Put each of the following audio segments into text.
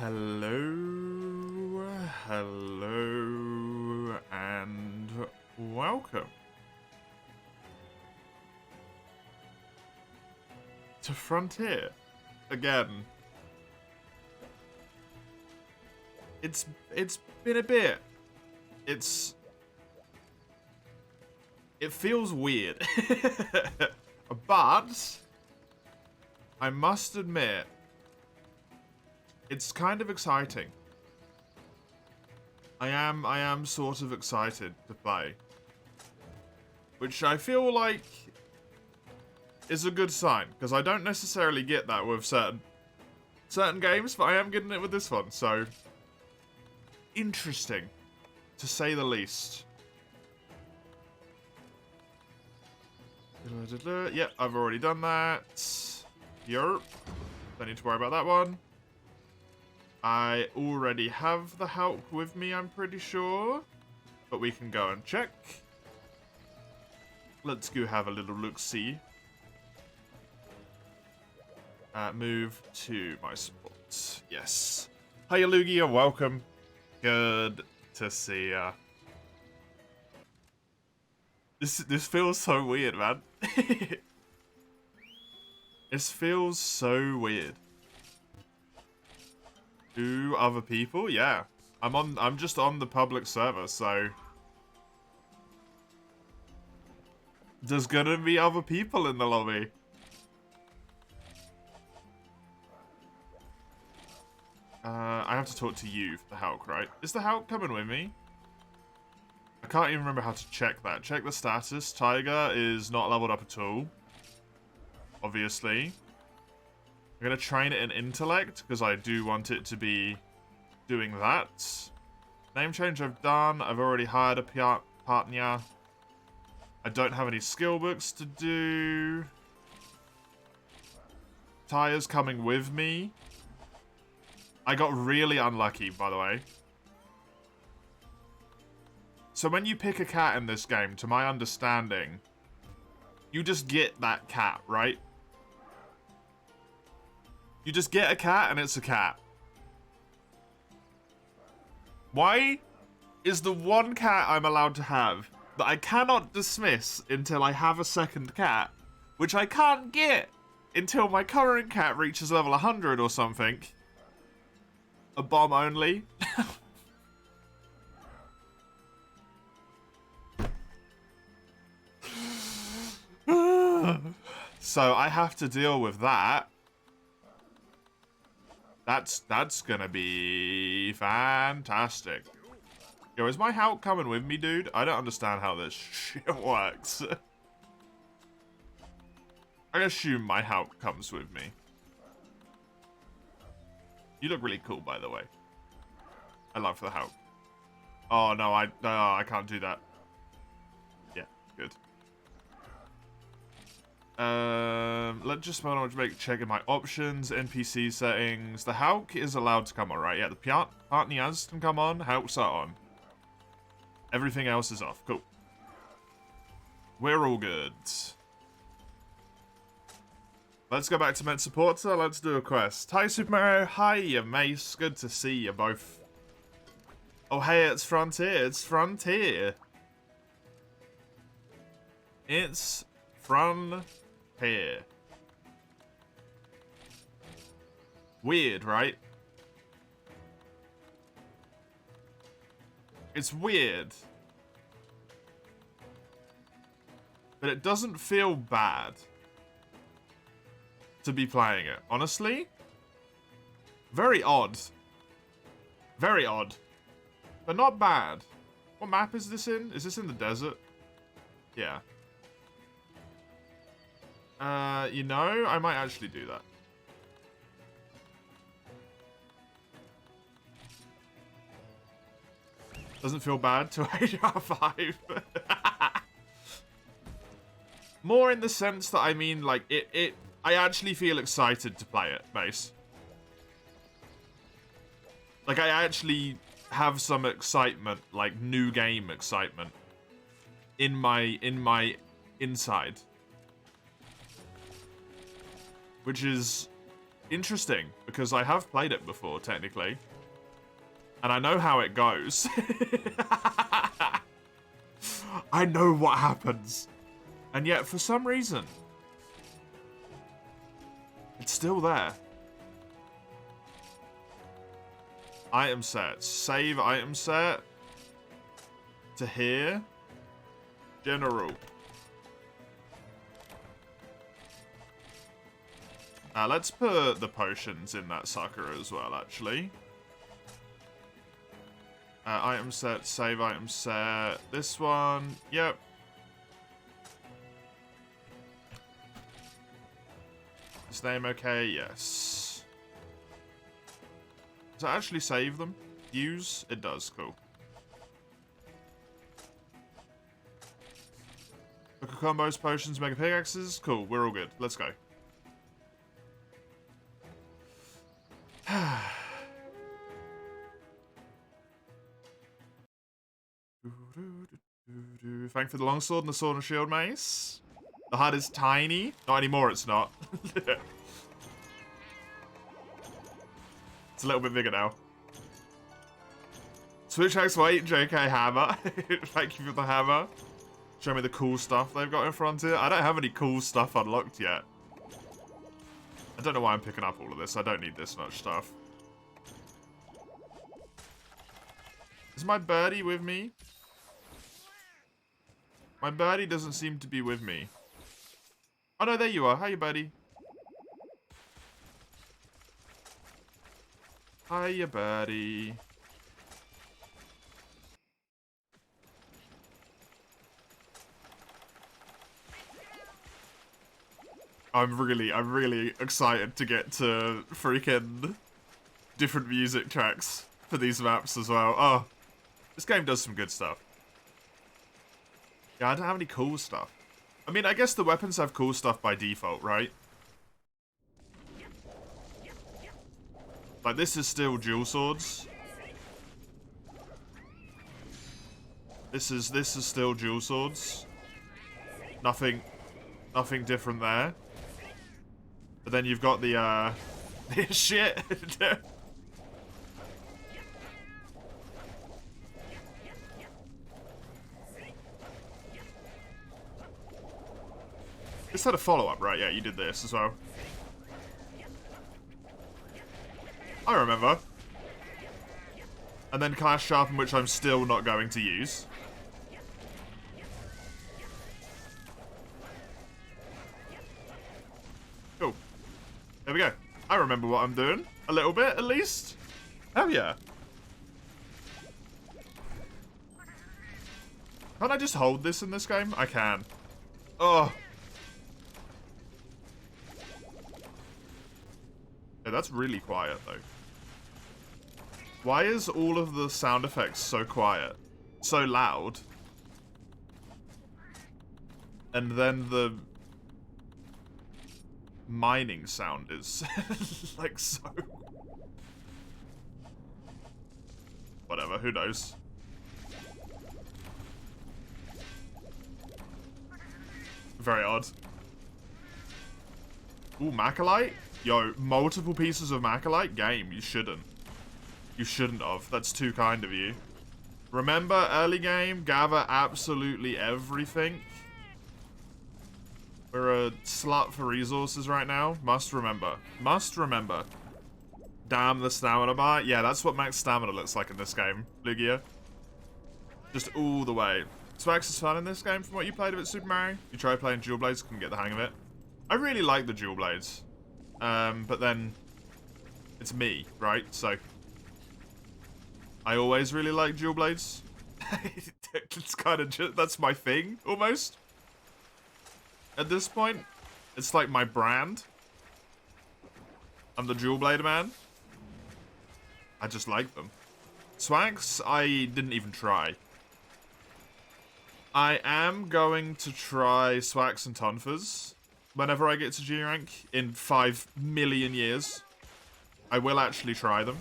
Hello, hello, and welcome to Frontier again. It's been a bit. It feels weird, but I must admit, it's kind of exciting. I am sort of excited to play, which I feel like is a good sign, because I don't necessarily get that with certain games, but I am getting it with this one, so interesting, to say the least. Yep, I've already done that. Yerp. Don't need to worry about that one. I already have the Hulk with me, I'm pretty sure. But we can go and check. Let's go have a little look-see. Move to my spots. Yes. Hi, Lugia, welcome. Good to see ya. This feels so weird, man. This feels so weird. Two other people? Yeah. I'm just on the public server, so there's gonna be other people in the lobby. I have to talk to you for the Hulk, right? Is the Hulk coming with me? I can't even remember how to check that. Check the status. Tiger is not leveled up at all. Obviously. I'm going to train it in intellect, because I do want it to be doing that. Name change I've done. I've already hired a partner. I don't have any skill books to do. Tyre's coming with me. I got really unlucky, by the way. So when you pick a cat in this game, to my understanding, you just get that cat, right? You just get a cat and it's a cat. Why is the one cat I'm allowed to have that I cannot dismiss until I have a second cat, which I can't get until my current cat reaches level 100 or something, a bomb only? So I have to deal with that. That's gonna be fantastic. Yo, is my Hulk coming with me, dude? I don't understand how this shit works. I assume my Hulk comes with me. You look really cool, by the way. I love the Hulk. Oh no, I can't do that. Yeah, good. Let's just make checking my options, NPC settings. The Hulk is allowed to come on, right? Yeah, the partners can come on. Hulks are on. Everything else is off. Cool. We're all good. Let's go back to Med Supporter. Let's do a quest. Hi, Super Mario. Hi, Mace. Good to see you both. Oh, hey, it's Frontier. It's Frontier. It's Frontier. Weird, right? It's weird. But it doesn't feel bad to be playing it. Honestly? Very odd. Very odd. But not bad. What map is this in? Is this in the desert? Yeah. You know, I might actually do that. Doesn't feel bad to HR5. More in the sense that, I mean, like, I actually feel excited to play it, Mace. Like, I actually have some excitement, like, new game excitement in my inside. Which is interesting, because I have played it before, technically. And I know how it goes. I know what happens. And yet, for some reason, it's still there. Item set. Save item set. To here. General. Let's put the potions in that sucker as well, actually. Item set, save item set. This one, yep. Is name okay? Yes. Does it actually save them? Use? It does, cool. Book of combos, potions, mega pickaxes. Cool, we're all good. Let's go. Thank you for the longsword and the sword and shield mace. The HUD is tiny. Not anymore, it's not. It's a little bit bigger now. Switch X8, JK hammer. Thank you for the hammer. Show me the cool stuff they've got in front here. I don't have any cool stuff unlocked yet. I don't know why I'm picking up all of this. I don't need this much stuff. Is my birdie with me? My birdie doesn't seem to be with me. Oh no, there you are. Hiya, buddy. Hiya, birdie. I'm really excited to get to freaking different music tracks for these maps as well. Oh, this game does some good stuff. Yeah, I don't have any cool stuff. I mean, I guess the weapons have cool stuff by default, right? Like, this is still dual swords. This is still dual swords. Nothing different there. But then you've got the, shit. This had a follow-up, right? Yeah, you did this as well. I remember. And then Clash Sharpen, which I'm still not going to use. Cool. There we go. I remember what I'm doing. A little bit, at least. Hell yeah. Can't I just hold this in this game? I can. Oh. Yeah, that's really quiet, though. Why is all of the sound effects so quiet? So loud? And then the mining sound is like so... Whatever, who knows? Very odd. Ooh, Macalite? Yo, multiple pieces of Macalite? Game, you shouldn't. You shouldn't have. That's too kind of you. Remember, early game, gather absolutely everything. We're a slut for resources right now. Must remember. Must remember. Damn the stamina bar. Yeah, that's what max stamina looks like in this game, Lugia. Just all the way. Swax is fun in this game from what you played of it, Super Mario. You tried playing Dual Blades, couldn't get the hang of it. I really like the Dual Blades. But then it's me, right? So I always really like Dual Blades. It's kind of just, that's my thing, almost. At this point, it's like my brand. I'm the Dual Blade man. I just like them. Swags, I didn't even try. I am going to try Swax and Tonfas whenever I get to G rank in 5 million years. I will actually try them.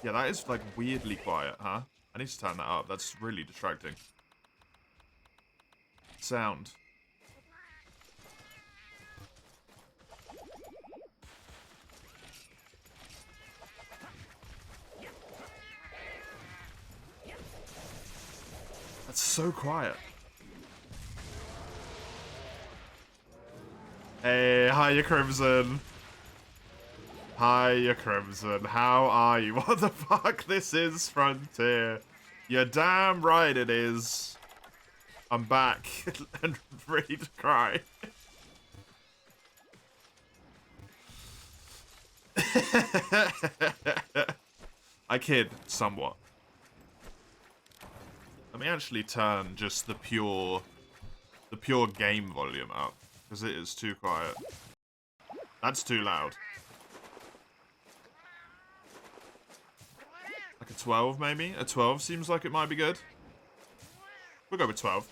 Yeah, that is like weirdly quiet, huh? I need to turn that up. That's really distracting. Sound. That's so quiet. Hey, hiya, Crimson. Hiya, Crimson. How are you? What the fuck? This is Frontier. You're damn right it is. I'm back and ready to cry. I kid somewhat. Let me actually turn just the pure game volume up, because it is too quiet. That's too loud. Like a 12 maybe? A 12 seems like it might be good. We'll go with 12.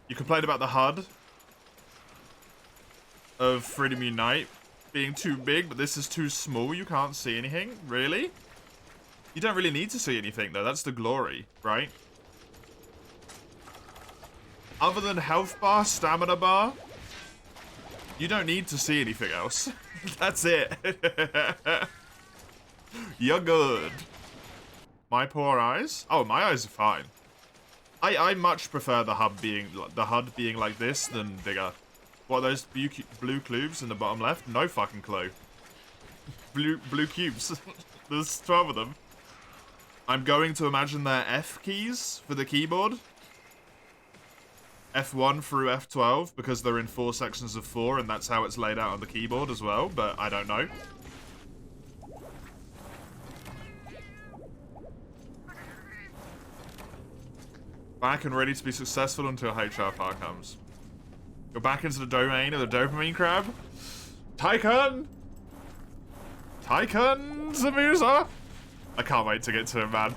You complained about the HUD of Freedom Unite being too big, but this is too small. You can't see anything? Really? You don't really need to see anything, though. That's the glory, right? Other than health bar, stamina bar, you don't need to see anything else. That's it. You're good. My poor eyes? Oh, my eyes are fine. I much prefer the HUD being like this than bigger. What are those blue cubes in the bottom left? No fucking clue. Blue cubes. There's 12 of them. I'm going to imagine they're F keys for the keyboard. F1 through F12, because they're in 4 sections of 4, and that's how it's laid out on the keyboard as well, but I don't know. Back and ready to be successful until HRFR comes. Go back into the domain of the dopamine crab. Tycoon! Tycoon Zamuza! I can't wait to get to him, man.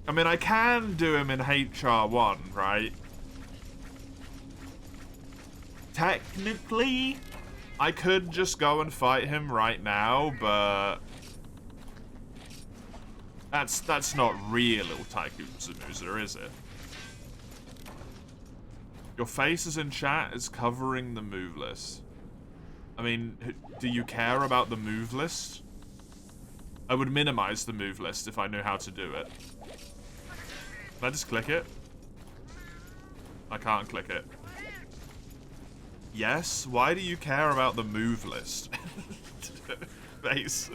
I mean, I can do him in HR1, right? Technically, I could just go and fight him right now, but that's not real Tycoon Zamuza, is it? Your face is in chat is covering the move list. I mean, do you care about the move list? I would minimize the move list if I knew how to do it. Can I just click it? I can't click it. Yes? Why do you care about the move list? Face.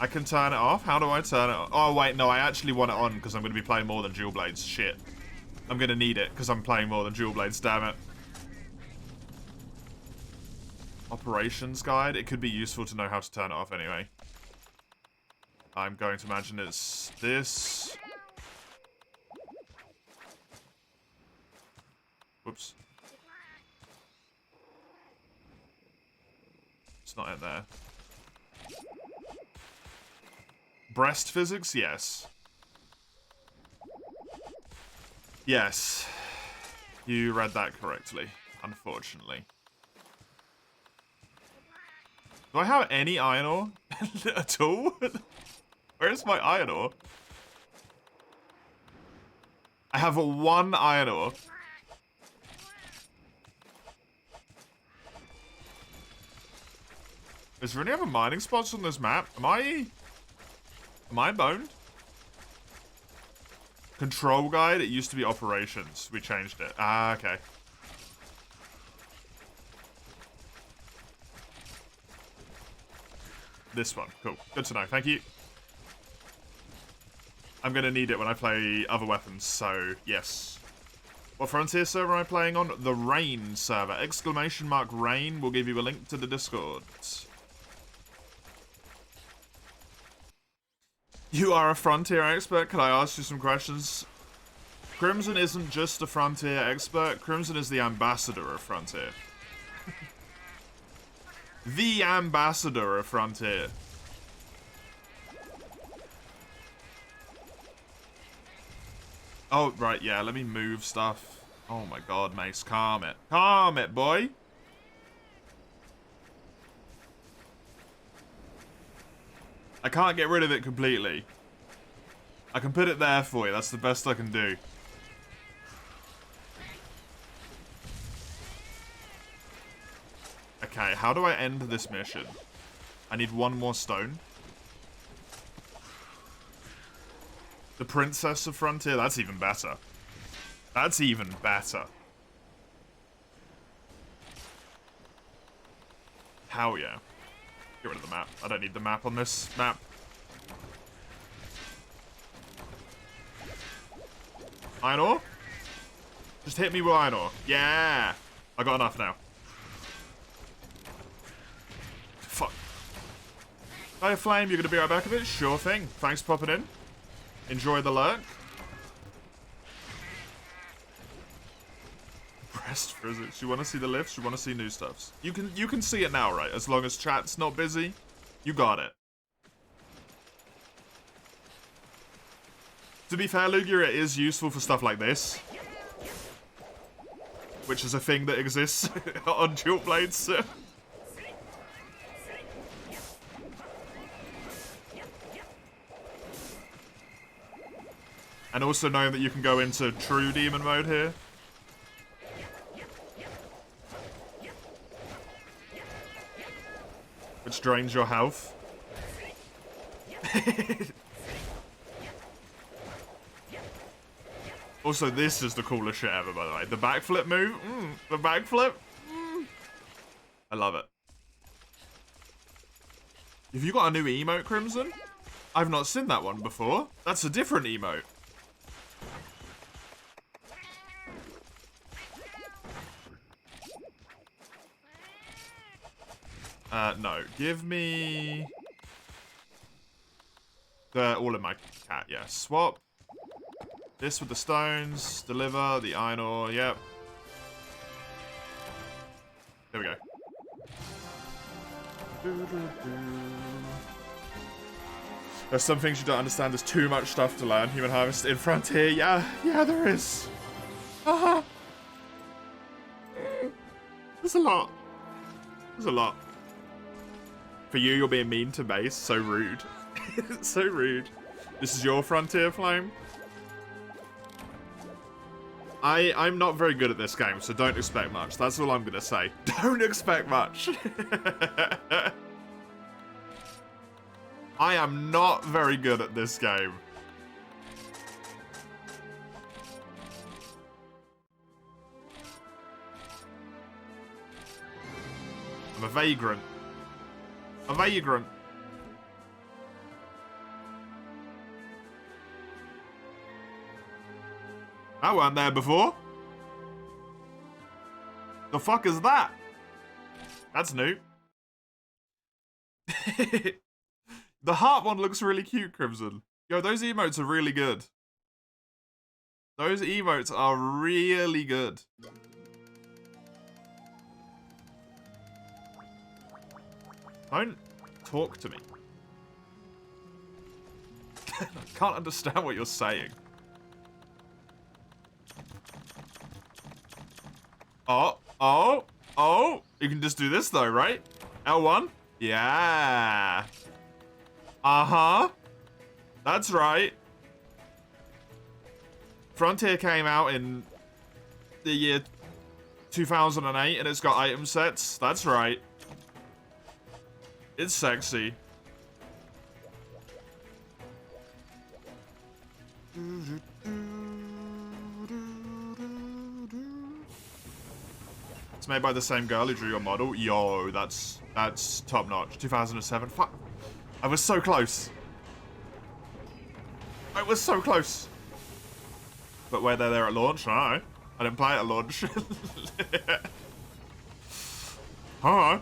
I can turn it off? How do I turn it off? Oh, wait, no, I actually want it on because I'm going to be playing more than Dual Blades. Shit. I'm going to need it because I'm playing more than Dual Blades, damn it. Operations guide? It could be useful to know how to turn it off anyway. I'm going to imagine it's this. Whoops. It's not in there. Breast physics? Yes. Yes. You read that correctly, unfortunately. Do I have any iron ore at all? Where's my iron ore? I have one iron ore. Is there any other mining spots on this map? Am I boned? Control guide, it used to be operations. We changed it. Ah, okay. This one. Cool. Good to know. Thank you. I'm going to need it when I play other weapons, so yes. What Frontier server am I playing on? The Rain server. Exclamation mark Rain will give you a link to the Discord. You are a Frontier expert. Can I ask you some questions? Crimson isn't just a Frontier expert. Crimson is the ambassador of Frontier. The ambassador of Frontier. Oh, right, yeah, let me move stuff. Oh my god, Mace, calm it. Calm it, boy. I can't get rid of it completely. I can put it there for you. That's the best I can do. Okay, how do I end this mission? I need one more stone. The Princess of Frontier, that's even better. That's even better. Hell yeah. Get rid of the map. I don't need the map on this map. Iron ore? Just hit me with iron ore. Yeah! I got enough now. Fuck. Hi, Flame, you're gonna be right back a bit? Sure thing. Thanks for popping in. Enjoy the lurk. Breast physics. You want to see the lifts? You want to see new stuffs? You can see it now, right? As long as chat's not busy, you got it. To be fair, Lugia, it is useful for stuff like this, which is a thing that exists on dual blades. And also knowing that you can go into true demon mode here. Which drains your health. Also, this is the coolest shit ever, by the way. The backflip move. The backflip. I love it. Have you got a new emote, Crimson? I've not seen that one before. That's a different emote. No. Give me... the all in my cat, yeah. Swap. This with the stones. Deliver the iron ore, yep. There we go. There's some things you don't understand. There's too much stuff to learn. Human Harvest in Frontier. Yeah, there is. There's a lot. There's a lot. For you, you're being mean to Mace. So rude. So rude. This is your Frontier, Flame? I'm not very good at this game, so don't expect much. That's all I'm gonna say. Don't expect much. I am not very good at this game. I'm a vagrant. A vagrant. I weren't there before. The fuck is that? That's new. The heart one looks really cute, Crimson. Yo, those emotes are really good. Those emotes are really good. Don't talk to me. I can't understand what you're saying. Oh. You can just do this though, right? L1? Yeah. Uh-huh. That's right. Frontier came out in the year 2008 and it's got item sets. That's right. It's sexy. It's made by the same girl who drew your model. Yo, that's top notch. 2007. Fuck. I was so close. I was so close. But were they there at launch? No. I didn't play it at launch. Huh?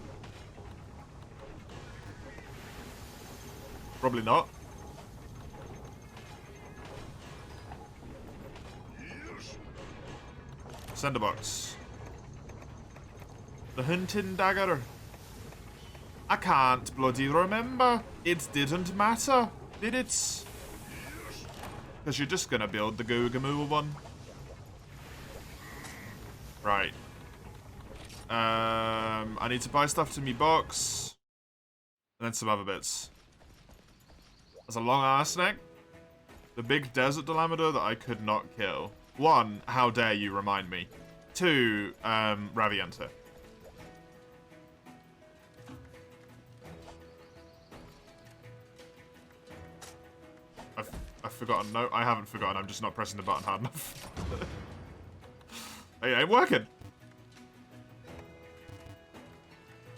Probably not. Cinderbox. The hunting dagger. I can't bloody remember. It didn't matter, did it? Because you're just gonna build the Googamoo one. Right. I need to buy stuff to me box. And then some other bits. There's a long ass neck. The big desert Delamador that I could not kill. 1, how dare you remind me. 2, Ravienta. forgotten. No, I haven't forgotten. I'm just not pressing the button hard enough. It ain't working.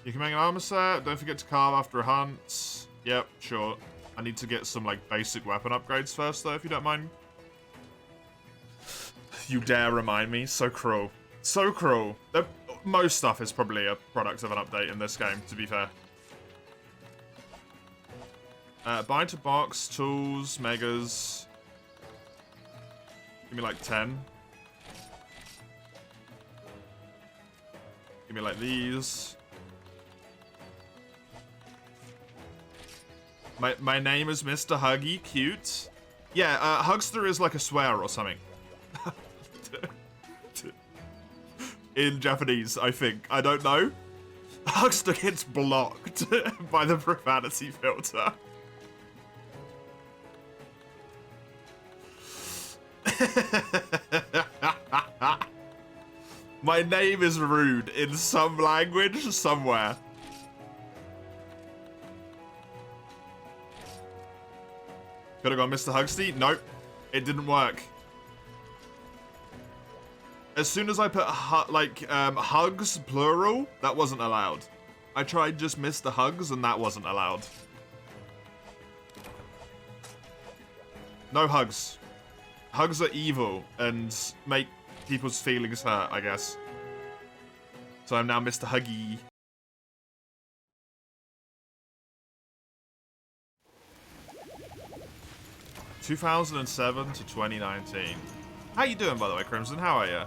You can make an armor set. Don't forget to carve after a hunt. Yep, sure. I need to get some, like, basic weapon upgrades first, though, if you don't mind. You dare remind me? So cruel. So cruel. Most stuff is probably a product of an update in this game, to be fair. Bind to box, tools, megas. Give me like 10. Give me like these. My name is Mr. Huggy. Cute. Yeah, Hugster is like a swear or something. In Japanese, I think. I don't know. Hugster gets blocked by the profanity filter. My name is rude in some language somewhere. Could have gone Mr. Hugsty? Nope. It didn't work. As soon as I put, hugs, plural, that wasn't allowed. I tried just Mr. Hugs, and that wasn't allowed. No hugs. Hugs are evil, and make people's feelings hurt, I guess. So I'm now Mr. Huggy. (2007 to 2019). How you doing, by the way, Crimson? How are you?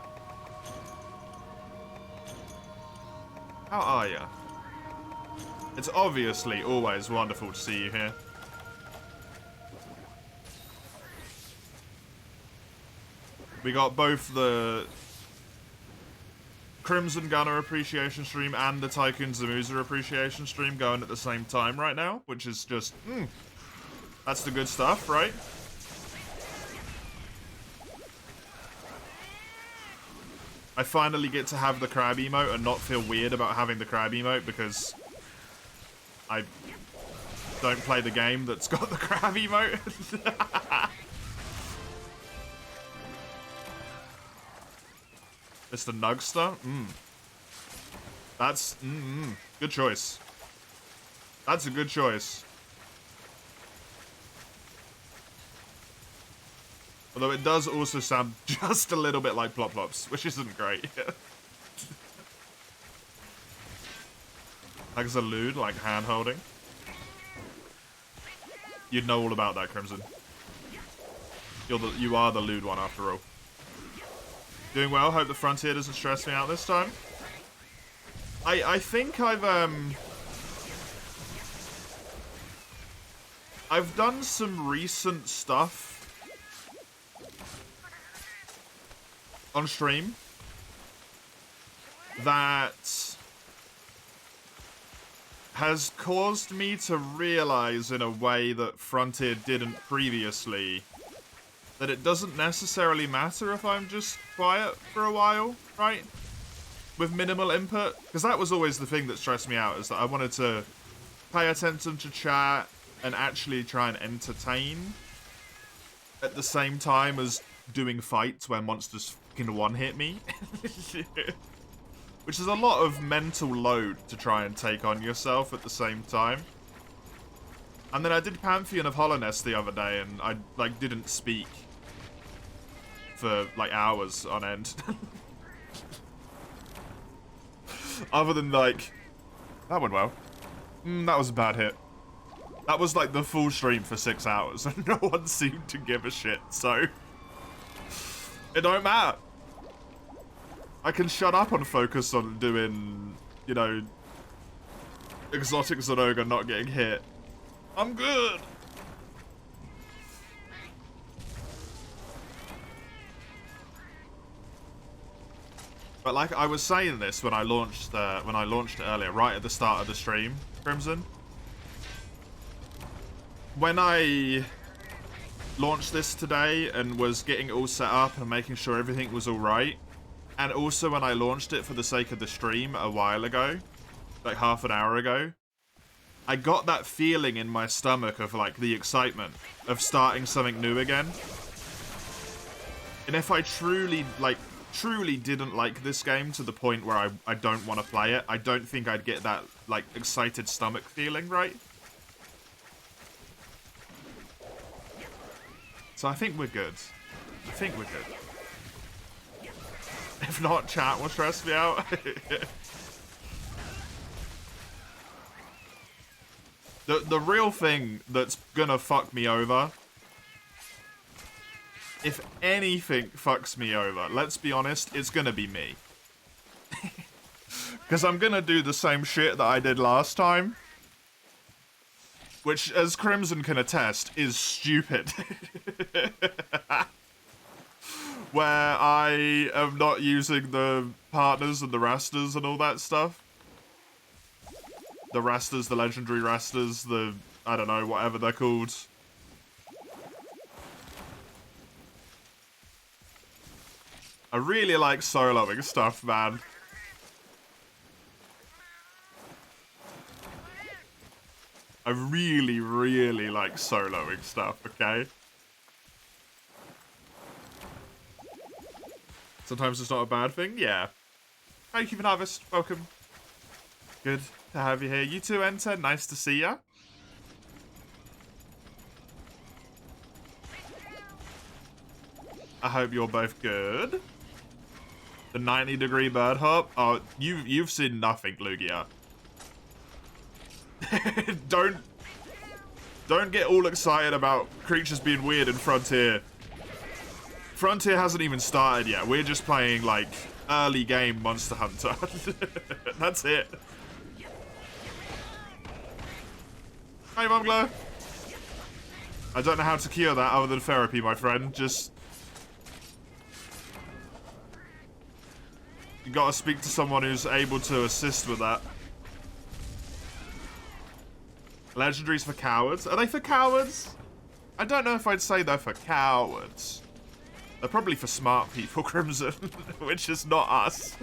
How are you? It's obviously always wonderful to see you here. We got both the Crimson Gunner appreciation stream and the Tycoon Zamuza appreciation stream going at the same time right now, which is just, that's the good stuff, right? I finally get to have the crab emote and not feel weird about having the crab emote because I don't play the game that's got the crab emote. Mr. Nugster? That's, good choice. That's a good choice. Although it does also sound just a little bit like Plop Plops, which isn't great. Hugs a lewd, like hand-holding. You'd know all about that, Crimson. You are the lewd one, after all. Doing well, hope the Frontier doesn't stress me out this time. I think I've done some recent stuff on stream that has caused me to realize in a way that Frontier didn't previously that it doesn't necessarily matter if I'm just quiet for a while, right? With minimal input. Because that was always the thing that stressed me out, is that I wanted to pay attention to chat and actually try and entertain at the same time as doing fights where monsters fucking one-hit me. Which is a lot of mental load to try and take on yourself at the same time. And then I did Pantheon of Hollowness the other day, and I, like, didn't speak for, like, hours on end. Other than, like, that went well. That was a bad hit. That was, like, the full stream for 6 hours, and no one seemed to give a shit, so it don't matter. I can shut up and focus on doing, you know, Exotic Zonoga not getting hit. I'm good. But like I was saying this when I launched it earlier, right at the start of the stream, Crimson. When I launched this today and was getting it all set up and making sure everything was all right, and also when I launched it for the sake of the stream a while ago, like half an hour ago, I got that feeling in my stomach of, like, the excitement of starting something new again. And if I truly didn't like this game to the point where I don't want to play it, I don't think I'd get that, like, excited stomach feeling, right? So I think we're good. I think we're good. If not, chat will stress me out. The real thing that's gonna fuck me over, if anything fucks me over, let's be honest, it's gonna be me. Because I'm gonna do the same shit that I did last time. Which, as Crimson can attest, is stupid. Where I am not using the partners and the rasters and all that stuff. The rasters, the legendary rasters, the, I don't know, whatever they're called. I really like soloing stuff, man. I really, really like soloing stuff, okay? Sometimes it's not a bad thing, yeah. Thank you for Harvest, welcome. Good to have you here. You too, Enter, nice to see ya. I hope you're both good. The 90-degree bird hop? Oh, you've seen nothing, Lugia. Don't get all excited about creatures being weird in Frontier. Frontier hasn't even started yet. We're just playing, like, early game Monster Hunter. That's it. Hey, Mumglow. I don't know how to cure that other than therapy, my friend. Just... you gotta speak to someone who's able to assist with that. Legendaries for cowards? Are they for cowards? I don't know if I'd say they're for cowards. They're probably for smart people, Crimson, which is not us.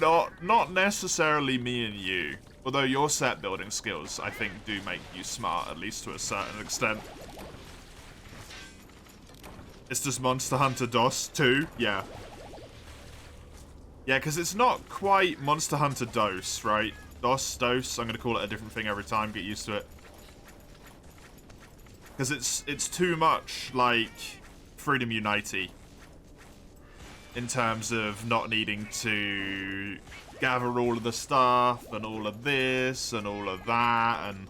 Not necessarily me and you. Although your set building skills, I think, do make you smart, at least to a certain extent. It's just Monster Hunter DOS 2? Yeah. Yeah, because it's not quite Monster Hunter DOS, right? DOS, I'm going to call it a different thing every time, get used to it. Because it's too much like Freedom Unite in terms of not needing to gather all of the stuff and all of this and all of that and...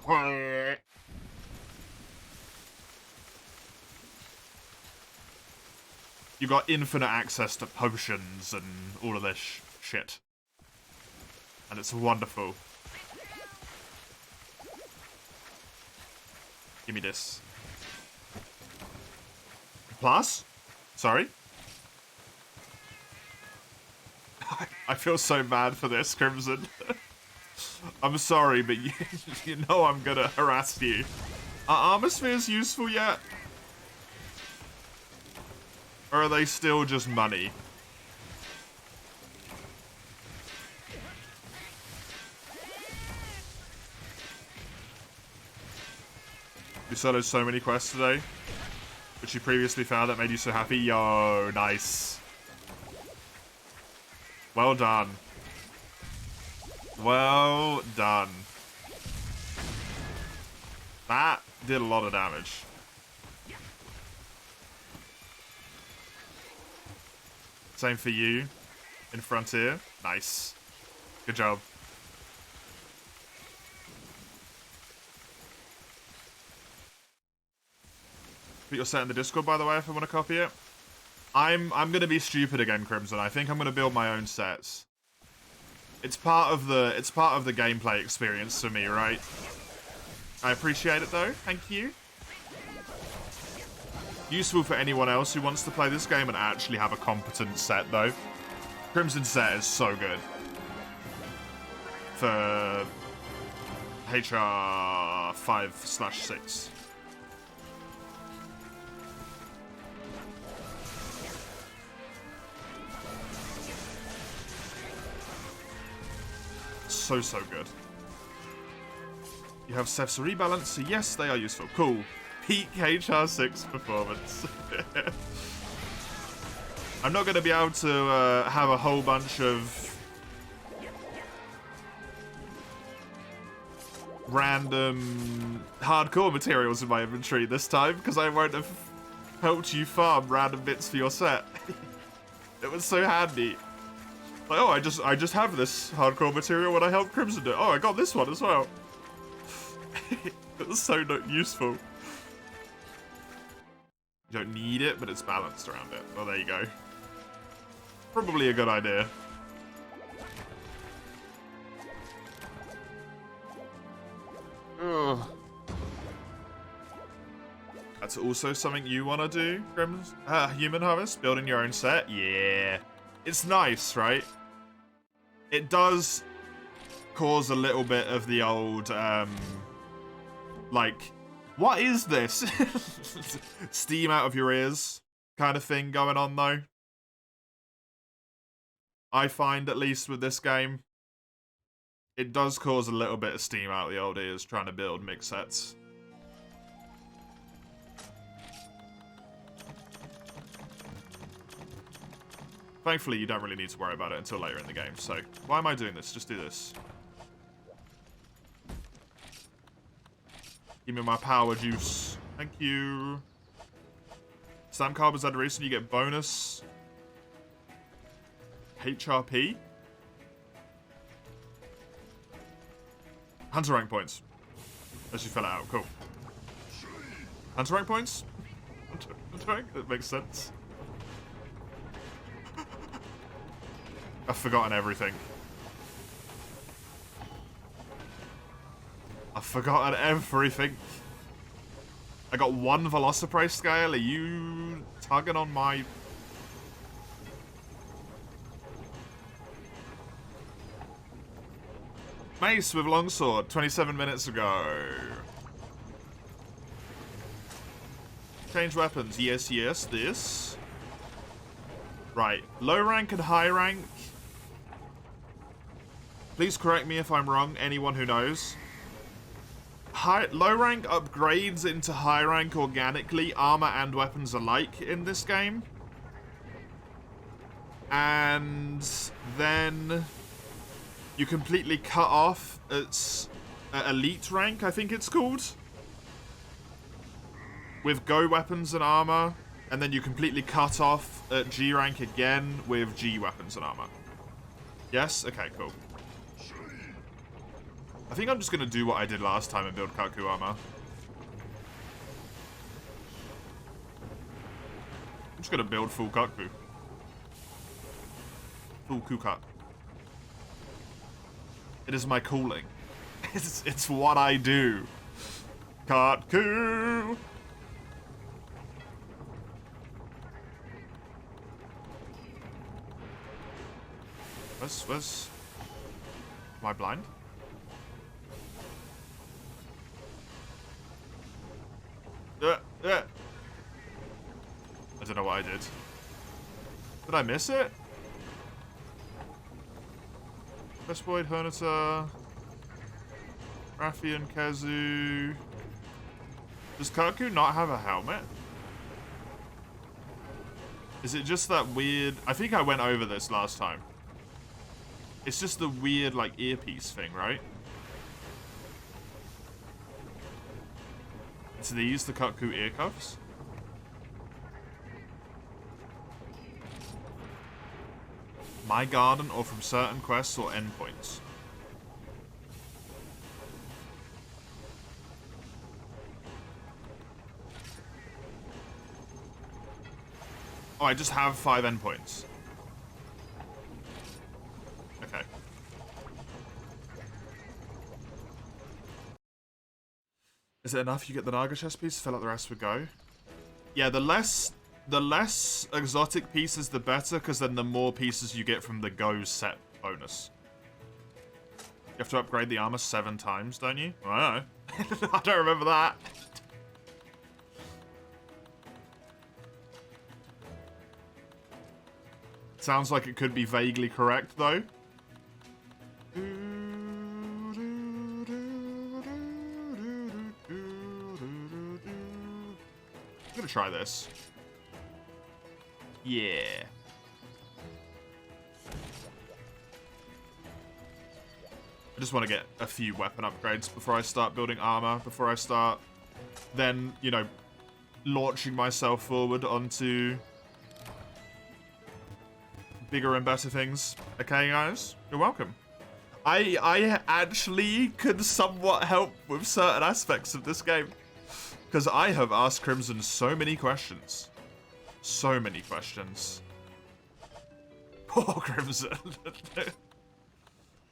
You got infinite access to potions and all of this shit. And it's wonderful. Give me this. Plus? Sorry? I feel so bad for this, Crimson. I'm sorry, but you know I'm gonna harass you. Are armor spheres useful yet? Or are they still just money? You soloed so many quests today, which you previously found that made you so happy. Yo, nice. Well done. Well done. That did a lot of damage. Same for you in Frontier. Nice. Good job. Put your set in the Discord, by the way, if I want to copy it. I'm gonna be stupid again, Crimson. I think I'm gonna build my own sets. It's part of the gameplay experience for me, right? I appreciate it though. Thank you. Useful for anyone else who wants to play this game and actually have a competent set though. Crimson set is so good. For HR 5/6. So good. You have Ceph's rebalance, so yes, they are useful. Cool. Peak HR6 performance. I'm not going to be able to have a whole bunch of random hardcore materials in my inventory this time, because I won't have helped you farm random bits for your set. It was so handy. Like, oh, I just have this hardcore material when I helped Crimson do it. Oh, I got this one as well. It was so not useful. You don't need it, but it's balanced around it. Well, there you go. Probably a good idea. Ugh. That's also something you want to do, Grims? Human Harvest? Building your own set? Yeah. It's nice, right? It does cause a little bit of the old, like, what is this? Steam out of your ears kind of thing going on, though. I find, at least with this game, it does cause a little bit of steam out of the old ears trying to build mix sets. Thankfully, you don't really need to worry about it until later in the game, so why am I doing this? Just do this. Give me my power juice. Thank you. Stamp card was added recently, you get bonus HRP. Hunter rank points. As you fill it out, cool. Hunter rank points? Hunter rank? That makes sense. I've forgotten everything. I've forgotten everything. I got one Velociprey scale. Are you tugging on my... Mace with longsword, 27 minutes ago. Change weapons, yes, yes, this. Right, low rank and high rank. Please correct me if I'm wrong, anyone who knows. Low rank upgrades into high rank organically, armor and weapons alike in this game. And then you completely cut off its elite rank, I think it's called. With Go weapons and armor. And then you completely cut off at G rank again with G weapons and armor. Yes? Okay, cool. I think I'm just going to do what I did last time and build Kaku armor. I'm just going to build full Kaku. Full Kukat. It is my calling. It's what I do. Kaku! Where's... Am I blind? I don't know what I did. Did I miss it? Vespoid, Hernitor, Raffi and Kazu. Does Kaku not have a helmet? Is it just that weird... I think I went over this last time. It's just the weird, like, earpiece thing, right? It's these, the Kaku ear cuffs? My garden or from certain quests or endpoints? Oh, I just have 5 endpoints. Okay. Is it enough? You get the Naga chest piece, fill out the rest with Go. Yeah, the less exotic pieces, the better, because then the more pieces you get from the Go set bonus. You have to upgrade the armor 7 times, don't you? I don't know. I don't remember that. Sounds like it could be vaguely correct, though. try this. Yeah. I just want to get a few weapon upgrades before I start building armor, before I start then, you know, launching myself forward onto bigger and better things. Okay, guys? You're welcome. I actually could somewhat help with certain aspects of this game. Because I have asked Crimson so many questions. So many questions. Poor Crimson.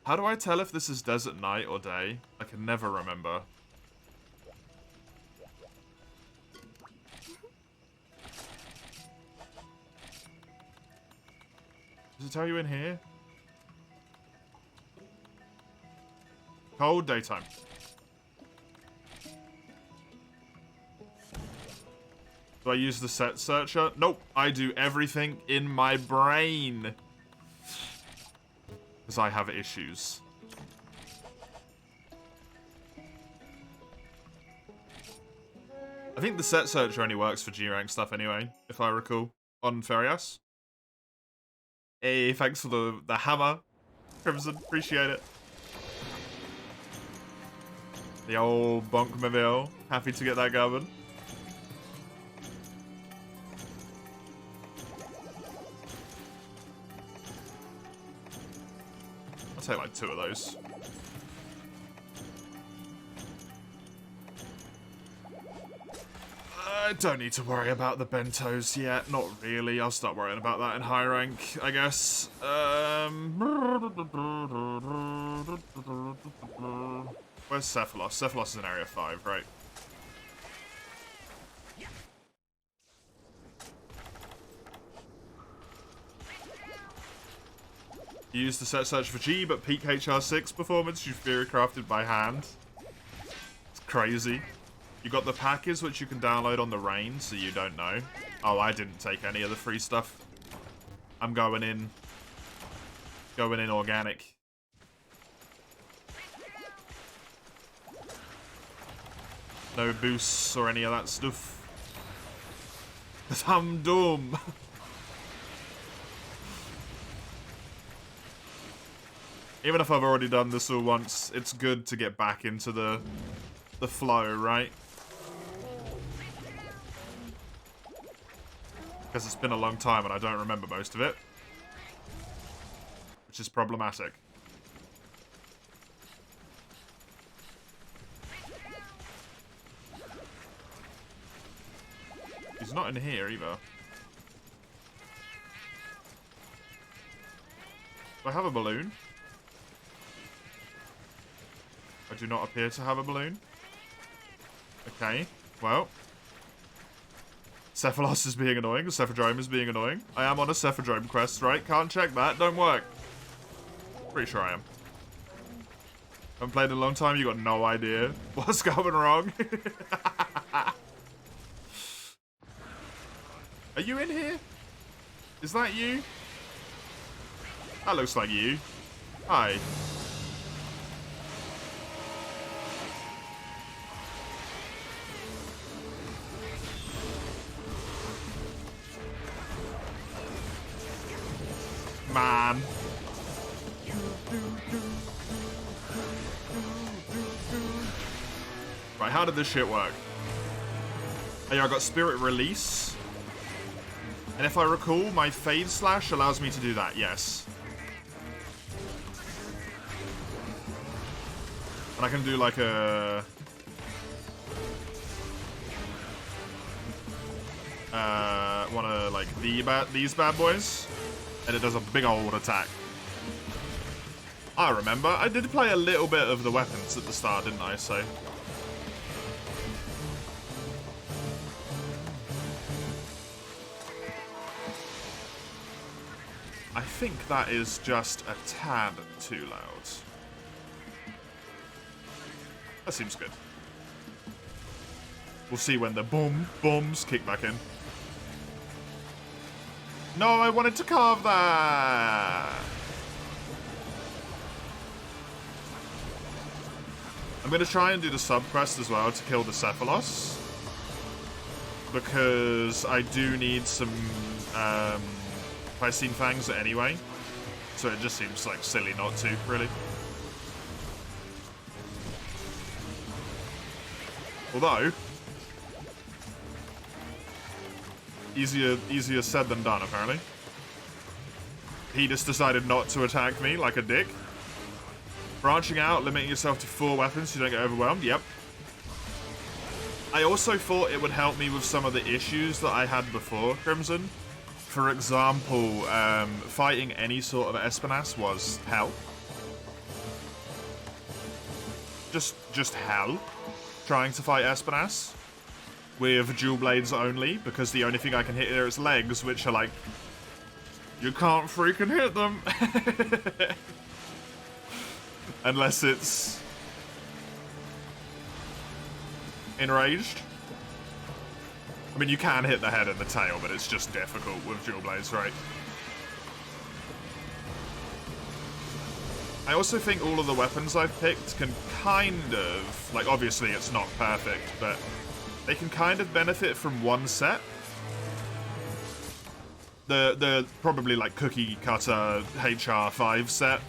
How do I tell if this is desert night or day? I can never remember. Does it tell you in here? Cold daytime. Do I use the set searcher? Nope. I do everything in my brain. Because I have issues. I think the set searcher only works for G-rank stuff anyway, if I recall, on Ferias. Hey, thanks for the hammer, Crimson. Appreciate it. The old Bonkmobile. Happy to get that going. I'll take like 2 of those. I don't need to worry about the bentos yet. Not really. I'll start worrying about that in high rank, I guess. Where's Cephalos? Cephalos is in area 5, right? You use the set search for G, but peak HR6 performance, you theory crafted by hand. It's crazy. You got the package, which you can download on the Rain, so you don't know. Oh, I didn't take any of the free stuff. I'm going in organic. No boosts or any of that stuff. Cause I'm dumb. Even if I've already done this all once, it's good to get back into the flow, right? Because it's been a long time and I don't remember most of it. Which is problematic. He's not in here either. Do I have a balloon? I do not appear to have a balloon. Okay, well. Cephalos is being annoying. Cephadrome is being annoying. I am on a Cephadrome quest, right? Can't check that. Don't work. Pretty sure I am. Haven't played in a long time. You got no idea what's going wrong. Are you in here? Is that you? That looks like you. Hi. Man. Right, how did this shit work? Hey, I got Spirit Release. And if I recall, my Fade Slash allows me to do that, yes. And I can do like a... one of like these bad boys. And it does a big old attack. I remember. I did play a little bit of the weapons at the start, didn't I? So... I think that is just a tad too loud. That seems good. We'll see when the bombs kick back in. No, I wanted to carve that! I'm going to try and do the sub-quest as well to kill the Cephalos. because I do need some Piscine Fangs anyway. So it just seems like silly not to, really. Although, easier said than done, apparently. He just decided not to attack me like a dick. Branching out, limiting yourself to 4 weapons so you don't get overwhelmed. Yep. I also thought it would help me with some of the issues that I had before Crimson. For example, fighting any sort of Espinas was hell. Just hell. Trying to fight Espinas with dual blades only, because the only thing I can hit here is legs, which are like, you can't freaking hit them. Unless it's enraged. I mean, you can hit the head and the tail, but it's just difficult with dual blades, right? I also think all of the weapons I've picked can kind of, like, obviously it's not perfect, but they can kind of benefit from one set. The probably like cookie cutter HR5 set,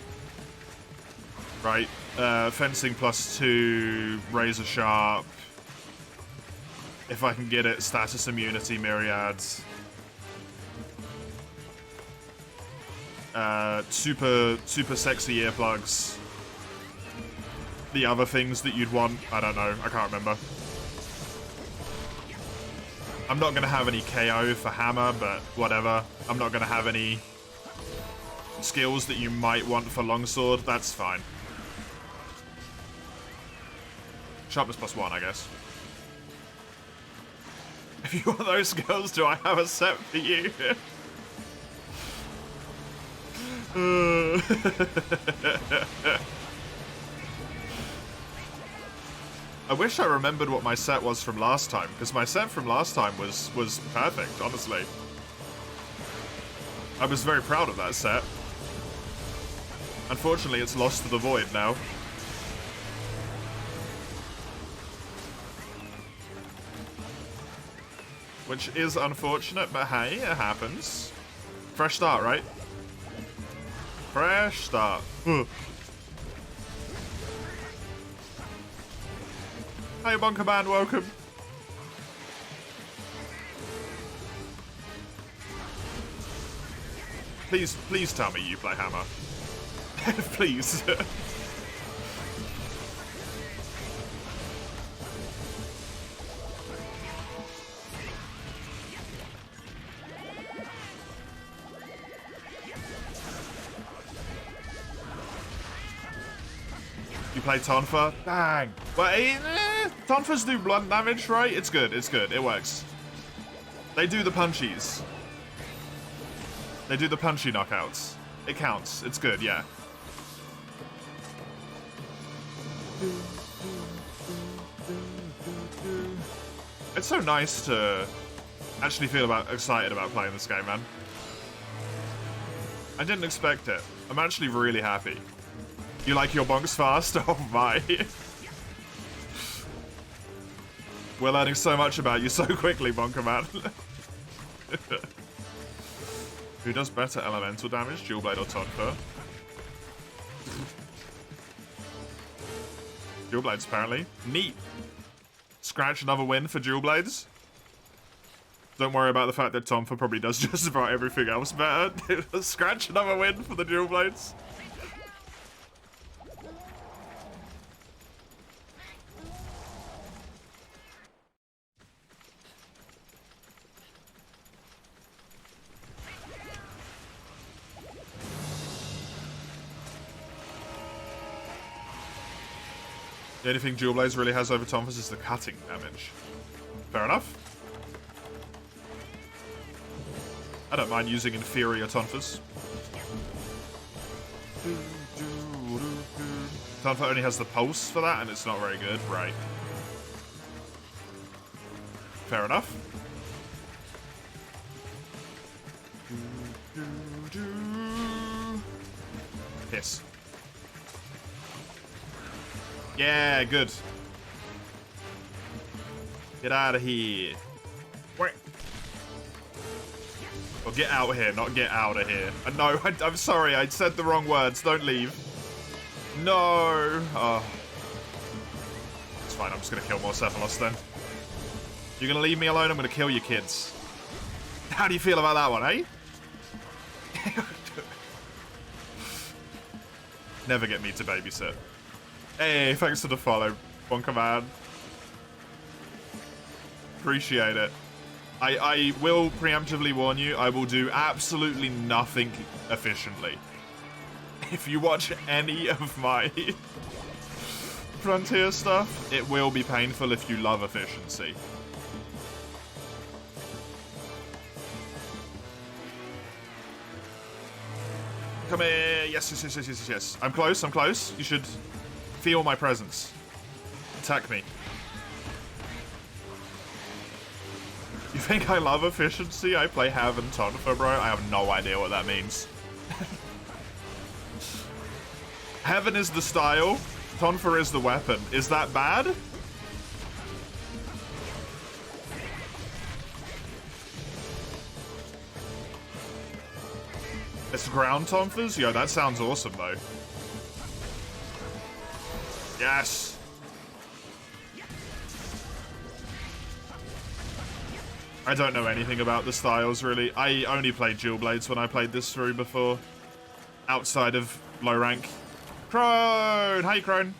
right? Fencing +2, razor sharp. If I can get it, status immunity, myriads. Super sexy earplugs. The other things that you'd want, I don't know, I can't remember. I'm not gonna have any KO for hammer, but whatever. I'm not gonna have any skills that you might want for longsword, that's fine. Sharpness +1, I guess. If you want those skills, do I have a set for you? I wish I remembered what my set was from last time, because my set from last time was perfect, honestly. I was very proud of that set. Unfortunately, it's lost to the void now. Which is unfortunate, but hey, it happens. Fresh start, right? Fresh start. Hey, Bunker Man, welcome. Please tell me you play hammer. Please. You play Tonfa? Bang. But Tonfas do blunt damage, right? It's good, it works. They do the punchies. They do the punchy knockouts. It counts, it's good, yeah. It's so nice to actually feel excited about playing this game, man. I didn't expect it. I'm actually really happy. You like your bonks fast? Oh my. We're learning so much about you so quickly, Bonker Man. Who does better elemental damage, Dual Blade or Tonfa? Dual Blades, apparently. Neat. Scratch another win for Dual Blades. Don't worry about the fact that Tonfa probably does just about everything else better. Scratch another win for the Dual Blades. The only thing Dual Blades really has over Tonfas is the cutting damage. Fair enough. I don't mind using inferior Tonfas. Tonfa only has the pulse for that, and it's not very good. Right. Fair enough. Piss. Yeah, good. Get out of here. Get out here, not get out of here. No, I'm sorry, I said the wrong words. Don't leave. No. Oh. It's fine, I'm just gonna kill more Cephalos then. You're gonna leave me alone, I'm gonna kill your kids. How do you feel about that one, eh? Never get me to babysit. Hey, thanks for the follow, Bonker Man. Appreciate it. I will preemptively warn you, I will do absolutely nothing efficiently. If you watch any of my Frontier stuff, it will be painful if you love efficiency. Come here. Yes, yes, yes, yes, yes, yes. I'm close, I'm close. You should feel my presence. Attack me. You think I love efficiency? I play Heaven Tonfa, bro. I have no idea what that means. Heaven is the style. Tonfa is the weapon. Is that bad? It's ground Tonfas? Yo, that sounds awesome, though. Yes! I don't know anything about the styles, really. I only played Dual Blades when I played this through before. Outside of low rank. Crone! Hey, Crone.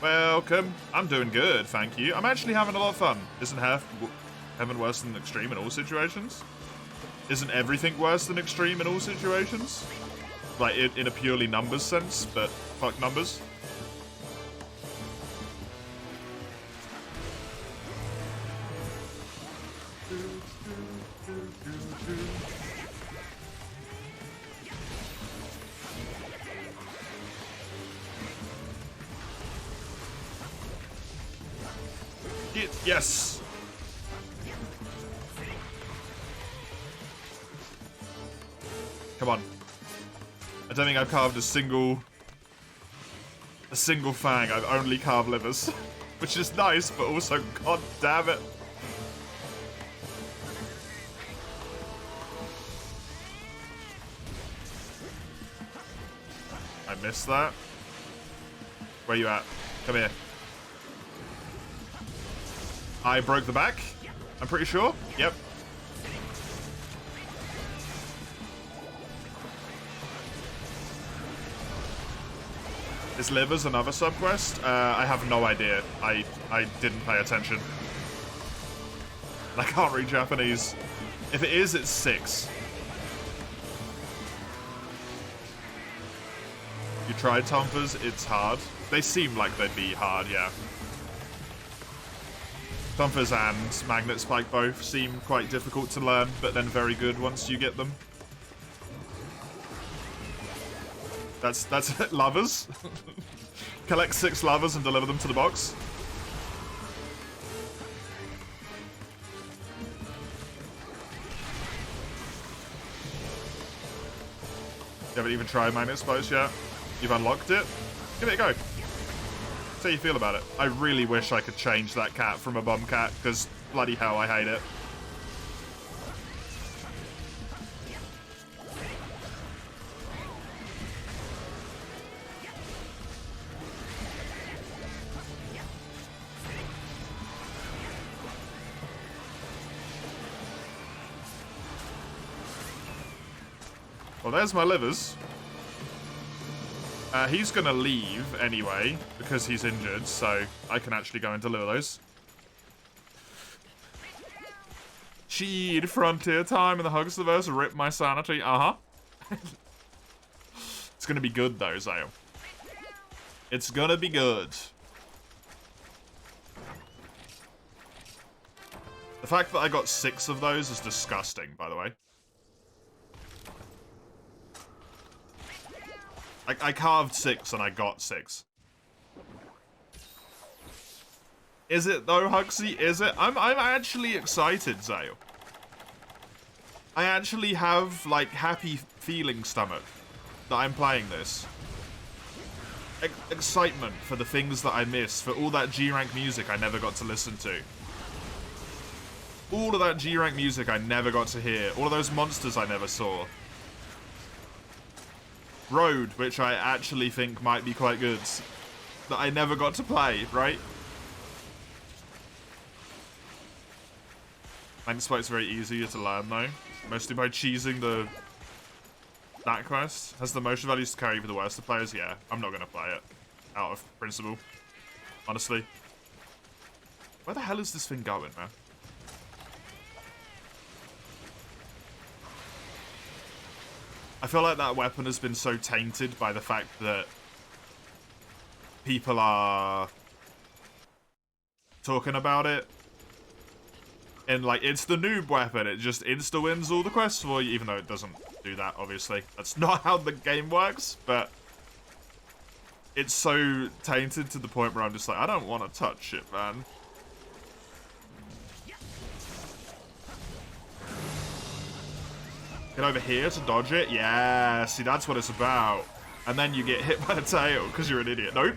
Welcome. I'm doing good, thank you. I'm actually having a lot of fun. Isn't Heaven worse than Extreme in all situations? Isn't everything worse than Extreme in all situations? Like, in a purely numbers sense, but fuck numbers. Yes! Come on. I don't think I've carved a single fang. I've only carved livers. Which is nice, but also, god damn it. I missed that. Where you at? Come here. I broke the back. I'm pretty sure. Yep. Is Livers another subquest? I have no idea. I didn't pay attention. I can't read Japanese. If it is, it's 6. You tried Tonfas? It's hard. They seem like they'd be hard, yeah. Tonfas and Magnet Spike both seem quite difficult to learn, but then very good once you get them. That's lovers. Collect 6 lovers and deliver them to the box. You haven't even tried Magnet Spikes yet? You've unlocked it? Give it a go. See how you feel about it. I really wish I could change that cat from a bum cat, because bloody hell, I hate it. Well, there's my livers. He's gonna leave anyway, because he's injured, so I can actually go and deliver those. Cheat, Frontier time in the Hugsterverse, rip my sanity, It's gonna be good though, Zale. It's gonna be good. The fact that I got 6 of those is disgusting, by the way. I carved 6 and I got 6. Is it though, Hugsy? Is it? I'm actually excited, Zale. I actually have, like, happy feeling stomach that I'm playing this. Excitement for the things that I missed, for all that G-rank music I never got to listen to. All of that G-Rank music I never got to hear. All of those monsters I never saw. Road, which I actually think might be quite good, that I never got to play, right? Magnet Spike's very easier to learn though. Mostly by cheesing that quest. Has the motion values to carry for the worst of players? Yeah, I'm not gonna play it. Out of principle. Honestly. Where the hell is this thing going, man? I feel like that weapon has been so tainted by the fact that people are talking about it. And like, it's the noob weapon. It just insta-wins all the quests for you, even though it doesn't do that, obviously. That's not how the game works, but it's so tainted to the point where I'm just like, I don't want to touch it, man. Get over here to dodge it? Yeah, see, that's what it's about. And then you get hit by the tail because you're an idiot. Nope.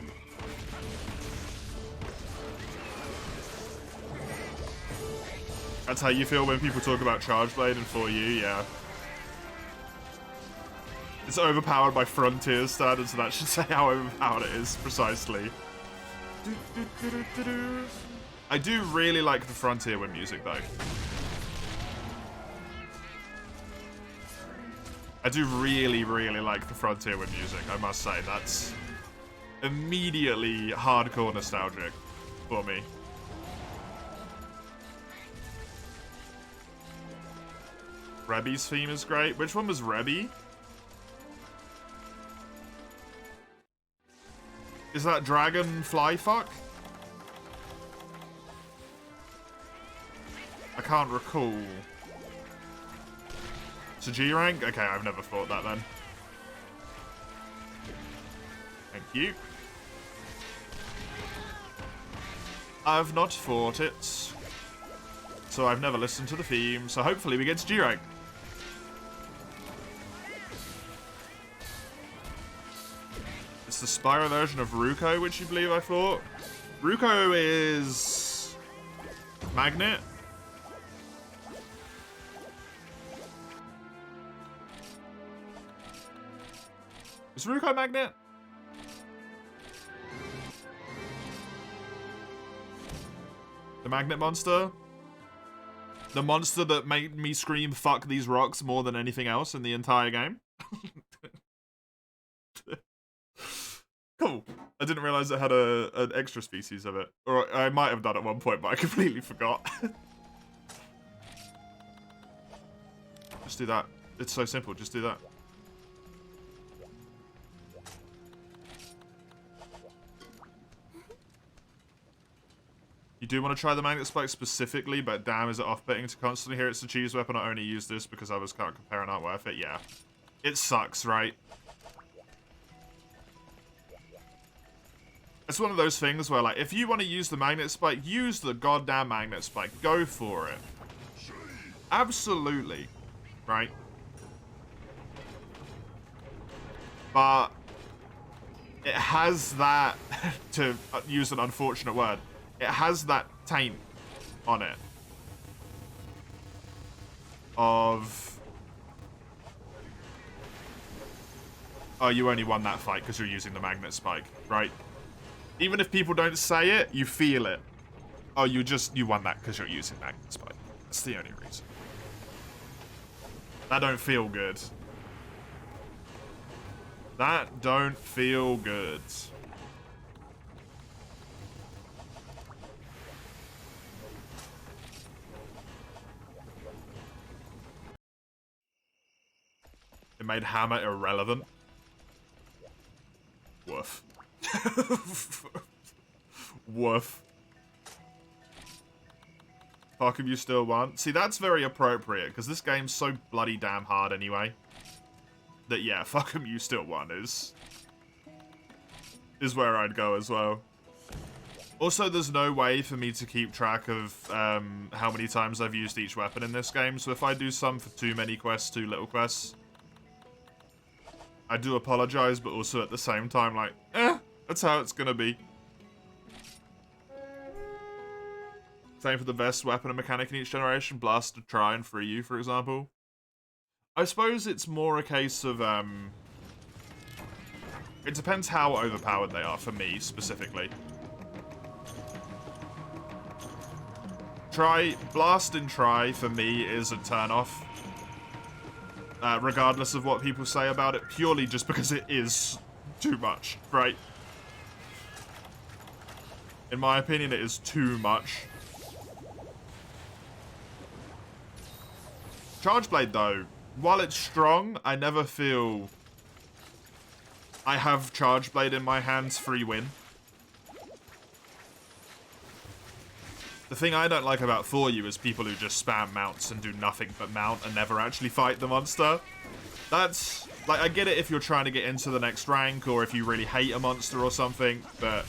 That's how you feel when people talk about Charge Blade and 4U, yeah. It's overpowered by Frontier standards, so that should say how overpowered it is, precisely. I do really like the Frontier Wind music, though. I do really, really like the Frontier Wind music, I must say. That's immediately hardcore nostalgic for me. Rebby's theme is great. Which one was Rebby? Is that Dragon Fly Fuck? I can't recall. It's a G rank? Okay, I've never thought that then. Thank you. I've not fought it. So I've never listened to the theme, so hopefully we get to G rank. It's the Spyro version of Ruko, which you believe I thought. Ruko is Magnet. Is Ruko Magnet? The Magnet monster? The monster that made me scream "fuck these rocks" more than anything else in the entire game? Cool. I didn't realize it had an extra species of it. Or I might have done at one point, but I completely forgot. Just do that. It's so simple. Just do that. You do want to try the Magnet Spike specifically, but damn, is it off-putting to constantly hear it's a cheese weapon. I only use this because others can't compare and aren't worth it. Yeah. It sucks, right? It's one of those things where, like, if you want to use the Magnet Spike, use the goddamn Magnet Spike. Go for it. Absolutely. Right? But it has that, to use an unfortunate word, it has that taint on it of, oh, you only won that fight because you're using the Magnet Spike, right? Even if people don't say it, you feel it. Oh, you won that because you're using Magnet Spike. That's the only reason. That don't feel good. That don't feel good. It made Hammer irrelevant. Woof. Woof. Fuck if you still want. See, that's very appropriate, because this game's so bloody damn hard anyway. That, yeah, fuck 'em you still want is where I'd go as well. Also, there's no way for me to keep track of how many times I've used each weapon in this game, so if I do some for too many quests, too little quests, I do apologize, but also at the same time, like, that's how it's gonna be. Same for the best weapon and mechanic in each generation. Blast to try and free you, for example. I suppose it's more a case of, it depends how overpowered they are, for me, specifically. Blast and try, for me, is a turn-off. Regardless of what people say about it, purely just because it is too much, right? In my opinion, it is too much. Charge Blade, though, while it's strong, I never feel I have Charge Blade in my hands, free win. The thing I don't like about For You is people who just spam mounts and do nothing but mount and never actually fight the monster. That's, like, I get it if you're trying to get into the next rank or if you really hate a monster or something, but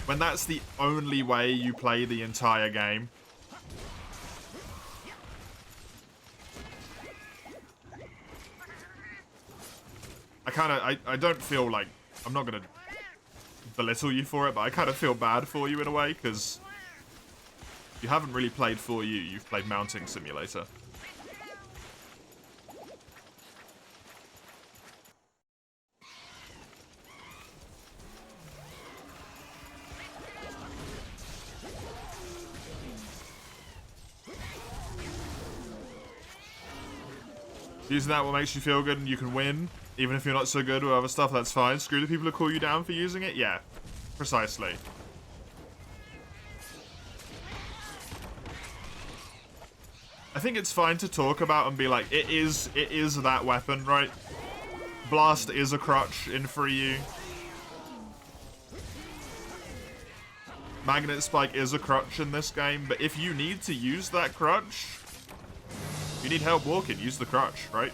when that's the only way you play the entire game, I don't feel like, I'm not gonna belittle you for it, but I kind of feel bad for you in a way, because you haven't really played For You, you've played Mounting Simulator. Using that what makes you feel good and you can win, even if you're not so good with other stuff, that's fine. Screw the people who call you down for using it? Yeah, precisely. I think it's fine to talk about and be like, it is that weapon, right? Blast is a crutch in For You. Magnet Spike is a crutch in this game, but if you need to use that crutch, you need help walking, use the crutch, right?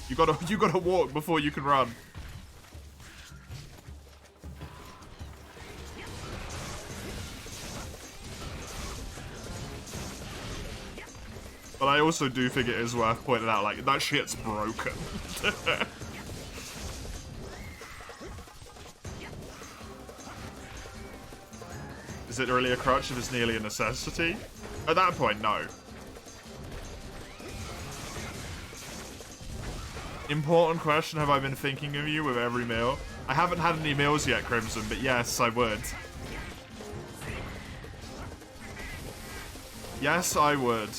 You gotta walk before you can run. But I also do think it is worth pointing out, like, that shit's broken. Is it really a crutch if it's nearly a necessity? At that point, no. Important question, have I been thinking of you with every meal? I haven't had any meals yet, Crimson, but yes, I would. Yes, I would.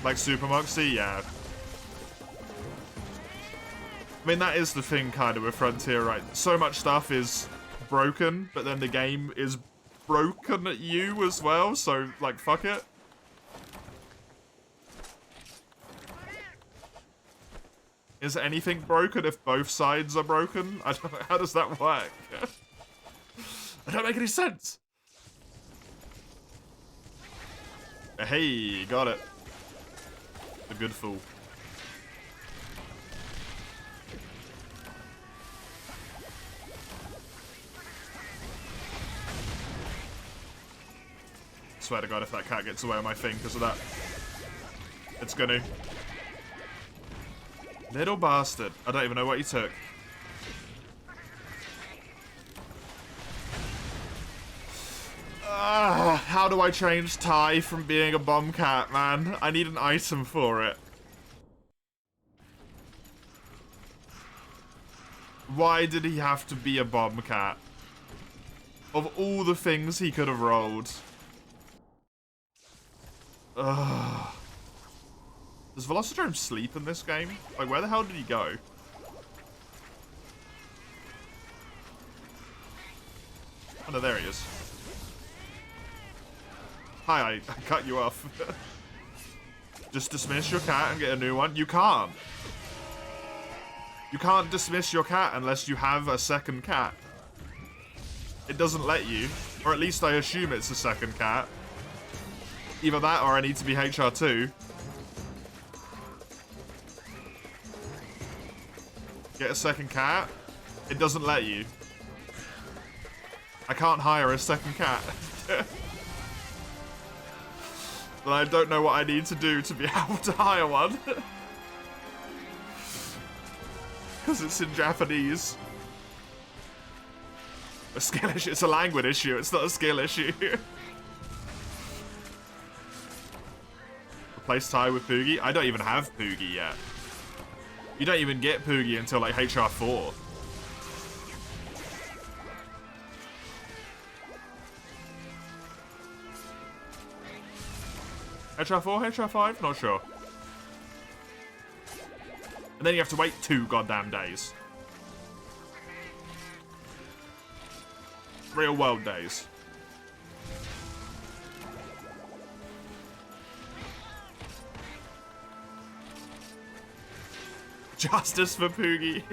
Like Super Moxie? Yeah. I mean, that is the thing kind of with Frontier, right? So much stuff is broken, but then the game is broken at you as well, so, like, fuck it. Is anything broken if both sides are broken? I don't know, how does that work? That don't make any sense. Hey, got it. The good fool. Swear to God, if that cat gets away on my thing because of that, it's gonna. Little bastard. I don't even know what he took. How do I change Ty from being a bomb cat, man? I need an item for it. Why did he have to be a bomb cat? Of all the things he could have rolled. Ugh. Does Velocidrome sleep in this game? Like, where the hell did he go? Oh no, there he is. Hi, I cut you off. Just dismiss your cat and get a new one? You can't. You can't dismiss your cat unless you have a second cat. It doesn't let you. Or at least I assume it's a second cat. Either that or I need to be HR2. Get a second cat. It doesn't let you. I can't hire a second cat. But I don't know what I need to do to be able to hire one. Because it's in Japanese. A skill issue. It's a language issue. It's not a skill issue. Replace Ty with Poogie. I don't even have Poogie yet. You don't even get Poogie until like HR4. HR4, HR5? Not sure. And then you have to wait 2 goddamn days. Real world days. Justice for Poogie.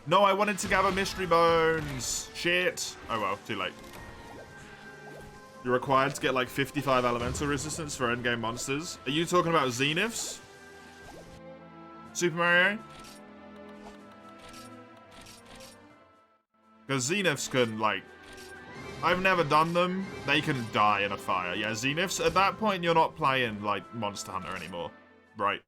No, I wanted to gather mystery bones. Shit. Oh well, too late. You're required to get like 55 elemental resistance for endgame monsters. Are you talking about Zeniths? Super Mario? Because Zeniths can, like... I've never done them. They can die in a fire. Yeah, Zeniths, at that point, you're not playing, like, Monster Hunter anymore. Right.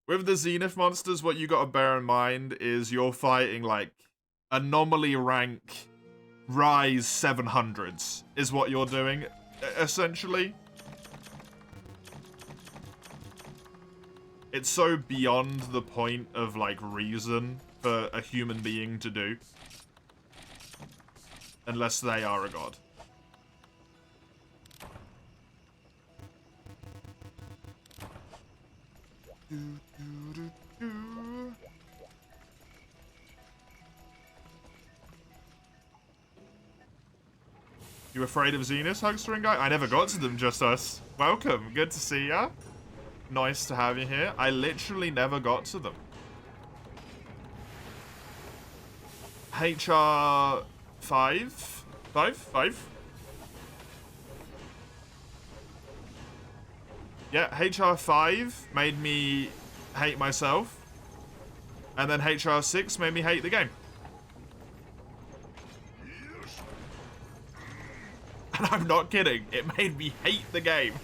With the Zenith monsters, what you gotta bear in mind is you're fighting, like, anomaly rank Rise 700s is what you're doing, essentially. It's so beyond the point of, like, reason for a human being to do. Unless they are a god. You afraid of Zenith, Hugster and Guy? I never got to them, just us. Welcome, good to see ya. Nice to have you here. I literally never got to them. HR 5? 5? Yeah, HR 5 made me hate myself. And then HR 6 made me hate the game. And I'm not kidding, it made me hate the game.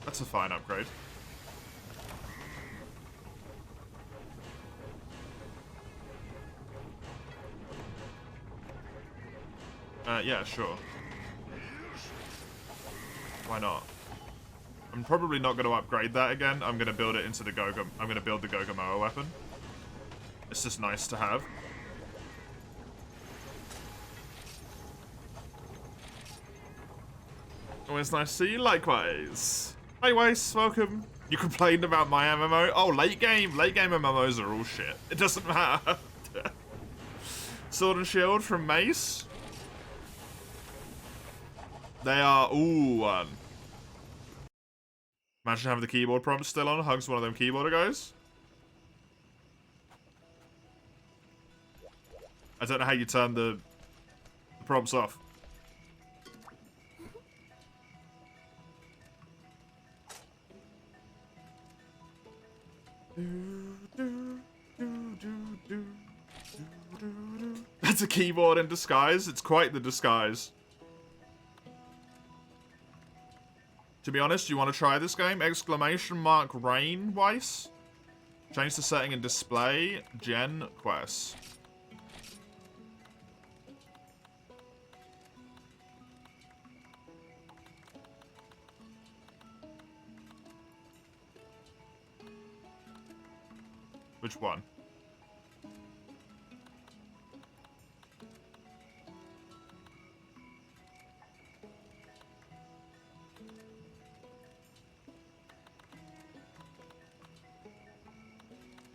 That's a fine upgrade. Yeah, sure. Why not? I'm probably not going to upgrade that again. I'm going to build it into the Goga. I'm going to build the Gogamoa weapon. It's just nice to have. Always nice to see you. Likewise. Hey, Weiss, welcome. You complained about my MMO? Oh, late game. Late game MMOs are all shit. It doesn't matter. Sword and Shield from Mace. They are... Ooh, one. Imagine having the keyboard prompt still on. Hugs one of them keyboarder guys. I don't know how you turn the prompts off. That's a keyboard in disguise. It's quite the disguise. To be honest, you want to try this game? Exclamation mark Rain Weiss. Change the setting in display. Gen Quest. Which one?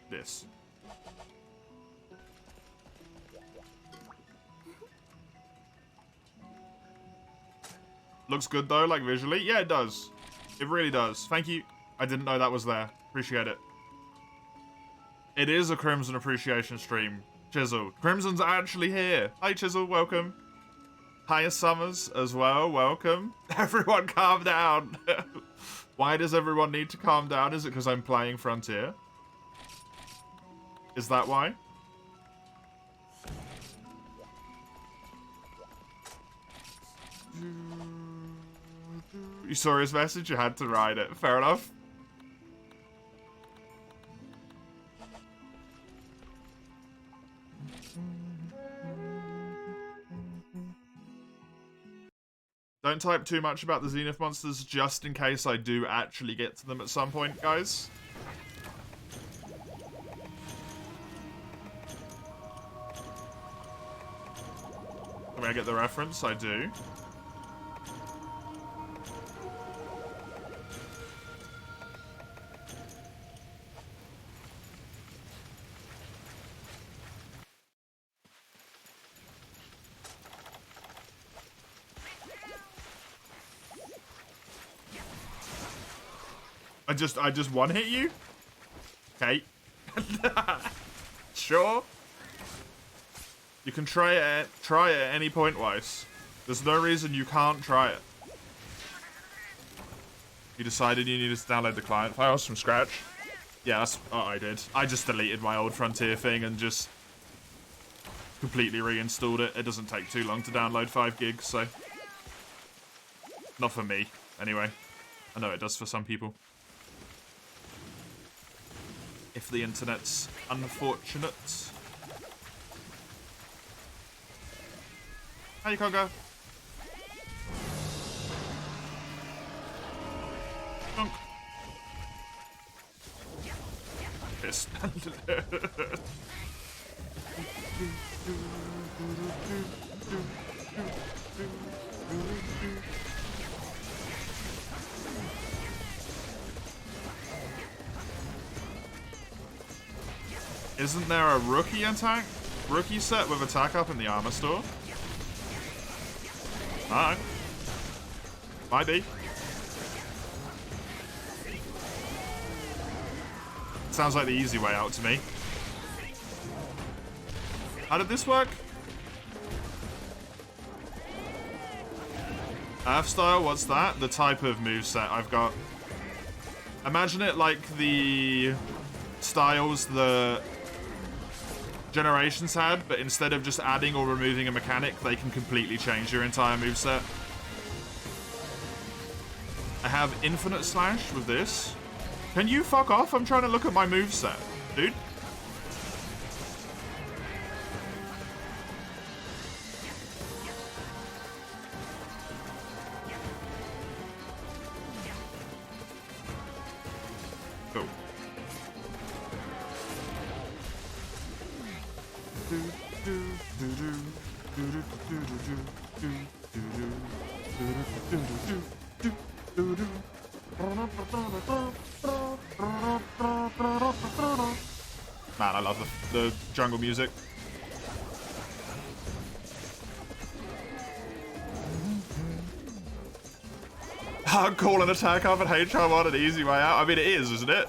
This. Looks good though, like visually. Yeah, it does. It really does. Thank you. I didn't know that was there. Appreciate it. It is a Crimson appreciation stream. Chisel. Crimson's actually here. Hi Chisel, welcome. Hi Summers as well, welcome. Everyone calm down. Why does everyone need to calm down? Is it because I'm playing Frontier? Is that why? You saw his message, you had to write it. Fair enough. Don't type too much about the Zenith monsters just in case I do actually get to them at some point, guys. I mean, I get the reference, I do. I just one hit you? Okay. Sure. You can try it at any point, Weiss. There's no reason you can't try it. You decided you needed to download the client files from scratch? Yeah, that's what I did. I just deleted my old Frontier thing and just completely reinstalled it. It doesn't take too long to download 5 gigs, so... Not for me, anyway. I know it does for some people. If the internet's unfortunate. How you can't go? Dunk. Piss. Isn't there a rookie set with attack up in the armor store? Alright. Might be. Sounds like the easy way out to me. How did this work? Earth style, what's that? The type of moveset I've got. Imagine it like the styles the Generations had, but instead of just adding or removing a mechanic, they can completely change your entire moveset. I have Infinite Slash with this. Can you fuck off? I'm trying to look at my moveset, dude. Cool. Man, I love the jungle music. Call an attack up and HR1 an easy way out. I mean, it is, isn't it?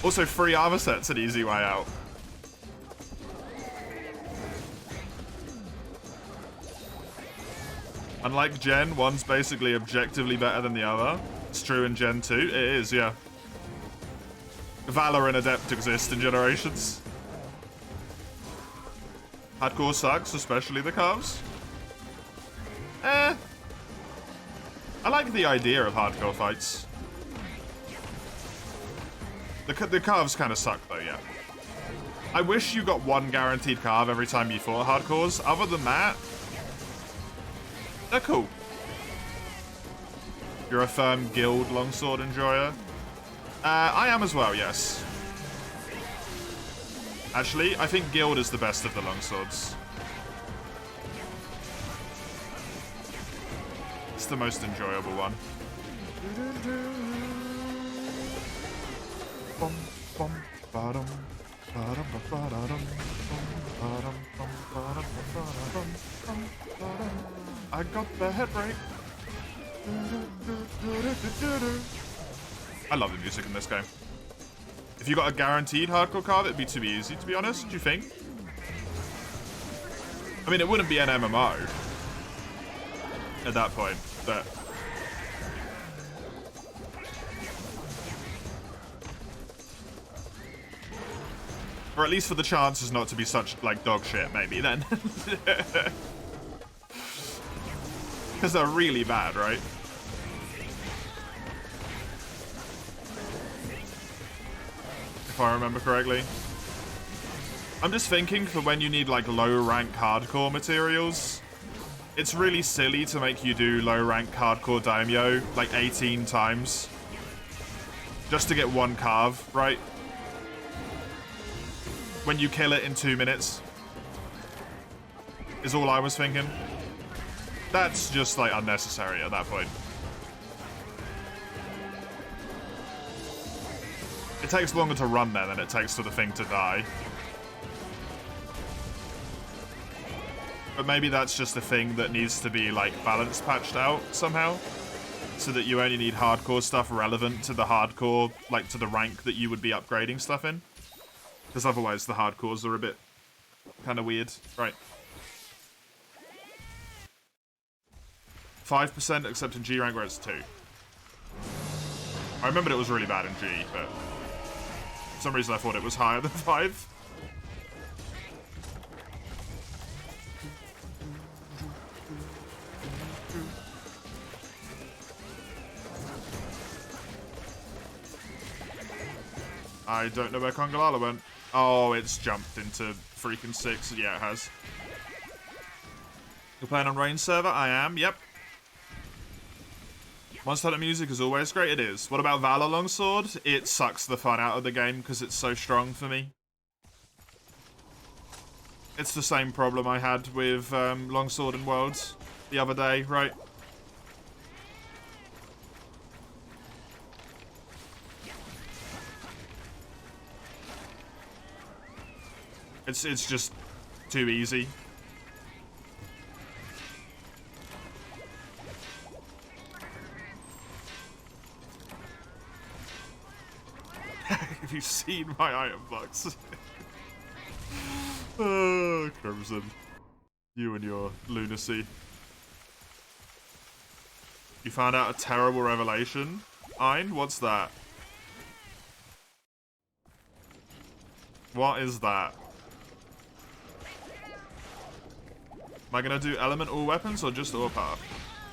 Also, free armor set's an easy way out. Unlike Gen, one's basically objectively better than the other. It's true in Gen 2. It is, yeah. Valor and Adept exist in Generations. Hardcore sucks, especially the Carves. I like the idea of hardcore fights. The Carves kind of suck, though, yeah. I wish you got one guaranteed carve every time you fought hardcores. Other than that, they're cool. You're a firm guild longsword enjoyer? I am as well, yes. Actually, I think guild is the best of the longswords. It's the most enjoyable one. I got the head break. I love the music in this game. If you got a guaranteed hardcore carve, it'd be too easy, to be honest. Do you think? I mean, it wouldn't be an MMO at that point, but Or at least for the chances not to be such, like, dog shit, maybe, then. Because they're really bad, right? If I remember correctly. I'm just thinking for when you need, like, low-rank hardcore materials, it's really silly to make you do low-rank hardcore daimyo, like, 18 times. Just to get one carve, right? When you kill it in 2 minutes. Is all I was thinking. That's just, like, unnecessary at that point. It takes longer to run there than it takes for the thing to die. But maybe that's just a thing that needs to be, like, balance patched out somehow. So that you only need hardcore stuff relevant to the hardcore, like, to the rank that you would be upgrading stuff in. Because otherwise the hardcores are a bit kind of weird. Right. 5% except in G rank where it's 2. I remembered it was really bad in G, but for some reason I thought it was higher than 5. I don't know where Congalala went. Oh, it's jumped into freaking 6. Yeah, it has. You're playing on Rain server? I am, yep. Monster Hunter music is always great. It is. What about Valor Longsword? It sucks the fun out of the game because it's so strong for me. It's the same problem I had with Longsword and Worlds the other day, right? It's just too easy. Have you seen my item box? Oh, Crimson. You and your lunacy. You found out a terrible revelation? Ein, what's that? What is that? Am I going to do element all weapons or just all path?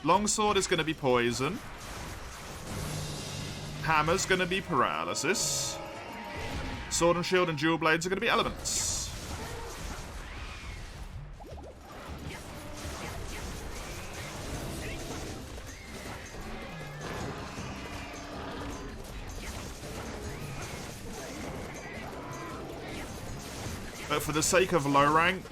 Longsword is going to be poison. Hammer's going to be paralysis. Sword and shield and dual blades are going to be elements. But for the sake of low rank,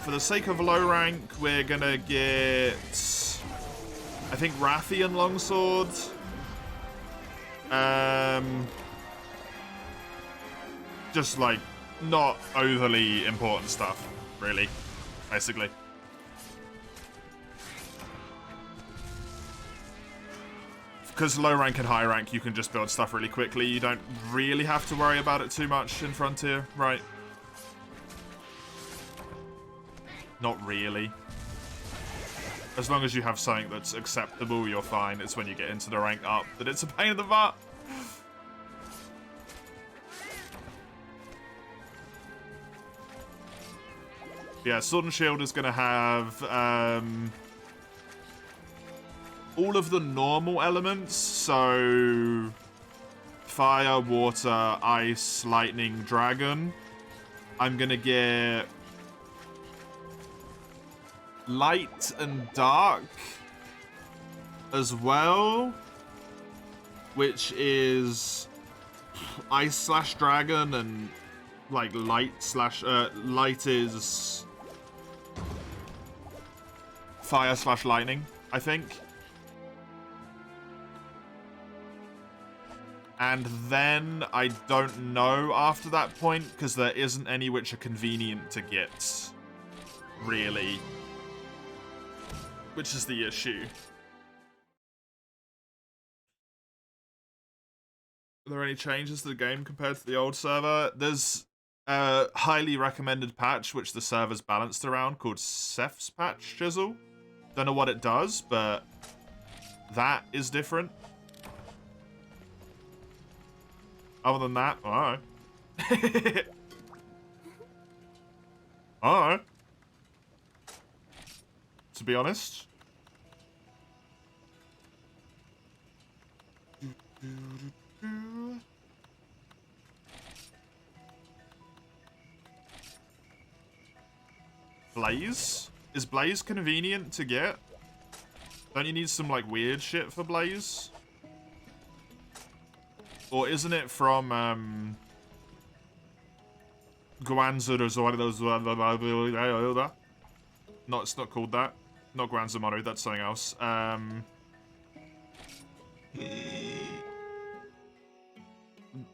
for the sake of low rank, we're gonna get, I think, Rathian Longsword. Just, like, not overly important stuff, really, basically. Because low rank and high rank, you can just build stuff really quickly. You don't really have to worry about it too much in Frontier, right? Not really. As long as you have something that's acceptable, you're fine. It's when you get into the rank up that it's a pain in the butt. Yeah, Sword and Shield is going to have all of the normal elements. So fire, water, ice, lightning, dragon. I'm going to get light and dark as well, which is ice slash dragon, and like light is fire slash lightning, I think. And then I don't know after that point, because there isn't any which are convenient to get, really. Which is the issue. Are there any changes to the game compared to the old server? There's a highly recommended patch which the server's balanced around called Ceph's Patch Chisel. Don't know what it does, but That is different. Other than that, alright. Alright. To be honest. Blaze? Is Blaze convenient to get? Don't you need some, like, weird shit for Blaze? Or isn't it from, Guanza or No, it's not called that. Not Guanzamaru, that's something else.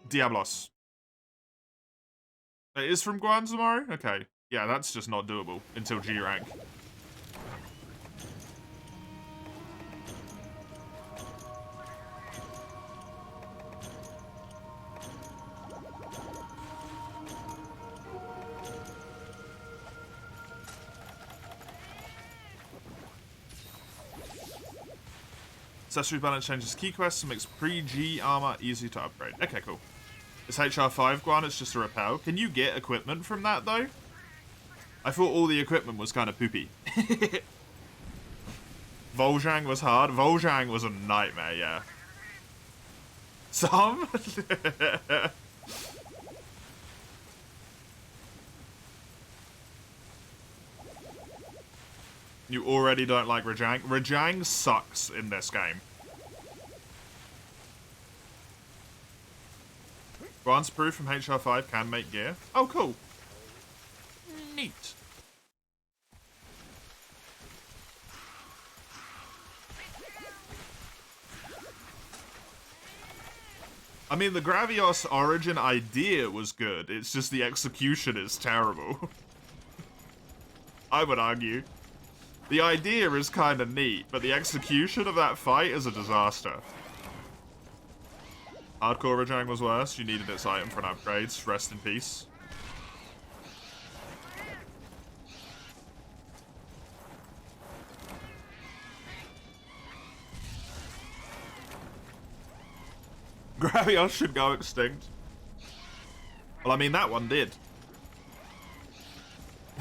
Diablos. It is from Guanzamaru? Okay. Yeah, that's just not doable until G rank. Accessory balance changes key quests and makes pre-G armor easy to upgrade. Okay, cool. It's HR5 Guan, it's just a repel. Can you get equipment from that, though? I thought all the equipment was kind of poopy. Vol'jang was hard. Vol'jang was a nightmare, yeah. Some? You already don't like Rajang? Rajang sucks in this game. Guan's proof from HR5 can make gear. Oh, cool. Neat. I mean, the Gravios origin idea was good. It's just the execution is terrible. I would argue. The idea is kind of neat, but the execution of that fight is a disaster. Hardcore Rajang was worse. You needed its item for an upgrade. Rest in peace. Gravios should go extinct. Well, I mean, that one did.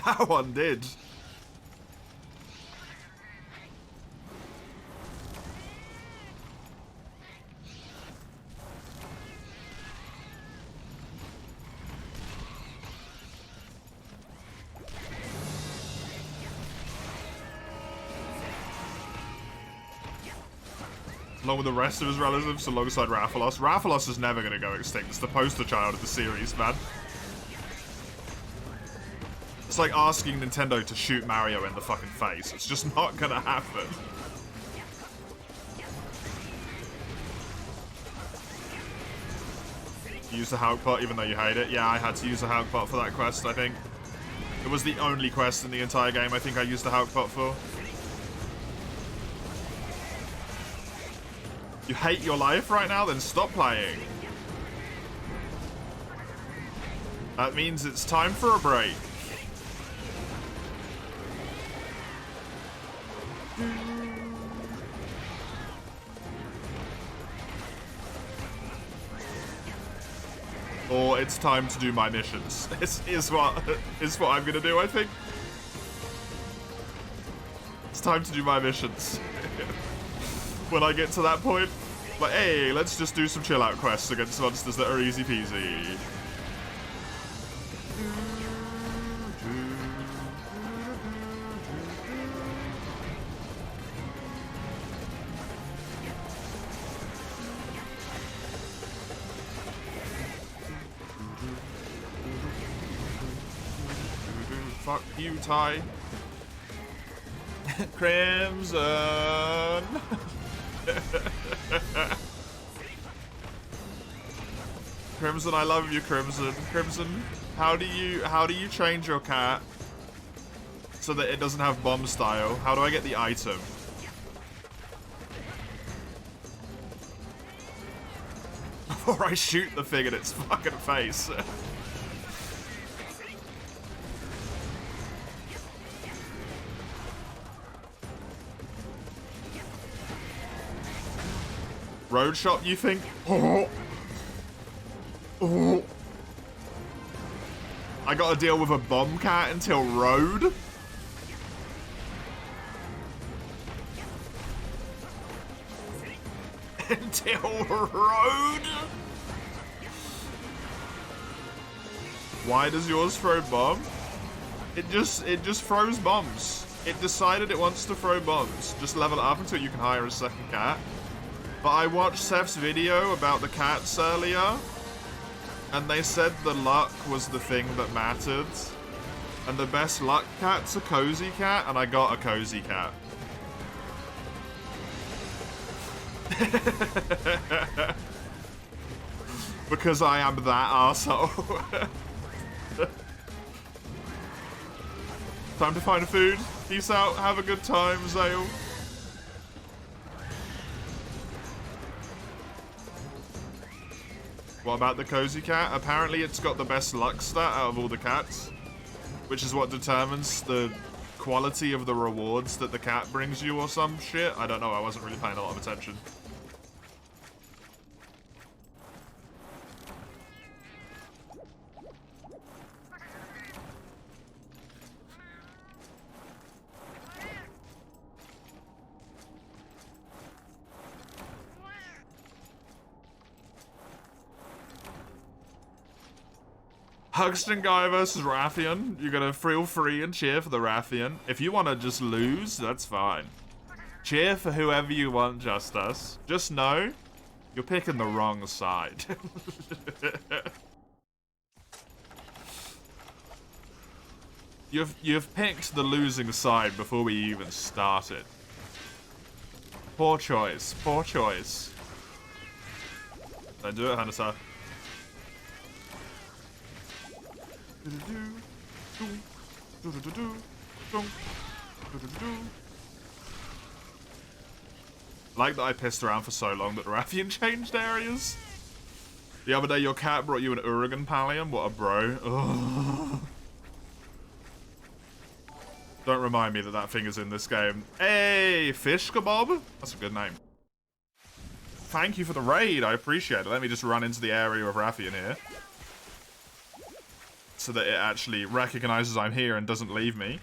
That one did. Along with the rest of his relatives, alongside Rathalos. Rathalos is never going to go extinct. It's the poster child of the series, man. It's like asking Nintendo to shoot Mario in the fucking face. It's just not going to happen. Use the Hulk pot even though you hate it. Yeah, I had to use the Hulk pot for that quest, I think. It was the only quest in the entire game I think I used the Hulk pot for. You hate your life right now? Then stop playing. That means it's time for a break. Or it's time to do my missions. Is what I'm gonna do, I think. It's time to do my missions. When I get to that point, like, hey, let's just do some chill out quests against monsters that are easy peasy. Fuck you, Ty. Crimson. Crimson, I love you, Crimson. Crimson, how do you change your cat so that it doesn't have bomb style? How do I get the item? Before I shoot the thing in its fucking face. Road shop, you think? Oh. Oh. I gotta deal with a bomb cat until road? Until road? Why does yours throw bomb? It just throws bombs. It decided it wants to throw bombs. Just level it up until you can hire a second cat. But I watched Seth's video about the cats earlier, and they said the luck was the thing that mattered. And the best luck cat's a cozy cat, and I got a cozy cat. Because I am that arsehole. Time to find food. Peace out. Have a good time, Zale. What about the cozy cat? Apparently it's got the best luck stat out of all the cats, which is what determines the quality of the rewards that the cat brings you or some shit. I don't know. I wasn't really paying a lot of attention. Hugston guy versus Rathian. You're gonna feel free and cheer for the Rathian. If you want to just lose, that's fine. Cheer for whoever you want, just us. Just know, you're picking the wrong side. You've picked the losing side before we even started. Poor choice. Poor choice. Don't do it, Hanasa. Like that I pissed around for so long that Rathian changed areas. The other day your cat brought you an Uragan Pallium. What a bro. Ugh. Don't remind me that that thing is in this game. Hey, Fish Kebab? That's a good name. Thank you for the raid. I appreciate it. Let me just run into the area of Rathian here, so that it actually recognizes I'm here and doesn't leave me.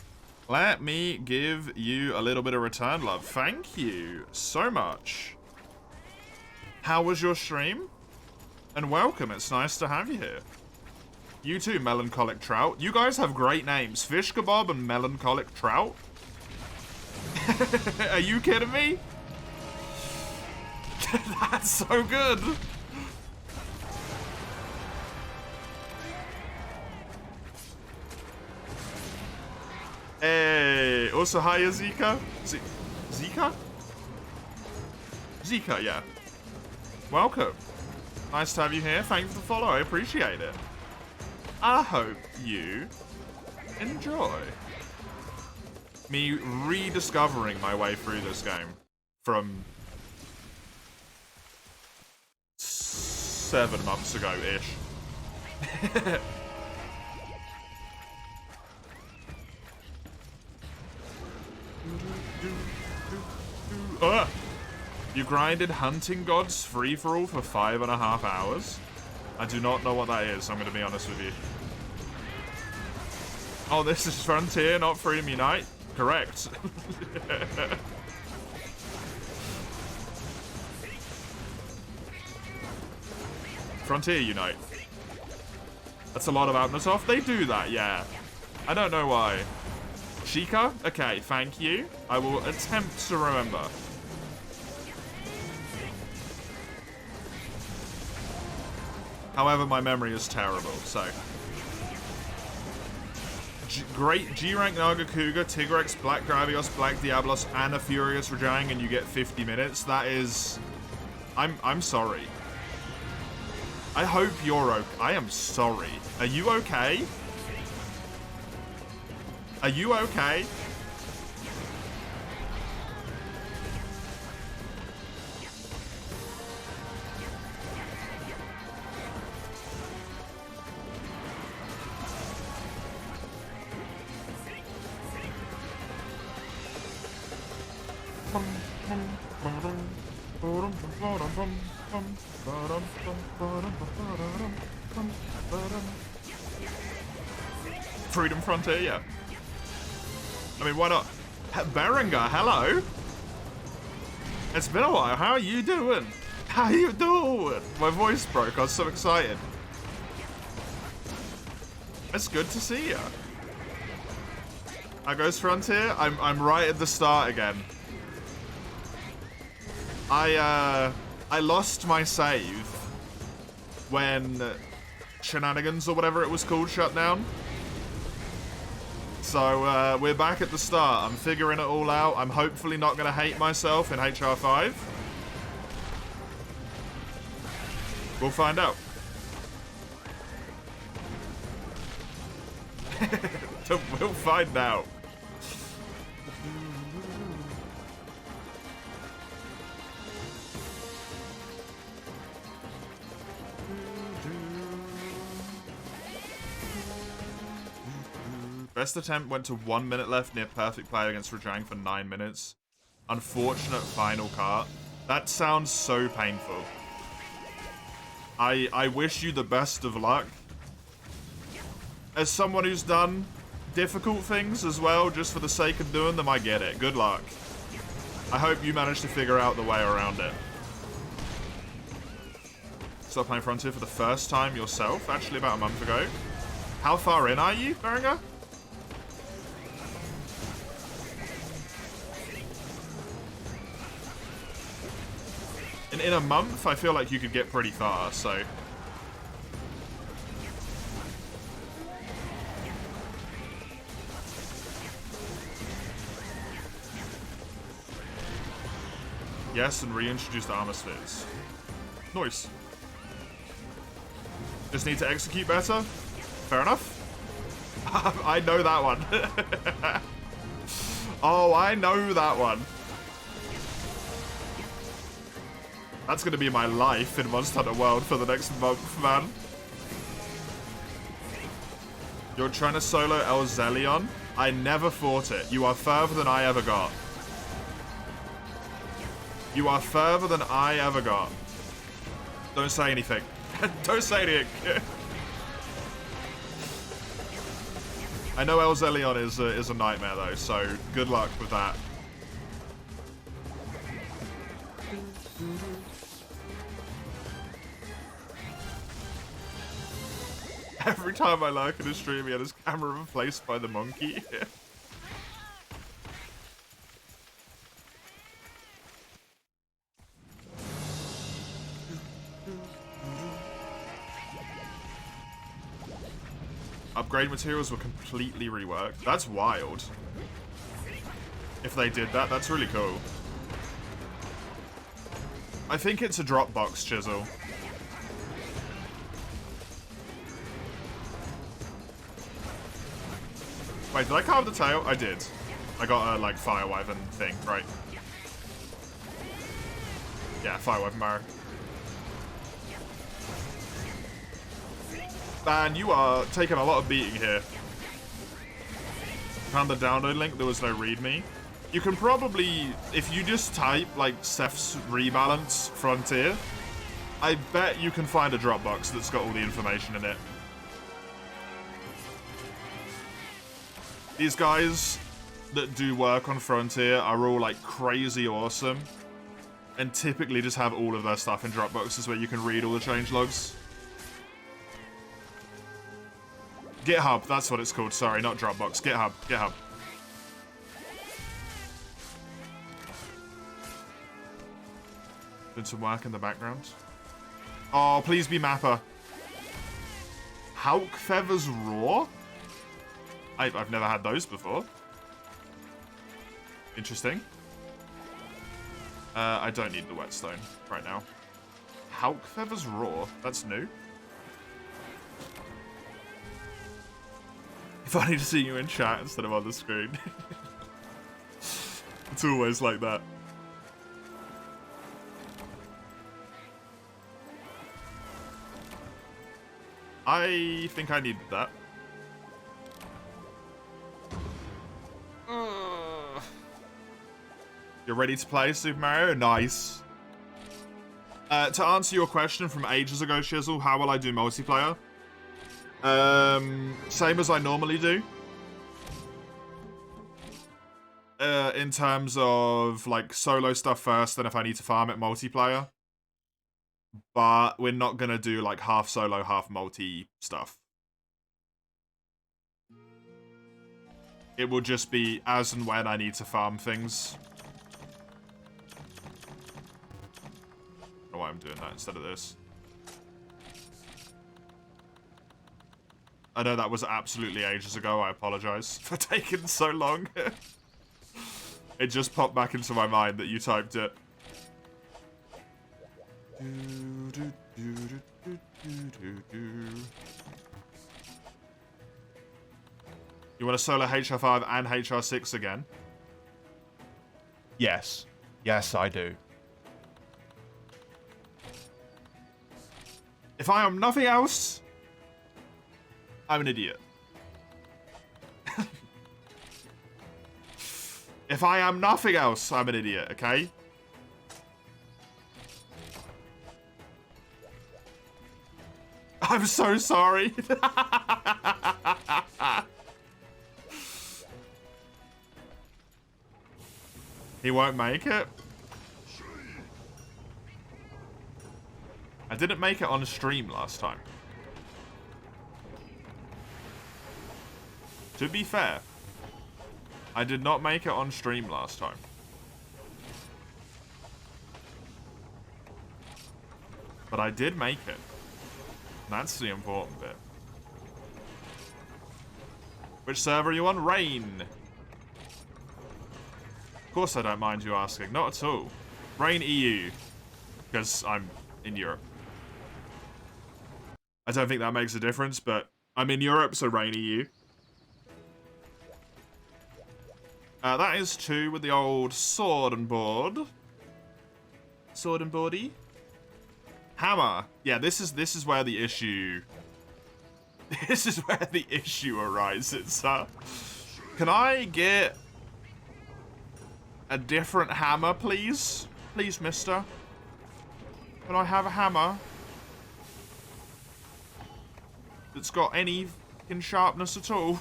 Let me give you a little bit of return love. Thank you so much. How was your stream? And welcome, it's nice to have you here. You too, Melancholic Trout. You guys have great names. Fish Kebab and Melancholic Trout? Are you kidding me? That's so good. Hey, also hi Zika. Zika? Zika, yeah. Welcome. Nice to have you here. Thank you for the follow. I appreciate it. I hope you enjoy me rediscovering my way through this game from 7 months ago-ish. You grinded Hunting Gods free-for-all for 5.5 hours? I do not know what that is, I'm going to be honest with you. Oh, this is Frontier, not Freedom Unite? Correct. Frontier Unite. That's a lot of Abnatoff. They do that, yeah. I don't know why. Sheikah? Okay, thank you. I will attempt to remember. However, my memory is terrible, so. Great G-Rank Nagakuga, Tigrex, Black Gravios, Black Diablos, and a Furious Rajang, and you get 50 minutes. That is... I'm sorry. I hope you're okay. I am sorry. Are you okay? Are you okay? Freedom Frontier, yeah. I mean, why not? Berenger, hello. It's been a while. How are you doing? How you doing? My voice broke. I was so excited. It's good to see you. How goes Frontier? I'm right at the start again. I lost my save when Shenanigans or whatever it was called shut down. So we're back at the start. I'm figuring it all out. I'm hopefully not going to hate myself in HR5. We'll find out. We'll find out. Best attempt went to 1 minute left, near perfect play against Rajang for 9 minutes. Unfortunate final cart. That sounds so painful. I wish you the best of luck. As someone who's done difficult things as well, just for the sake of doing them, I get it. Good luck. I hope you manage to figure out the way around it. Start playing Frontier for the first time yourself, actually about a month ago. How far in are you, Berenger? In a month, I feel like you could get pretty far, so... Yes, and reintroduced armor spheres. Nice. Just need to execute better? Fair enough. I know that one. Oh, I know that one. That's going to be my life in Monster Hunter World for the next month, man. You're trying to solo Elzelion? I never fought it. You are further than I ever got. You are further than I ever got. Don't say anything. Don't say anything. I know Elzelion is a nightmare, though, so good luck with that. Every time I lurk in a stream, he had his camera replaced by the monkey. Upgrade materials were completely reworked. That's wild. If they did that, that's really cool. I think it's a Dropbox chisel. Wait, did I carve the tail? I did. I got a, like, Fire Wyvern thing, right? Yeah, Fire Wyvern Marrow. Man, you are taking a lot of beating here. Found the download link, there was no readme. You can probably, if you just type, like, Ceph's Rebalance Frontier, I bet you can find a Dropbox that's got all the information in it. These guys that do work on Frontier are all, like, crazy awesome. And typically just have all of their stuff in Dropboxes where you can read all the changelogs. GitHub, that's what it's called. Sorry, not Dropbox. GitHub, GitHub. Doing some work in the background. Oh, please be Mappa. Hulk Feathers Raw? I've never had those before. Interesting. I don't need the whetstone right now. Hulk Feathers Raw? That's new. Funny to see you in chat instead of on the screen. It's always like that. I think I needed that. You're ready to play Super Mario? Nice. To answer your question from ages ago, Shizzle, how will I do multiplayer? Same as I normally do. In terms of, like, solo stuff first, then if I need to farm it, multiplayer. But we're not gonna do, like, half solo, half multi stuff. It will just be as and when I need to farm things. I don't know why I'm doing that instead of this. I know that was absolutely ages ago. I apologize for taking so long. It just popped back into my mind that you typed it. You want to solo HR5 and HR6 again? Yes. Yes, I do. If I am nothing else, I'm an idiot. If I am nothing else, I'm an idiot, okay? I'm so sorry. He won't make it. I didn't make it on stream last time. To be fair, I did not make it on stream last time. But I did make it. That's the important bit. Which server are you on? Rain. Of course I don't mind you asking. Not at all. Rain EU. Because I'm in Europe. I don't think that makes a difference, but I'm in Europe, so Rain EU. That is 2 with the old sword and board. Sword and boardy. Hammer. Yeah, this is where the issue... This is where the issue arises, huh? Can I get a different hammer, please? Please, mister. Can I have a hammer that's got any fucking sharpness at all?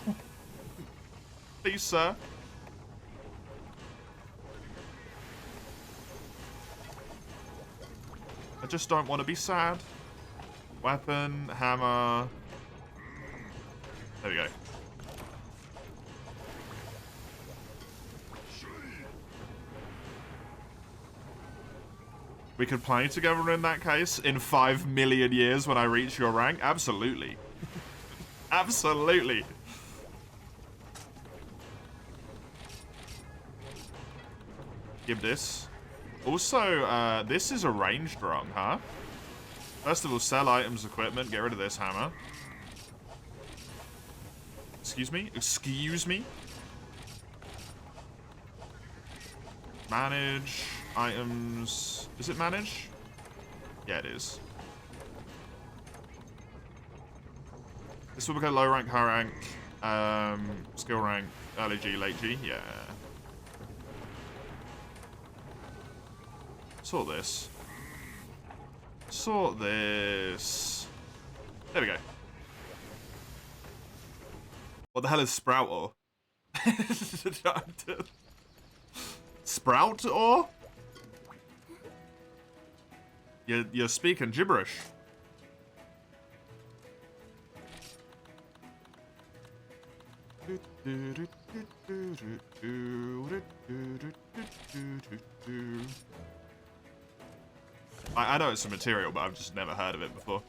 Please, sir. I just don't want to be sad. Weapon, hammer. There we go. We could play together in that case in 5 million years when I reach your rank? Absolutely. Absolutely. Give this. Also, this is a range drum, huh? First of all, sell items, equipment, get rid of this hammer. Excuse me? Excuse me? Manage items. Is it manage? Yeah, it is. This will become low rank, high rank, skill rank, early G, late G. Yeah. Sort this. Sort this. There we go. What the hell is sprout ore? Sprout ore? You're speaking gibberish. I know it's a material, but I've just never heard of it before.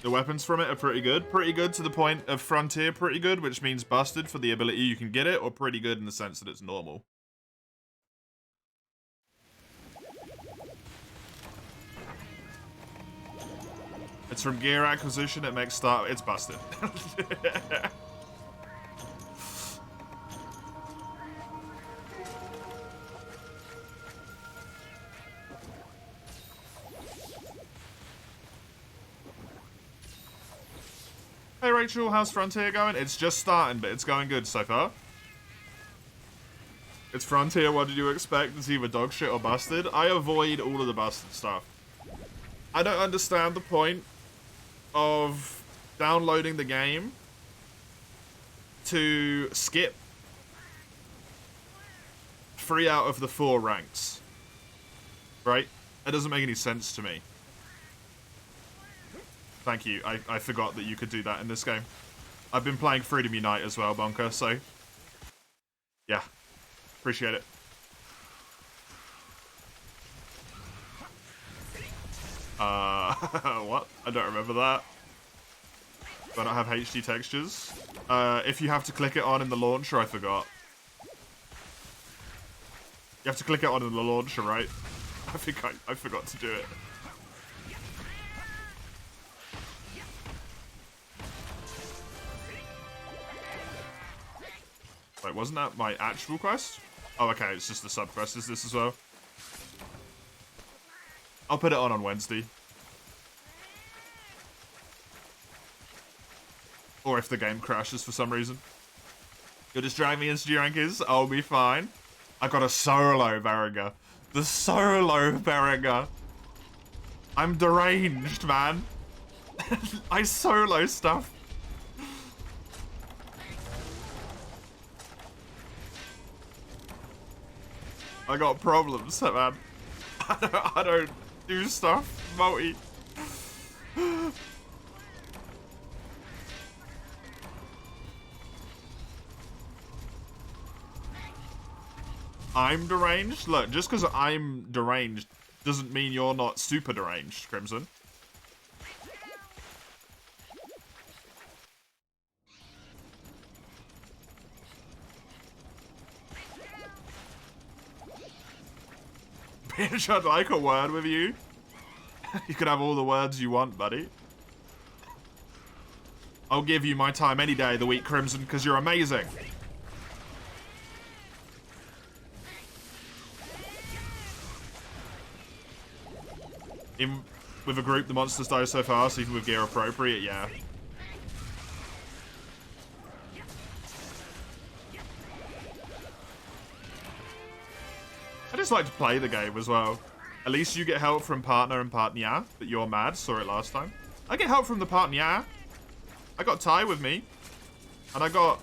The weapons from it are pretty good. Pretty good to the point of Frontier pretty good, which means busted for the ability you can get it, or pretty good in the sense that it's normal. It's from gear acquisition, it makes start... It's busted. Hey Rachel, how's Frontier going? It's just starting, but it's going good so far. It's Frontier, what did you expect? It's either dog shit or busted. I avoid all of the busted stuff. I don't understand the point of downloading the game to skip 3 out of the 4 ranks. Right? That doesn't make any sense to me. Thank you. I forgot that you could do that in this game. I've been playing Freedom Unite as well, Bonker, so... yeah. Appreciate it. What? I don't remember that. Do I not have HD textures? If you have to click it on in the launcher, I forgot. You have to click it on in the launcher, right? I think I forgot to do it. Wait, wasn't that my actual quest? Oh, okay, it's just the sub-quest. Is this as well? I'll put it on Wednesday. Or if the game crashes for some reason. You'll just drag me into Rankers, I'll be fine. I got a solo Berenger. The solo Berenger. I'm deranged, man. I solo stuff. I got problems, man. I don't do stuff multi. I'm deranged? Look, just because I'm deranged doesn't mean you're not super deranged, Crimson. Bitch, I'd like a word with you. You can have all the words you want, buddy. I'll give you my time any day of the week, Crimson, because you're amazing. With a group, the monsters die so fast, even with gear appropriate, yeah. I just like to play the game as well. At least you get help from partner and partner, but you're mad. Saw it last time. I get help from the partner. I got Ty with me. And I got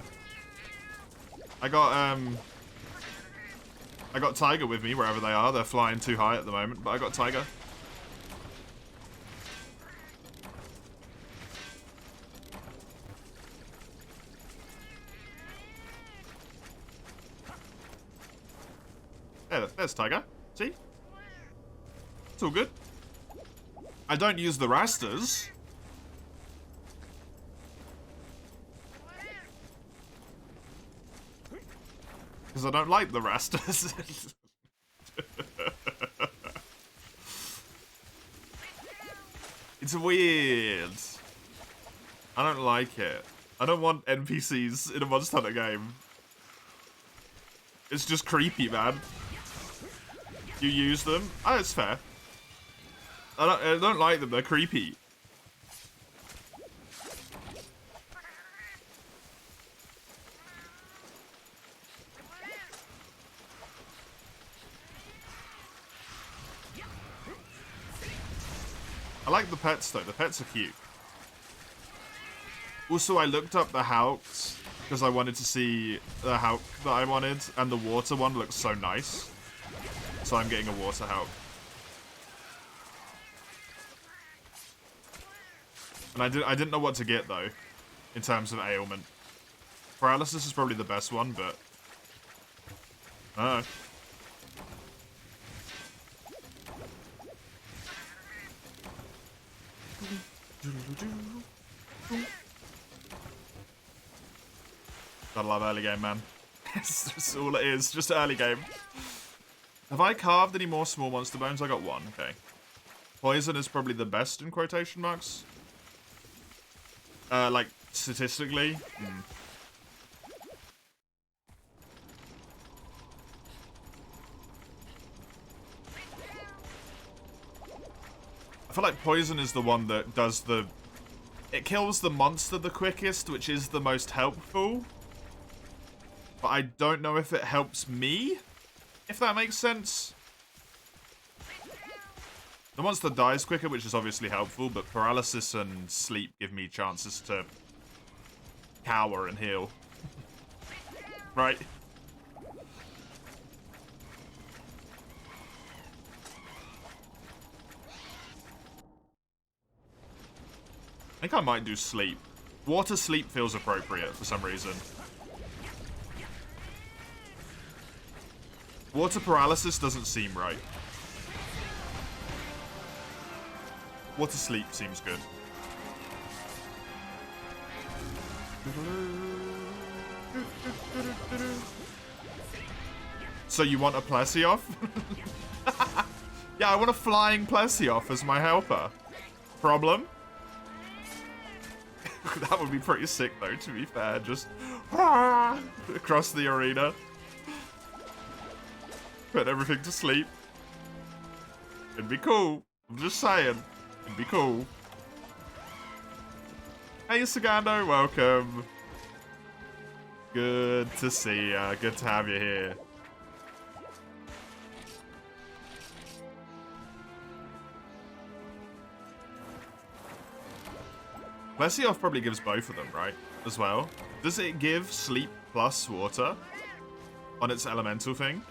Tiger with me wherever they are. They're flying too high at the moment, but I got Tiger. There's Tiger. See? It's all good. I don't use the rasters. Because I don't like the rasters. It's weird. I don't like it. I don't want NPCs in a Monster Hunter game. It's just creepy, man. You use them? Oh, it's fair. I don't like them, they're creepy. I like the pets though, the pets are cute. Also, I looked up the Hulks because I wanted to see the Hulk that I wanted, and the water one looks so nice. So I'm getting a water Hulk. And I didn't know what to get though, in terms of ailment. Paralysis is probably the best one, but I don't know. Gotta love early game, man. That's all it is, just early game. Have I carved any more small monster bones? I got one, okay. Poison is probably the best in quotation marks. Like, statistically. I feel like poison is the one that does the... It kills the monster the quickest, which is the most helpful. But I don't know if it helps me, if that makes sense. The monster dies quicker, which is obviously helpful, but paralysis and sleep give me chances to cower and heal. Right? I think I might do sleep. Water sleep feels appropriate for some reason. Water paralysis doesn't seem right. Water sleep seems good. So you want a Plesioth? Yeah, I want a flying Plesioth as my helper. Problem? That would be pretty sick though, to be fair. Just across the arena. Put everything to sleep. It'd be cool. I'm just saying. It'd be cool. Hey, Sagando, welcome. Good to see ya. Good to have you here. Plesioth probably gives both of them, right? As well. Does it give sleep plus water on its elemental thing?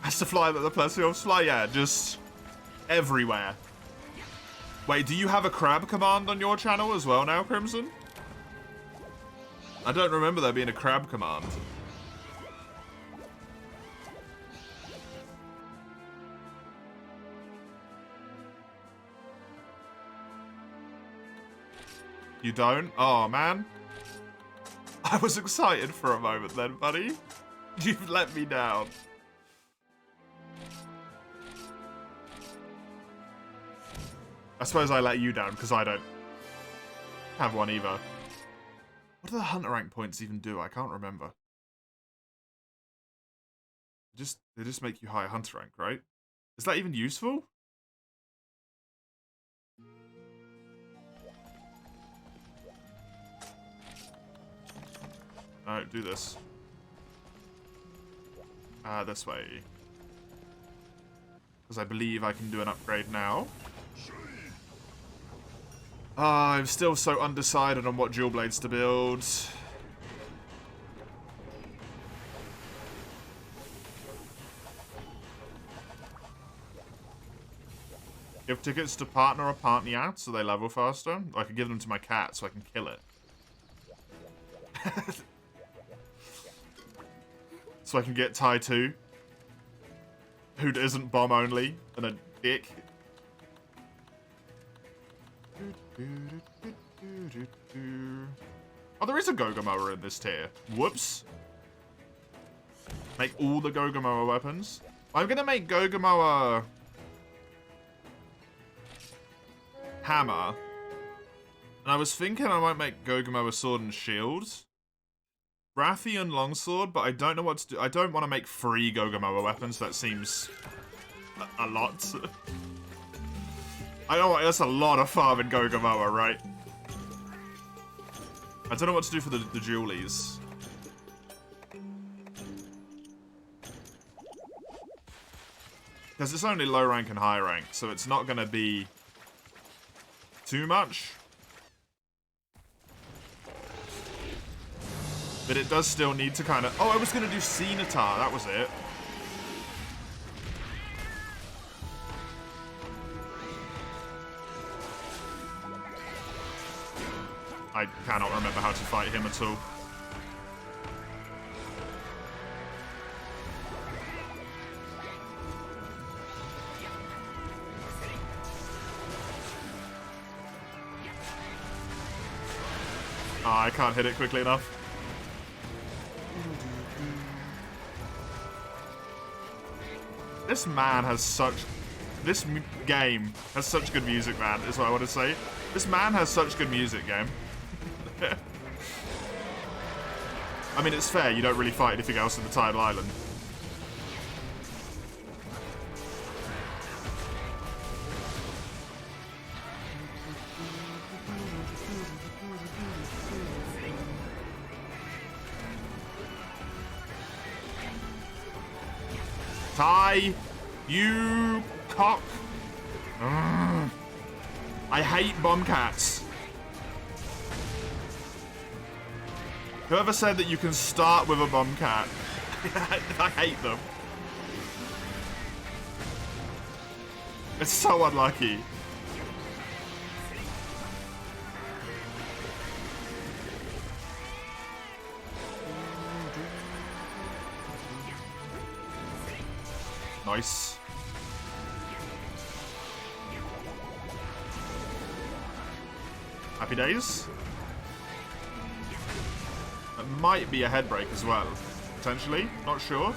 Has to fly that the Plesioths fly? Yeah, just everywhere. Wait, do you have a crab command on your channel as well now, Crimson? I don't remember there being a crab command. You don't? Oh, man. I was excited for a moment then, buddy. You've let me down. I suppose I let you down because I don't have one either. What do the hunter rank points even do? I can't remember. They just make you higher hunter rank, right? Is that even useful? No, do this. This way. Because I believe I can do an upgrade now. I'm still so undecided on what dual blades to build. Give tickets to partner or partner so they level faster. Or I can give them to my cat so I can kill it. So I can get Tai 2. Who isn't bomb only and a dick. Oh, there is a Gogomoa in this tier. Whoops. Make all the Gogomoa weapons. I'm gonna make Gogomoa hammer. And I was thinking I might make Gogomoa sword and shield. Rathian longsword, but I don't know what to do. I don't want to make 3 Gogomoa weapons. That seems a lot. I know that's a lot of farm in Gogomoa, right? I don't know what to do for the dualies. Because it's only low rank and high rank, so it's not going to be too much. But it does still need to kind of... Oh, I was going to do Ceanataur. That was it. I cannot remember how to fight him at all. Oh, I can't hit it quickly enough. This man has such... This game has such good music, man, is what I want to say. This man has such good music, game. I mean, it's fair, you don't really fight anything else in the Tidal Island. Ty, you cock. Ugh. I hate bomb cats. Whoever said that you can start with a bomb cat, I hate them. It's so unlucky. Nice. Happy days. That might be a head break as well. Potentially. Not sure.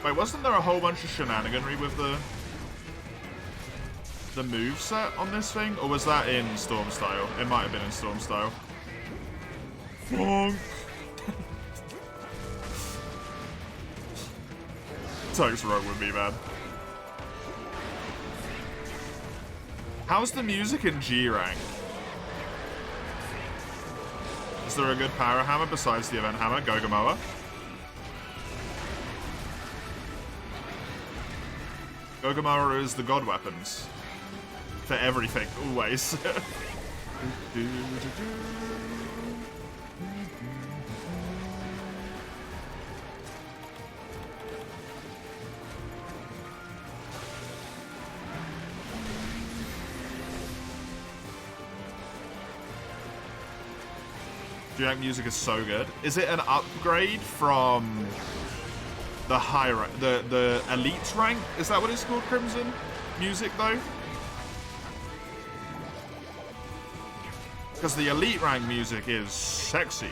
Wait, wasn't there a whole bunch of shenaniganry with the moveset on this thing? Or was that in Storm Style? It might have been in Storm Style. Bonk. Something's wrong with me, man. How's the music in G rank? Is there a good power hammer besides the event hammer? Gogamoa? Gogamoa is the god weapons. For everything, always. G-Rank music is so good. Is it an upgrade from the high rank, the elite rank? Is that what it's called, Crimson? Music, though? Because the elite rank music is sexy.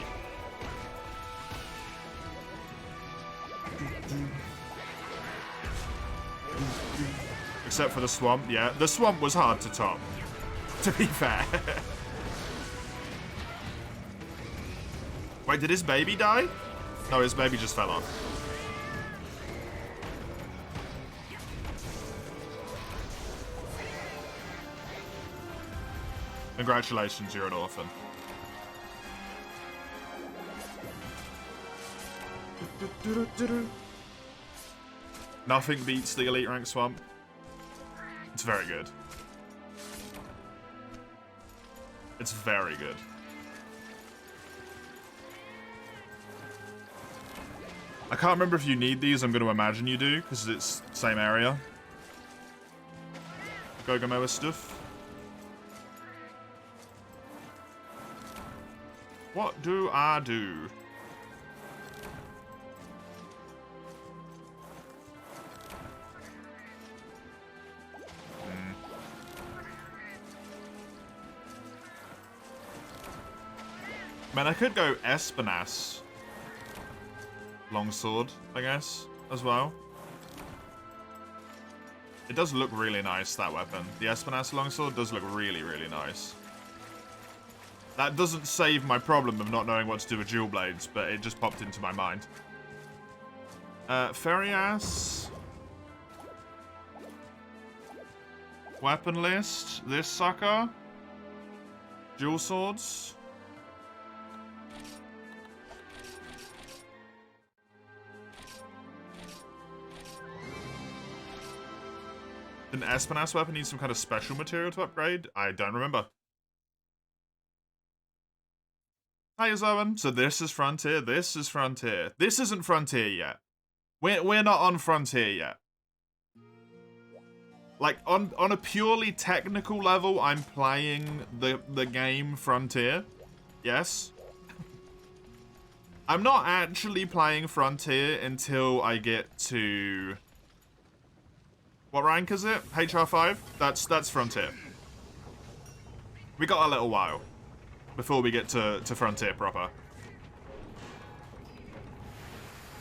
Except for the swamp, yeah. The swamp was hard to top, to be fair. Wait, did his baby die? No, his baby just fell off. Congratulations, you're an orphan. Nothing beats the elite rank swamp. It's very good. It's very good. I can't remember if you need these. I'm going to imagine you do, because it's same area. Gogamoa stuff. What do I do? Man, I could go Espinas. Longsword, I guess, as well. It does look really nice, that weapon. The Espinas Longsword does look really, really nice. That doesn't save my problem of not knowing what to do with dual blades, but it just popped into my mind. Ferias. Weapon list. This sucker. Dual swords. Did an Espinas weapon need some kind of special material to upgrade? I don't remember. Hi, Zoan. So this is Frontier. This is Frontier. This isn't Frontier yet. We're not on Frontier yet. Like, on a purely technical level, I'm playing the game Frontier. Yes. I'm not actually playing Frontier until I get to... What rank is it? HR5? That's Frontier. We got a little while before we get to Frontier proper.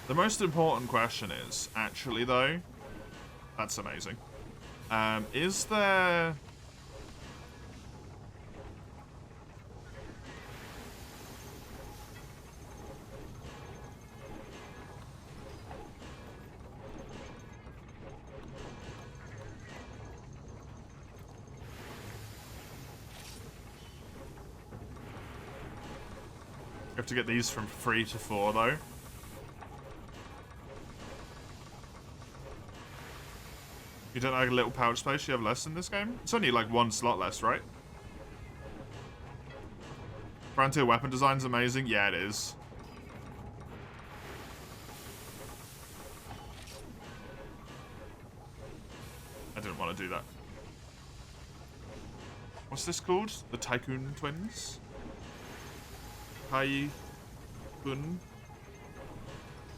The most important question is, actually though, that's amazing. Is there... We have to get these from 3 to 4 though. You don't like a little pouch space? You have less in this game? It's only like 1 slot less, right? Frontier weapon design's amazing. Yeah, it is. I didn't want to do that. What's this called? The Tycoon Twins? Tycoon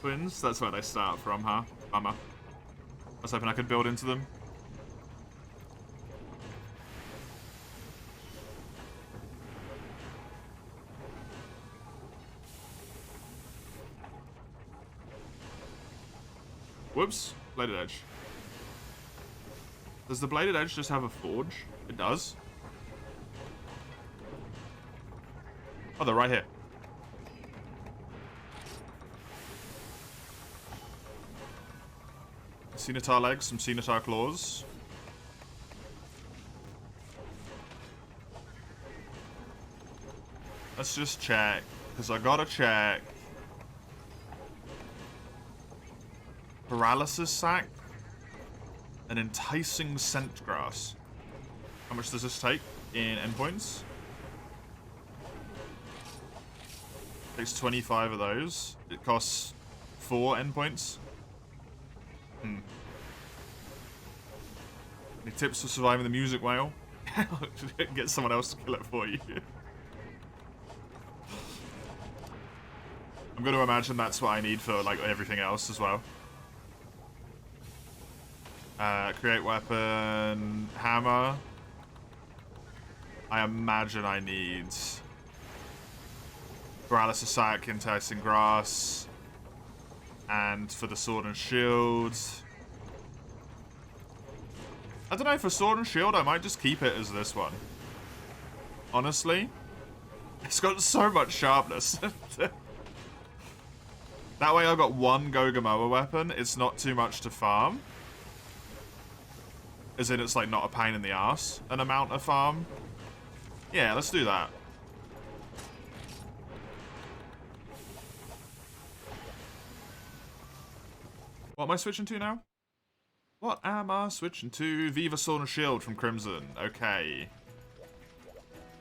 Twins? That's where they start from, huh? Bummer. I was hoping I could build into them. Whoops. Bladed Edge. Does the Bladed Edge just have a forge? It does. Oh, they're right here. Scimitar legs, some Scimitar claws. Let's just check, because I gotta check. Paralysis sac. An enticing scent grass. How much does this take in endpoints? Takes 25 of those. It costs 4 endpoints. Any tips for surviving the music whale? Get someone else to kill it for you. I'm going to imagine that's what I need for like everything else as well. Create weapon, hammer. I imagine I need paralysis sac, enticing grass, and for the sword and shield. I don't know, for sword and shield, I might just keep it as this one. Honestly, it's got so much sharpness. That way I've got 1 Gogamoa weapon. It's not too much to farm. As in, it's like not a pain in the ass, an amount of farm. Yeah, let's do that. What am I switching to now? What am I switching to? Viva Sword and Shield from Crimson. Okay.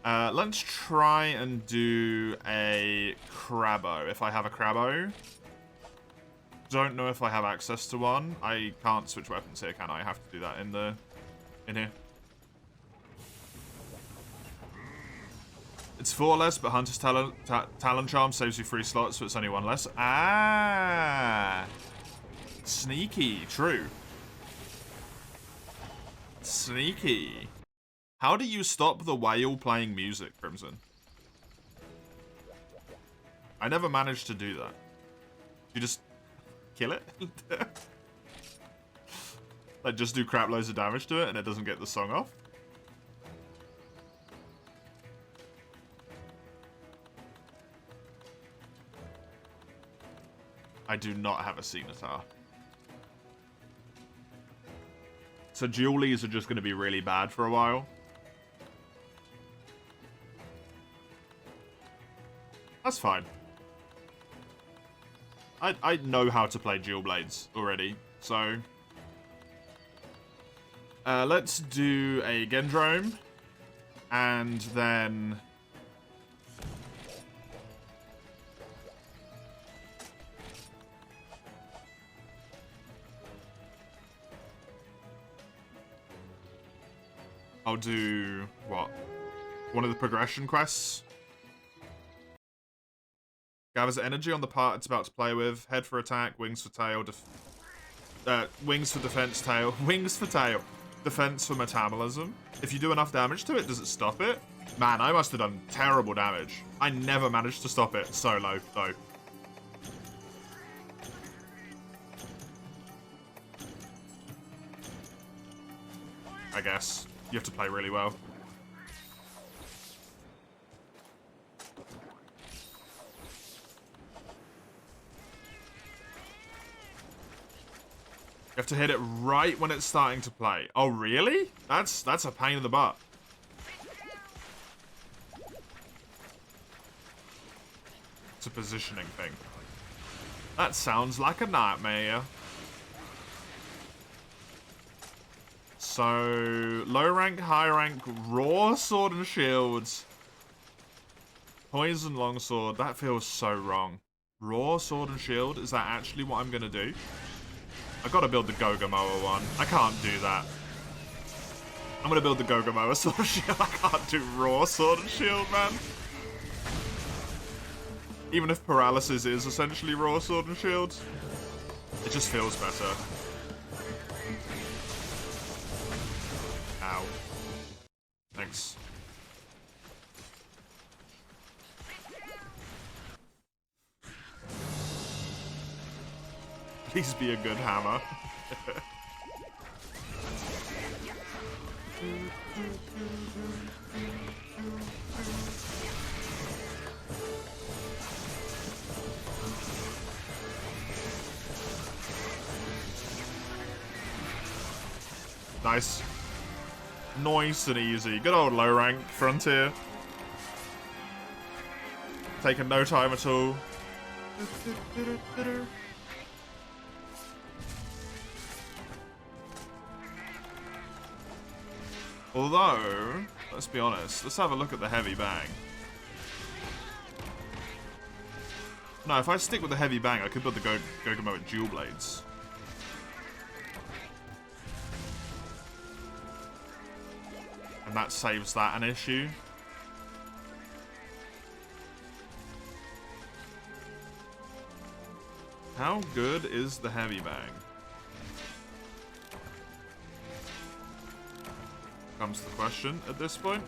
Let's try and do a Crabbo, if I have a Crabbo. Don't know if I have access to one. I can't switch weapons here, can I? I have to do that in here. It's 4 less, but Hunter's Talon Charm saves you 3 slots, so it's only 1 less. Ah! Sneaky. True. Sneaky. How do you stop the whale playing music, Crimson? I never managed to do that. You just kill it? Like, just do crap loads of damage to it and it doesn't get the song off? I do not have a Scimitar. So dualies are just going to be really bad for a while. That's fine. I know how to play dual blades already, so... let's do a Gendrome, and then... I'll do, what? One of the progression quests? Gathers energy on the part it's about to play with. Head for attack, wings for tail, wings for defense, tail. Wings for tail. Defense for metabolism. If you do enough damage to it, does it stop it? Man, I must have done terrible damage. I never managed to stop it solo, though. I guess. You have to play really well. You have to hit it right when it's starting to play. Oh, really? That's a pain in the butt. It's a positioning thing. That sounds like a nightmare. So, low rank, high rank, raw sword and shields. Poison longsword, that feels so wrong. Raw sword and shield, is that actually what I'm gonna do? I gotta build the Gogomoa one. I can't do that. I'm gonna build the Gogomoa sword and shield. I can't do raw sword and shield, man. Even if paralysis is essentially raw sword and shield, it just feels better. Ow. Thanks. Please be a good hammer. Nice. Nice and easy. Good old low rank Frontier. Taking no time at all. Although, let's be honest, let's have a look at the heavy bang. No, if I stick with the heavy bang, I could build the Gogomoa dual blades. And that saves that an issue. How good is the heavy bang? Comes the question at this point.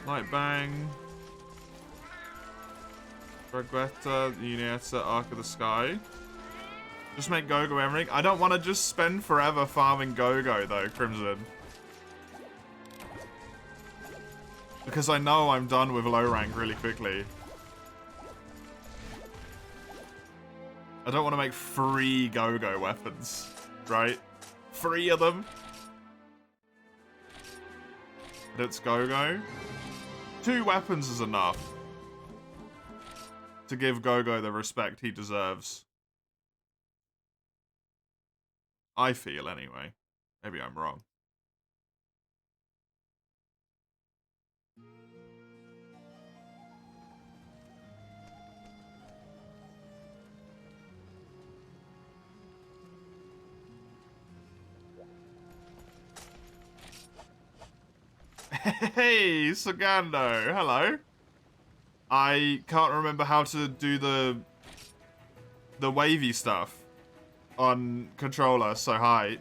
Light bang. Regretta, Unieta, Arc of the Sky. Just make Gogo Emerald. I don't want to just spend forever farming Gogo though, Crimson. Because I know I'm done with low rank really quickly. I don't want to make 3 Gogo weapons, right? 3 of them. But it's Gogo. 2 weapons is enough to give Gogo the respect he deserves. I feel anyway. Maybe I'm wrong. Hey, Sagando, hello. I can't remember how to do the wavy stuff on controller, so hi.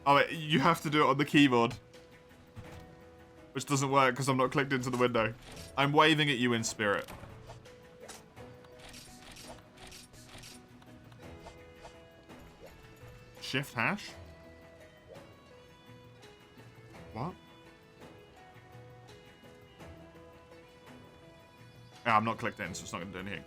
Oh, wait, you have to do it on the keyboard. Which doesn't work because I'm not clicked into the window. I'm waving at you in spirit. Shift hash? What? Yeah, I'm not clicked in, so it's not going to do anything.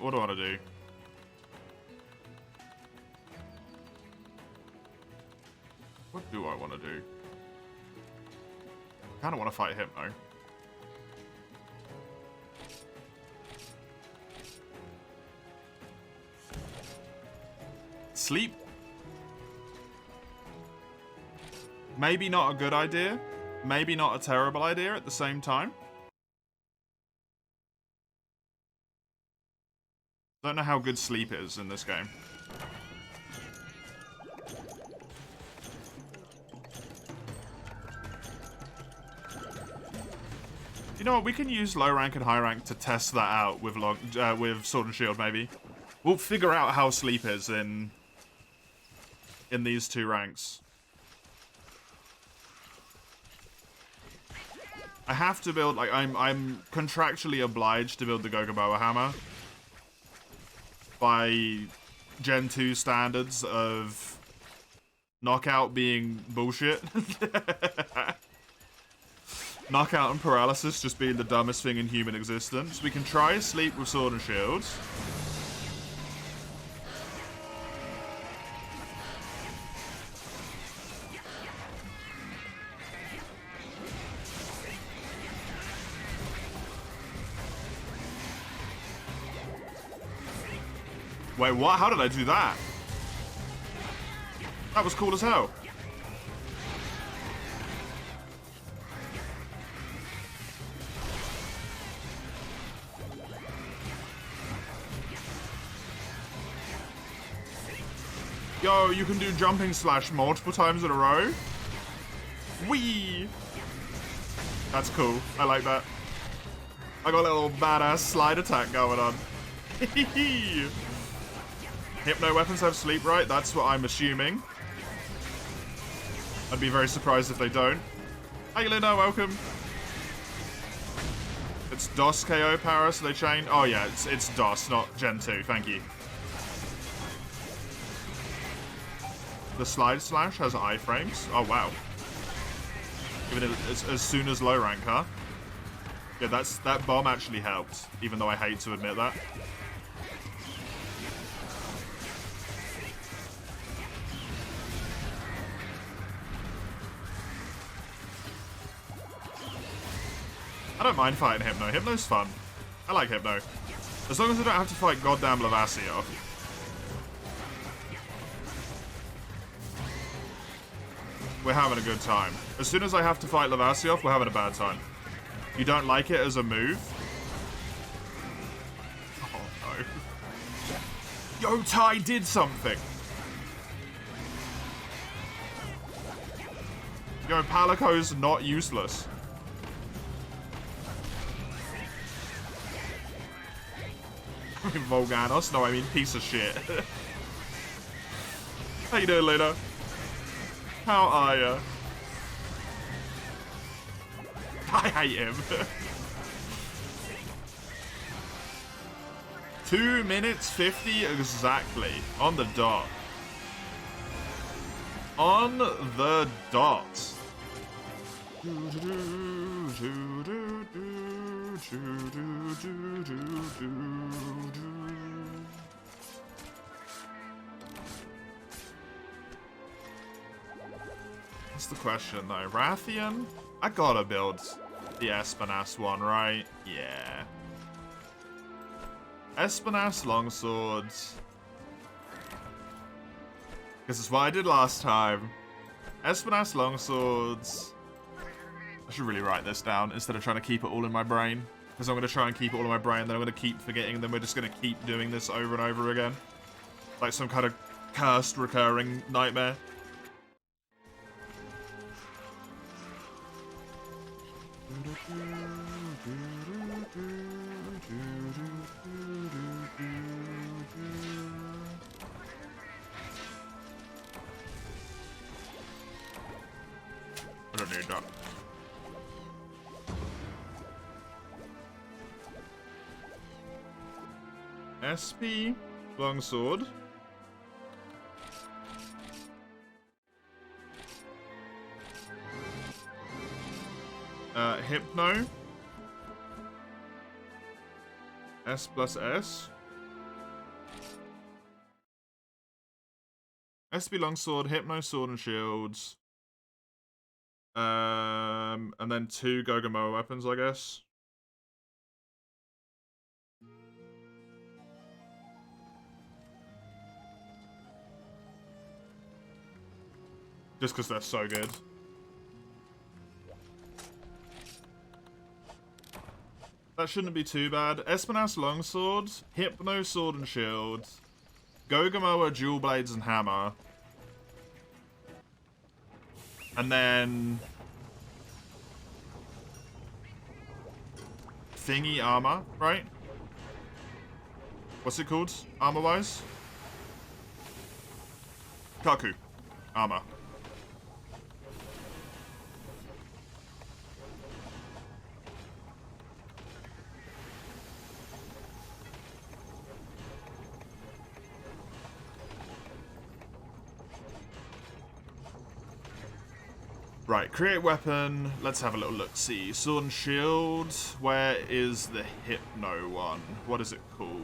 What do I want to do? What do I want to do? I kind of want to fight him, though. Sleep? Maybe not a good idea. Maybe not a terrible idea at the same time. Don't know how good sleep is in this game. You know what? We can use low rank and high rank to test that out with with Sword and Shield. Maybe we'll figure out how sleep is in these 2 ranks. I have to build, like, I'm contractually obliged to build the Gogomoa hammer by Gen 2 standards of knockout being bullshit. Knockout and paralysis just being the dumbest thing in human existence. We can try sleep with sword and shields. Wait, what? How did I do that? That was cool as hell. Yo, you can do jumping slash multiple times in a row? Whee! That's cool. I like that. I got a little badass slide attack going on. Hypno weapons have sleep, right? That's what I'm assuming. I'd be very surprised if they don't. Hey, Luna, welcome. It's DOS KO power, so they chain. Oh yeah, it's DOS, not Gen 2. Thank you. The slide slash has iframes. Oh wow. Even as soon as low rank, huh? Yeah, that bomb actually helped, even though I hate to admit that. I don't mind fighting Hypno. Hypno's fun. I like Hypno. As long as I don't have to fight goddamn Lavasio. We're having a good time. As soon as I have to fight Lavasio, we're having a bad time. You don't like it as a move? Oh no. Yo, Ty did something. Yo, Palico's not useless. I mean Volganos? No, I mean piece of shit. How you doing, Luna? How are ya? I hate him. 2 minutes 50 exactly. On the dot. On the dot. What's the question though? Rathian? I gotta build the Espinas one, right? Yeah. Espinas longswords. This is what I did last time. Espinas longswords. I should really write this down instead of trying to keep it all in my brain. Because I'm going to try and keep it all in my brain, then I'm going to keep forgetting, then we're just going to keep doing this over and over again. Like some kind of cursed recurring nightmare. I don't need that. SP longsword. Hypno. S plus S. SP longsword, Hypno sword and shields. And then 2 Gogomoa weapons, I guess. Just because they're so good. That shouldn't be too bad. Espinas longsword, Hypno sword and shield, Gogomoa dual blades and hammer. And then thingy armor, right? What's it called, armor-wise? Kaku armor. Right, create weapon. Let's have a little look-see. Sword and shield. Where is the Hypno one? What is it called?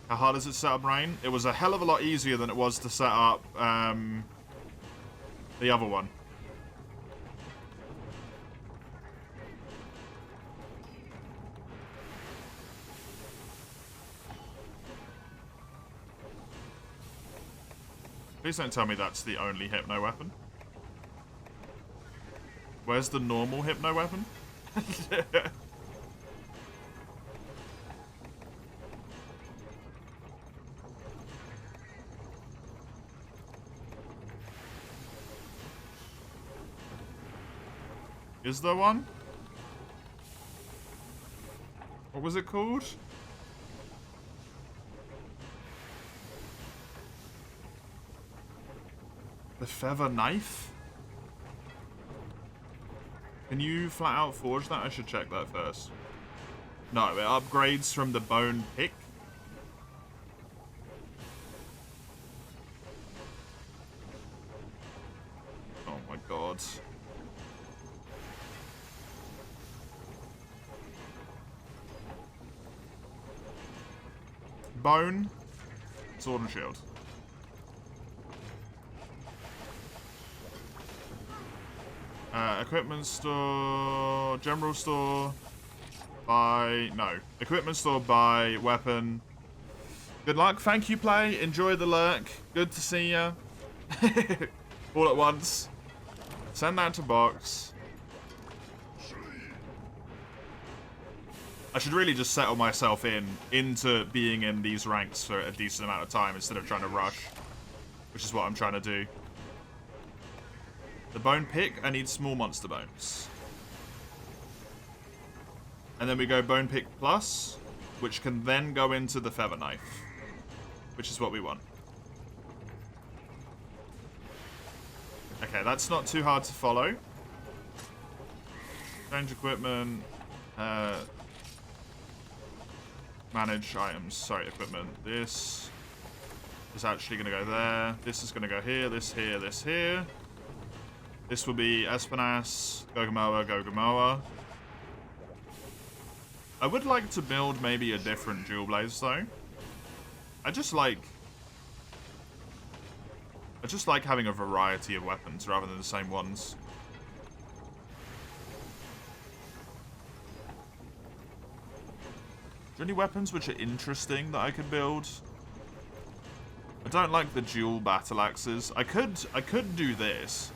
How hard is it to set up Rain? It was a hell of a lot easier than it was to set up the other one. Please don't tell me that's the only Hypno weapon. Where's the normal Hypno weapon? Is there one? What was it called? The Feather Knife? Can you flat out forge that? I should check that first. No, it upgrades from the Bone Pick. Oh my god. Bone, sword and shield. Equipment store, general store, buy, no. Equipment store, buy, weapon. Good luck, thank you, play, enjoy the lurk, good to see ya. All at once. Send that to box. I should really just settle myself into being in these ranks for a decent amount of time instead of trying to rush, which is what I'm trying to do. The Bone Pick, I need small monster bones. And then we go Bone Pick Plus, which can then go into the Feather Knife, which is what we want. Okay, that's not too hard to follow. Change equipment. Manage items. Sorry, equipment. This is actually going to go there. This is going to go here, this here, this here. This will be Espinas, Gogomoa, Gogomoa. I would like to build maybe a different dual blades though. I just like having a variety of weapons rather than the same ones. Are there any weapons which are interesting that I could build? I don't like the dual battle axes. I could do this.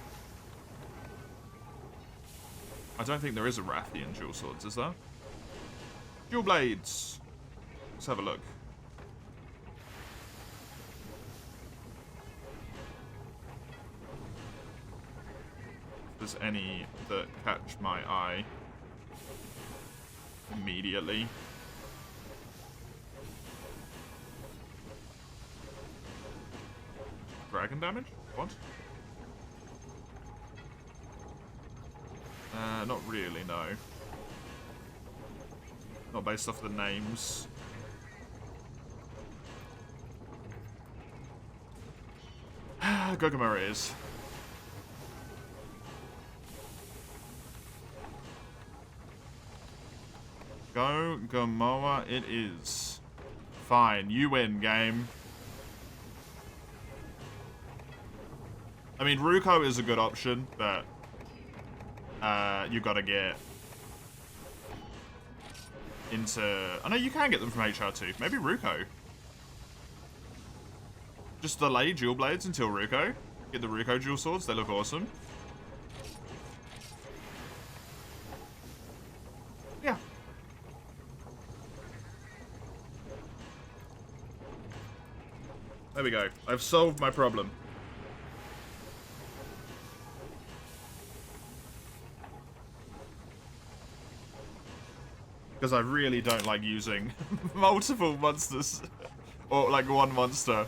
I don't think there is a Rathian dual swords, is there? Dual blades. Let's have a look. If there's any that catch my eye immediately. Dragon damage? What? Not really, no. Not based off the names. Gogomoa is. Gogomoa it is. Fine, you win, game. I mean, Ruko is a good option, but you gotta get into... I know you can get them from HR2. Maybe Ruko. Just delay dual blades until Ruko. Get the Ruko dual swords. They look awesome. Yeah. There we go. I've solved my problem. Because I really don't like using multiple monsters. Or like one monster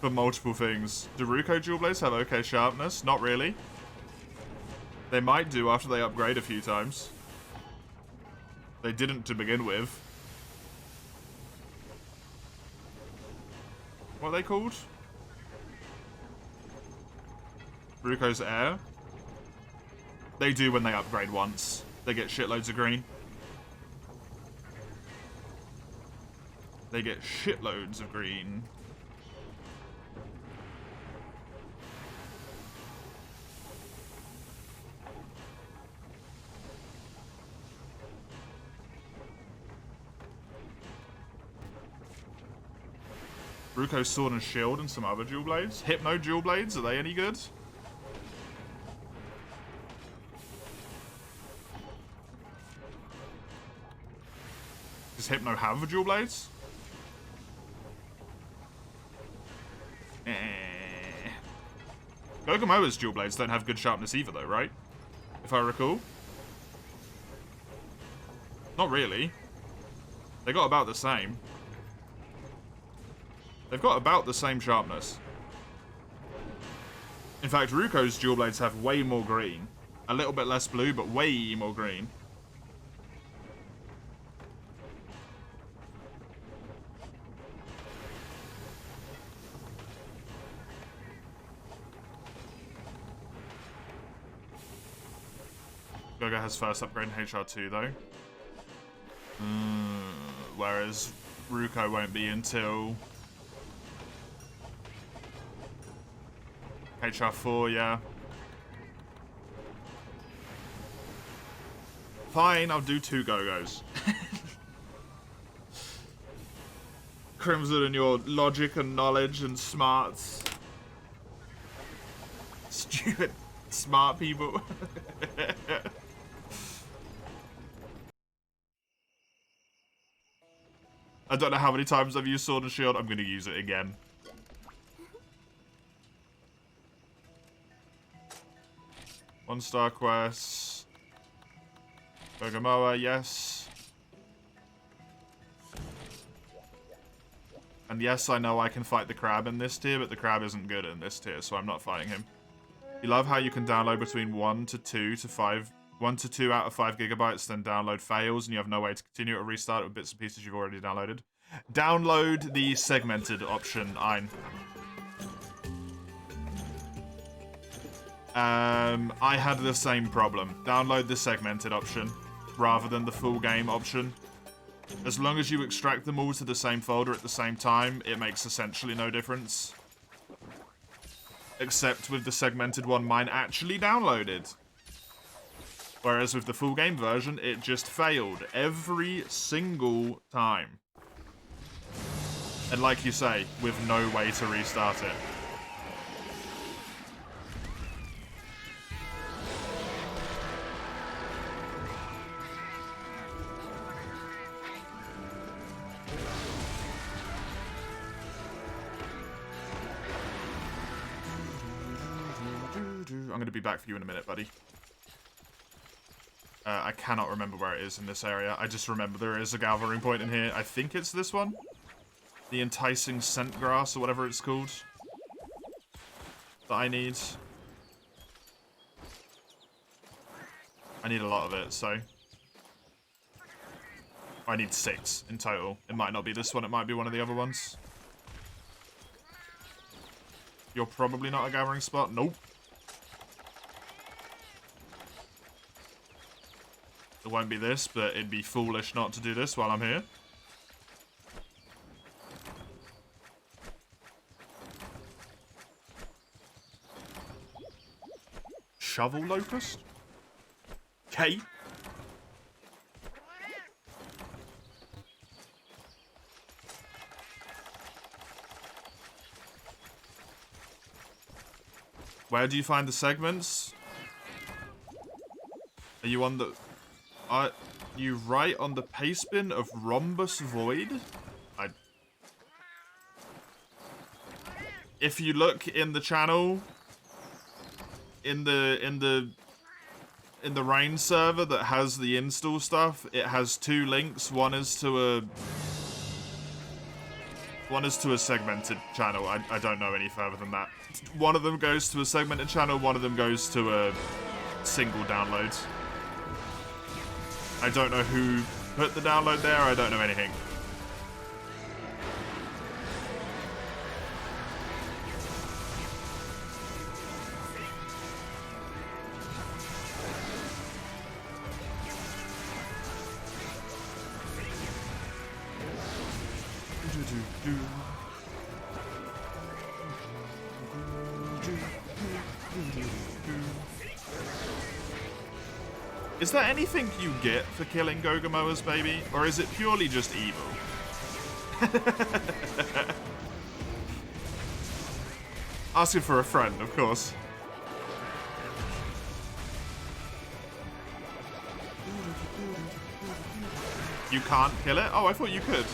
for multiple things. Do Ruko dual blades have okay sharpness? Not really. They might do after they upgrade a few times. They didn't to begin with. What are they called? Ruko's Air. They do when they upgrade once. They get shitloads of green. They get shitloads of green. Ruko's Sword and Shield and some other dual blades. Hypno dual blades, are they any good? Does Hypno have dual blades? Gogomoa's dual blades don't have good sharpness either though, right? If I recall. Not really. They got about the same. They've got about the same sharpness. In fact, Ruko's dual blades have way more green. A little bit less blue, but way more green. Gogo has first upgrade in HR2 though. Whereas Ruko won't be until HR4, yeah. Fine, I'll do 2 Gogos. Crimson and your logic and knowledge and smarts. Stupid smart people. I don't know how many times I've used Sword and Shield. I'm going to use it again. One-star quests. Gogomoa, yes. And yes, I know I can fight the crab in this tier, but the crab isn't good in this tier, so I'm not fighting him. You love how you can download between 1 to 2 to 5... 1 to 2 out of 5 gigabytes, then download fails, and you have no way to continue or restart with bits and pieces you've already downloaded. Download the segmented option, Ein. I had the same problem. Download the segmented option rather than the full game option. As long as you extract them all to the same folder at the same time, it makes essentially no difference. Except with the segmented one, mine actually downloaded. Whereas with the full game version, it just failed every single time. And like you say, with no way to restart it. I'm going to be back for you in a minute, buddy. I cannot remember where it is in this area. I just remember there is a gathering point in here. I think it's this one. The enticing scent grass, or whatever it's called. That I need. I need a lot of it, so... I need 6 in total. It might not be this one, it might be one of the other ones. You're probably not a gathering spot? Nope. It won't be this, but it'd be foolish not to do this while I'm here. Shovel locust? Okay. Where do you find the segments? Are you on the... Are you right on the pastebin of Rhombus Void? If you look in the channel, in the Rain server that has the install stuff, it has 2 links. One is to a segmented channel. I don't know any further than that. One of them goes to a segmented channel, one of them goes to a single download. I don't know who put the download there, I don't know anything. Is there anything you get for killing Gogomoas, baby? Or is it purely just evil? Asking for a friend, of course. You can't kill it? Oh, I thought you could.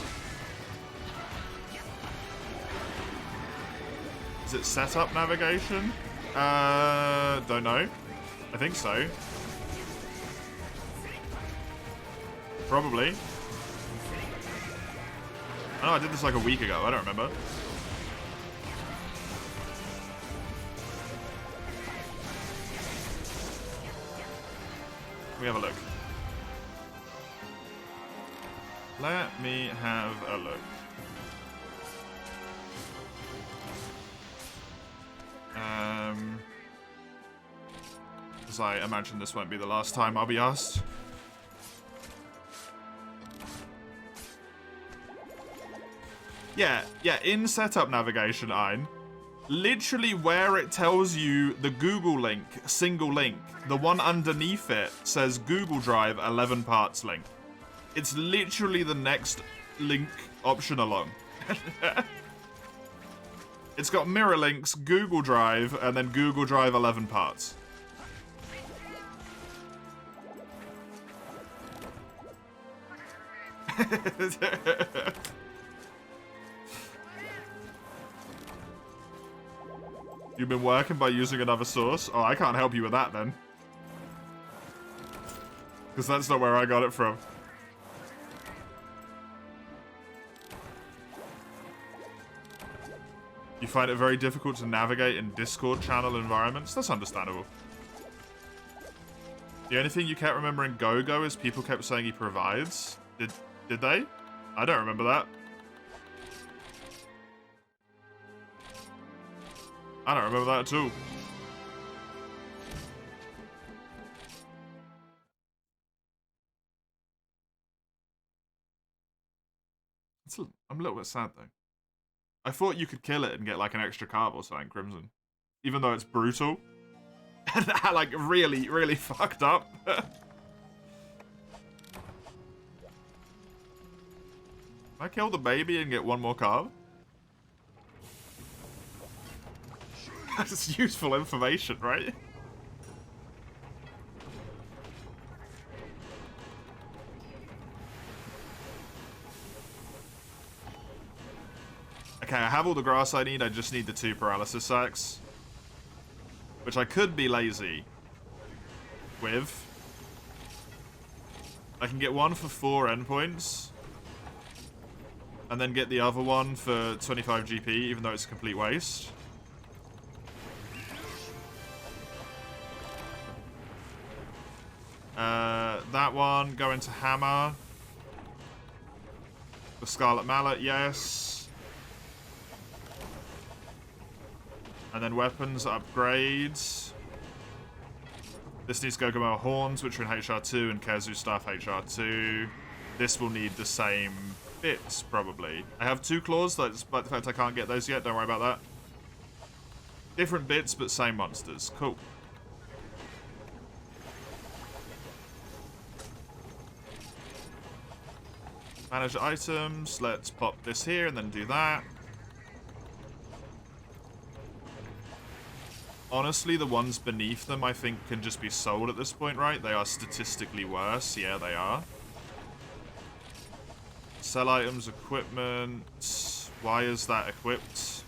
Is it setup navigation? Don't know. I think so. Probably. Oh, I did this like a week ago. I don't remember. Let me have a look. Let me have a look. Because I imagine this won't be the last time I'll be asked. Yeah, in setup navigation, Ein. Literally where it tells you the Google link, single link, the one underneath it says Google Drive 11 parts link. It's literally the next link option along. It's got mirror links, Google Drive, and then Google Drive 11 parts. You've been working by using another source? Oh, I can't help you with that then. Because that's not where I got it from. You find it very difficult to navigate in Discord channel environments? That's understandable. The only thing you can't remember in GoGo is people kept saying he provides. Did they? I don't remember that. I don't remember that at all. I'm a little bit sad, though. I thought you could kill it and get, like, an extra carve or something, Crimson. Even though it's brutal. And that, like, really, really fucked up. I kill the baby and get one more carve? That's useful information, right? Okay, I have all the grass I need. I just need the 2 paralysis sacks. Which I could be lazy with. I can get one for 4 endpoints. And then get the other one for 25 GP, even though it's a complete waste. That one, go into hammer. The Scarlet Mallet, yes. And then weapons upgrades. This needs Gogomoa Horns, which are in HR2, and Kezu Staff HR2. This will need the same bits, probably. I have 2 claws, despite the fact I can't get those yet. Don't worry about that. Different bits, but same monsters. Cool. Manage items. Let's pop this here and then do that. Honestly, the ones beneath them, I think, can just be sold at this point, right? They are statistically worse. Yeah, they are. Sell items, equipment. Why is that equipped?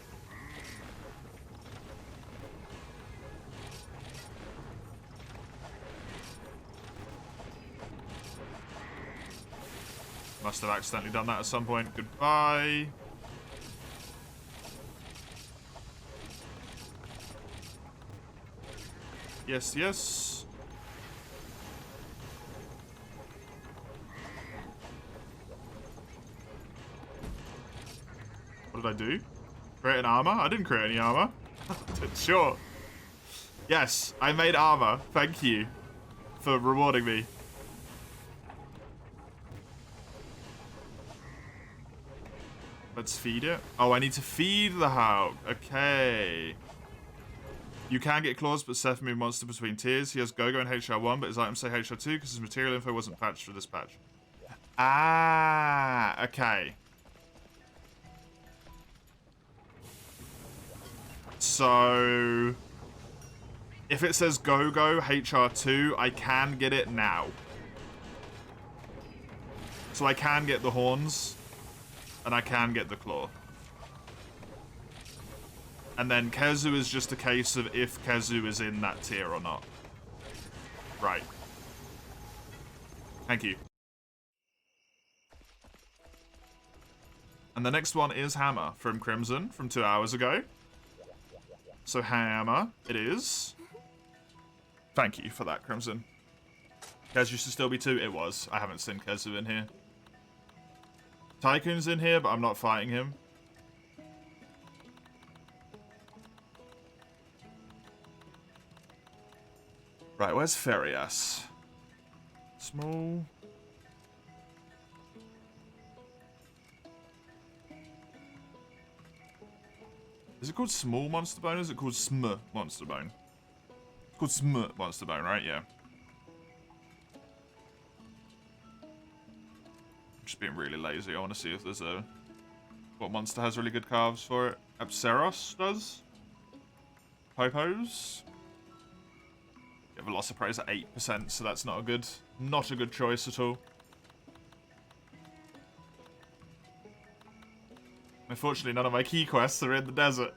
Must have accidentally done that at some point. Goodbye. Yes, yes. What did I do? Create an armor? I didn't create any armor. Sure. Yes, I made armor. Thank you for rewarding me. Let's feed it. Oh, I need to feed the Hulk. Okay. You can get claws, but Seth move monster between tiers. He has Go-Go and HR1, but his items say HR2 because his material info wasn't patched for this patch. Ah, okay. So, if it says Go-Go HR2, I can get it now. So I can get the horns, and I can get the claw. And then Kezu is just a case of if Kezu is in that tier or not. Right. Thank you. And the next one is Hammer from Crimson from 2 hours ago. So Hammer it is. Thank you for that, Crimson. Kezu should still be 2. It was. I haven't seen Kezu in here. Tycoon's in here, but I'm not fighting him. Right, where's Ferias? Small. Is it called Small Monster Bone or is it called Sm Monster Bone? It's called Sm Monster Bone, right? Yeah. I'm just being really lazy. I want to see if there's a... What monster has really good calves for it? Apseros does? Popos? Yeah, Velociprey's at 8%, so that's not a good choice at all. Unfortunately, none of my key quests are in the desert.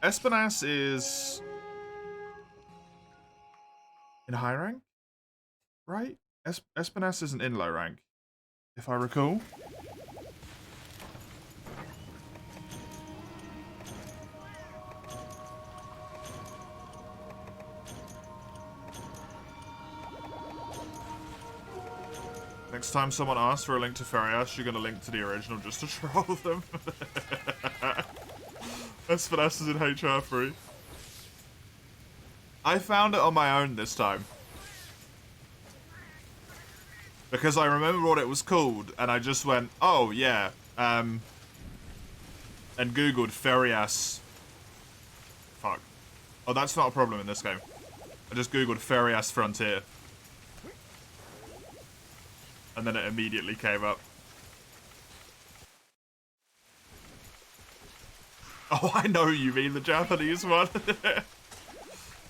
Espinas is in high rank, right? Espinas isn't in low rank, if I recall. Next time someone asks for a link to Ferias, you're gonna link to the original just to troll them. Espinas is in HR3. I found it on my own this time. Because I remember what it was called, and I just went, oh, yeah. And Googled Ferias. Fuck. Oh, that's not a problem in this game. I just Googled Ferias Frontier. And then it immediately came up. Oh, I know you mean the Japanese one.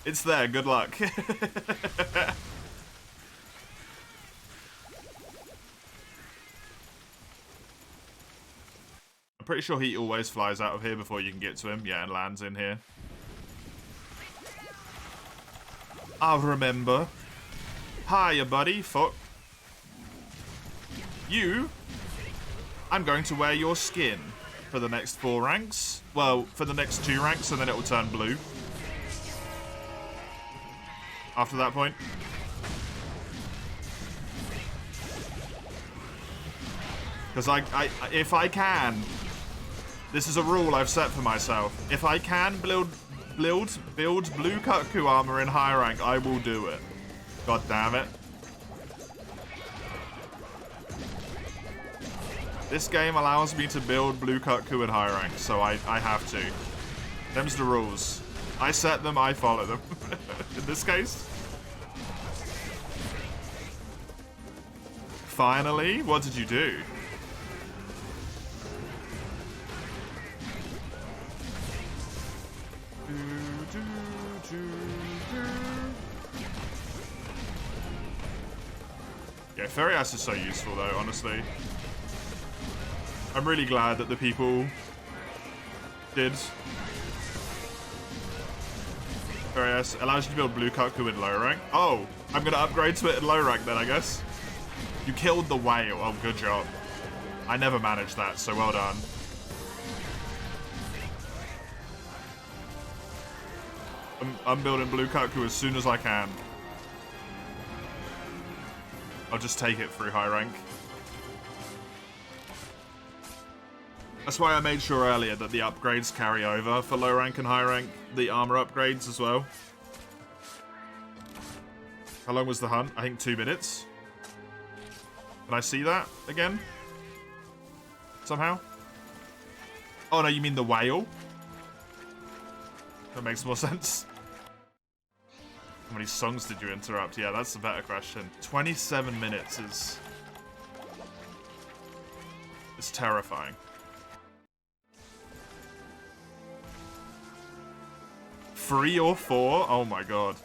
It's there, good luck. I'm pretty sure he always flies out of here before you can get to him. Yeah, and lands in here. I'll remember. Hiya, buddy. Fuck. You, I'm going to wear your skin for the next 4 ranks. Well, for the next 2 ranks, and then it will turn blue. After that point. Because if I can, this is a rule I've set for myself. If I can build blue Kutku armor in high rank, I will do it. God damn it. This game allows me to build blue Kutku in high rank, so I have to. Them's the rules. I set them, I follow them. In this case. Finally? What did you do? Yeah, Ferias is so useful though, honestly. I'm really glad that the people did. Ferias allows you to build blue Kutku in low rank. Oh, I'm gonna upgrade to it in low rank then, I guess. You killed the whale. Oh, good job. I never managed that, so well done. I'm building blue Kutku as soon as I can. I'll just take it through high rank. That's why I made sure earlier that the upgrades carry over for low rank and high rank, the armor upgrades as well. How long was the hunt? I think 2 minutes. Can I see that again? Somehow? Oh no, you mean the whale? That makes more sense. How many songs did you interrupt? Yeah, that's a better question. 27 minutes is... It's terrifying. 3 or 4? Oh my god.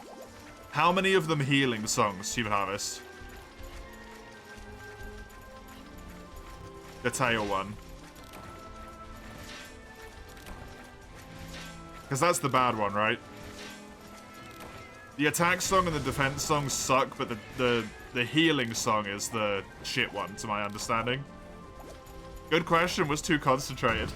How many of them healing songs, Human Harvest? The tail one. Because that's the bad one, right? The attack song and the defense song suck, but the healing song is the shit one, to my understanding. Good question, was too concentrated.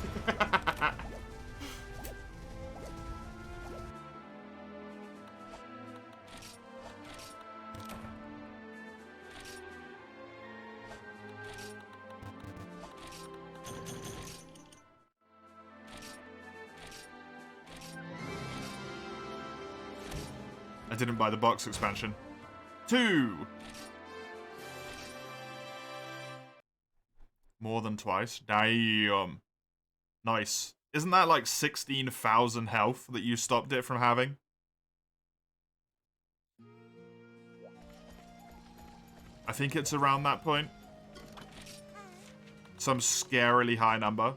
I didn't buy the box expansion. 2! More than twice? Damn. Nice. Isn't that like 16,000 health that you stopped it from having? I think it's around that point. Some scarily high number.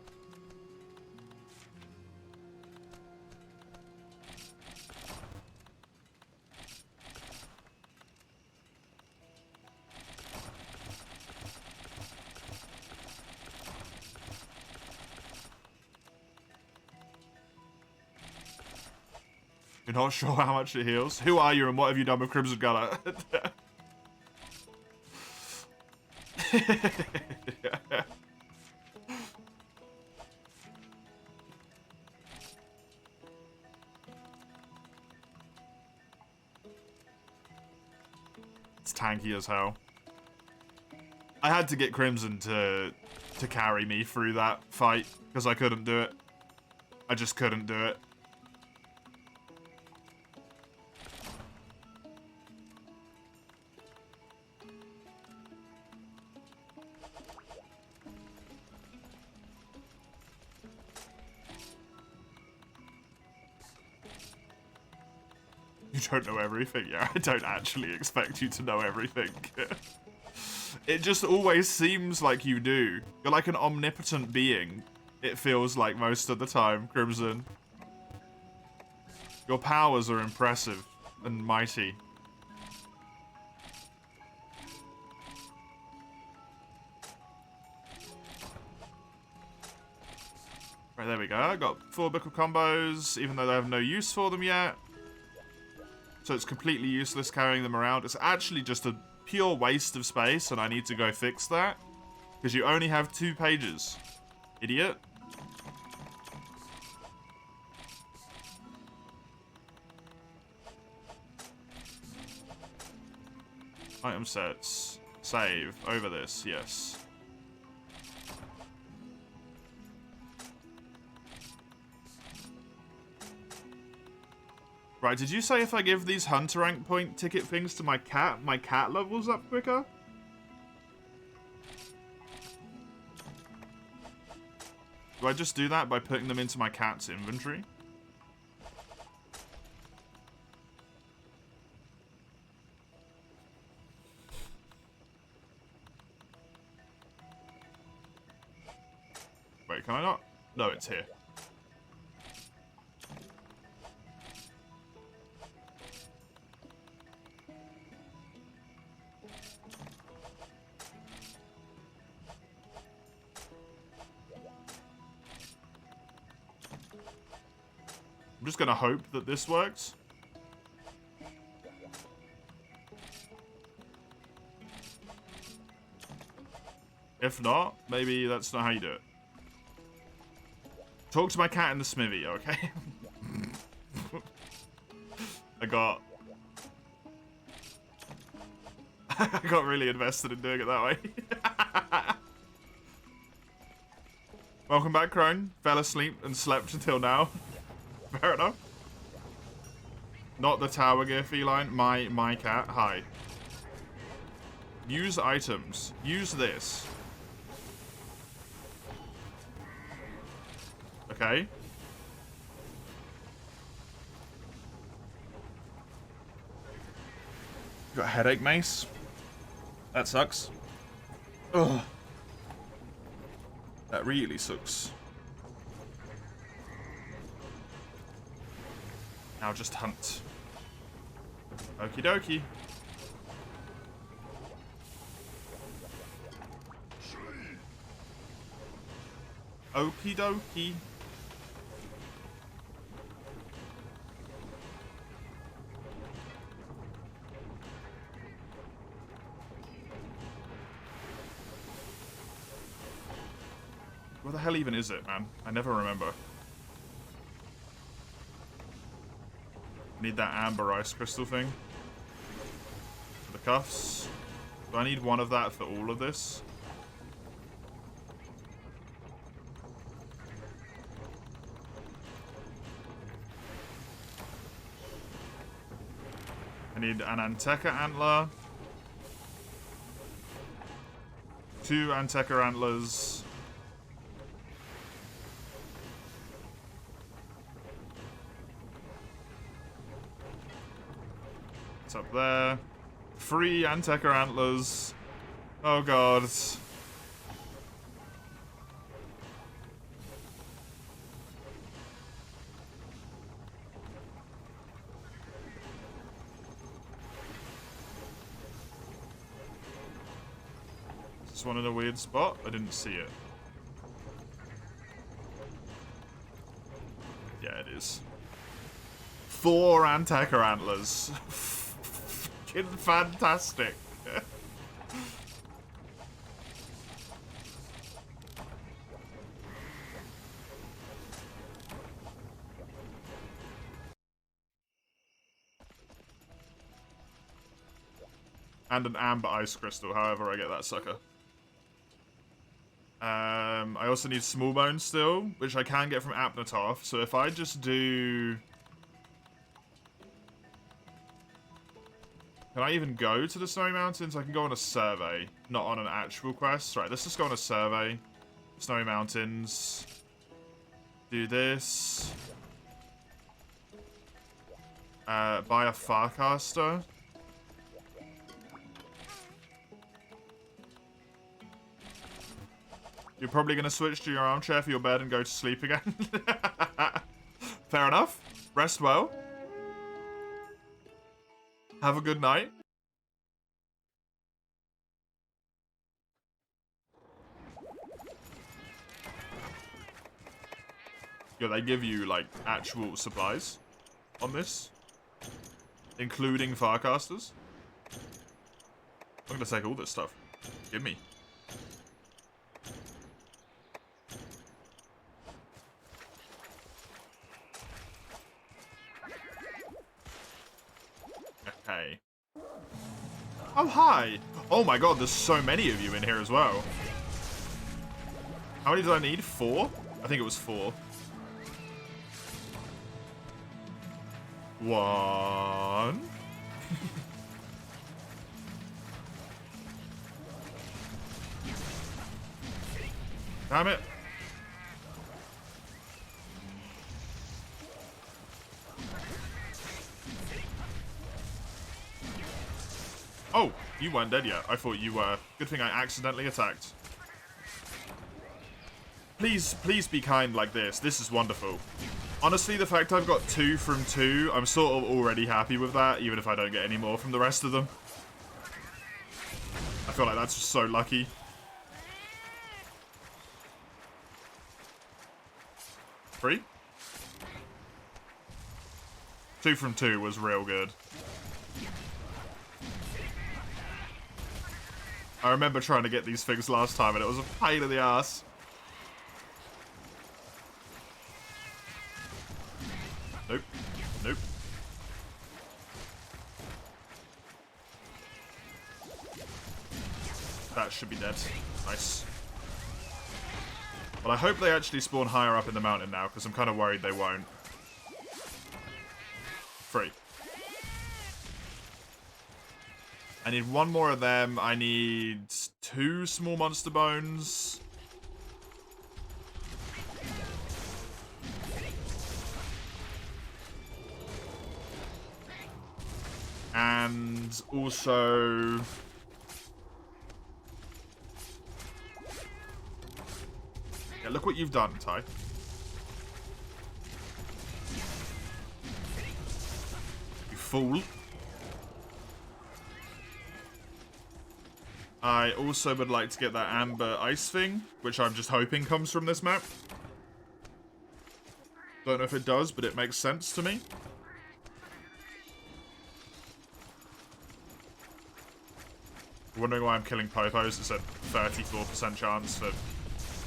You're not sure how much it heals? Who are you and what have you done with Crimson Gutter? It's tanky as hell. I had to get Crimson to carry me through that fight because I couldn't do it. I just couldn't do it. You don't know everything. Yeah, I don't actually expect you to know everything. It just always seems like you do. You're like an omnipotent being. It feels like most of the time, Crimson. Your powers are impressive and mighty. Right, there we go. I got 4 book of combos, even though I have no use for them yet. So it's completely useless carrying them around. It's actually just a pure waste of space, and I need to go fix that. Because you only have 2 pages. Idiot. Item sets. Save. Over this. Yes. Right, did you say if I give these hunter rank point ticket things to my cat levels up quicker? Do I just do that by putting them into my cat's inventory? Wait, can I not? No, it's here. I'm just gonna hope that this works. If not, maybe that's not how you do it. Talk to my cat in the smithy, okay? I got really invested in doing it that way. Welcome back, Crone. Fell asleep and slept until now. Fair enough. Not the Tower Gear feline. My cat. Hi. Use items. Use this. Okay. Got a headache, Mace. That sucks. Ugh. That really sucks. Now just hunt. Okie dokie. Okie dokie. Where the hell even is it, man? I never remember. Need that amber ice crystal thing. For the cuffs. Do I need one of that for all of this? I need an Anteka antler. 2 Anteka antlers. It's up there. 3 Anteka antlers. Oh god. Is this one in a weird spot? I didn't see it. Yeah, it is. 4 Anteka antlers. Fucking fantastic. And an amber ice crystal, however I get that sucker. I also need small bones still, which I can get from Apnatoth. So if I just do... Can I even go to the Snowy Mountains? I can go on a survey, not on an actual quest. Right, let's just go on a survey. Snowy Mountains. Do this. Buy a Farcaster. You're probably going to switch to your armchair for your bed and go to sleep again. Fair enough. Rest well. Have a good night. Yeah, they give you, like, actual supplies on this. Including Farcasters. I'm going to take all this stuff. Give me. Okay. Oh, hi! Oh my god, there's so many of you in here as well. How many did I need? 4? I think it was 4. 1. Damn it. Oh, you weren't dead yet. I thought you were. Good thing I accidentally attacked. Please, please be kind like this. This is wonderful. Honestly, the fact I've got 2 from 2, I'm sort of already happy with that, even if I don't get any more from the rest of them. I feel like that's just so lucky. Three? 2 from 2 was real good. I remember trying to get these things last time and it was a pain in the ass. Nope. Nope. That should be dead. Nice. But I hope they actually spawn higher up in the mountain now, because I'm kind of worried they won't. 3. I need 1 more of them. I need 2 small monster bones. And also... yeah, look what you've done, Ty. You fool. I also would like to get that amber ice thing, which I'm just hoping comes from this map. Don't know if it does, but it makes sense to me. Wondering why I'm killing Popos. It's a 34% chance for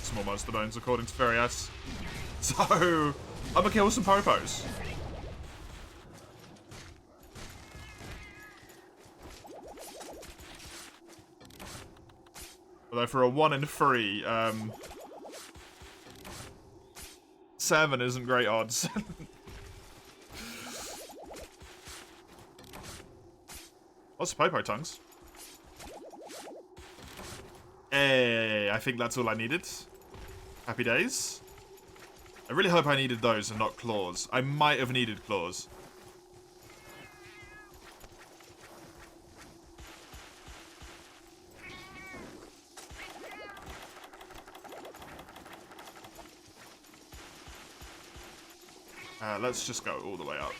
small monster bones, according to Ferias. So, I'm gonna kill some Popos. Although for a 1 in 3, 7 isn't great odds. Lots of Popo tongues. Hey, I think that's all I needed. Happy days. I really hope I needed those and not claws. I might have needed claws. Let's just go all the way up.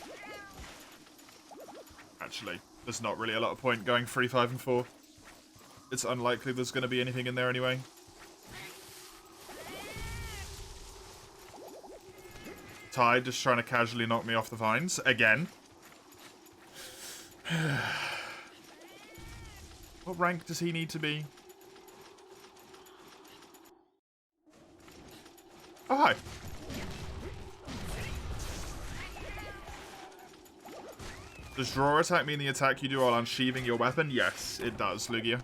Actually, there's not really a lot of point going 3, 5, and 4. It's unlikely there's going to be anything in there anyway. Ty just trying to casually knock me off the vines. Again. What rank does he need to be? Oh, hi. Does draw attack mean the attack you do while unsheathing your weapon? Yes, it does, Lugia.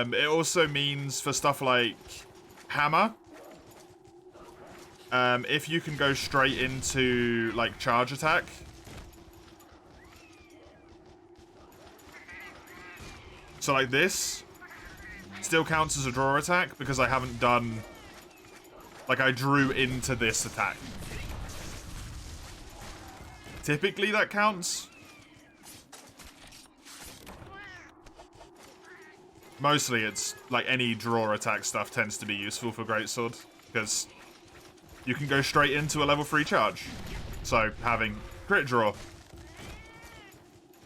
It also means for stuff like hammer, if you can go straight into like charge attack, so like this still counts as a draw attack because I haven't done, like, I drew into this attack. Typically that counts. Mostly it's, like, any draw attack stuff tends to be useful for Greatsword, because you can go straight into a level 3 charge. So, having crit draw.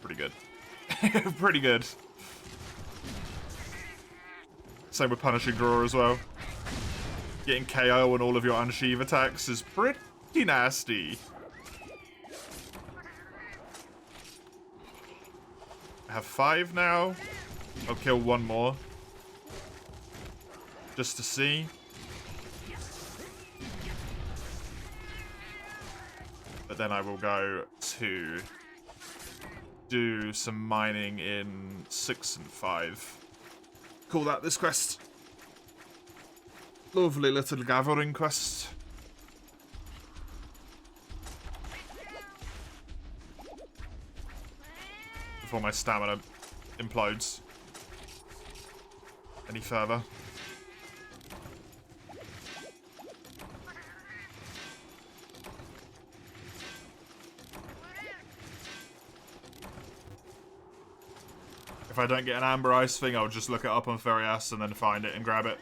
Pretty good. Pretty good. Same with punishing draw as well. Getting KO on all of your unsheath attacks is pretty nasty. I have 5 now. I'll kill 1 more. Just to see. But then I will go to do some mining in 6 and 5. Call that this quest. Lovely little gathering quest. Before my stamina implodes any further. If I don't get an amber ice thing, I'll just look it up on Ferias and then find it and grab it.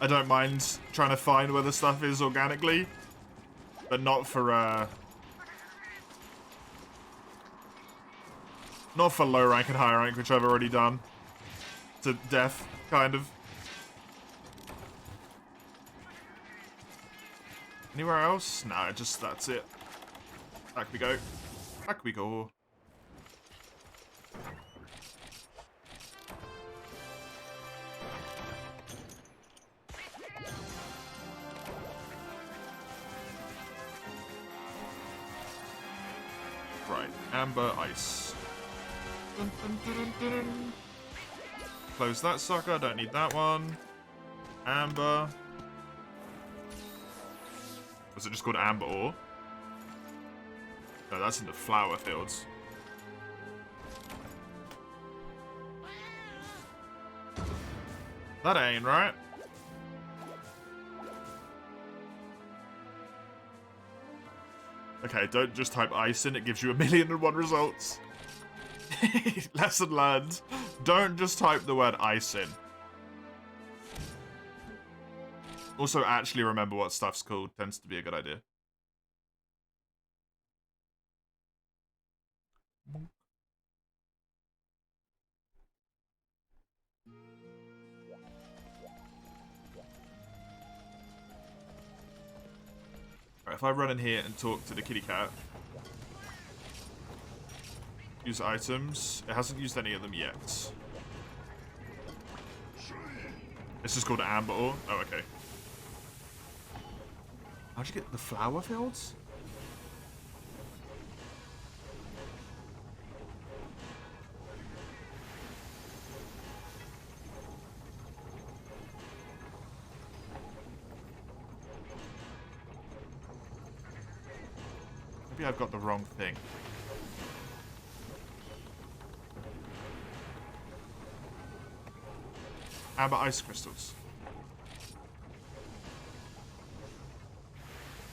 I don't mind trying to find where the stuff is organically, but not for low rank and high rank, which I've already done to death, kind of. Anywhere else? No, just that's it. Back we go. Back we go. Amber ice. Dun, dun, dun, dun, dun, dun. Close that sucker. Don't need that one. Amber. Was it just called amber ore? No, that's in the flower fields. That ain't right. Okay, don't just type ice in, it gives you 1,000,001 results. Lesson learned. Don't just type the word ice in. Also, actually remember what stuff's called. Tends to be a good idea. Right, if I run in here and talk to the kitty cat. Use items. It hasn't used any of them yet. It's just called amber ore. Oh, okay. How'd you get the flower fields? Maybe I've got the wrong thing. Amber ice crystals.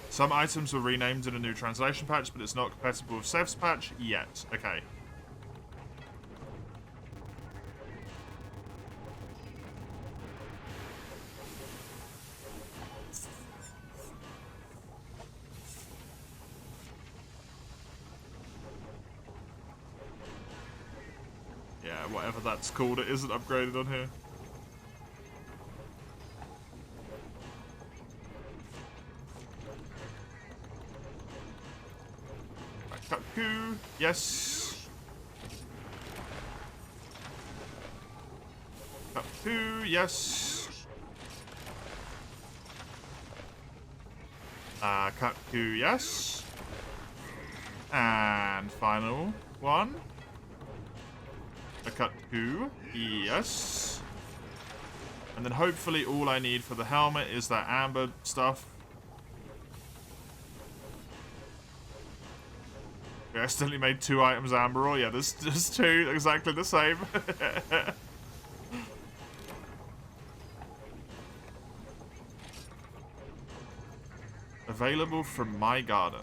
Some items were renamed in a new translation patch, but it's not compatible with Seth's patch yet. Okay. Yeah, whatever that's called, it isn't upgraded on here. Cuckoo, yes. Cuckoo, yes. Cuckoo, yes. And final one. A cuckoo, yes. And then hopefully all I need for the helmet is that amber stuff. I accidentally made 2 items amber ore. Yeah, there's just 2 exactly the same. Available from my garden.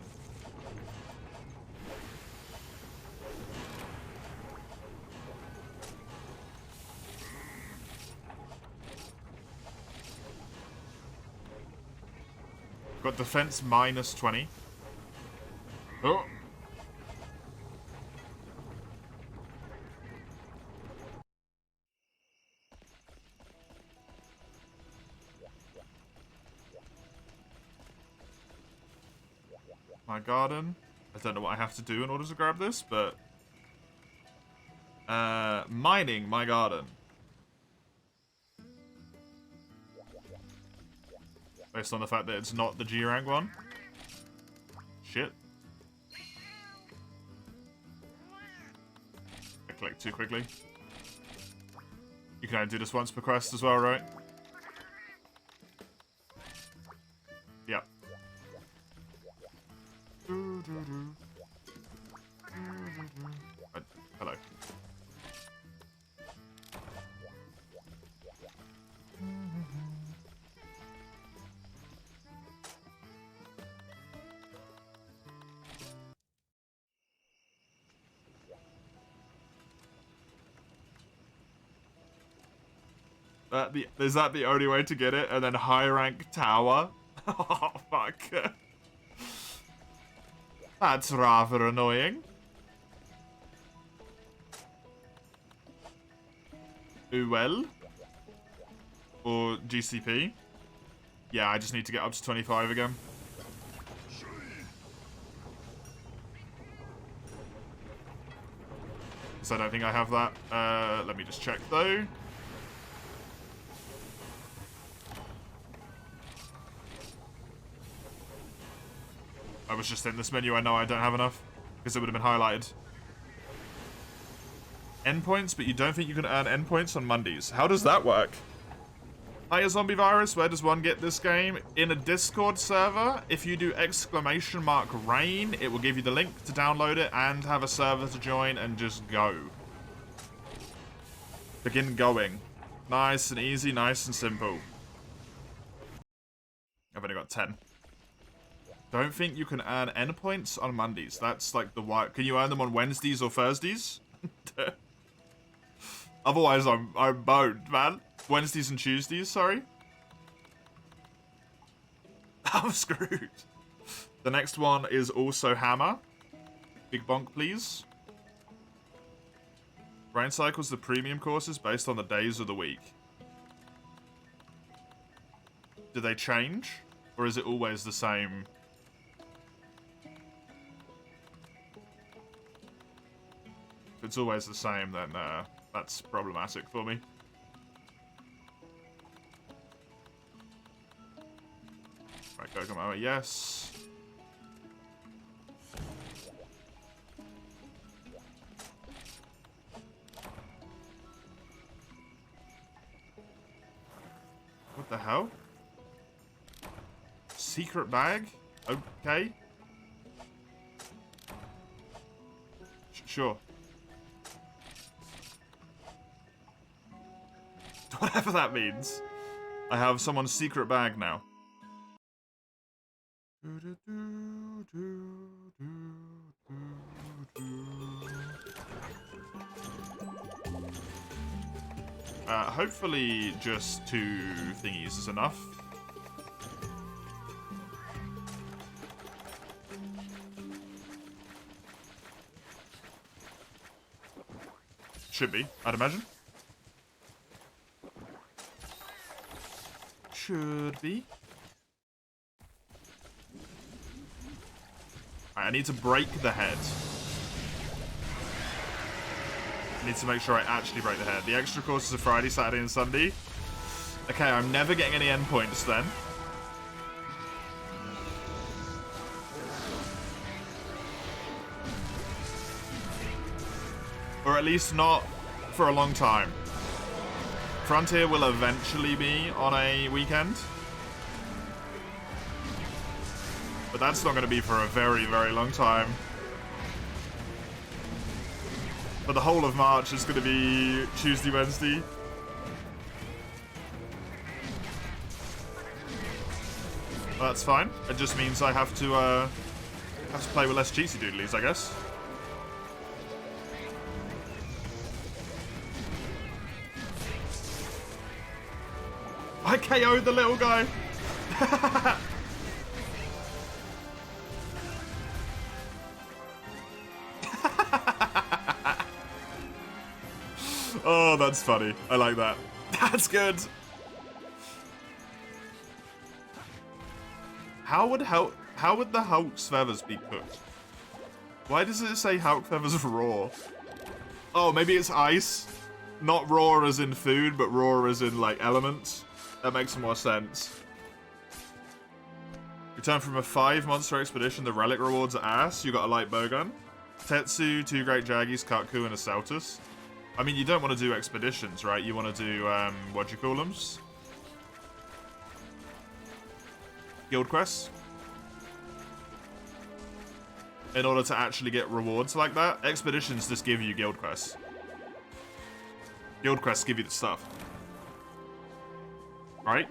Got defense minus 20. Oh. My garden. I don't know what I have to do in order to grab this, but... mining my garden. Based on the fact that it's not the G-rank one. Shit. I clicked too quickly. You can only do this once per quest as well, right? Yep. Hello. Is that the only way to get it? And then high rank tower? Oh, fuck. That's rather annoying. Well. Or GCP. Yeah, I just need to get up to 25 again. So I don't think I have that. Let me just check though. I was just in this menu, I know I don't have enough. Because it would have been highlighted. endpoints, but you don't think you can earn endpoints on Mondays. How does that work? Hiya Zombie Virus, where does one get this game? In a Discord server, if you do !rain, it will give you the link to download it and have a server to join and just go. Begin going. Nice and easy, nice and simple. I've only got 10. Don't think you can earn endpoints on Mondays. That's like the why. Can you earn them on Wednesdays or Thursdays? Otherwise, I'm boned, man. Wednesdays and Tuesdays, sorry. I'm screwed. The next one is also Hammer. Big bonk, please. Brain Cycle's the premium courses based on the days of the week. Do they change? Or is it always the same? If it's always the same, then that's problematic for me. Right, go, come over. Yes. What the hell? Secret bag? Okay. Sure. Whatever that means. I have someone's secret bag now. Hopefully just 2 thingies is enough. Should be, I'd imagine. Should be. Right, I need to break the head. I need to make sure I actually break the head. The extra courses are Friday, Saturday, and Sunday. Okay, I'm never getting any endpoints then. Or at least not for a long time. Frontier will eventually be on a weekend. But that's not going to be for a very, very long time. But the whole of March is going to be Tuesday, Wednesday. That's fine. It just means I have to play with less cheesy doodlies, I guess. I KO'd the little guy. Oh, that's funny. I like that. That's good. How would the Hulk's feathers be cooked? Why does it say Hulk feathers raw? Oh, maybe it's ice. Not raw as in food, but raw as in, like, elements. That makes more sense. Return from a 5-monster expedition. The relic rewards are ass. You got a light bowgun. Tetsu, 2 Great Jaggies, Katku, and a Celtus. I mean, you don't want to do expeditions, right? You want to do, what do you call them? Guild quests. In order to actually get rewards like that. Expeditions just give you guild quests. Guild quests give you the stuff. Right?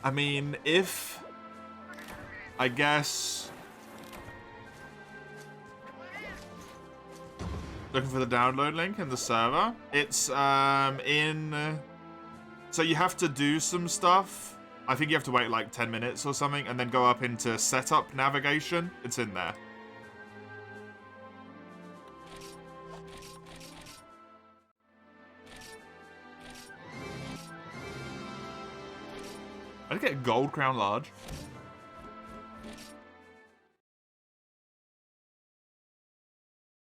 I mean, if... I guess... Looking for the download link in the server. It's, in... So you have to do some stuff. I think you have to wait like 10 minutes or something and then go up into setup navigation. It's in there. I did get a gold crown large.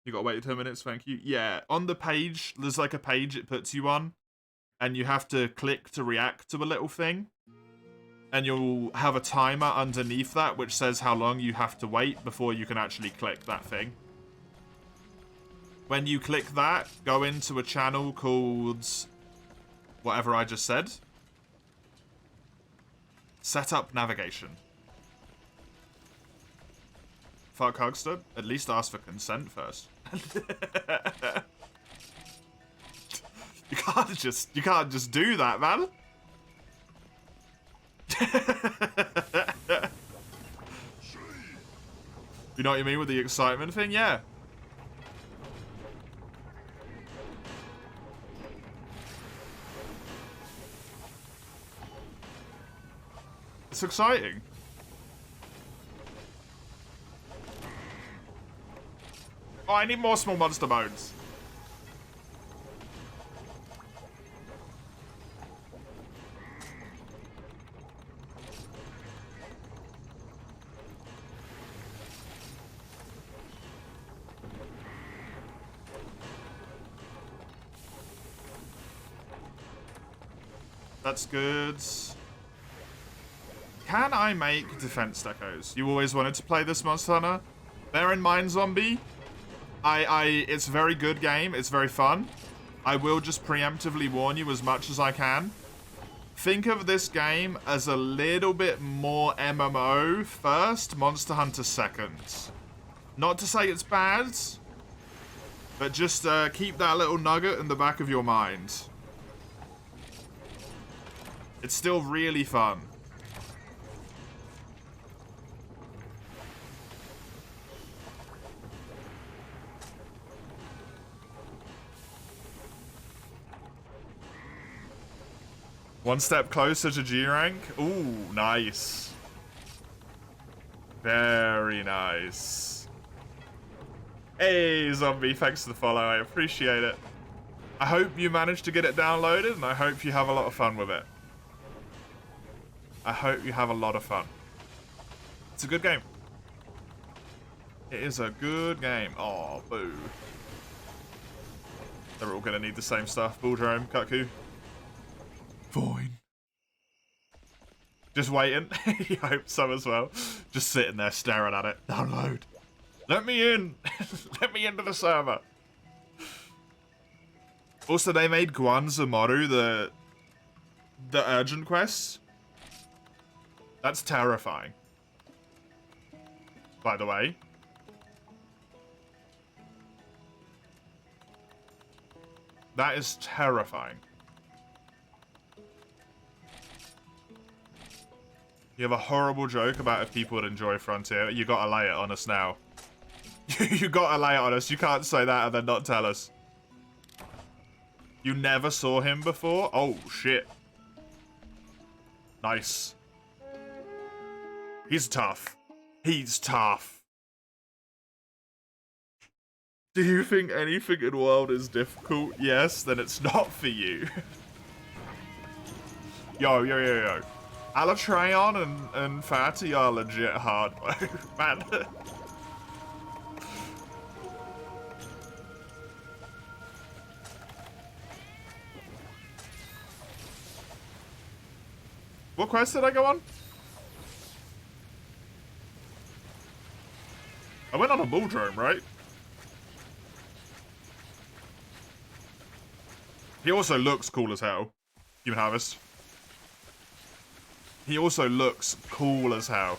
You gotta wait 10 minutes, thank you. Yeah, on the page, there's like a page it puts you on, and you have to click to react to a little thing. And you'll have a timer underneath that which says how long you have to wait before you can actually click that thing. When you click that, go into a channel called whatever I just said. Set up navigation. Fuck Hugster, at least ask for consent first. You can't just do that, man. You know what you mean with the excitement thing? Yeah. It's exciting. Oh, I need more small monster bones. That's good. Can I make defense decos? You always wanted to play this Monster Hunter? Bear in mind, Zombie, it's a very good game. It's very fun. I will just preemptively warn you as much as I can. Think of this game as a little bit more MMO first, Monster Hunter second. Not to say it's bad, but just keep that little nugget in the back of your mind. It's still really fun. One step closer to G rank. Ooh, nice. Very nice. Hey, Zombie, thanks for the follow. I appreciate it. I hope you managed to get it downloaded, and I hope you have a lot of fun with it. I hope you have a lot of fun. It's a good game. It is a good game. Oh, boo. They're all going to need the same stuff. Bulldrome, Kutku. Fine. Just waiting. I hope so as well. Just sitting there staring at it. Download. Let me in. Let me into the server. Also, they made Guanzamaru the urgent quests. That's terrifying. By the way. That is terrifying. You have a horrible joke about if people would enjoy Frontier. You gotta lay it on us now. You gotta lay it on us. You can't say that and then not tell us. You never saw him before? Oh, shit. Nice. He's tough. He's tough. Do you think anything in World is difficult? Yes, then it's not for you. Yo. Alatreon and Fatty are legit hard, man. What quest did I go on? I went on a Bulldrome, right? He also looks cool as hell. Human Harvest. He also looks cool as hell.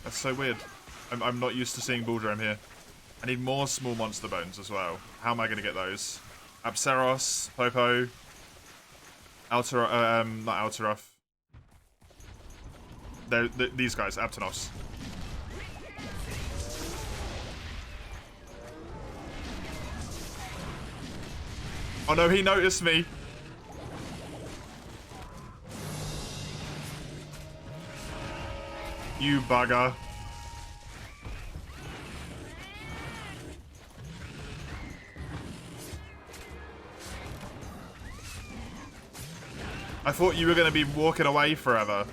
That's so weird. I'm not used to seeing Bulldrome here. I need more small monster bones as well. How am I going to get those? Apsaros, Popo, not Alteroth. These guys, Aptonos. Oh no, he noticed me. You bugger. I thought you were going to be walking away forever.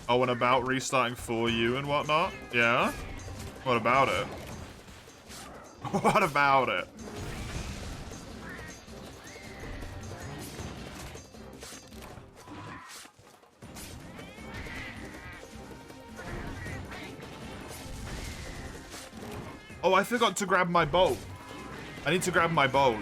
Oh, and about restarting for you and whatnot? Yeah? What about it? What about it? Oh, I forgot to grab my bowl. I need to grab my bowl.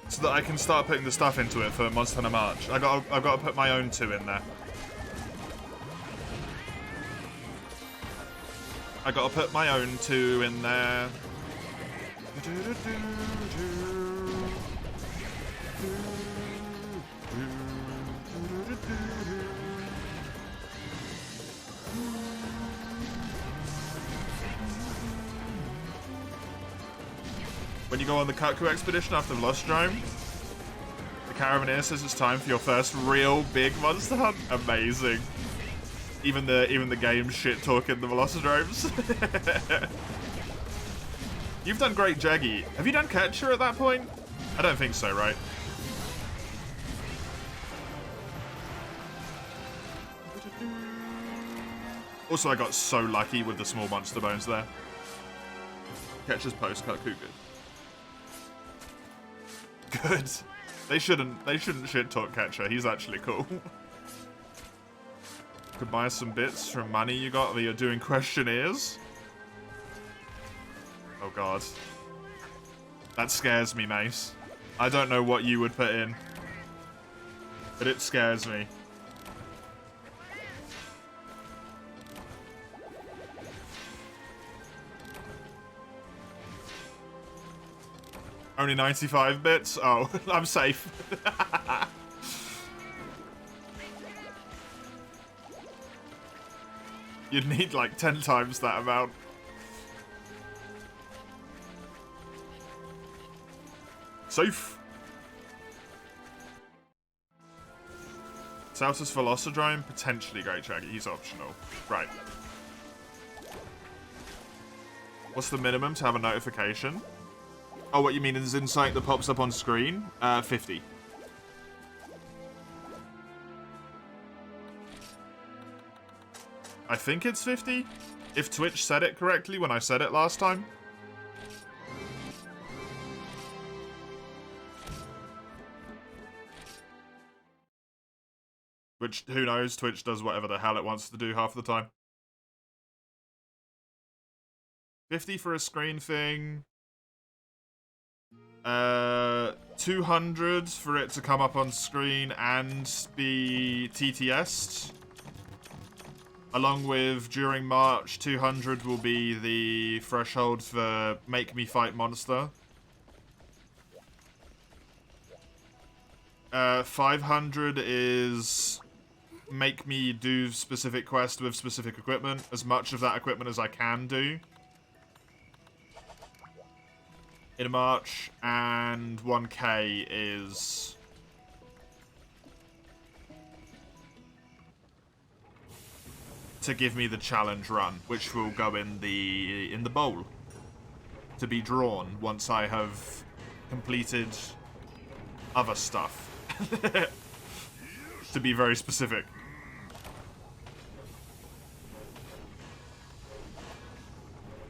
So that I can start putting the stuff into it for Monster Hunter March. I've got to put my own 2 in there. I got to put my own 2 in there. When you go on the Kutku expedition after Velocidrome, the Caravaneer says it's time for your first real big monster hunt. Amazing. Even the game shit talking the Velocidromes. You've done great, Jaggy. Have you done Catcher at that point? I don't think so, right? Also, I got so lucky with the small monster bones there. Catcher's post Kutku good. Good. They shouldn't shit talk Catcher. He's actually cool. Could buy some bits from money you got that you're doing questionnaires. Oh god. That scares me, Mace. I don't know what you would put in, but it scares me. Only 95 bits? Oh, I'm safe. You'd need like 10 times that amount. Safe. South's Velocidrome, potentially Great Shaggy. He's optional. Right. What's the minimum to have a notification? Oh, what you mean is insight that pops up on screen? 50. I think it's 50. If Twitch said it correctly when I said it last time. Which, who knows, Twitch does whatever the hell it wants to do half the time. 50 for a screen thing. 200 for it to come up on screen and be TTS'd. Along with, during March, 200 will be the threshold for Make Me Fight Monster. 500 is make me do specific quests with specific equipment, as much of that equipment as I can do in March, and 1k is to give me the challenge run, which will go in the bowl to be drawn once I have completed other stuff. To be very specific.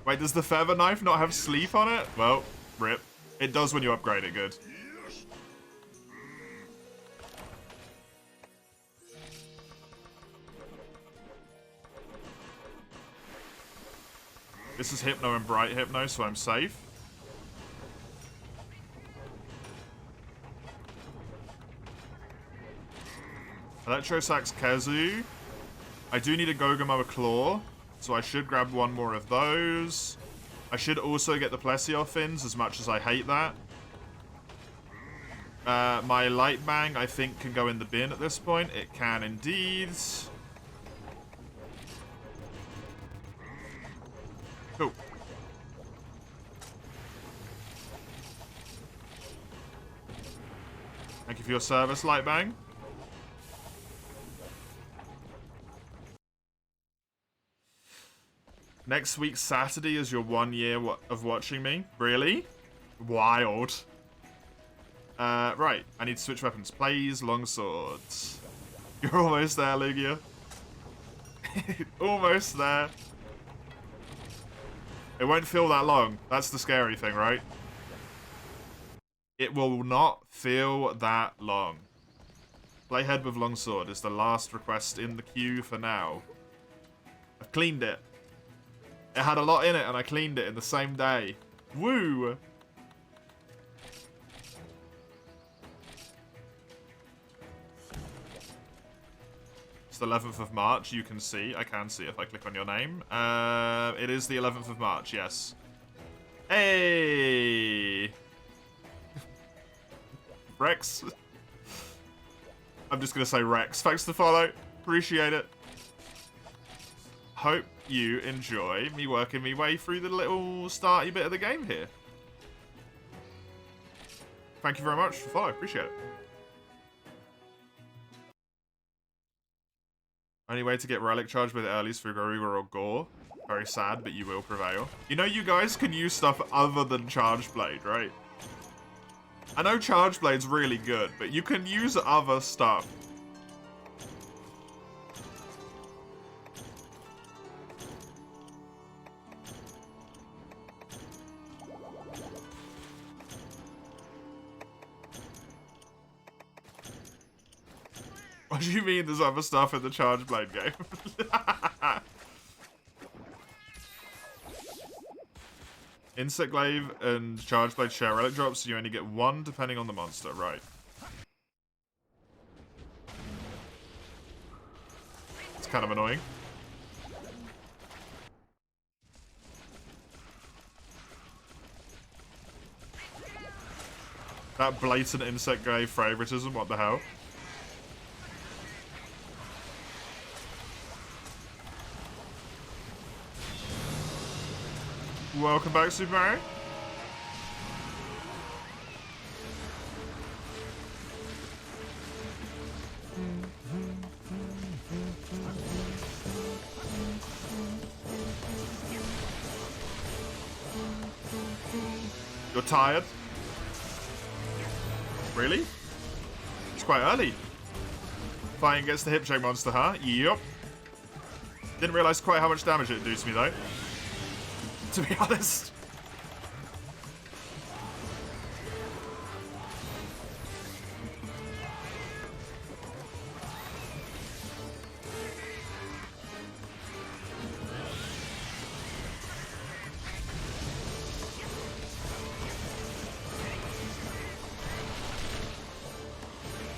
Wait, does the feather knife not have sleep on it? Well, rip. It does when you upgrade it, good. This is Hypno and Bright Hypno, so I'm safe. Electrosax Kazu. I do need a Gogamoa Claw, so I should grab one more of those. I should also get the Plesio Fins, as much as I hate that. My Light Bang, I think, can go in the bin at this point. It can indeed. Cool. Thank you for your service, Light Bang. Next week, Saturday, is your 1 year of watching me. Really? Wild. Right. I need to switch weapons. Plays long swords. You're almost there, Lugia. Almost there. It won't feel that long. That's the scary thing, right? It will not feel that long. Playhead with longsword is the last request in the queue for now. I've cleaned it. It had a lot in it and I cleaned it in the same day. Woo! It's the 11th of March, you can see. I can see if I click on your name. It is the 11th of March, yes. Hey! Rex. I'm just going to say Rex. Thanks for the follow. Appreciate it. Hope you enjoy me working my way through the little starty bit of the game here. Thank you very much for the follow. Appreciate it. Only way to get relic charged with early is through Garuga or Gore. Very sad, but you will prevail. You know you guys can use stuff other than Charge Blade, right? I know Charge Blade's really good, but you can use other stuff. What do you mean there's other stuff in the Charge Blade game? Insect Glaive and Charge Blade share relic drops, so you only get one depending on the monster, right. It's kind of annoying. That blatant Insect Glaive favoritism, what the hell? Welcome back, Super Mario. You're tired? Really? It's quite early. Fighting against the hip check monster, huh? Yup. Didn't realise quite how much damage it'd do to me, though. To be honest.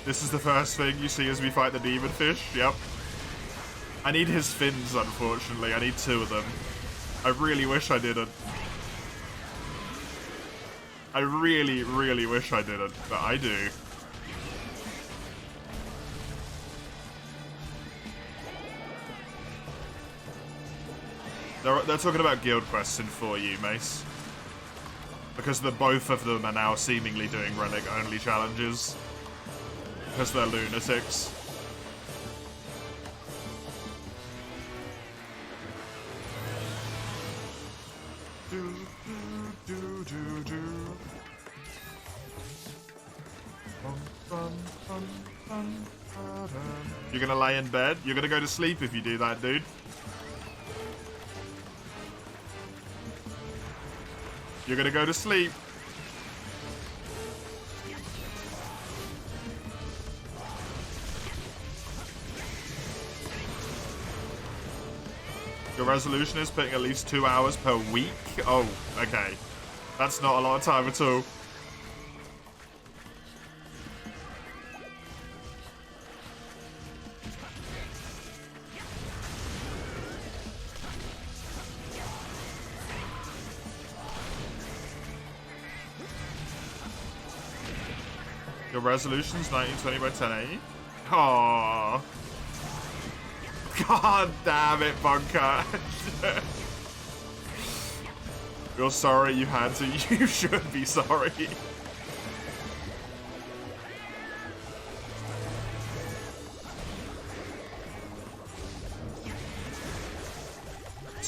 This is the first thing you see as we fight the demon fish. Yep. I need his fins, unfortunately. I need 2 of them. I really wish I didn't. I really, really wish I didn't, but I do. They're talking about guild quests in 4U, Mace. Because both of them are now seemingly doing relic-only challenges. Because they're lunatics. You're gonna lay in bed? You're gonna go to sleep if you do that, dude. You're gonna go to sleep. Your resolution is putting at least 2 hours per week? Oh, okay. That's not a lot of time at all. Your resolution's 1920 by 1080? Aww. God damn it, Bunker. You're sorry you had to. You should be sorry.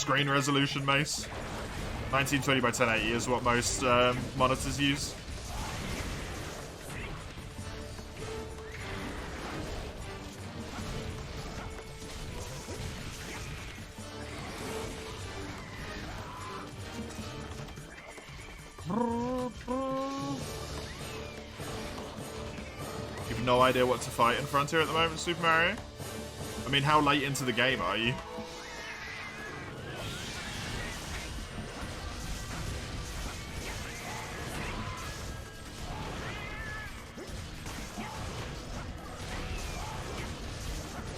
screen resolution mace. 1920 by 1080 is what most monitors use. You've no idea what to fight in Frontier at the moment, Super Mario? I mean, how late into the game are you?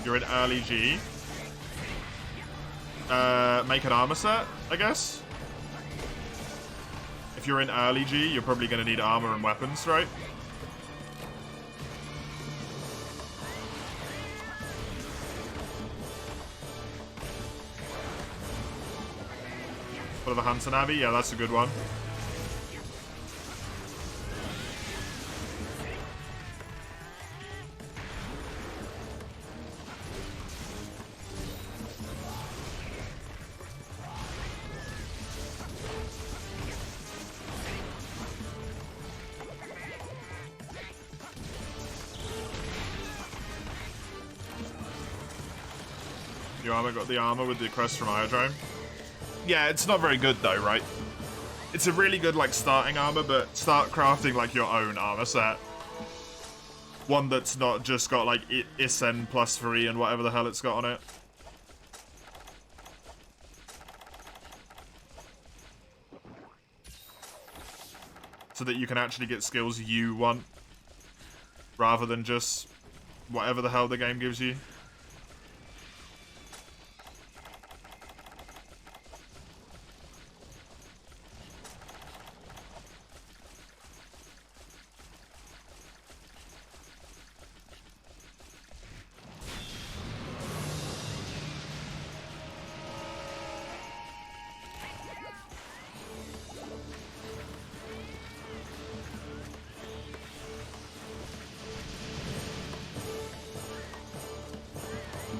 You're in early G. Make an armor set, I guess. If you're in early G, you're probably going to need armor and weapons, right? For the Hunter Navi, yeah, that's a good one. Your armor got the armor with the crest from Iodrome. Yeah, it's not very good though, right? It's a really good like starting armor, but start crafting like your own armor set. One that's not just got like Isen +3 and whatever the hell it's got on it. So that you can actually get skills you want, rather than just whatever the hell the game gives you.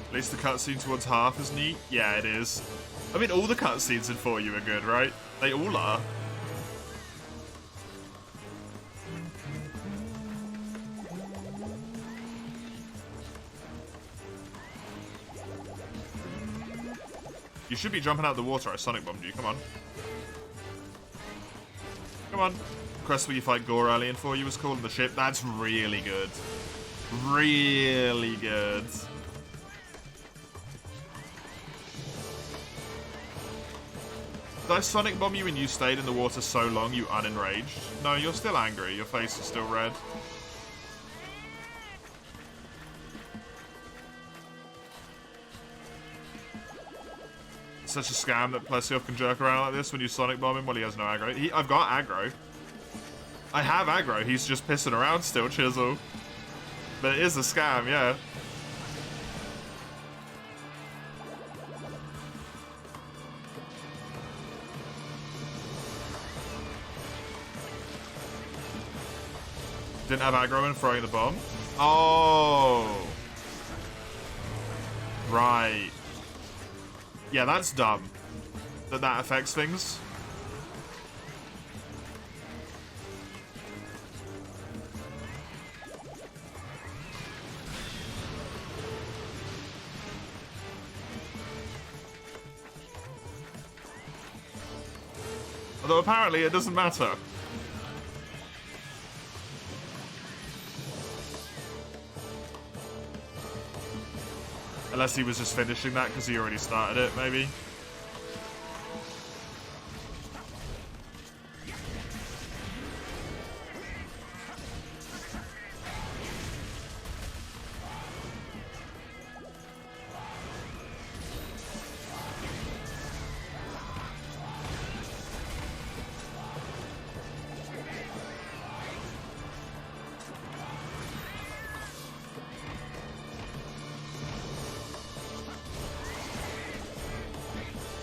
At least the cutscene towards half is neat. Yeah, it is. I mean, all the cutscenes in 4U are good, right? They all are. You should be jumping out the water. I Sonic bombed you. Come on. Come on. Crest where you fight Gore early in 4U was cool, and the ship. That's really good. Really good. Did I Sonic bomb you and you stayed in the water so long you unenraged? No, you're still angry. Your face is still red. It's such a scam that Plesioth can jerk around like this when you Sonic bomb him while he has no aggro. I've got aggro. I have aggro. He's just pissing around still, Chisel. But it is a scam, yeah. Didn't have aggro in throwing the bomb? Oh. Right. Yeah, that's dumb. That affects things. Although apparently it doesn't matter. Unless he was just finishing that because he already started it, maybe.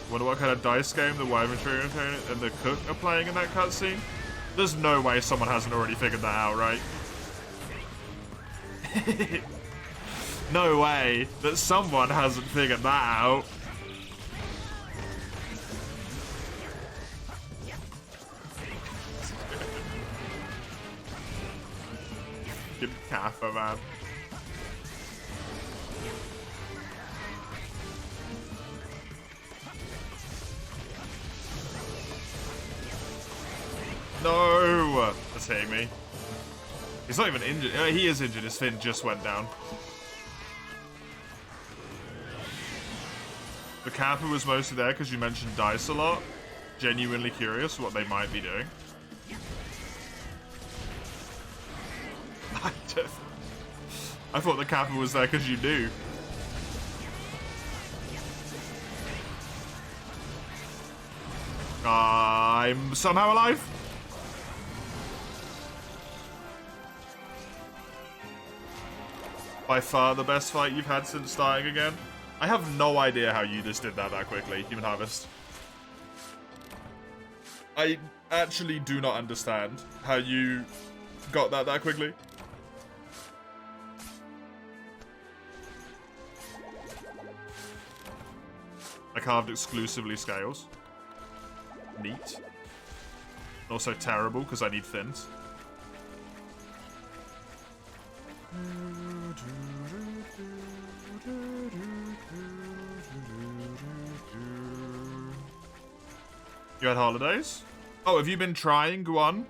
Wonder what kind of dice game the Wyvern and the Cook are playing in that cutscene? There's no way someone hasn't already figured that out, right? No way that someone hasn't figured that out. Fucking Kappa, man. No! That's hitting me. He's not even injured. He is injured. His fin just went down. The Kappa was mostly there because you mentioned dice a lot. Genuinely curious what they might be doing. I thought the Kappa was there because you knew. I'm somehow alive. By far the best fight you've had since starting again. I have no idea how you just did that quickly, Human Harvest. I actually do not understand how you got that quickly. I carved exclusively scales. Neat. Also terrible because I need fins. You had holidays? Oh, have you been trying Guan?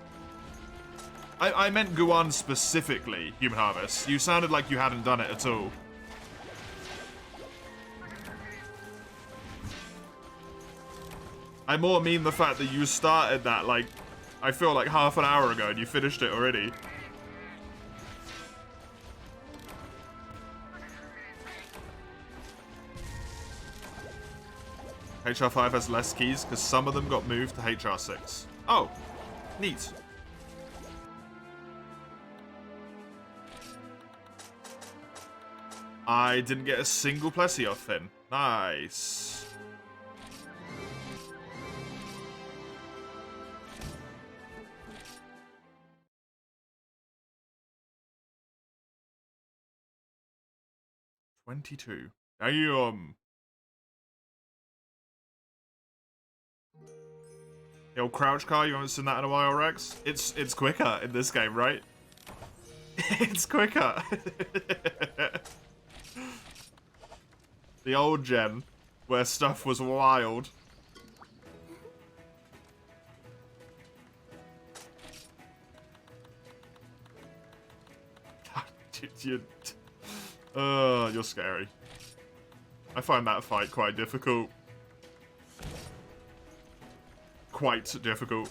I meant Guan specifically, Human Harvest. You sounded like you hadn't done it at all. I more mean the fact that you started that, like, I feel like half an hour ago and you finished it already. HR5 has less keys because some of them got moved to HR6. Oh, neat. I didn't get a single Plessioth fin. Nice. $22. Are you, the old crouch car, you haven't seen that in a while, Rex? It's quicker in this game, right? It's quicker. The old gen, where stuff was wild. You're scary. I find that fight quite difficult. Quite difficult.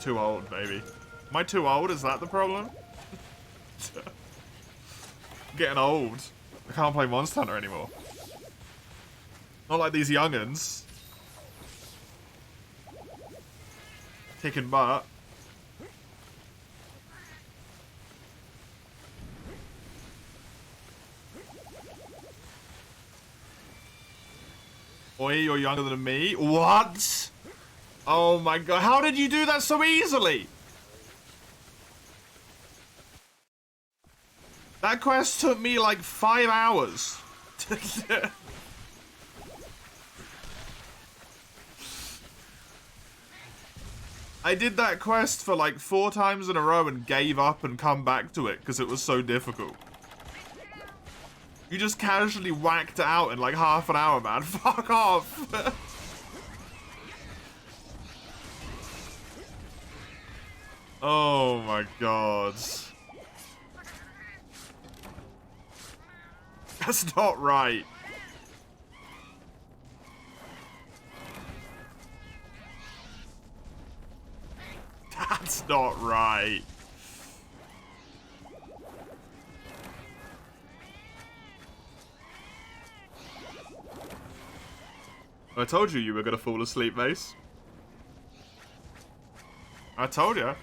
Too old, maybe. Am I too old? Is that the problem? I'm getting old. I can't play Monster Hunter anymore. Not like these young'uns. Kicking butt. Oi, you're younger than me? What? Oh my god, how did you do that so easily? That quest took me like 5 hours. I did that quest for like 4 times in a row and gave up and come back to it because it was so difficult. You just casually whacked it out in like half an hour, man. Fuck off. Oh my god. That's not right. That's not right. I told you were gonna fall asleep, Mace. I told you.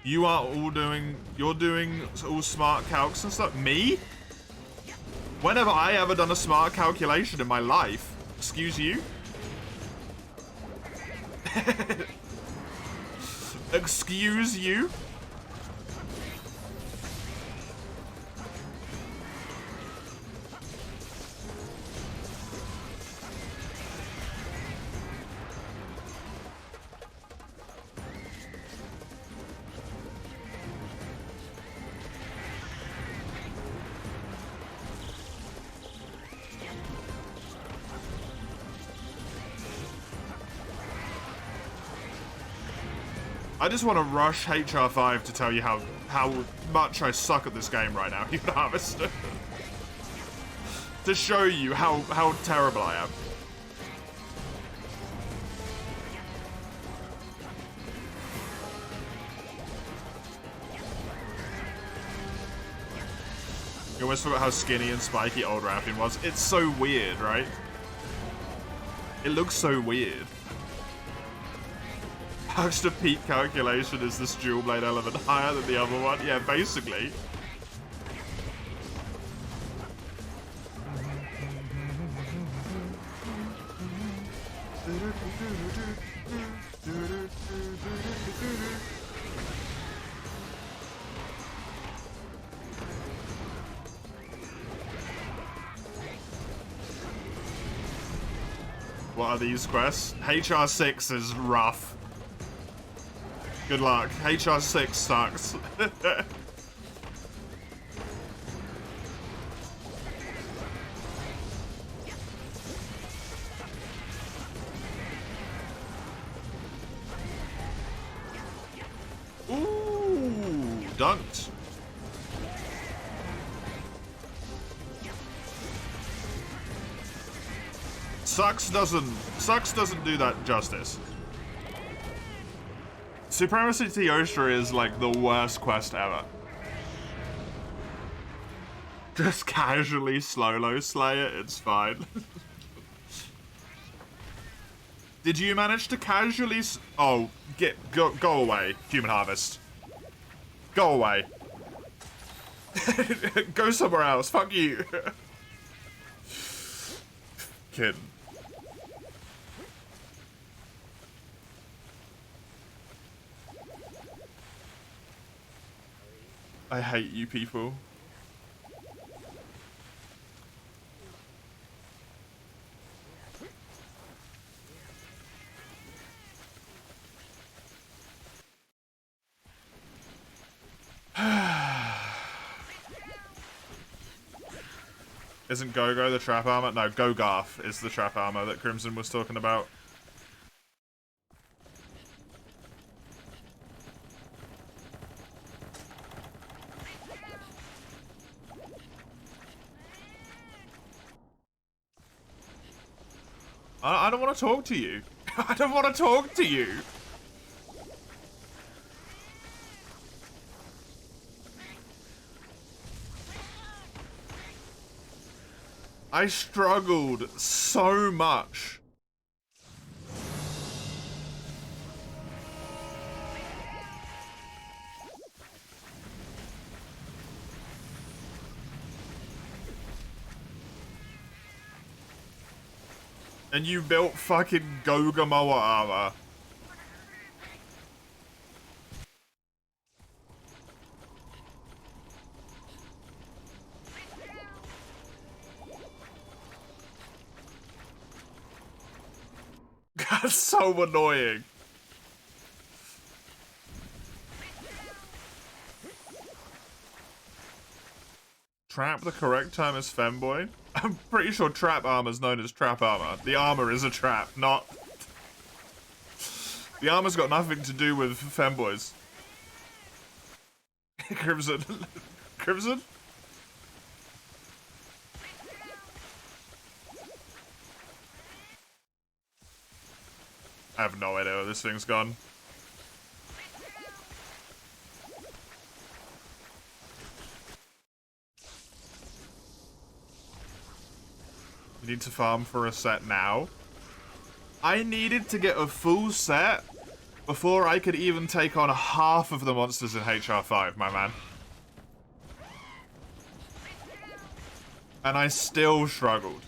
You are all doing, you're doing all smart calcs and stuff. Me? When have I ever done a smart calculation in my life? Excuse you? Excuse you? I just want to rush HR5 to tell you how much I suck at this game right now, Human Harvester. To show you how terrible I am. You almost forgot how skinny and spiky old Rapping was. It's so weird, right? It looks so weird. Max to peak calculation is this dual blade element higher than the other one? Yeah, basically. What are these quests? HR6 is rough. Good luck. HR6 sucks. Ooh, dunked. Sucks doesn't do that justice. Supremacy Teostra is like the worst quest ever. Just casually solo slay it, it's fine. Did you manage to casually oh, go away, Human Harvest. Go away. Go somewhere else, fuck you. Kid. I hate you people. Isn't Go-Go the trap armor? No, Go-Garth is the trap armor that Crimson was talking about. I don't want to talk to you. I don't want to talk to you. I struggled so much. And you built fucking Gogamoa armor. That's so annoying. Trap, the correct term is femboy? I'm pretty sure trap armor is known as trap armor. The armor is a trap, not... The armor's got nothing to do with femboys. Crimson. Crimson? I have no idea where this thing's gone. You need to farm for a set now. I needed to get a full set Before I could even take on half of the monsters in HR5, my man. And I still struggled.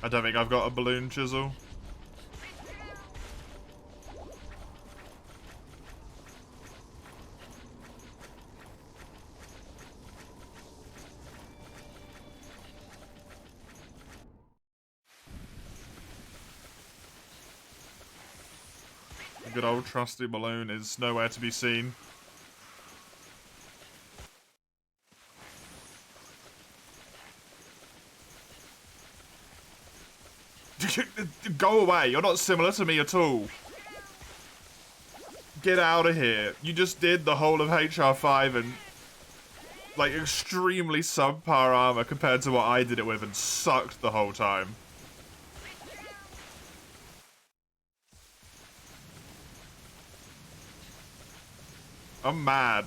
I don't think I've got a balloon chisel. A good old trusty balloon is nowhere to be seen. Go away, you're not similar to me at all. Get out of here. You just did the whole of HR5 and like extremely subpar armor compared to what I did it with and sucked the whole time. I'm mad.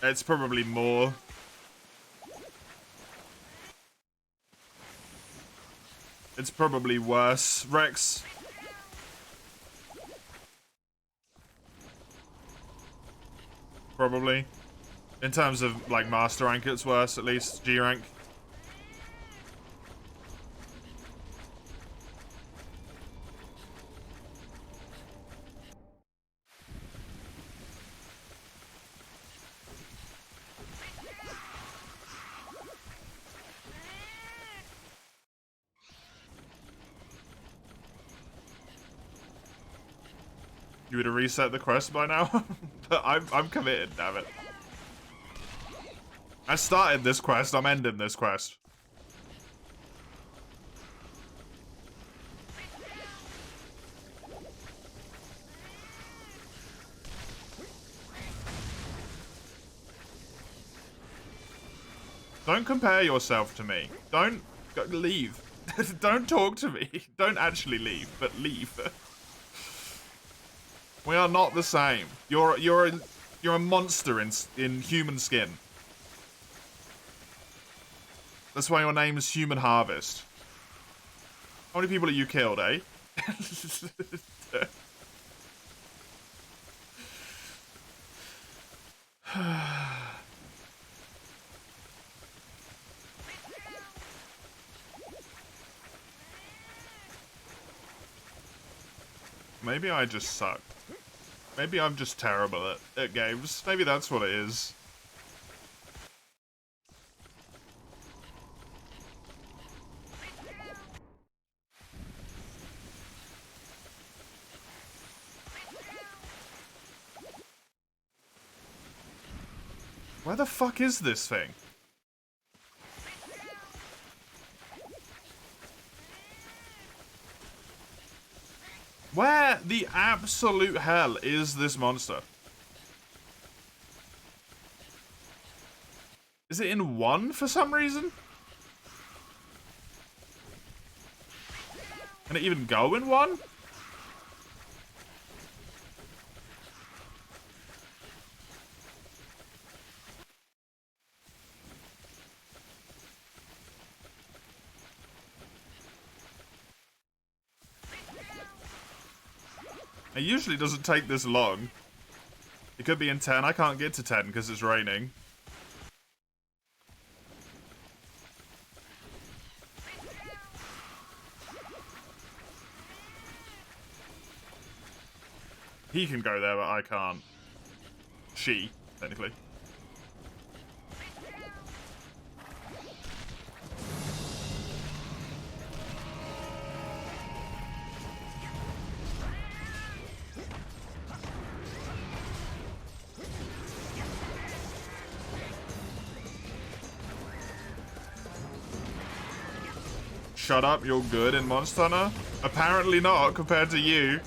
It's probably more. It's probably worse. Rex. Probably. In terms of, like, master rank, it's worse, at least. G rank. You would have reset the quest by now? But I'm committed, damn it. I started this quest, I'm ending this quest. Don't compare yourself to me. Don't leave. Don't talk to me. Don't actually leave, but leave. We are not the same. You're a monster in human skin. That's why your name is Human Harvest. How many people have you killed, eh? Maybe I just suck. Maybe I'm just terrible at games. Maybe that's what it is. Where the fuck is this thing? Where the absolute hell is this monster? Is it in 1 for some reason? Can it even go in 1? It usually doesn't take this long. It could be in 10. I can't get to 10 because it's raining. He can go there, but I can't. She, technically. shut up, you're good in Monster Hunter? Apparently not, compared to you.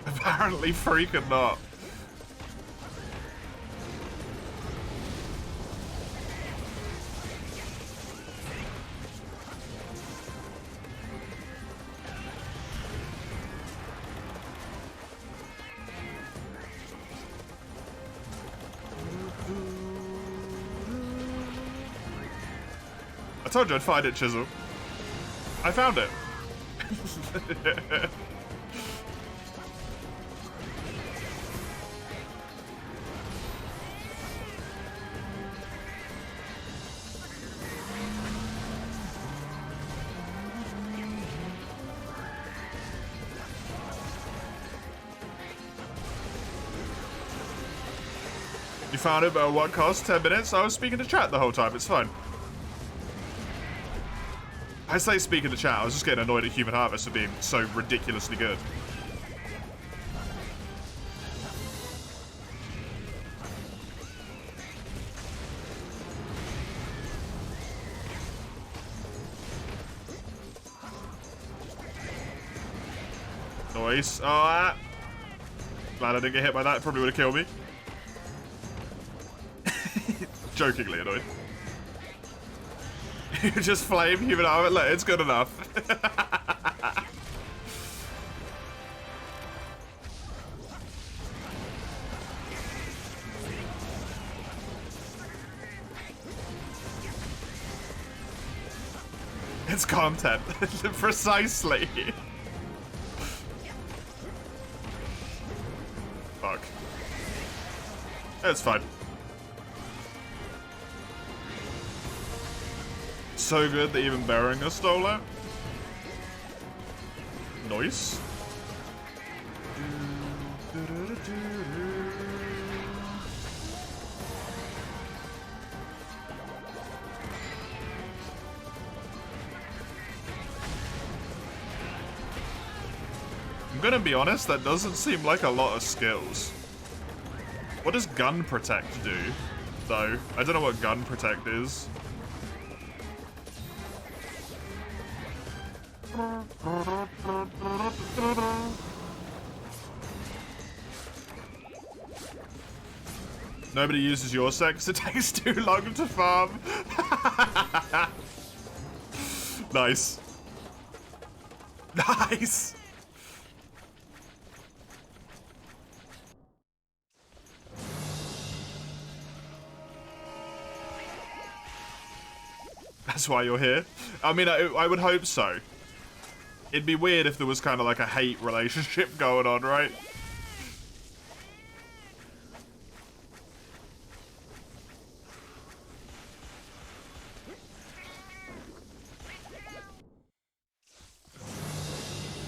Apparently freaking not. I told you I'd find it, Chisel. I found it. You found it, but what cost? 10 minutes? I was speaking to chat the whole time, it's fine. I say speaking to chat, I was just getting annoyed at Human Harvest for being so ridiculously good. Nice. Oh, glad I didn't get hit by that, probably would have killed me. Jokingly annoyed. You just flame Human Harvest, look, it's good enough. It's content. Precisely. Fuck. It's fine. So good that even Beringer stole it. Nice. I'm gonna be honest, that doesn't seem like a lot of skills. What does Gun Protect do, though? I don't know what Gun Protect is. Nobody uses your set because it takes too long to farm. Nice. Nice. That's why you're here. I mean, I would hope so. It'd be weird if there was kind of like a hate relationship going on, right?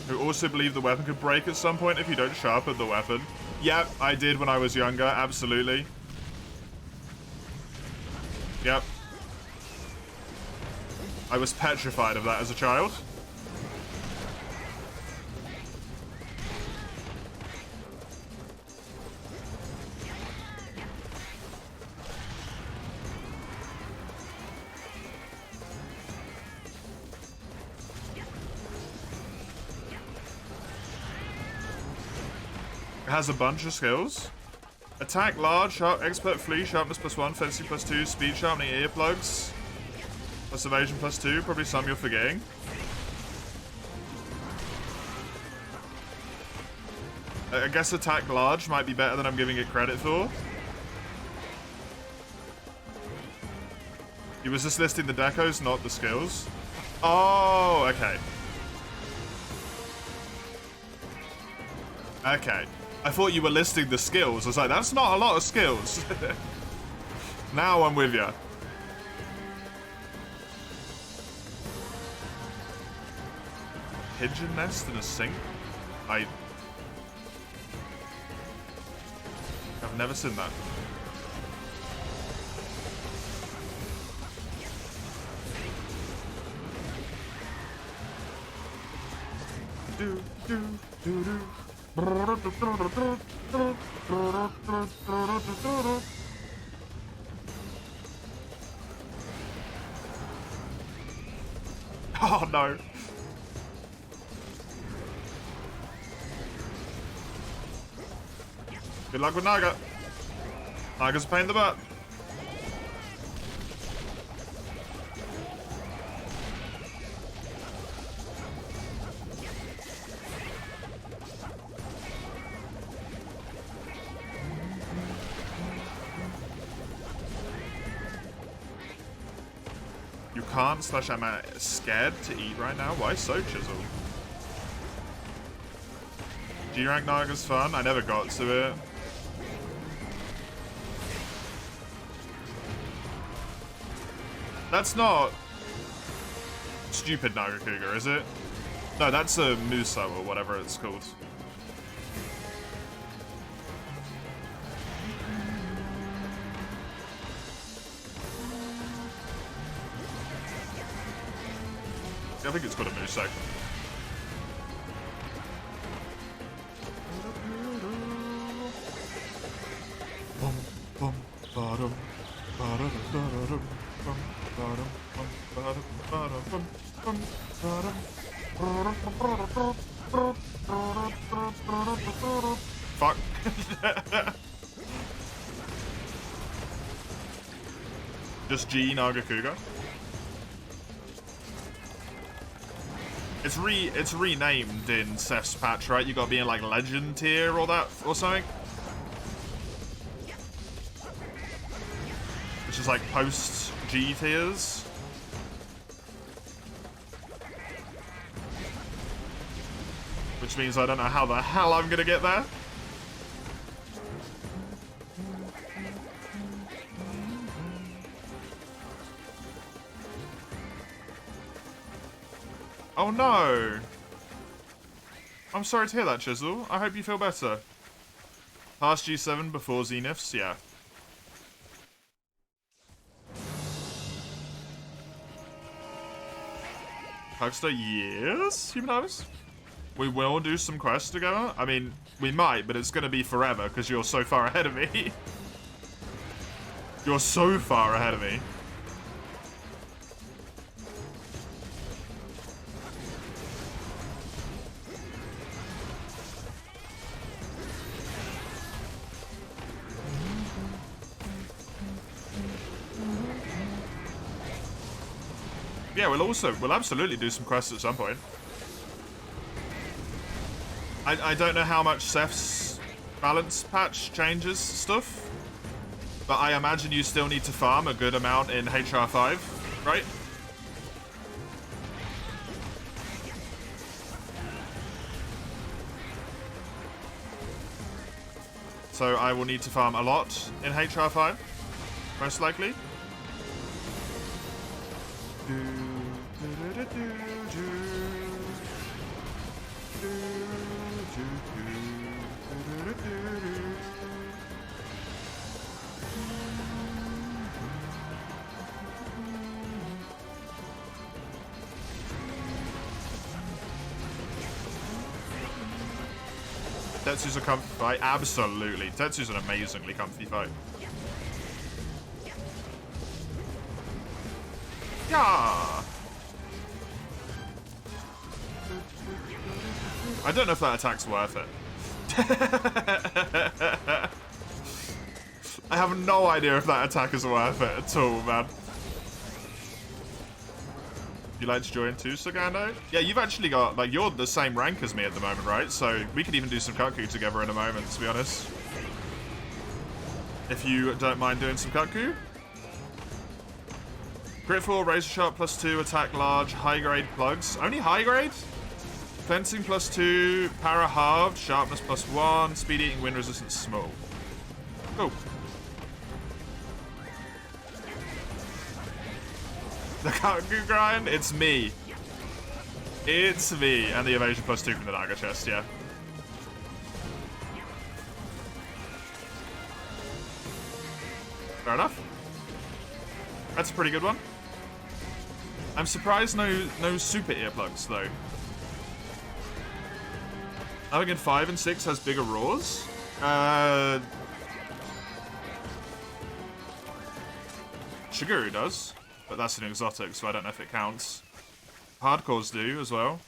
Who also believe the weapon could break at some point if you don't sharpen the weapon. Yep, I did when I was younger, absolutely. Yep. I was petrified of that as a child. It has a bunch of skills. Attack large, sharp, expert, flee, sharpness +1, fencing +2, speed sharpening, earplugs. Plus evasion +2, probably some you're forgetting. I guess attack large might be better than I'm giving it credit for. He was just listing the decos, not the skills. Oh, okay. Okay. I thought you were listing the skills. I was like, that's not a lot of skills. Now I'm with ya. Pigeon nest in a sink? I've never seen that. Oh no. Good luck with Naga. Naga's a pain in the butt. You can't / I'm scared to eat right now. Why so, Chisel? G-Rank Naga's fun. I never got to it. That's not stupid Nagakuga, is it? No, that's a Musa or whatever it's called. I think it's called a Musa. Fuck. Just G Nagakuga. It's renamed in Seth's patch, right? You gotta be in like legend tier or that or something. Which is like post G tiers. Which means I don't know how the hell I'm gonna get there. Oh no! I'm sorry to hear that, Chisel. I hope you feel better. Past G7 before Zeniths, yeah. Huckster, yes, Human Harvest. We will do some quests together. I mean, we might, but it's gonna be forever because you're so far ahead of me. You're so far ahead of me. Yeah, we'll absolutely do some quests at some point. I don't know how much Seth's balance patch changes stuff, but I imagine you still need to farm a good amount in HR5, right? So I will need to farm a lot in HR5, most likely. Tetsu's a comfy fight. Absolutely. Tetsu's an amazingly comfy fight. Yeah. I don't know if that attack's worth it. I have no idea if that attack is worth it at all, man. You like to join too, Sagando? Yeah, you've actually got, like, you're the same rank as me at the moment, right? So we could even do some Kutku together in a moment, to be honest. If you don't mind doing some Kutku. Crit 4, Razor Sharp +2, attack large, high grade plugs. Only high grade? Fencing +2, para halved, sharpness +1, speed eating, wind resistance small. Cool. The Kutku grind? It's me. It's me. And the evasion +2 from the dagger chest, yeah. Fair enough. That's a pretty good one. I'm surprised no super earplugs, though. I think 5 and 6 has bigger roars. Shiguru does, but that's an exotic, so I don't know if it counts. Hardcores do as well.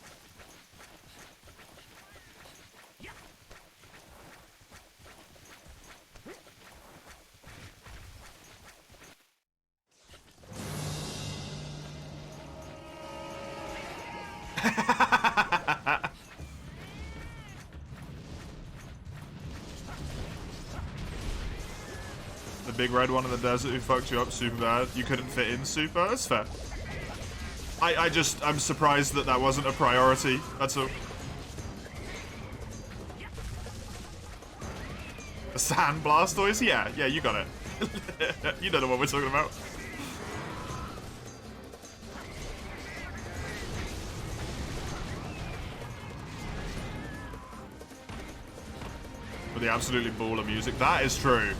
The big red one in the desert who fucked you up super bad. You couldn't fit in super. That's fair. I'm surprised that wasn't a priority. That's all. The Sand Blastoise? Yeah, you got it. You don't know what we're talking about. With the absolutely ball of music. That is true.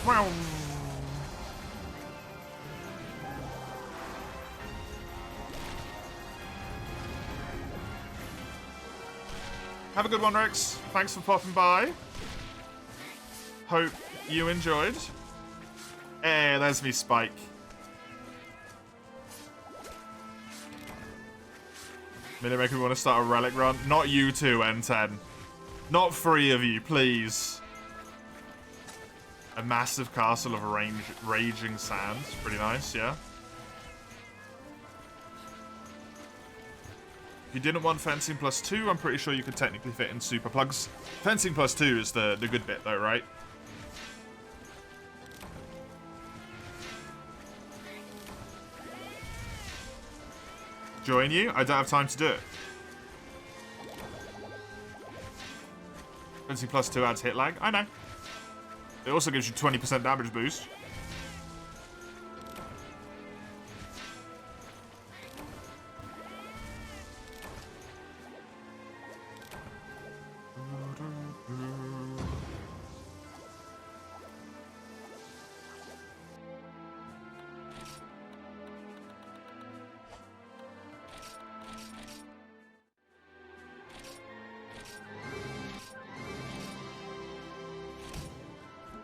Wow. Have a good one, Rex. Thanks for popping by. Hope you enjoyed. Hey, there's me, Spike. Really make me want to start a relic run. Not you two, N10. Not 3 of you, please. A massive castle of raging sand. Pretty nice, yeah. If you didn't want fencing plus 2, I'm pretty sure you could technically fit in super plugs. Fencing plus 2 is the good bit though, right? Join you? I don't have time to do it. Fencing plus 2 adds hit lag. I know. It also gives you 20% damage boost.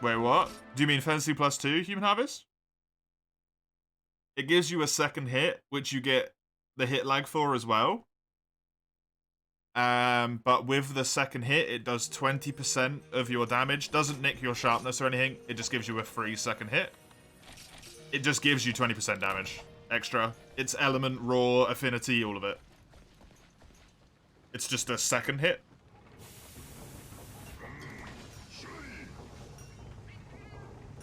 Wait, what? Do you mean Fencing plus 2, Human Harvest? It gives you a second hit, which you get the hit lag for as well. But with the second hit, it does 20% of your damage. Doesn't nick your sharpness or anything. It just gives you a free second hit. It just gives you 20% damage extra. It's element, raw, affinity, all of it. It's just a second hit.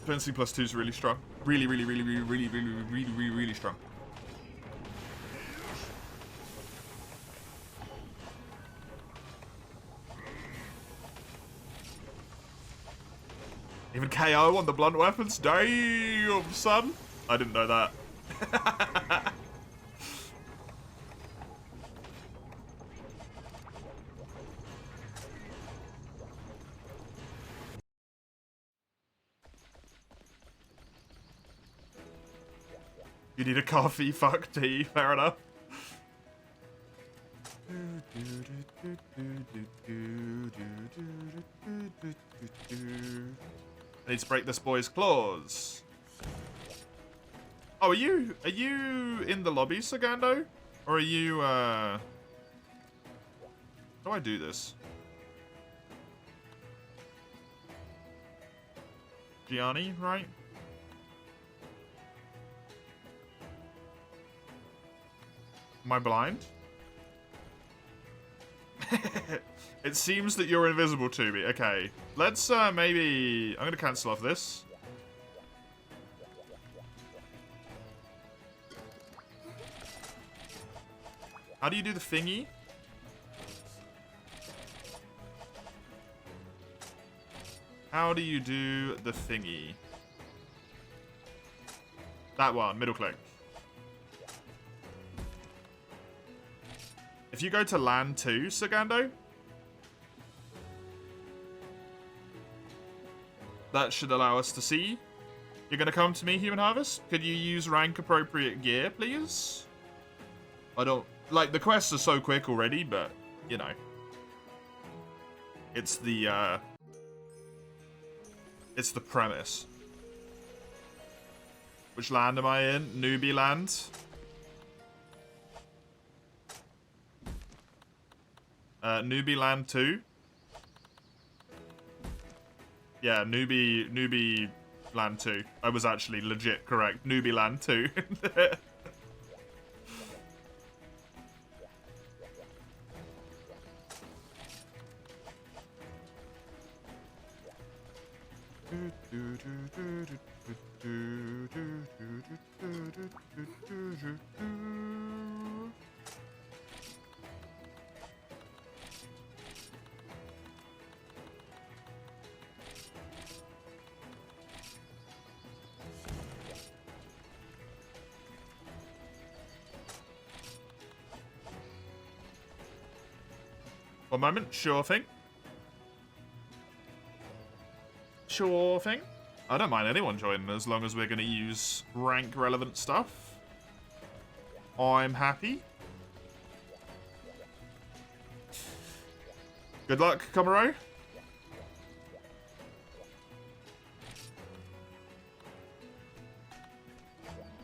Fencing plus 2 is really strong. Really strong. Even KO on the blunt weapons? Damn, son. I didn't know that. You need a coffee, fuck tea, fair enough. I need to break this boy's claws. Oh, are you in the lobby, Sagando? Or are you, how do I do this? Gianni, right? Am I blind? It seems that you're invisible to me. Okay. Let's, maybe... I'm gonna cancel off this. How do you do the thingy? How do you do the thingy? That one, middle click. If you go to land 2, Sagando, that should allow us to see. You're going to come to me, Human Harvest? Could you use rank appropriate gear, please? I don't Like, the quests are so quick already, but, you know. It's the premise. Which land am I in? Newbie land. Newbie land 2. Yeah, newbie land 2. I was actually legit correct. Newbie land 2. One moment, sure thing. Sure thing. I don't mind anyone joining as long as we're going to use rank relevant stuff. I'm happy. Good luck, Komuro.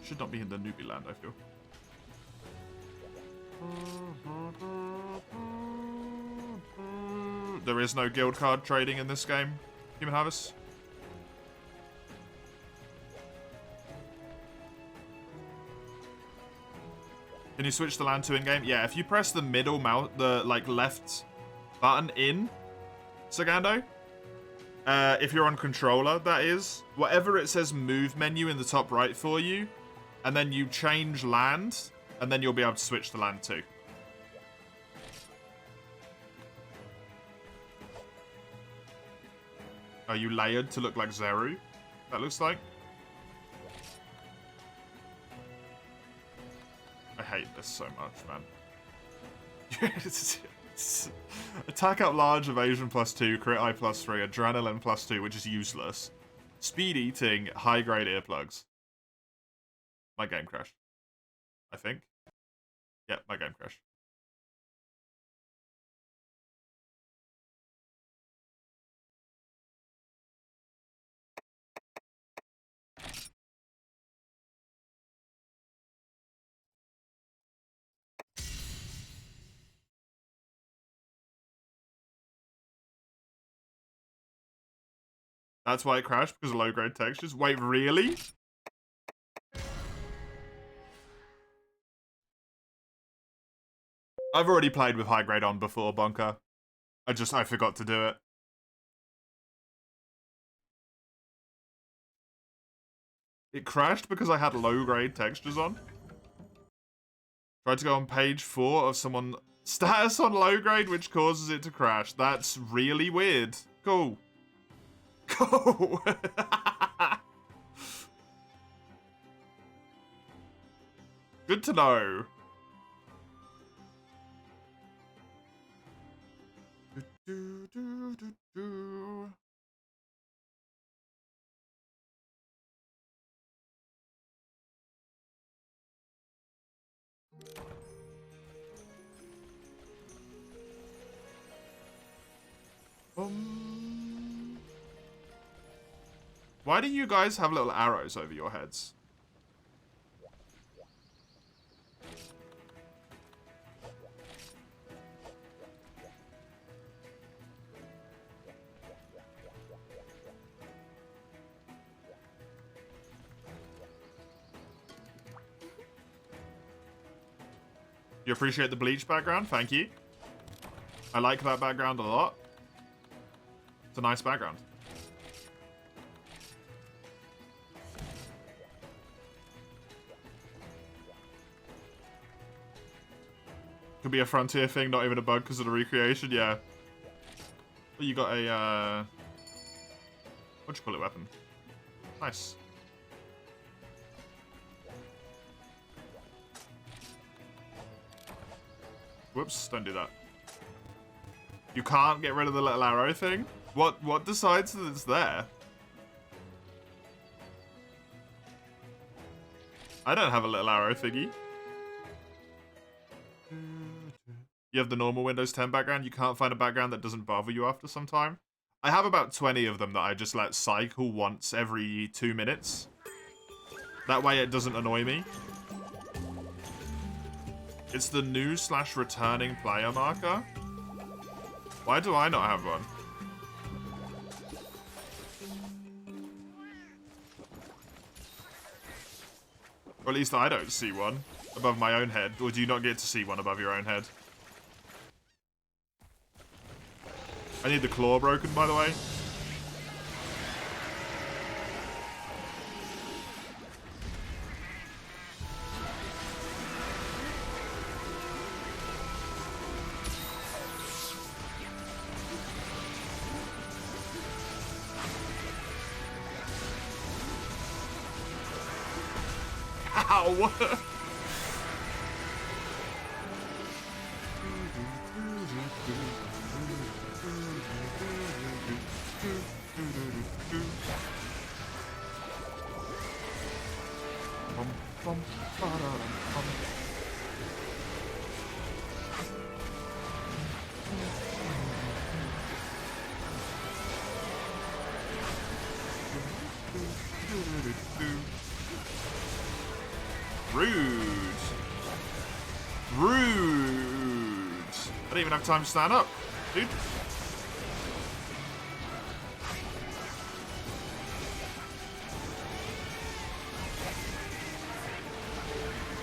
Should not be in the newbie land, I feel. There is no guild card trading in this game, Human Harvest. Can you switch the land to in-game? Yeah, if you press the middle mouse, the left button in Sagando, if you're on controller, that is, whatever it says move menu in the top right for you, and then you change land, and then you'll be able to switch to land too. Are you layered to look like Zeru? That looks like. I hate this so much, man. Attack up large, evasion +2, crit eye +3, adrenaline +2, which is useless. Speed eating, high grade earplugs. My game crashed. I think. Yeah, my game crashed. That's why it crashed, because of low-grade textures? Wait, really? I've already played with high-grade on before, Bonker. I forgot to do it. It crashed because I had low-grade textures on. Tried to go on page 4 of someone status on low-grade, which causes it to crash. That's really weird. Cool. Cool. Good to know. Why do you guys have little arrows over your heads? You appreciate the bleach background? Thank you. I like that background a lot. It's a nice background. Could be a Frontier thing, not even a bug because of the recreation, yeah. You got a, what'd you call it, weapon? Nice. Whoops, don't do that. You can't get rid of the little arrow thing? What decides that it's there? I don't have a little arrow thingy. You have the normal Windows 10 background. You can't find a background that doesn't bother you after some time. I have about 20 of them that I just let cycle once every 2 minutes. That way it doesn't annoy me. It's the new/returning player marker. Why do I not have one? Or at least I don't see one above my own head. Or do you not get to see one above your own head? I need the claw broken, by the way. Ow! Rude. Rude. I don't even have time to stand up, dude.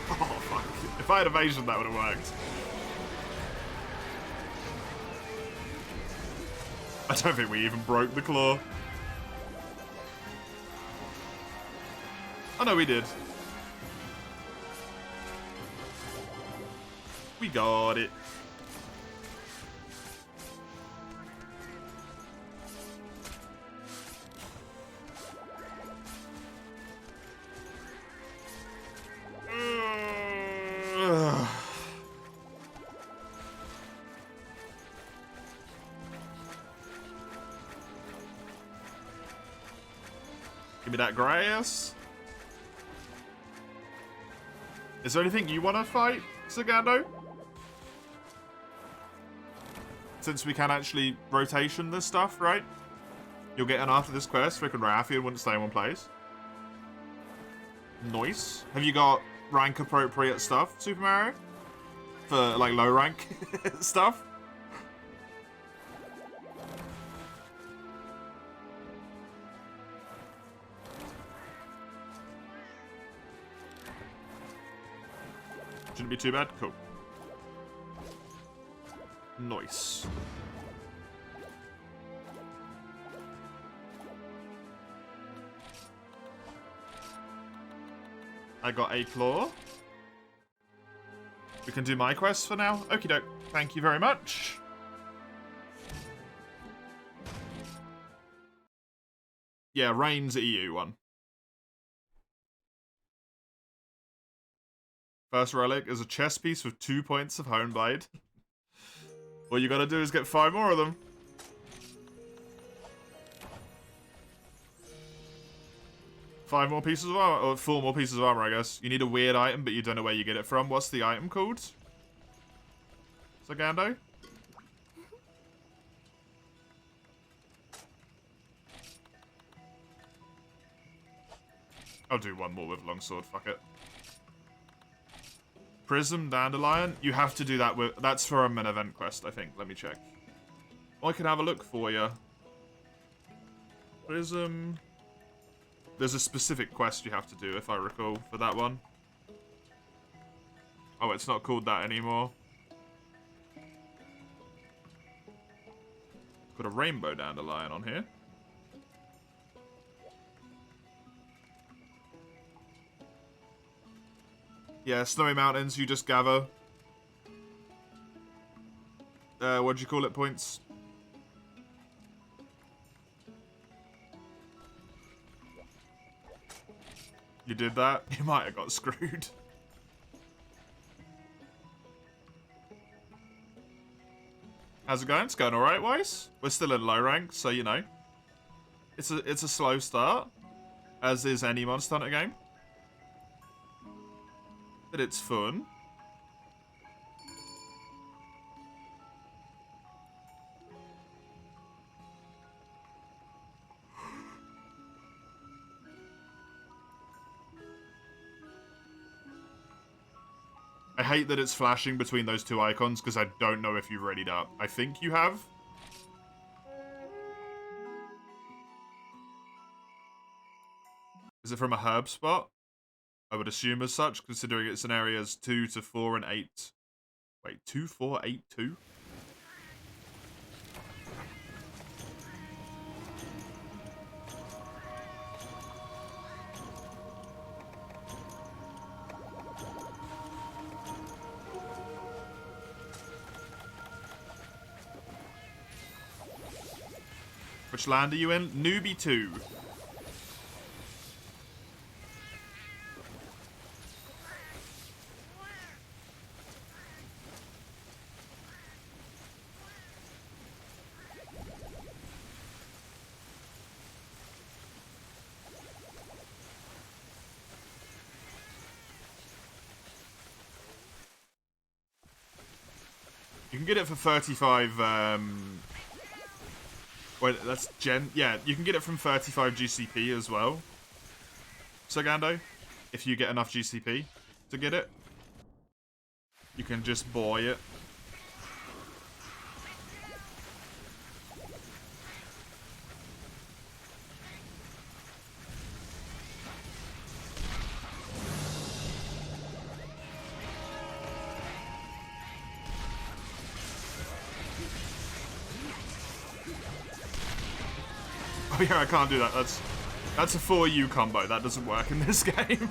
Oh, fuck. If I had evasion, that would have worked. I don't think we even broke the claw. Oh, no, we did. We got it. Give me that grass. Is there anything you want to fight, Zagando? Since we can actually rotation this stuff, right? You'll get an after this quest, freaking Raffian wouldn't stay in one place. Nice. Have you got rank appropriate stuff, Super Mario? For like low rank stuff? Shouldn't be too bad. Cool. Nice. I got a claw. We can do my quest for now. Okie doke. Thank you very much. Yeah, Rain's EU one. First relic is a chess piece with 2 points of Honeblade. All you gotta do is get 5 more of them. Five more pieces of armor, or 4 more pieces of armor, I guess. You need a weird item, but you don't know where you get it from. What's the item called? Zagando? I'll do one more with longsword, fuck it. Prism Dandelion? You have to do that with... That's for an event quest, I think. Let me check. I can have a look for you. Prism... There's a specific quest you have to do, if I recall, for that one. Oh, it's not called that anymore. Got a Rainbow Dandelion on here. Yeah, Snowy Mountains, you just gather. What'd you call it, points? You did that? You might have got screwed. How's it going? It's going alright, Weiss. We're still in low rank, so you know. It's a slow start, as is any Monster Hunter game. But it's fun. hate that it's flashing between those two icons because I don't know if you've readied up. I think you have. Is it from a herb spot? I would assume as such, considering it's in areas 2 to 4 and 8. Wait, 2, 4, 8, 2? Which land are you in? Newbie 2. You can get it for 35, wait, that's Gen... Yeah, you can get it from 35 GCP as well, Sagando, if you get enough GCP to get it. You can just buy it. Oh yeah, I can't do that. That's a 4U combo. That doesn't work in this game.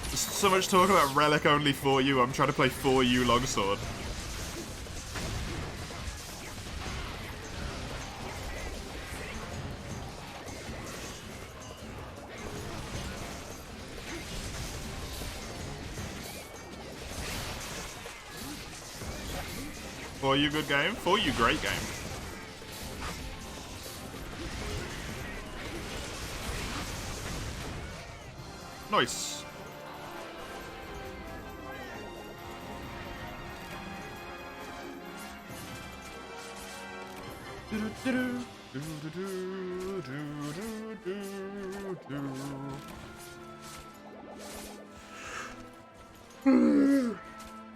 There's so much talk about Relic only 4U. I'm trying to play 4U Longsword. For you, good game. For you, great game. Nice.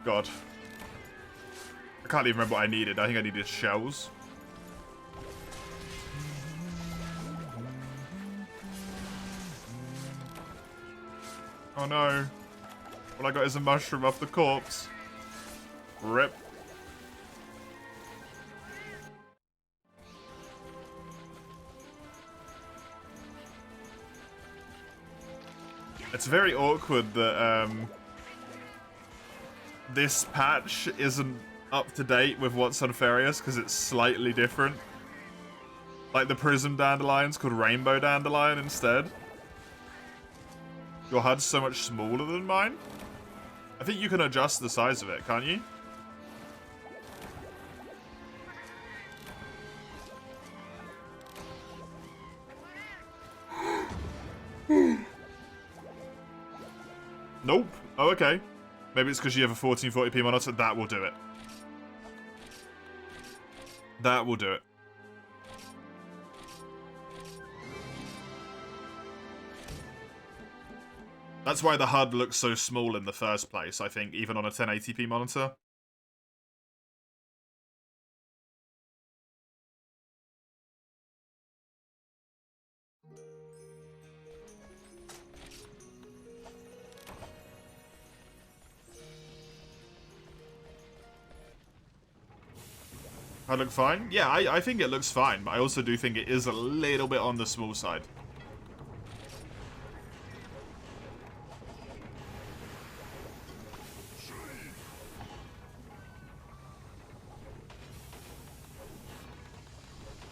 God. I can't even remember what I needed. I think I needed shells. Oh no. All I got is a mushroom off the corpse. Rip. It's very awkward that this patch isn't up to date with what's on Ferius because it's slightly different. Like the Prism Dandelion's called Rainbow Dandelion instead. Your HUD's so much smaller than mine. I think you can adjust the size of it, can't you? Nope. Oh, okay. Maybe it's because you have a 1440p monitor. That will do it. That will do it. That's why the HUD looks so small in the first place, I think, even on a 1080p monitor. I look fine? Yeah, I think it looks fine, but I also do think it is a little bit on the small side.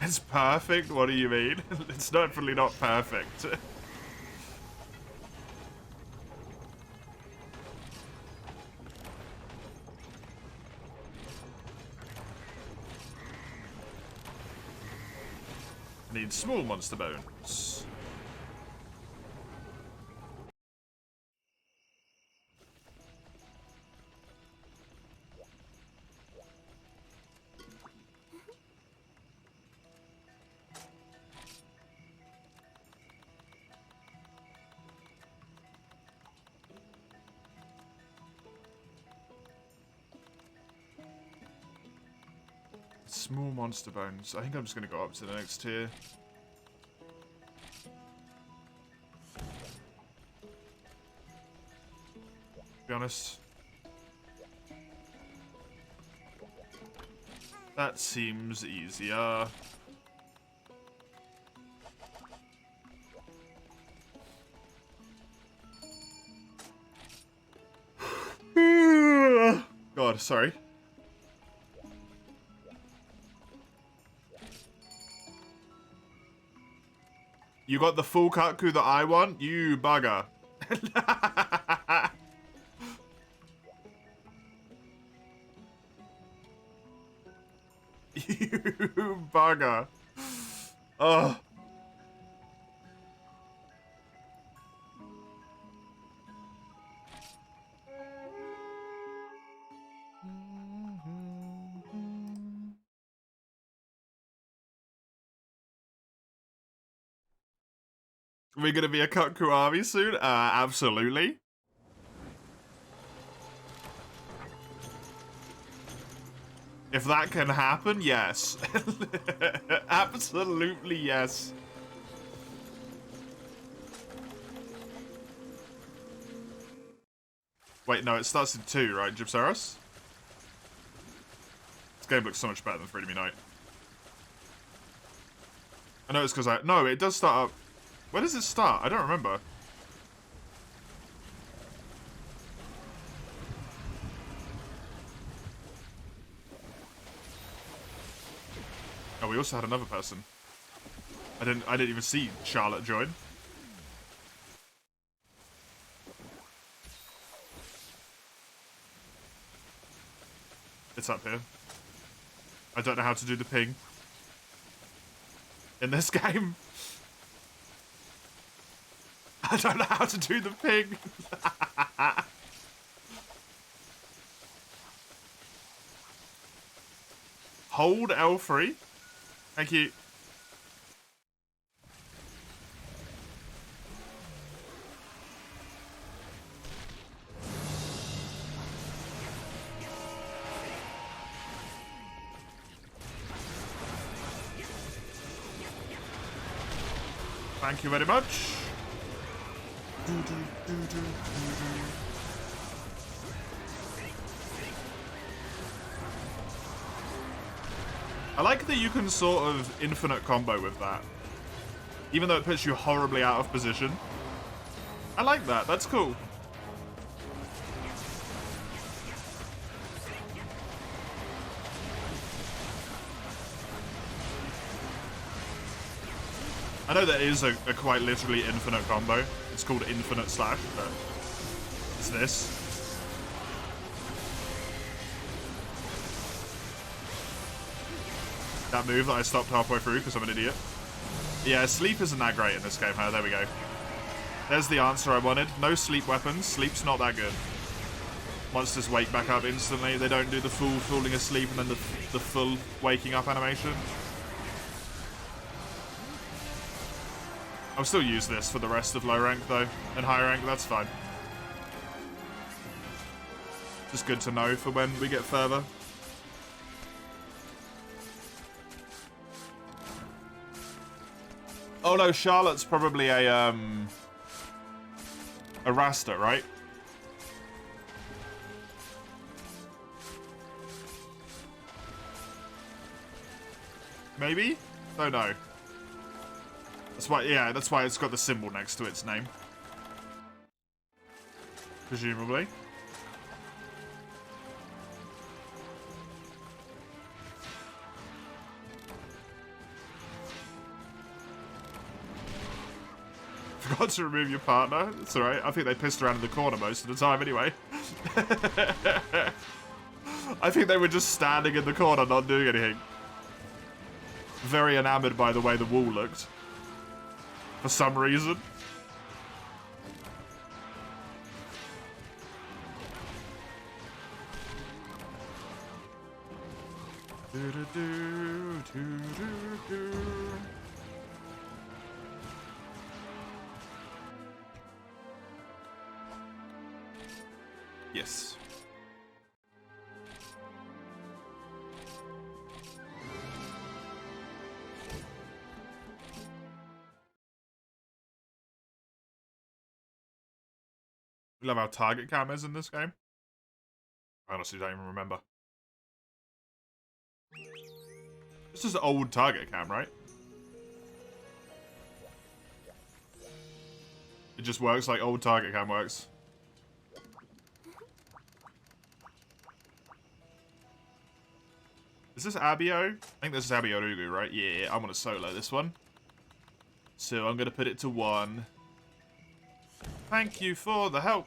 It's perfect? What do you mean? It's definitely not perfect. Need small monster bones. Small monster bones. I think I'm just going to go up to the next tier. To be honest. That seems easier. God, sorry. You got the full Katku that I want? You bugger. You bugger. Oh. Are we gonna be a Katku army soon? Absolutely. If that can happen, yes. Absolutely yes. Wait, no, it starts in 2, right, Gypsaurus? This game looks so much better than Freedom Unite. I know it's because no, it does start up. Where does it start? I don't remember. Oh, we also had another person. I didn't even see Charlotte join. It's up here. I don't know how to do the ping in this game. I don't know how to do the ping. Hold L3. Thank you. Thank you very much. I like that you can sort of infinite combo with that. Even though it puts you horribly out of position. I like that, that's cool. I know that is a quite literally infinite combo. It's called infinite slash, but it's this. That move that I stopped halfway through because I'm an idiot. Yeah, sleep isn't that great in this game, huh? There we go. There's the answer I wanted. No sleep weapons. Sleep's not that good. Monsters wake back up instantly. They don't do the full falling asleep and then the full waking up animation. I'll still use this for the rest of low rank though. And high rank, that's fine. Just good to know for when we get further. Oh no, Charlotte's probably a Rasta, right? Maybe? Don't know. That's why, yeah, that's why it's got the symbol next to its name. Presumably. Forgot to remove your partner. It's alright. I think they pissed around in the corner most of the time anyway. I think they were just standing in the corner not doing anything. Very enamored by the way the wall looked. For some reason. Yes. We love how target cam is in this game. I honestly don't even remember. This is old target cam, right? It just works like old target cam works. Is this Abio? I think this is Abio Ugu, right? Yeah, I'm gonna solo this one. So I'm gonna put it to 1. Thank you for the help.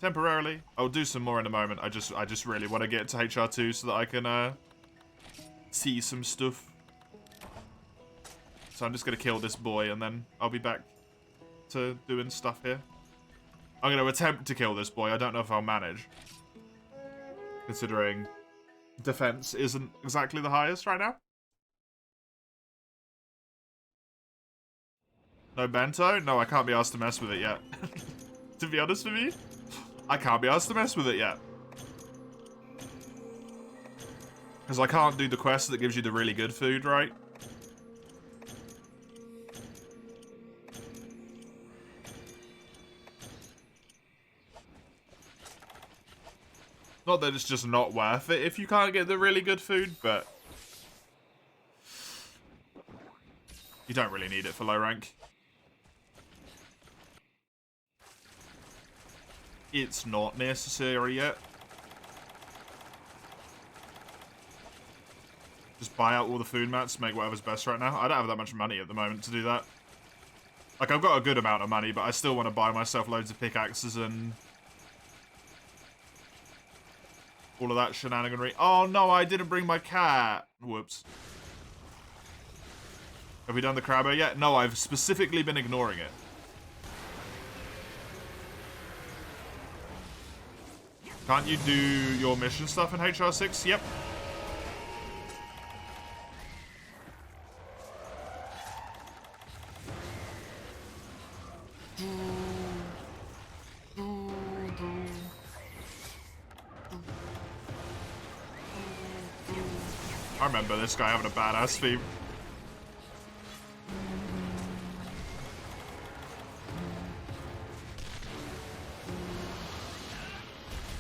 Temporarily. I'll do some more in a moment. I just really want to get to HR2 so that I can see some stuff. So I'm just gonna kill this boy and then I'll be back to doing stuff here. I'm gonna attempt to kill this boy. I don't know if I'll manage, considering defense isn't exactly the highest right now. No bento? No, I can't be asked to mess with it yet. To be honest with you, I can't be asked to mess with it yet. Because I can't do the quest that gives you the really good food, right? Not that it's just not worth it if you can't get the really good food, but you don't really need it for low rank. It's not necessary yet. Just buy out all the food mats, make whatever's best right now. I don't have that much money at the moment to do that. Like, I've got a good amount of money, but I still want to buy myself loads of pickaxes and all of that shenaniganry. Oh no, I didn't bring my cat. Whoops. Have we done the crabber yet? No, I've specifically been ignoring it. Can't you do your mission stuff in HR6? Yep. I remember this guy having a badass theme.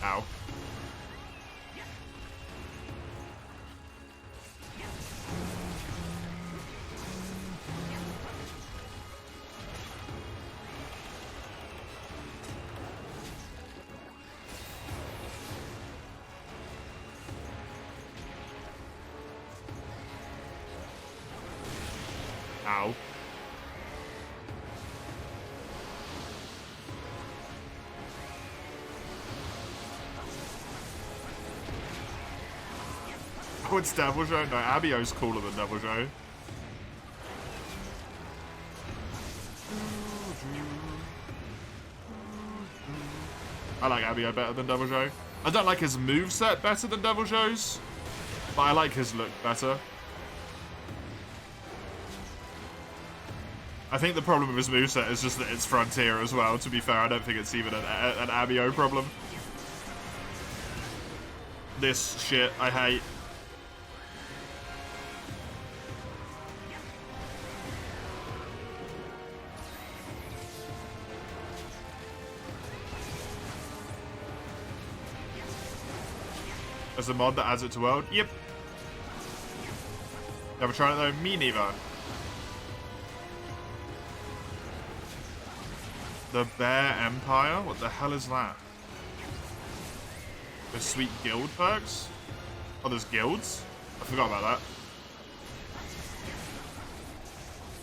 Ow. Ow. Oh, it's Devil Joe? No, Abio's cooler than Devil Joe. I like Abio better than Devil Joe. I don't like his moveset better than Devil Joe's, but I like his look better. I think the problem with his moveset is just that it's Frontier as well, to be fair. I don't think it's even an Abio problem. This shit, I hate. There's a mod that adds it to world? Yep. Never tried it though? Me neither. The Bear Empire? What the hell is that? The sweet guild perks? Oh, there's guilds? I forgot about that.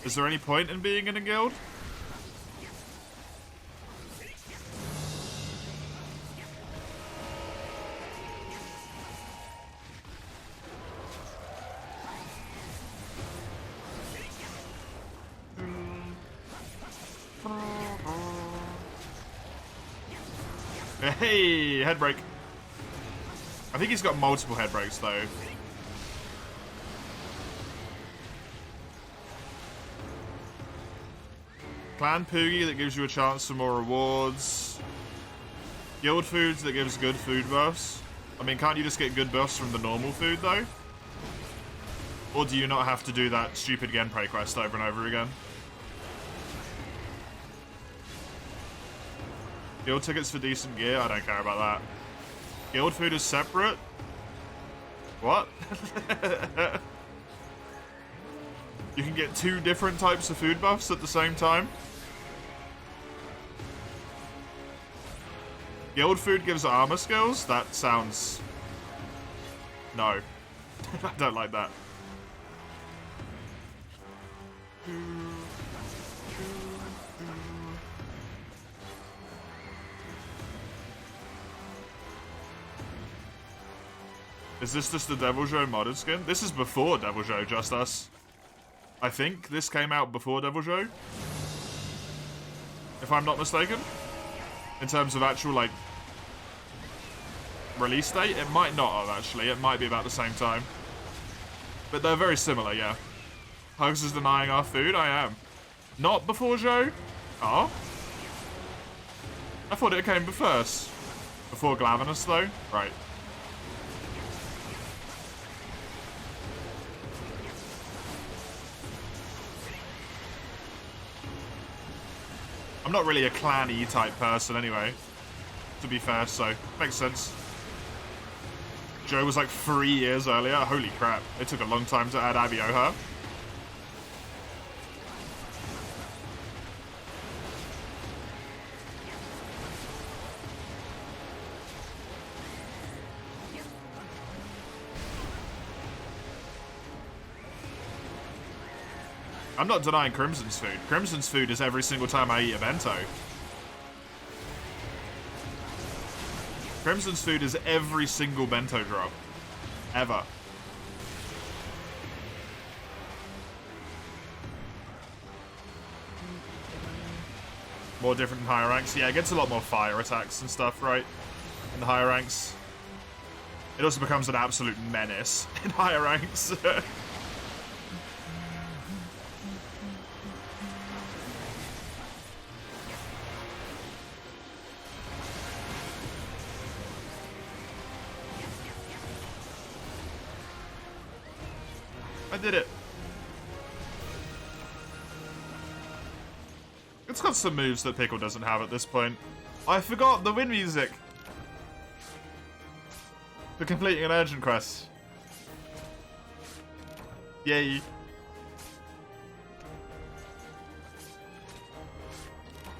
Is there any point in being in a guild? Hey, head break. I think he's got multiple head breaks though. Clan Poogie that gives you a chance for more rewards. Guild foods that gives good food buffs. I mean, can't you just get good buffs from the normal food though? Or do you not have to do that stupid Genpei quest over and over again? Guild tickets for decent gear? I don't care about that. Guild food is separate? What? You can get 2 different types of food buffs at the same time? Guild food gives armor skills? That sounds... No. I don't like that. Is this just the Deviljho modded skin? This is before Deviljho, Just Us. I think this came out before Deviljho. If I'm not mistaken. In terms of actual, like, release date. It might not have, actually. It might be about the same time. But they're very similar, yeah. Hugs is denying our food? I am. Not before Joe? Oh? I thought it came first. Before Glavenus, though? Right. I'm not really a clan-y type person anyway, to be fair, so makes sense. Joe was like 3 years earlier. Holy crap. It took a long time to add Abioha. I'm not denying Crimson's food. Crimson's food is every single time I eat a bento. Crimson's food is every single bento drop. Ever. More different in higher ranks. Yeah, it gets a lot more fire attacks and stuff, right? In the higher ranks. It also becomes an absolute menace in higher ranks. I did it. It's got some moves that Pickle doesn't have at this point. I forgot the win music. For completing an urgent quest. Yay.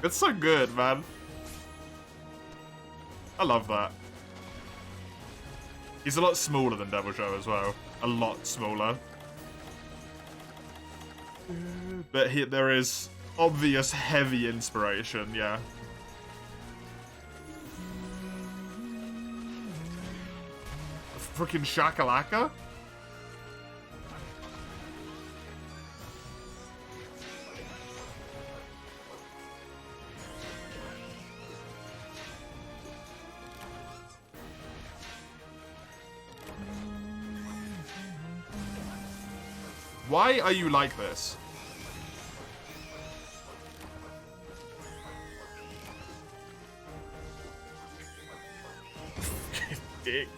It's so good, man. I love that. He's a lot smaller than Deviljho as well. A lot smaller. But there is obvious heavy inspiration, yeah. Freaking Shakalaka? Why are you like this? Dick.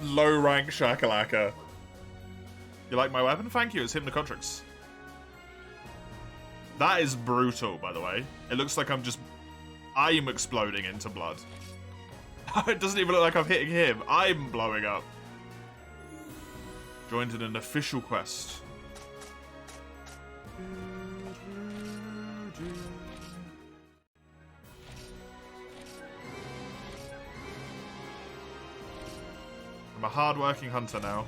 Low rank Shakalaka. You like my weapon? Thank you, it's Hypnocontrix. That is brutal, by the way. It looks like I'm exploding into blood. It doesn't even look like I'm hitting him. I'm blowing up. Joined in an official quest. I'm a hard-working hunter now.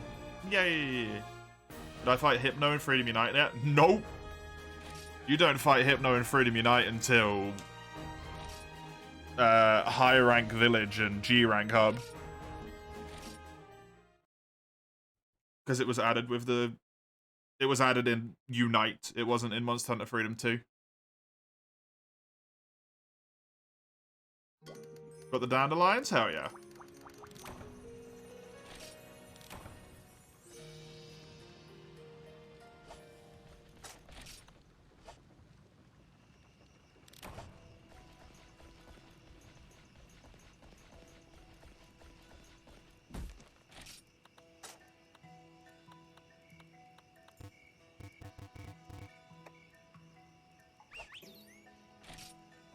Yay! Did I fight Hypno in Freedom Unite yet? Nope! You don't fight Hypno in Freedom Unite until high rank village and G rank hub. Because it was added with the... It was added in Unite. It wasn't in Monster Hunter Freedom 2. Got the Dandelions? Hell yeah.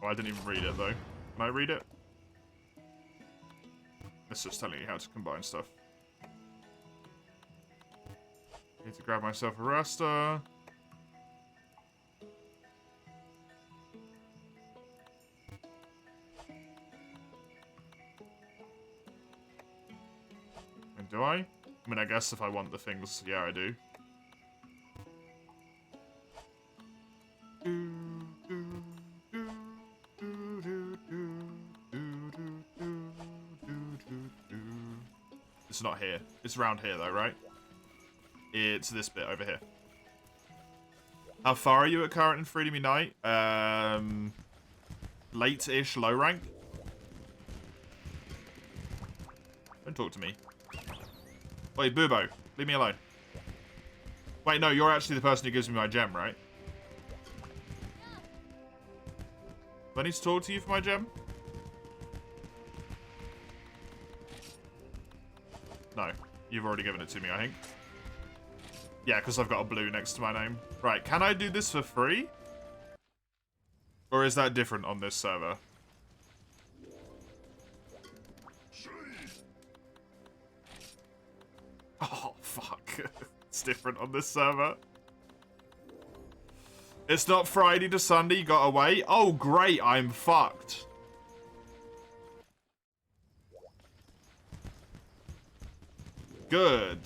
Oh, I didn't even read it, though. Can I read it? It's just telling you how to combine stuff. Need to grab myself a raster. And do I? I mean, I guess if I want the things, yeah, I do. It's not here. It's around here, though, right? It's this bit over here. How far are you at current in Freedom Unite? Late-ish, low rank? Don't talk to me. Wait, Bubo, leave me alone. Wait, no, you're actually the person who gives me my gem, right? Do I need to talk to you for my gem? No, you've already given it to me, I think. Yeah, because I've got a blue next to my name. Right, can I do this for free? Or is that different on this server? Oh, fuck. It's different on this server. It's not Friday to Sunday, you got away? Oh, great, I'm fucked. Good.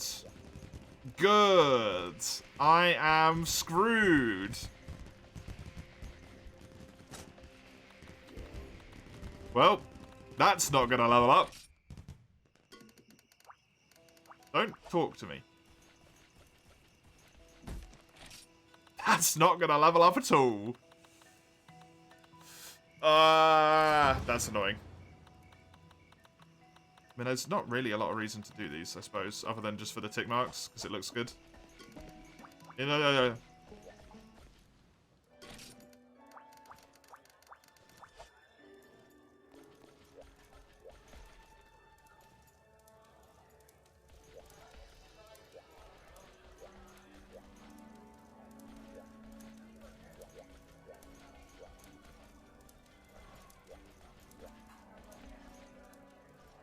Good. I am screwed. Well, that's not gonna level up. Don't talk to me. That's not gonna level up at all. That's annoying. I mean, there's not really a lot of reason to do these, I suppose, other than just for the tick marks, because it looks good. Yeah.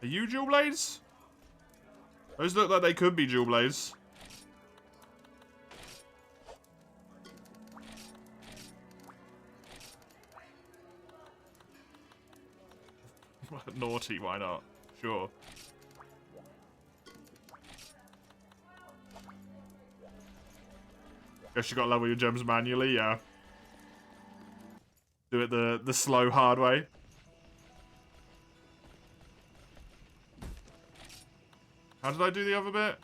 Are you dual blades? Those look like they could be dual blades. Naughty, why not? Sure. Guess you gotta level your gems manually, yeah. Do it the slow, hard way. How did I do the other bit?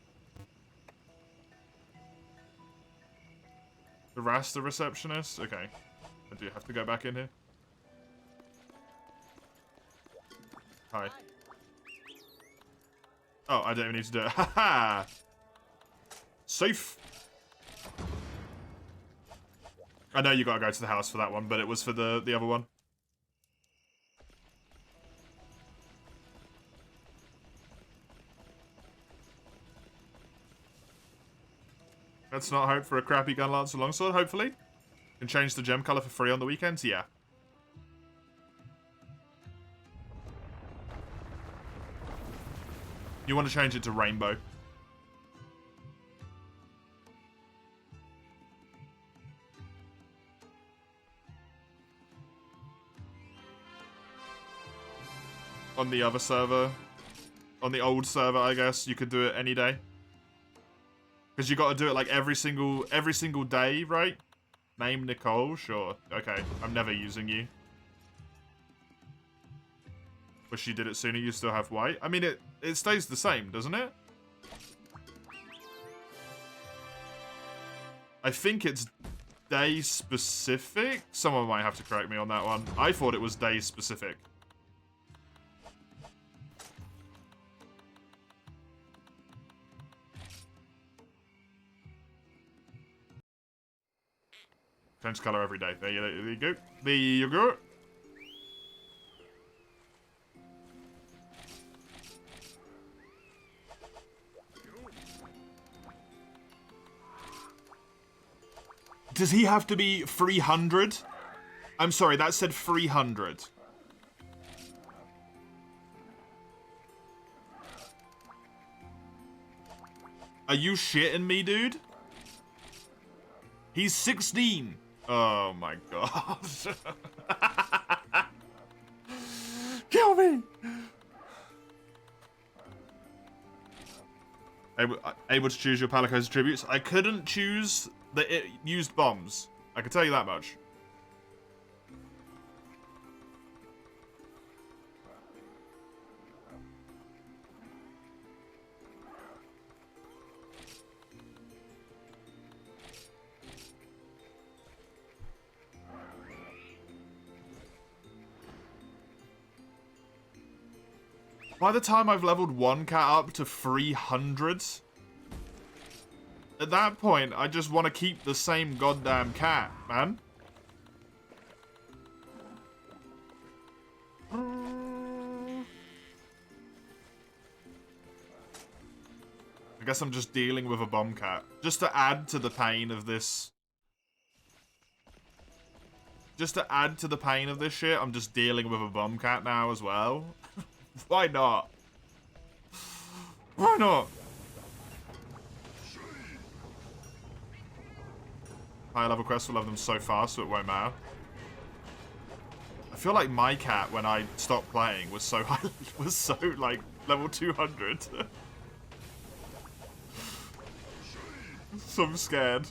The Rasta receptionist? Okay. I do have to go back in here. Hi. Oh, I don't even need to do it. Haha! Safe! I know you gotta go to the house for that one, but it was for the other one. Let's not hope for a crappy gun lancer longsword, hopefully. Can change the gem color for free on the weekends? Yeah. You want to change it to rainbow. On the other server. On the old server, I guess. You could do it any day. Because you got to do it like every single day, right? Name Nicole? Sure. Okay. I'm never using you. Wish you did it sooner. You still have white. I mean, it stays the same, doesn't it? I think it's day specific. Someone might have to correct me on that one. I thought it was day specific. Change color every day. There you go. There you go. Does he have to be 300? I'm sorry, that said 300. Are you shitting me, dude? He's 16. Oh my god. Kill me! Able to choose your Palico's attributes. I couldn't choose that it used bombs. I can tell you that much. By the time I've leveled one cat up to 300, at that point, I just want to keep the same goddamn cat, man. I guess I'm just dealing with a bomb cat. Just to add to the pain of this. Just to add to the pain of this shit, I'm just dealing with a bomb cat now as well. Why not? Why not? Higher level quests will level them so fast, so it won't matter. I feel like my cat, when I stopped playing, was so high, was so like level 200. So I'm scared.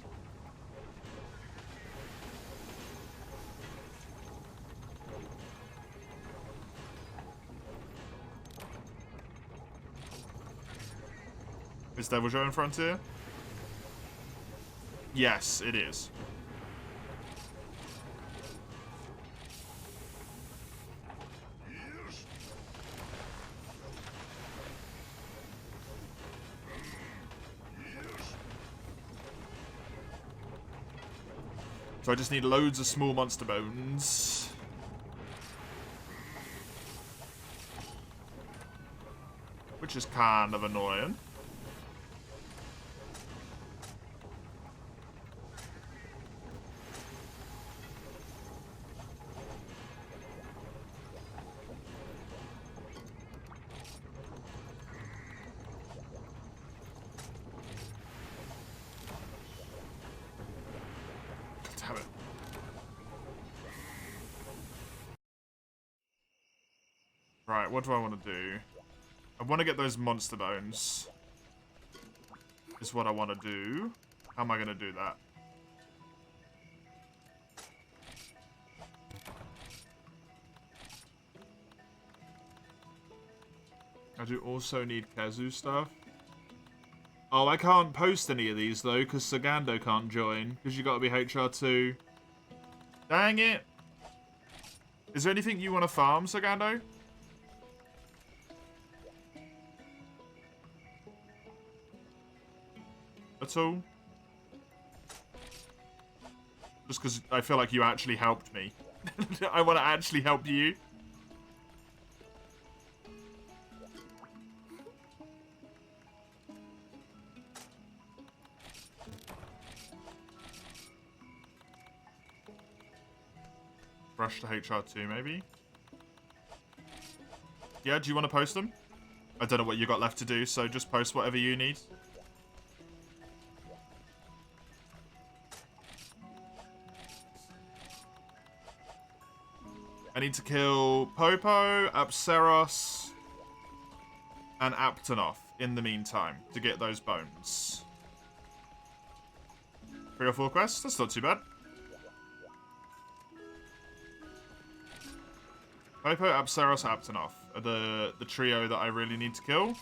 Is Deviljho in Frontier? Yes, it is. So I just need loads of small monster bones. Which is kind of annoying. Damn it. Right, what do I want to do? I want to get those monster bones. Is what I want to do. How am I going to do that? I do also need Kazu stuff. Oh, I can't post any of these though, because Sagando can't join, because you got to be HR2. Dang it! Is there anything you want to farm, Sagando? At all? Just because I feel like you actually helped me. I want to actually help you. Rush to HR2, maybe? Yeah, do you want to post them? I don't know what you got left to do, so just post whatever you need. I need to kill Popo, Apseros, and Aptonoth in the meantime to get those bones. 3 or 4 quests? That's not too bad. Popo, Apseros, Aptonoth are the trio that I really need to kill.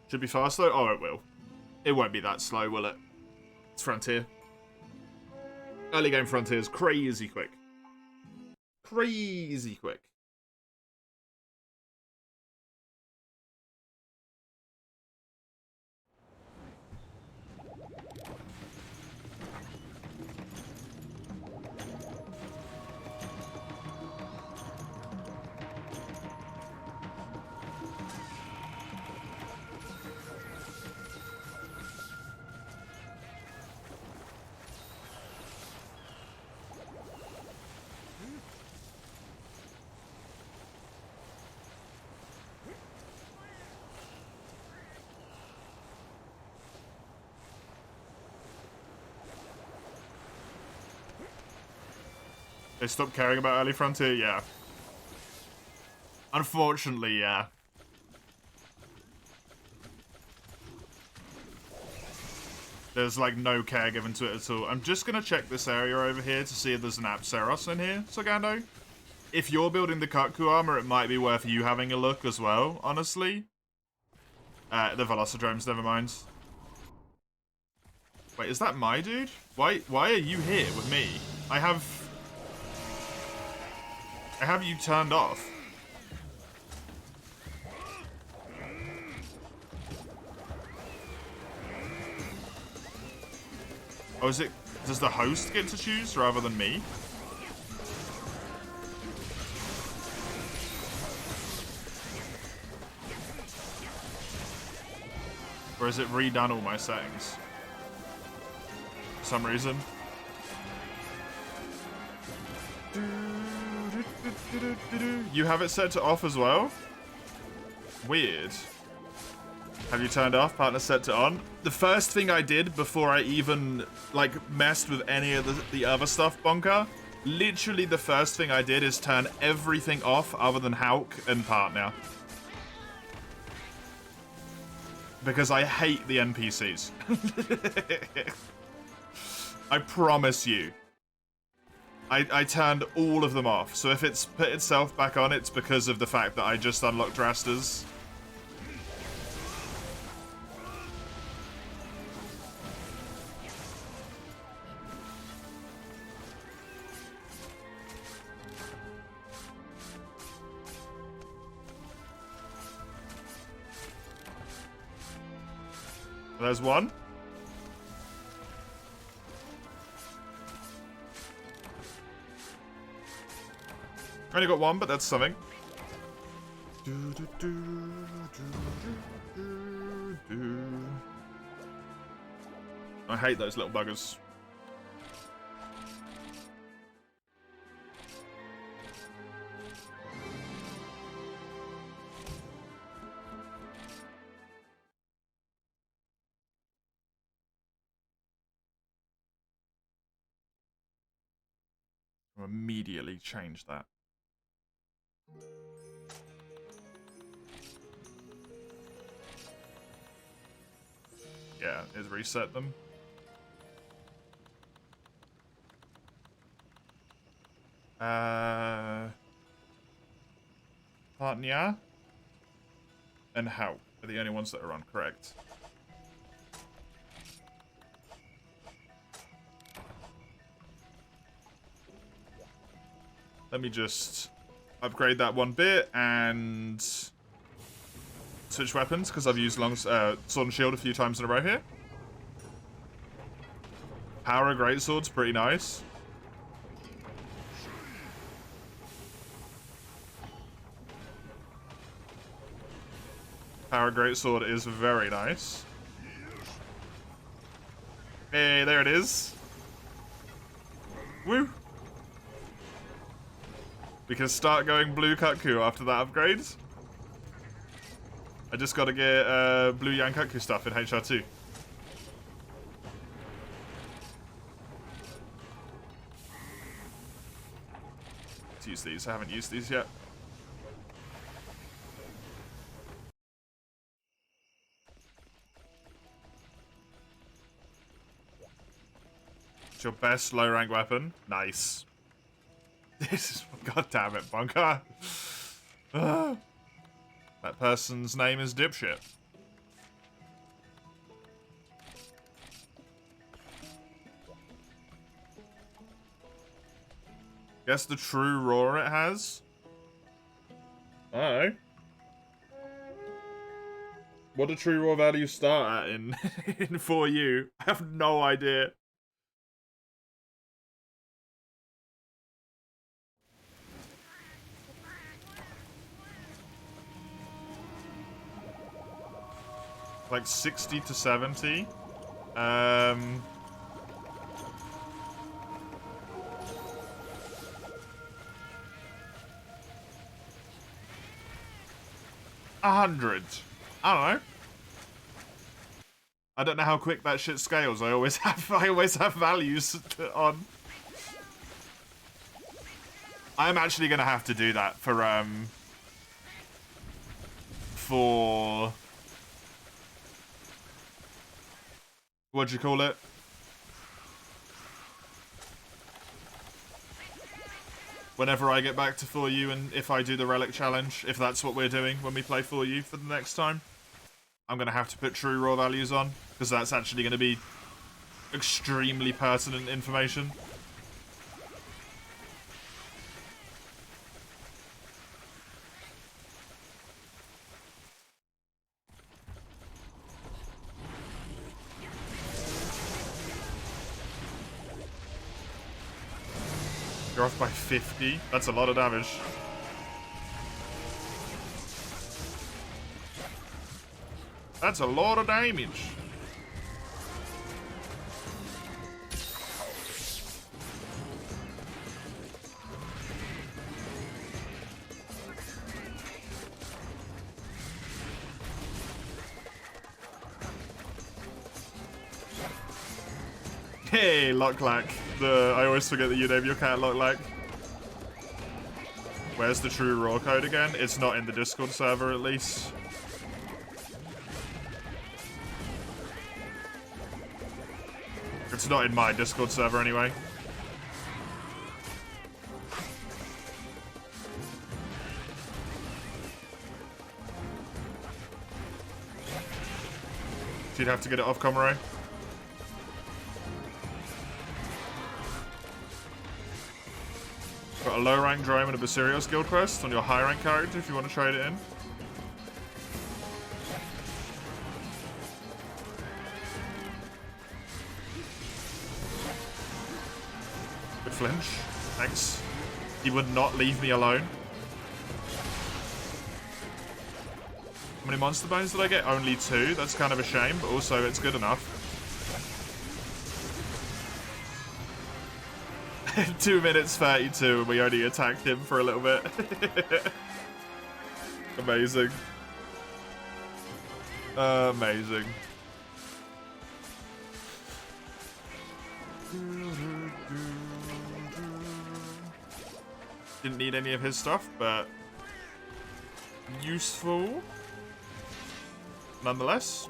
Should be fast though? Oh, it will. It won't be that slow, will it? It's Frontier. Early game Frontier is crazy quick. Crazy quick. They stopped caring about early Frontier? Yeah. Unfortunately, yeah. There's like no care given to it at all. I'm just gonna check this area over here to see if there's an Apsaros in here, Sogando. If you're building the Kutku armor, it might be worth you having a look as well, honestly. The Velocidromes, never mind. Wait, is that my dude? Why are you here with me? I have you turned off. Oh, is it... Does the host get to choose rather than me? Or has it redone all my settings? For some reason. You have it set to off as well? Weird. Have you turned off? Partner set to on? The first thing I did before I even, like, messed with any of the other stuff, Bonka, literally the first thing I did is turn everything off other than Hauk and Partner. Because I hate the NPCs. I promise you. I turned all of them off. So if it's put itself back on, it's because of the fact that I just unlocked Rastas. There's one. Only got one, but that's something. I hate those little buggers. I'll immediately change that. Yeah, is reset them. Partner and Hauk are the only ones that are on, correct? Let me just upgrade that one bit and switch weapons because I've used Sword and Shield a few times in a row here. Power of Greatsword's pretty nice. Power of Greatsword is very nice. Hey, there it is. Woo! We can start going blue Kutku after that upgrade. I just gotta get blue Yang Kutku stuff in HR2. Let's use these. I haven't used these yet. It's your best low rank weapon. Nice. This is... God damn it, Bunker. That person's name is Dipshit. Guess the true roar it has? I don't know. What do true roar values start at in 4U? I have no idea. Like 60 to 70. 100. I don't know. I don't know how quick that shit scales. I always have values on. I'm actually gonna have to do that for what'd you call it? Whenever I get back to 4U and if I do the Relic Challenge, if that's what we're doing when we play 4U for the next time, I'm going to have to put true raw values on, because that's actually going to be extremely pertinent information. You're off by 50. That's a lot of damage. That's a lot of damage. Hey, Locklack. I always forget that you name your cat Locklack. Where's the true raw code again? It's not in the Discord server, at least. It's not in my Discord server, anyway. So you'd have to get it off Comrade. Got a low rank drone and a Basirios guild quest on your high rank character if you want to trade it in. Good flinch. Thanks. He would not leave me alone. How many monster bones did I get? Only 2. That's kind of a shame, but also it's good enough. 2 minutes 32 and we only attacked him for a little bit. Amazing. Amazing. Didn't need any of his stuff, but useful nonetheless.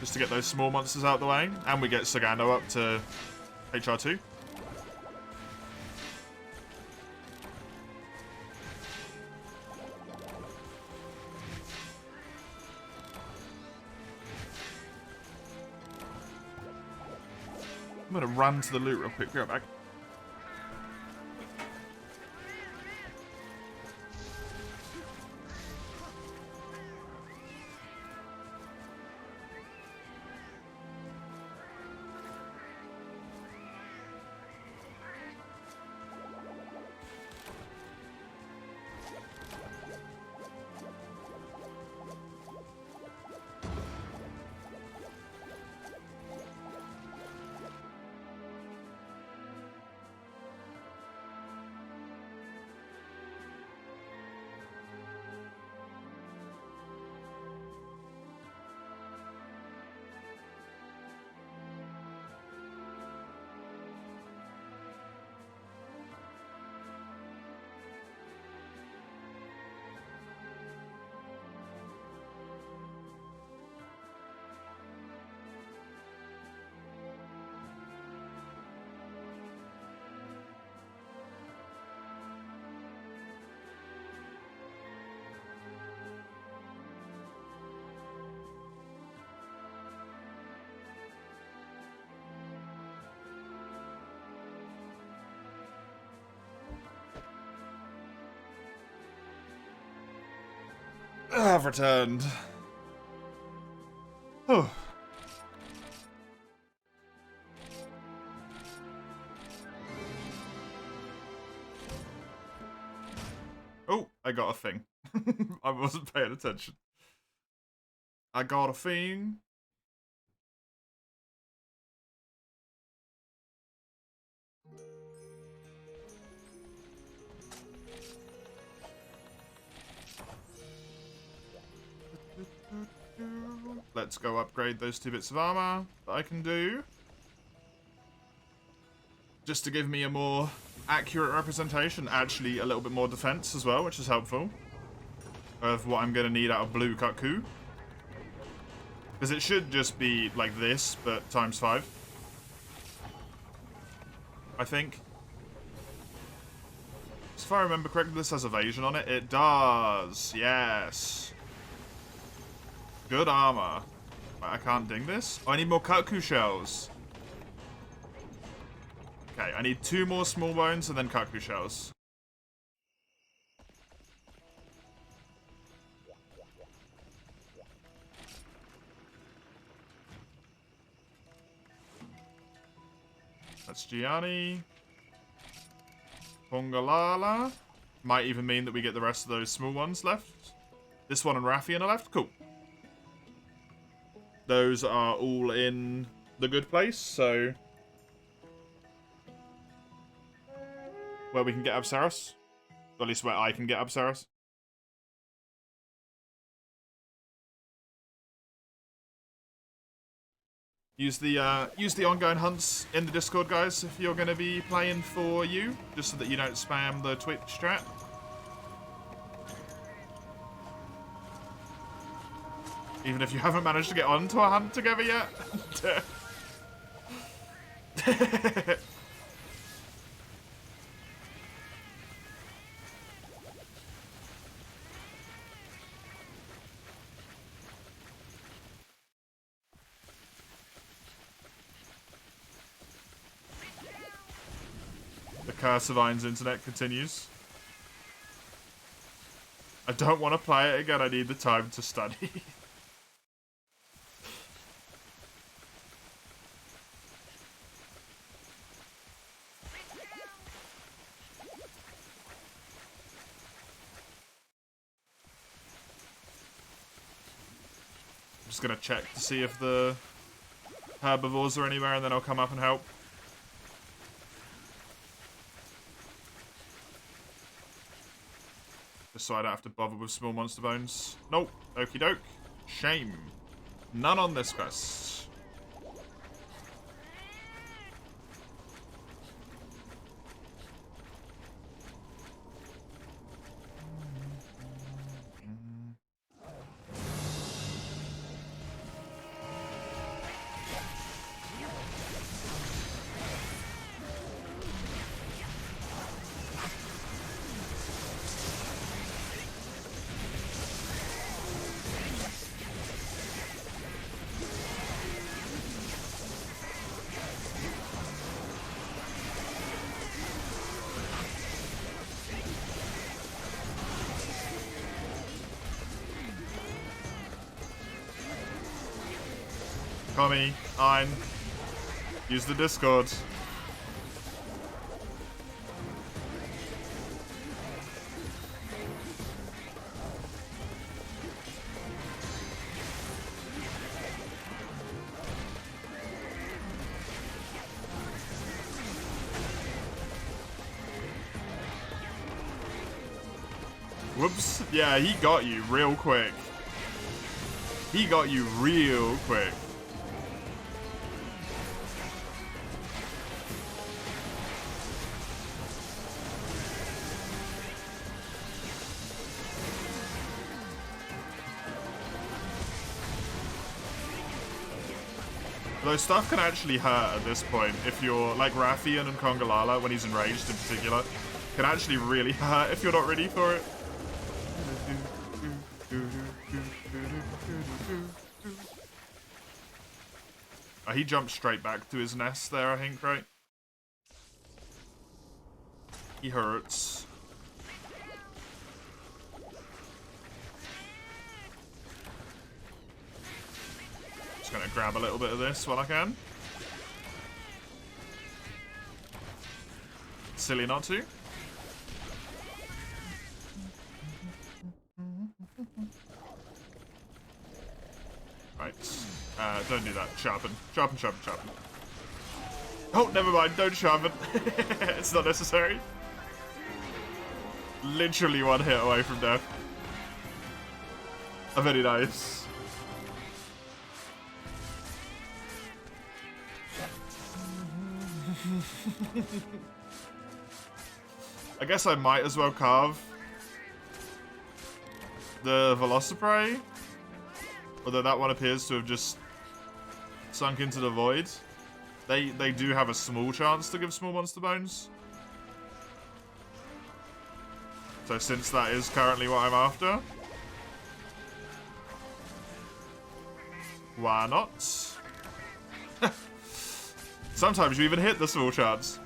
Just to get those small monsters out of the way. And we get Sagando up to HR2. I'm gonna run to the loot real quick. Be right back. I've returned. Oh. Oh, I got a thing. I wasn't paying attention. I got a thing. Let's go upgrade those 2 bits of armor that I can do. just to give me a more accurate representation. Actually, a little bit more defense as well, which is helpful. Of what I'm going to need out of Blue Cuckoo. Because it should just be like this, but times 5. I think. If I remember correctly, this has evasion on it. It does. Yes. Good armor. Right, I can't ding this. Oh, I need more Cuckoo shells. Okay, I need 2 more small bones and then Cuckoo shells. That's Gianni. Pongalala. Might even mean that we get the rest of those small ones left. This one and Raffian are left. Cool. Those are all in the good place, so... where we can get Absaros. Or at least where I can get Absaros. Use the ongoing hunts in the Discord, guys, if you're going to be playing for you, just so that you don't spam the Twitch chat. Even if you haven't managed to get onto a hunt together yet. The curse of Iron's internet continues. I don't want to play it again, I need the time to study. I'm just gonna check to see if the herbivores are anywhere and then I'll come up and help. Just so I don't have to bother with small monster bones. Nope. Okie doke. Shame. None on this quest. Tommy, Ein, use the Discord. Whoops. Yeah, he got you real quick. He got you real quick. Though stuff can actually hurt at this point if you're, like Raffian and Congalala, when he's enraged in particular, can actually really hurt if you're not ready for it. Oh, he jumped straight back to his nest there, I think, right? He hurts. Just gonna grab a little bit of this while I can. Silly not to. Right. Don't do that. Sharpen. Sharpen, sharpen, sharpen. Oh, never mind. Don't sharpen. It's not necessary. Literally one hit away from death. Very nice. I guess I might as well carve the Velociprey. Although that one appears to have just sunk into the void. They do have a small chance to give small monster bones. So since that is currently what I'm after, why not? Sometimes you even hit the small chance.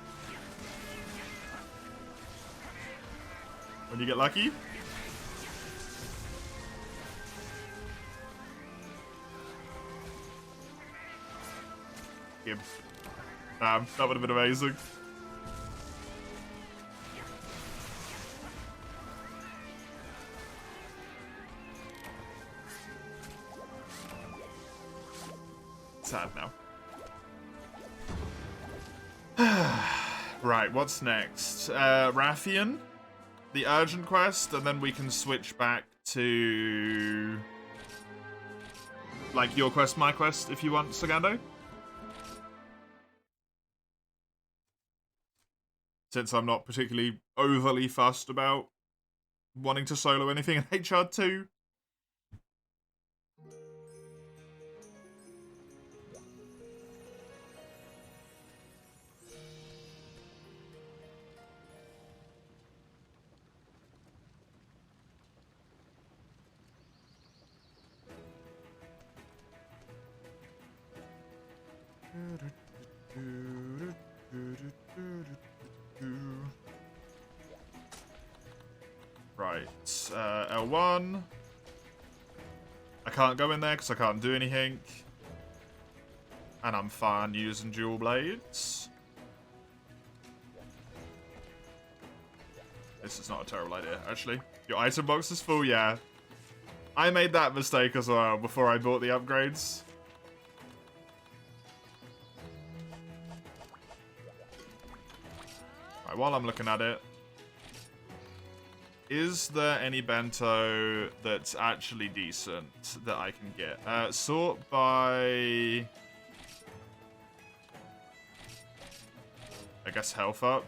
When you get lucky. Damn, that would have been amazing. Sad now. Right, what's next? Rathian, the urgent quest, and then we can switch back to like your quest, my quest, if you want, Sagando. Since I'm not particularly overly fussed about wanting to solo anything in HR2. Right, L1. I can't go in there because I can't do anything. And I'm fine using dual blades. This is not a terrible idea, actually. Your item box is full, yeah. I made that mistake as well before I bought the upgrades. Right, while I'm looking at it, is there any bento that's actually decent that I can get? Sort by... I guess health up.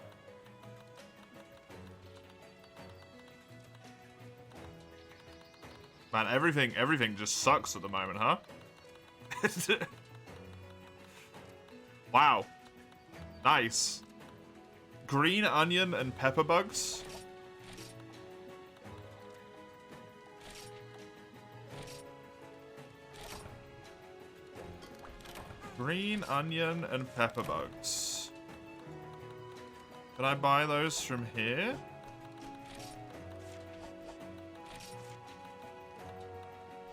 Man, everything just sucks at the moment, huh? Wow. Nice. Green onion and pepper bugs. Green onion and pepper bugs. Can I buy those from here?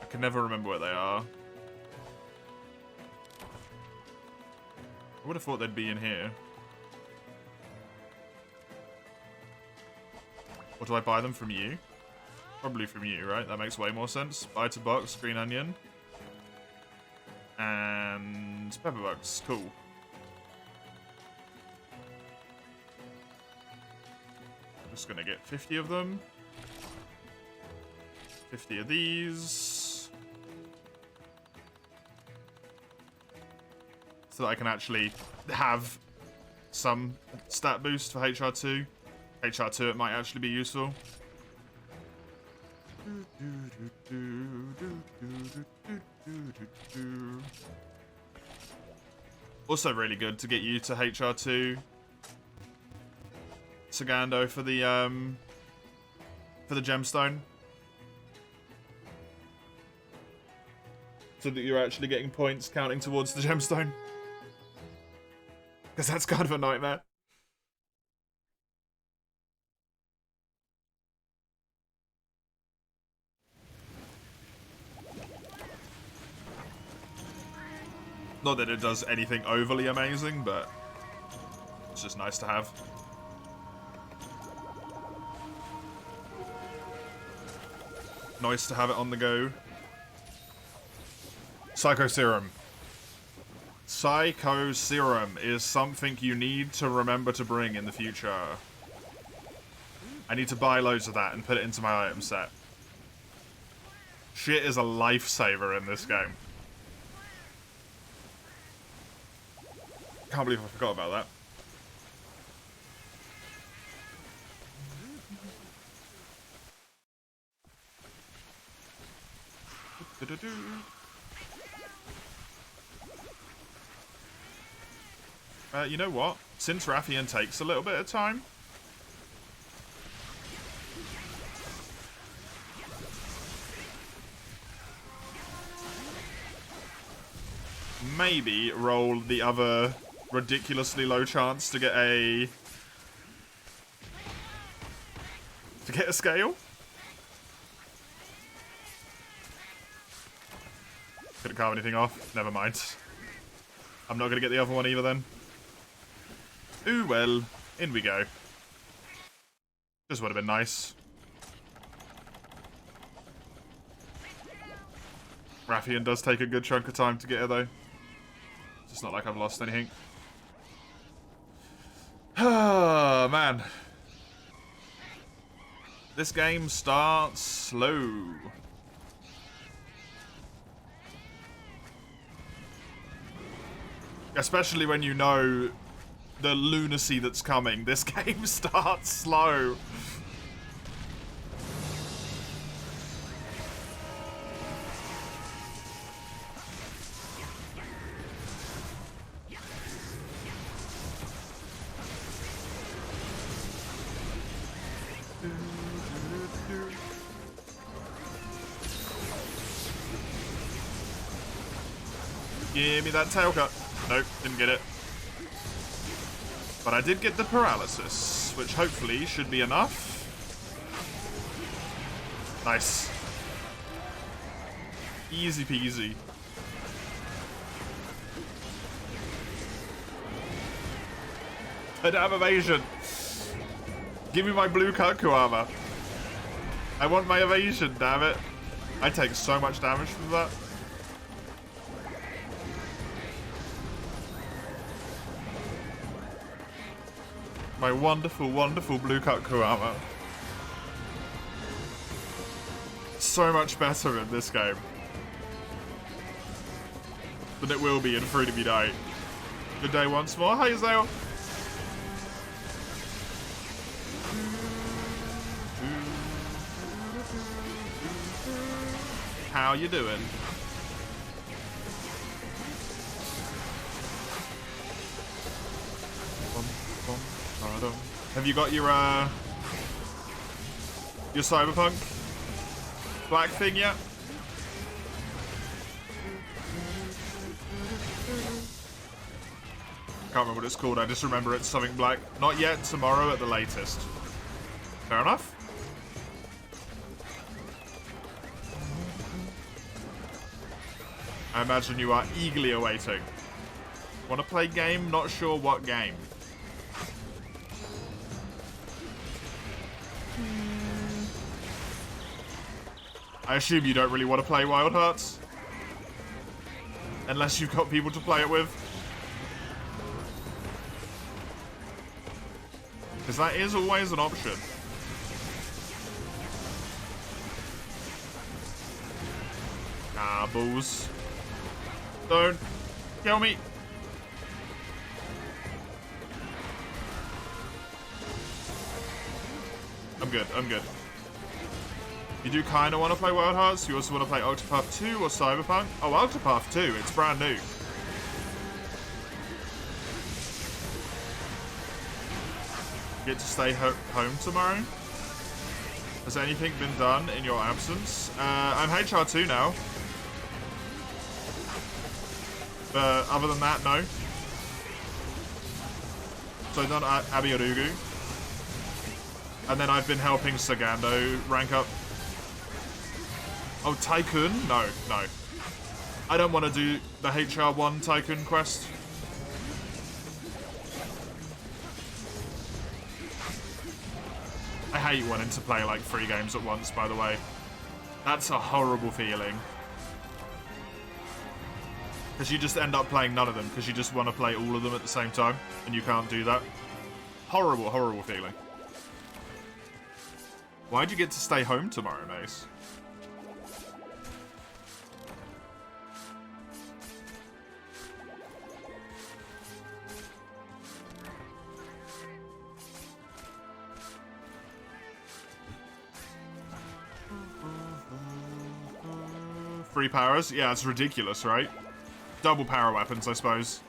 I can never remember where they are. I would have thought they'd be in here. Or do I buy them from you? Probably from you, right? That makes way more sense. Buy to box, green onion. And pepper bugs. Cool. I'm just gonna get 50 of them. 50 of these. So that I can actually have some stat boost for HR2. HR2, it might actually be useful. Also really good to get you to HR2. Sagando for the gemstone. So that you're actually getting points counting towards the gemstone. Because that's kind of a nightmare. Not that it does anything overly amazing, but it's just nice to have. Nice to have it on the go. Psycho Serum. Psycho Serum is something you need to remember to bring in the future. I need to buy loads of that and put it into my item set. Shit is a lifesaver in this game. Can't believe I forgot about that. You know what? Since Rathian takes a little bit of time, maybe roll the other ridiculously low chance to get a scale. Couldn't carve anything off. Never mind. I'm not gonna get the other one either then. Ooh well, in we go. This would have been nice. Rathian does take a good chunk of time to get her though. It's not like I've lost anything. Ah, man. This game starts slow. Especially when you know the lunacy that's coming. This game starts slow. Give me that tail cut. Nope, didn't get it. But I did get the paralysis, which hopefully should be enough. Nice. Easy peasy. I don't have evasion. Give me my blue Kaku armor. I want my evasion, damn it. I take so much damage from that. My wonderful, wonderful blue Kaku armor. So much better in this game than it will be in Free to Be Night. Good day once more. Hi, Zale. How you doing? Have you got your Cyberpunk black thing yet? Can't remember what it's called. I just remember it's something black. Not yet. Tomorrow at the latest. Fair enough. I imagine you are eagerly awaiting. Want to play game? Not sure what game. I assume you don't really want to play Wild Hearts. Unless you've got people to play it with. Because that is always an option. Ah, balls. Don't kill me. I'm good, I'm good. You do kind of want to play Wild Hearts. You also want to play Octopath 2 or Cyberpunk. Oh, Octopath 2. It's brand new. You get to stay home tomorrow. Has anything been done in your absence? I'm HR2 now. But other than that, no. So I've done Abiyarugu. And then I've been helping Sagando rank up. Oh, Tycoon? No, no. I don't want to do the HR1 Tycoon quest. I hate wanting to play like 3 games at once, by the way. That's a horrible feeling. Because you just end up playing none of them, because you just want to play all of them at the same time, and you can't do that. Horrible, horrible feeling. Why'd you get to stay home tomorrow, Mace? 3 powers? Yeah, it's ridiculous, right? Double power weapons, I suppose.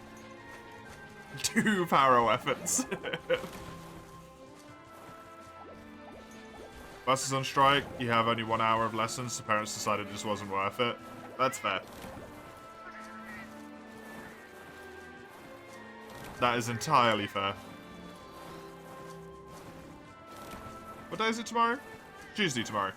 2 power weapons. Buses on strike, you have only 1 hour of lessons, the parents decided it just wasn't worth it. That's fair. That is entirely fair. What day is it tomorrow? Tuesday tomorrow.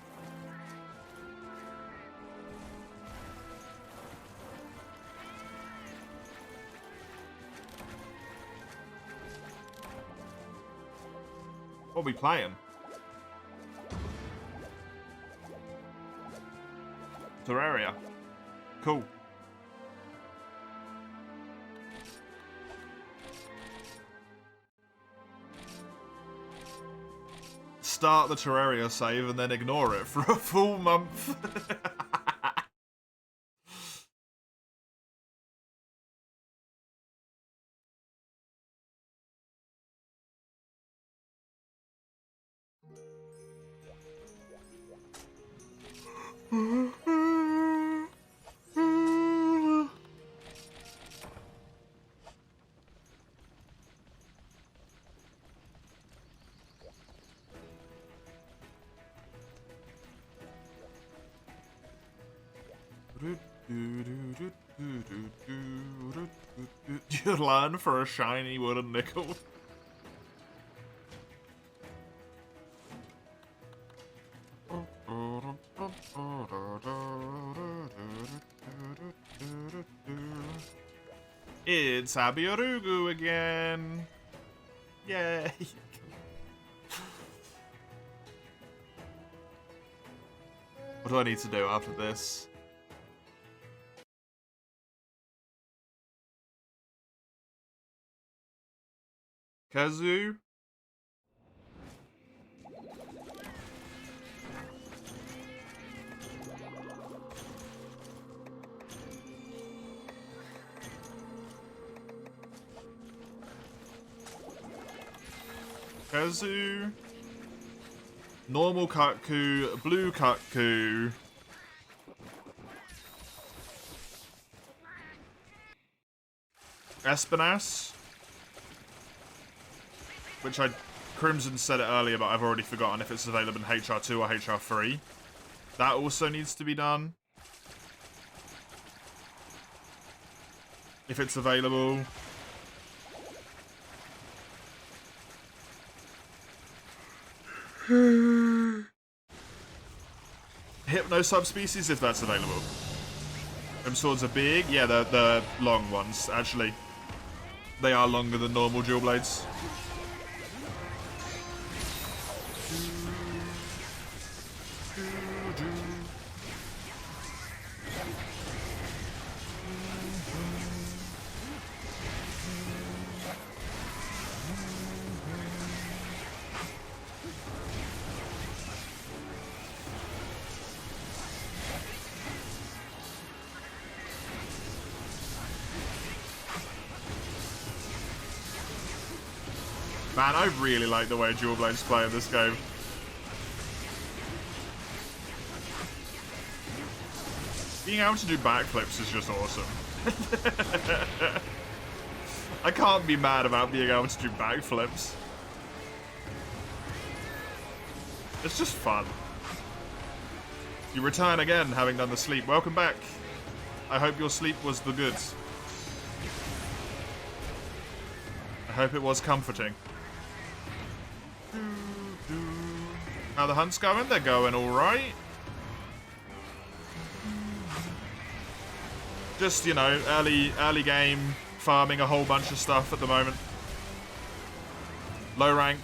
What are we playing? Terraria. Cool. Start the Terraria save and then ignore it for a full month. You learn for a shiny wooden nickel. It's Abiarugu again. Yay. What do I need to do after this? Kazu? Kazu? Normal Kutku, blue Kutku. Espinas? Which Crimson said it earlier, but I've already forgotten if it's available in HR2 or HR3. That also needs to be done. If it's available. Hypno subspecies, if that's available. Them swords are big. Yeah, they're long ones, actually. They are longer than normal dual blades. Man, I really like the way dual blades play in this game. Being able to do backflips is just awesome. I can't be mad about being able to do backflips. It's just fun. You return again, having done the sleep. Welcome back. I hope your sleep was the goods. I hope it was comforting. How the hunt's going? They're going alright. Just, you know, early game, farming a whole bunch of stuff at the moment. Low rank.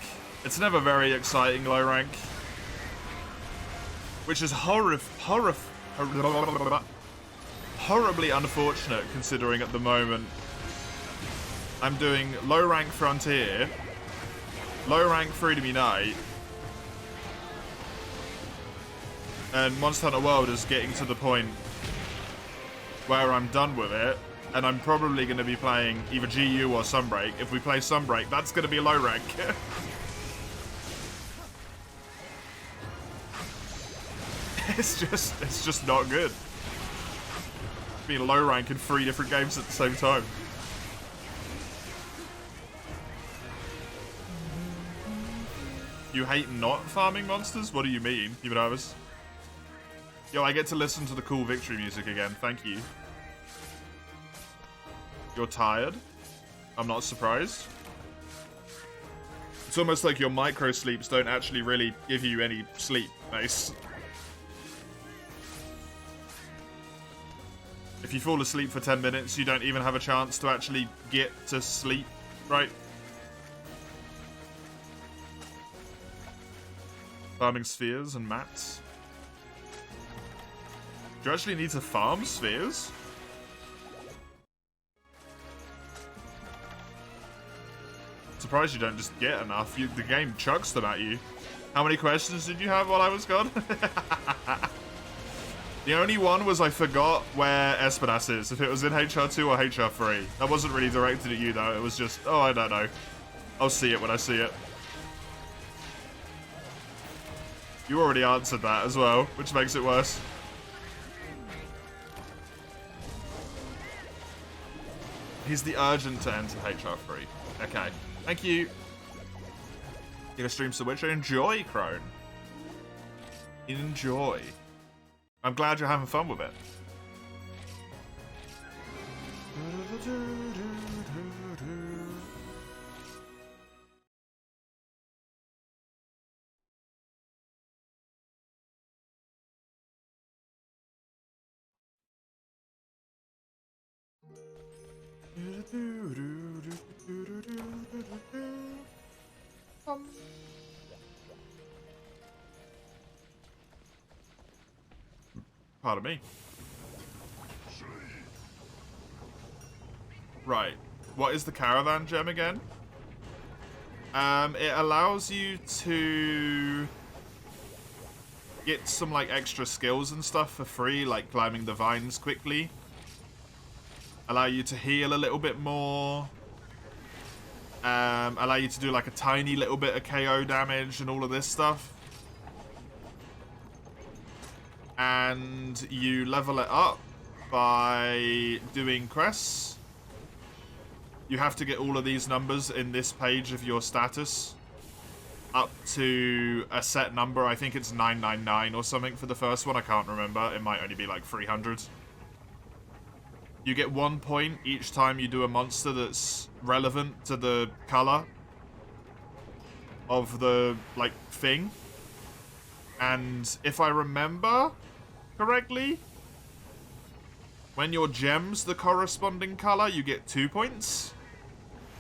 It's never very exciting, low rank. Which is horribly unfortunate, considering at the moment I'm doing low rank Frontier, low rank Freedom Unite, and Monster Hunter World is getting to the point where I'm done with it, and I'm probably going to be playing either GU or Sunbreak. If we play Sunbreak, that's going to be low rank. It's just not good. being low rank in 3 different games at the same time. You hate not farming monsters? What do you mean, Human Yo, I get to listen to the cool victory music again. Thank you. You're tired? I'm not surprised. It's almost like your micro sleeps don't actually really give you any sleep. Nice. If you fall asleep for 10 minutes, you don't even have a chance to actually get to sleep, right? Farming spheres and mats. Do you actually need to farm spheres? Surprised you don't just get enough. The game chucks them at you. How many questions did you have while I was gone? The only one was I forgot where Espinas is, if it was in HR2 or HR3. That wasn't really directed at you though, it was just, oh, I don't know. I'll see it when I see it. You already answered that as well, which makes it worse. He's the urgent to enter HR3. Okay. Thank you. Gonna stream some Witcher. Enjoy, Crone. Enjoy. I'm glad you're having fun with it. Pardon me. Right. What is the caravan gem again? It allows you to get some like extra skills and stuff for free, like climbing the vines quickly. Allow you to heal a little bit more. Allow you to do like a tiny little bit of KO damage and all of this stuff. And you level it up by doing quests. You have to get all of these numbers in this page of your status up to a set number. I think it's 999 or something for the first one. I can't remember. It might only be like 300. You get 1 point each time you do a monster that's relevant to the color of the, like, thing. And if I remember correctly, when your gem's the corresponding color, you get 2 points.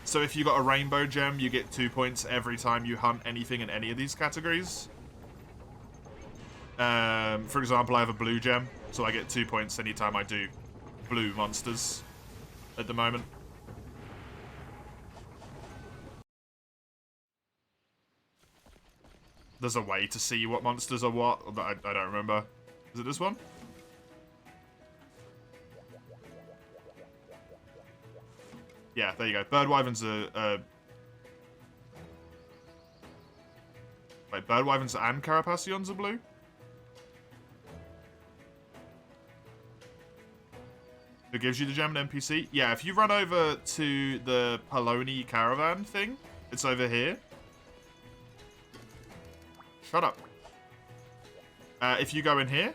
So if you got a rainbow gem, you get 2 points every time you hunt anything in any of these categories. For example, I have a blue gem, so I get 2 points anytime I do blue monsters at the moment. There's a way to see what monsters are what, but I don't remember. Is it this one? Yeah, there you go. Bird Wyverns are... Wait, Bird Wyverns and Carapacions are blue? Who gives you the gem, an NPC? Yeah, if you run over to the Poloni caravan thing, it's over here. Shut up. If you go in here,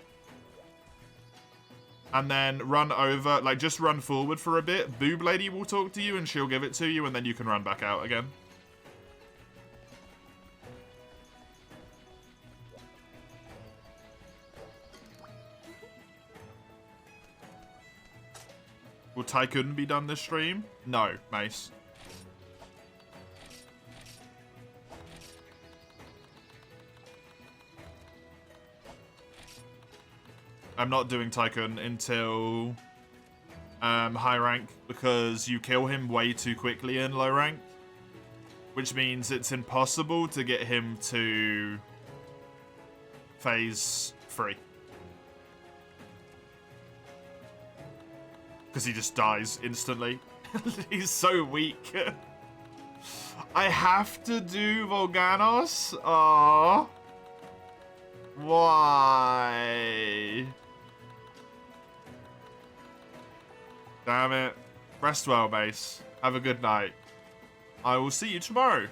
and then run over, like, just run forward for a bit, Boob Lady will talk to you and she'll give it to you, and then you can run back out again. Will Tycoon be done this stream? No, Mace. I'm not doing Tycoon until high rank, because you kill him way too quickly in low rank, which means it's impossible to get him to phase 3. Because he just dies instantly. He's so weak. I have to do Volganos? Aww. Why? Damn it. Rest well, Mace. Have a good night. I will see you tomorrow.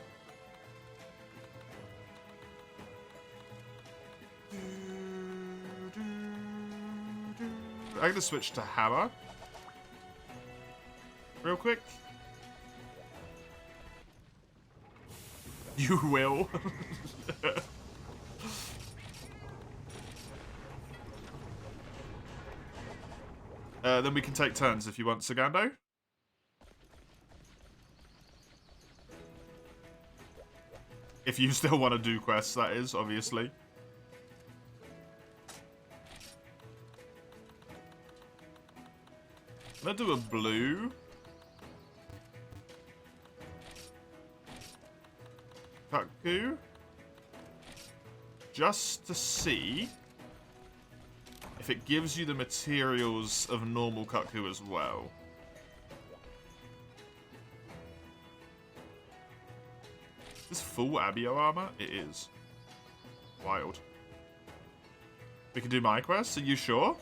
I'm gonna switch to hammer. Real quick. You will. Then we can take turns if you want, Sagando. If you still want to do quests, that is, obviously. I'm gonna do a blue. Cuckoo. Just to see if it gives you the materials of normal Cuckoo as well. Is this full Abio armor? It is. Wild. We can do my quest? Are you sure?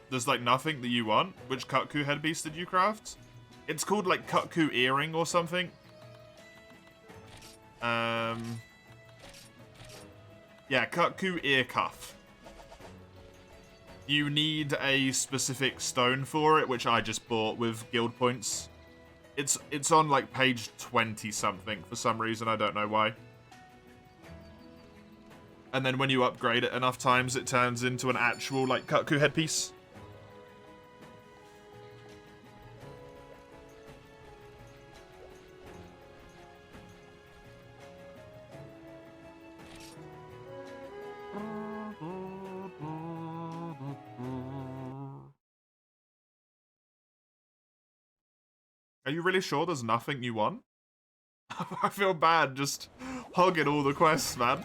There's like nothing that you want? Which Cuckoo headpiece did you craft? It's called like Cuckoo earring or something. Yeah, Cuckoo ear cuff. You need a specific stone for it, which I just bought with guild points. It's on like page 20 something for some reason, I don't know why. And then when you upgrade it enough times, it turns into an actual like Cuckoo headpiece. Are you really sure there's nothing you want? I feel bad just hogging all the quests, man.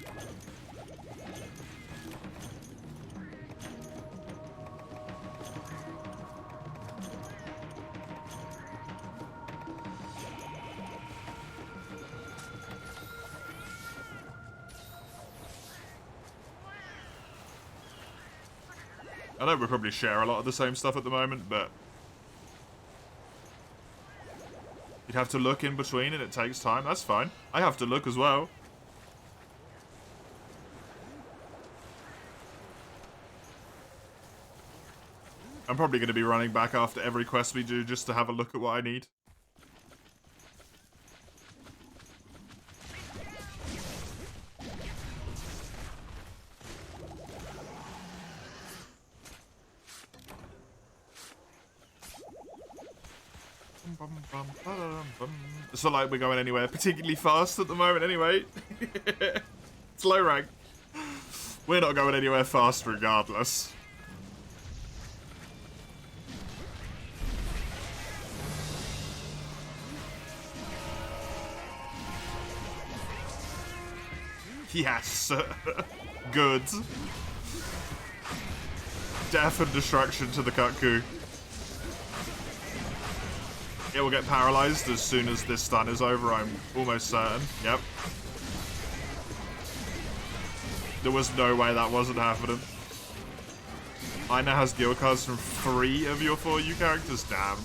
I know we probably share a lot of the same stuff at the moment, but you'd have to look in between and it takes time. That's fine. I have to look as well. I'm probably going to be running back after every quest we do just to have a look at what I need. It's not like we're going anywhere particularly fast at the moment anyway. It's low rank. We're not going anywhere fast regardless. Yes. Good. Death and destruction to the Cuckoo. It will get paralyzed as soon as this stun is over, I'm almost certain. Yep. There was no way that wasn't happening. Ina has guild cards from 3 of your 4U characters? Damn.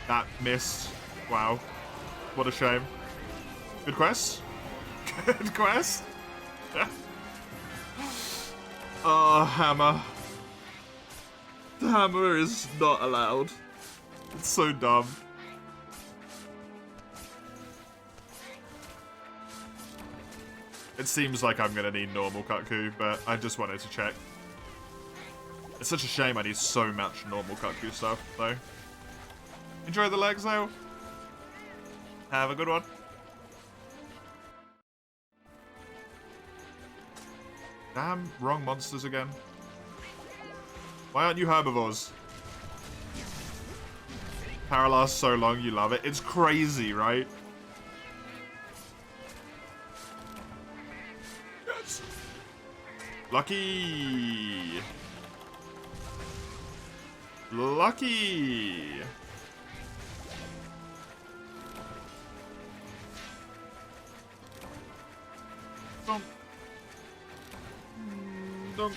That missed. Wow. What a shame. Good quest? Good quest? Oh, hammer. The hammer is not allowed. It's so dumb. It seems like I'm gonna need normal Cuckoo, but I just wanted to check. It's such a shame I need so much normal Cuckoo stuff, though. Enjoy the legs, though. Have a good one. Damn, wrong monsters again. Why aren't you herbivores? Paralyzed so long, you love it. It's crazy, right? Yes. Lucky. dunk,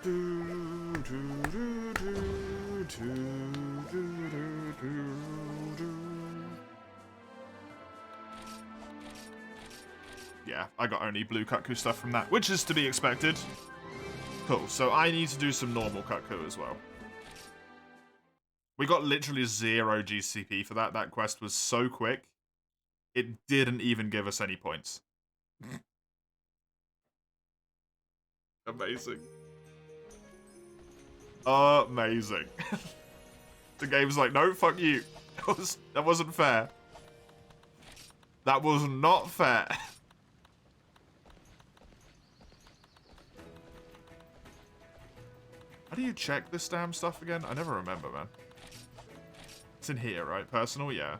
dunk. Yeah, I got only blue Kutku stuff from that, which is to be expected. Cool, so I need to do some normal Kutku as well. We got literally 0 GCP for that. That quest was so quick, it didn't even give us any points. Amazing. Amazing. The game's like, no, fuck you. That wasn't fair. That was not fair. How do you check this damn stuff again? I never remember, man. It's in here, right? Personal, yeah.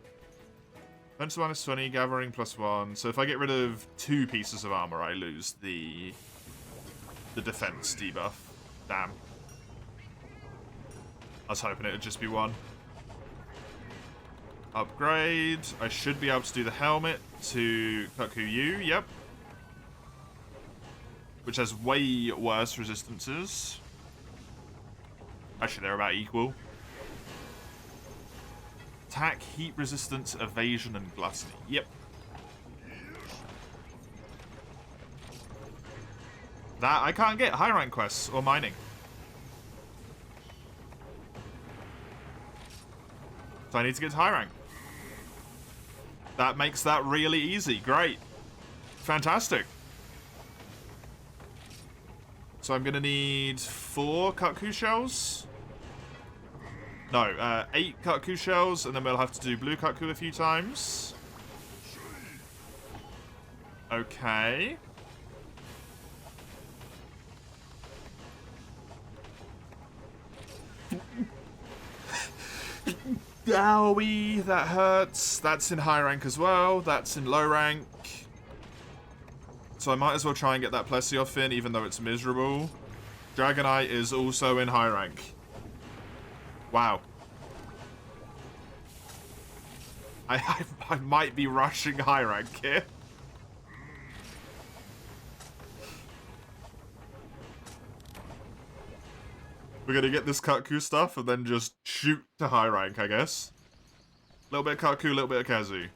Defense minus 20, gathering +1. So if I get rid of 2 pieces of armor, I lose the defense debuff. Damn. I was hoping it would just be 1. Upgrade. I should be able to do the helmet to Kutku U, yep. Which has way worse resistances. Actually, they're about equal. Attack, heat resistance, evasion, and gluttony. Yep. That I can't get high rank quests or mining. So I need to get to high rank. That makes that really easy. Great. Fantastic. So I'm going to need 4 Kutku shells. No, 8 Kutku shells, and then we'll have to do blue Kutku a few times. Okay. Owie, that hurts. That's in high rank as well. That's in low rank. So I might as well try and get that Plesioth in, even though it's miserable. Dragonite is also in high rank. Wow. I might be rushing high rank here. We're gonna get this Kutku stuff and then just shoot to high rank, I guess. A little bit of Kutku, a little bit of Kazu.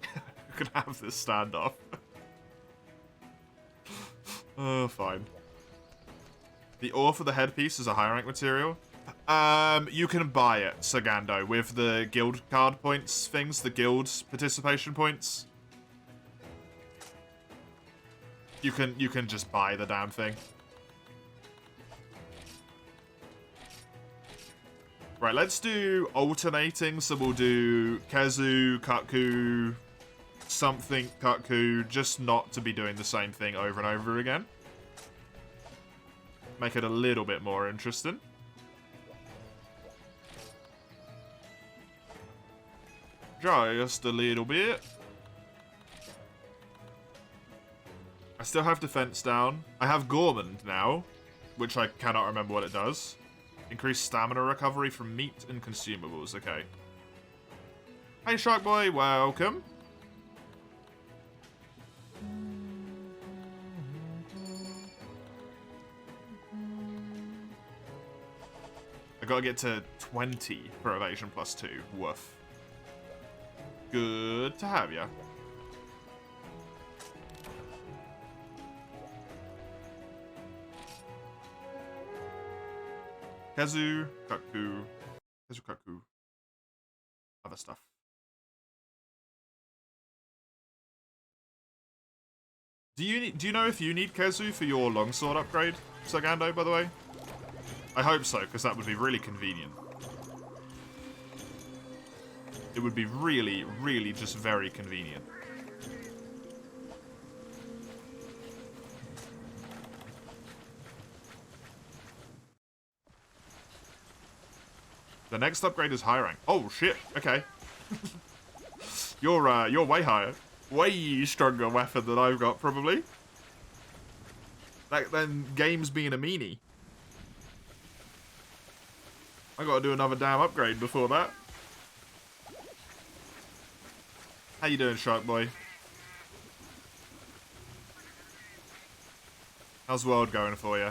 We can have this standoff. Oh, fine. The ore for the headpiece is a high rank material. You can buy it, Sagando, with the guild card points things, the guild participation points. You can just buy the damn thing. Right, let's do alternating. So we'll do Kazu, Kutku, something Kutku, just not to be doing the same thing over and over again. Make it a little bit more interesting. Just a little bit. I still have defense down. I have Gourmand now, which I cannot remember what it does. Increase stamina recovery from meat and consumables. Okay. Hey, Shark Boy, welcome. I gotta get to 20 for evasion +2. Woof. Good to have ya. Kazu, Kutku, other stuff. Do you know if you need Kazu for your longsword upgrade, Sagando, by the way? I hope so, because that would be really convenient. It would be really, really just very convenient. The next upgrade is high rank. Oh shit! Okay. You're way higher, way stronger weapon than I've got probably. Like then games being a meanie. I gotta do another damn upgrade before that. How you doing, Shark Boy? How's World going for you?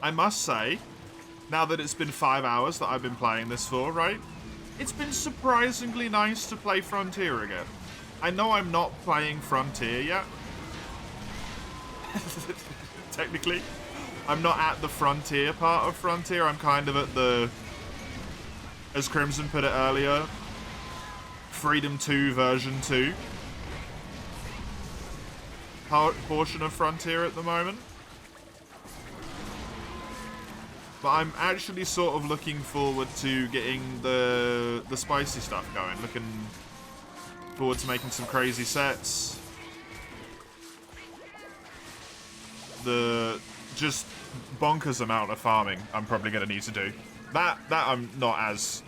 I must say, now that it's been 5 hours that I've been playing this for, right? It's been surprisingly nice to play Frontier again. I know I'm not playing Frontier yet. Technically. I'm not at the Frontier part of Frontier. I'm kind of at the, as Crimson put it earlier, Freedom 2 version 2 portion of Frontier at the moment. But I'm actually sort of looking forward to getting the spicy stuff going. Looking forward to making some crazy sets. The just bonkers amount of farming I'm probably going to need to do. That I'm not as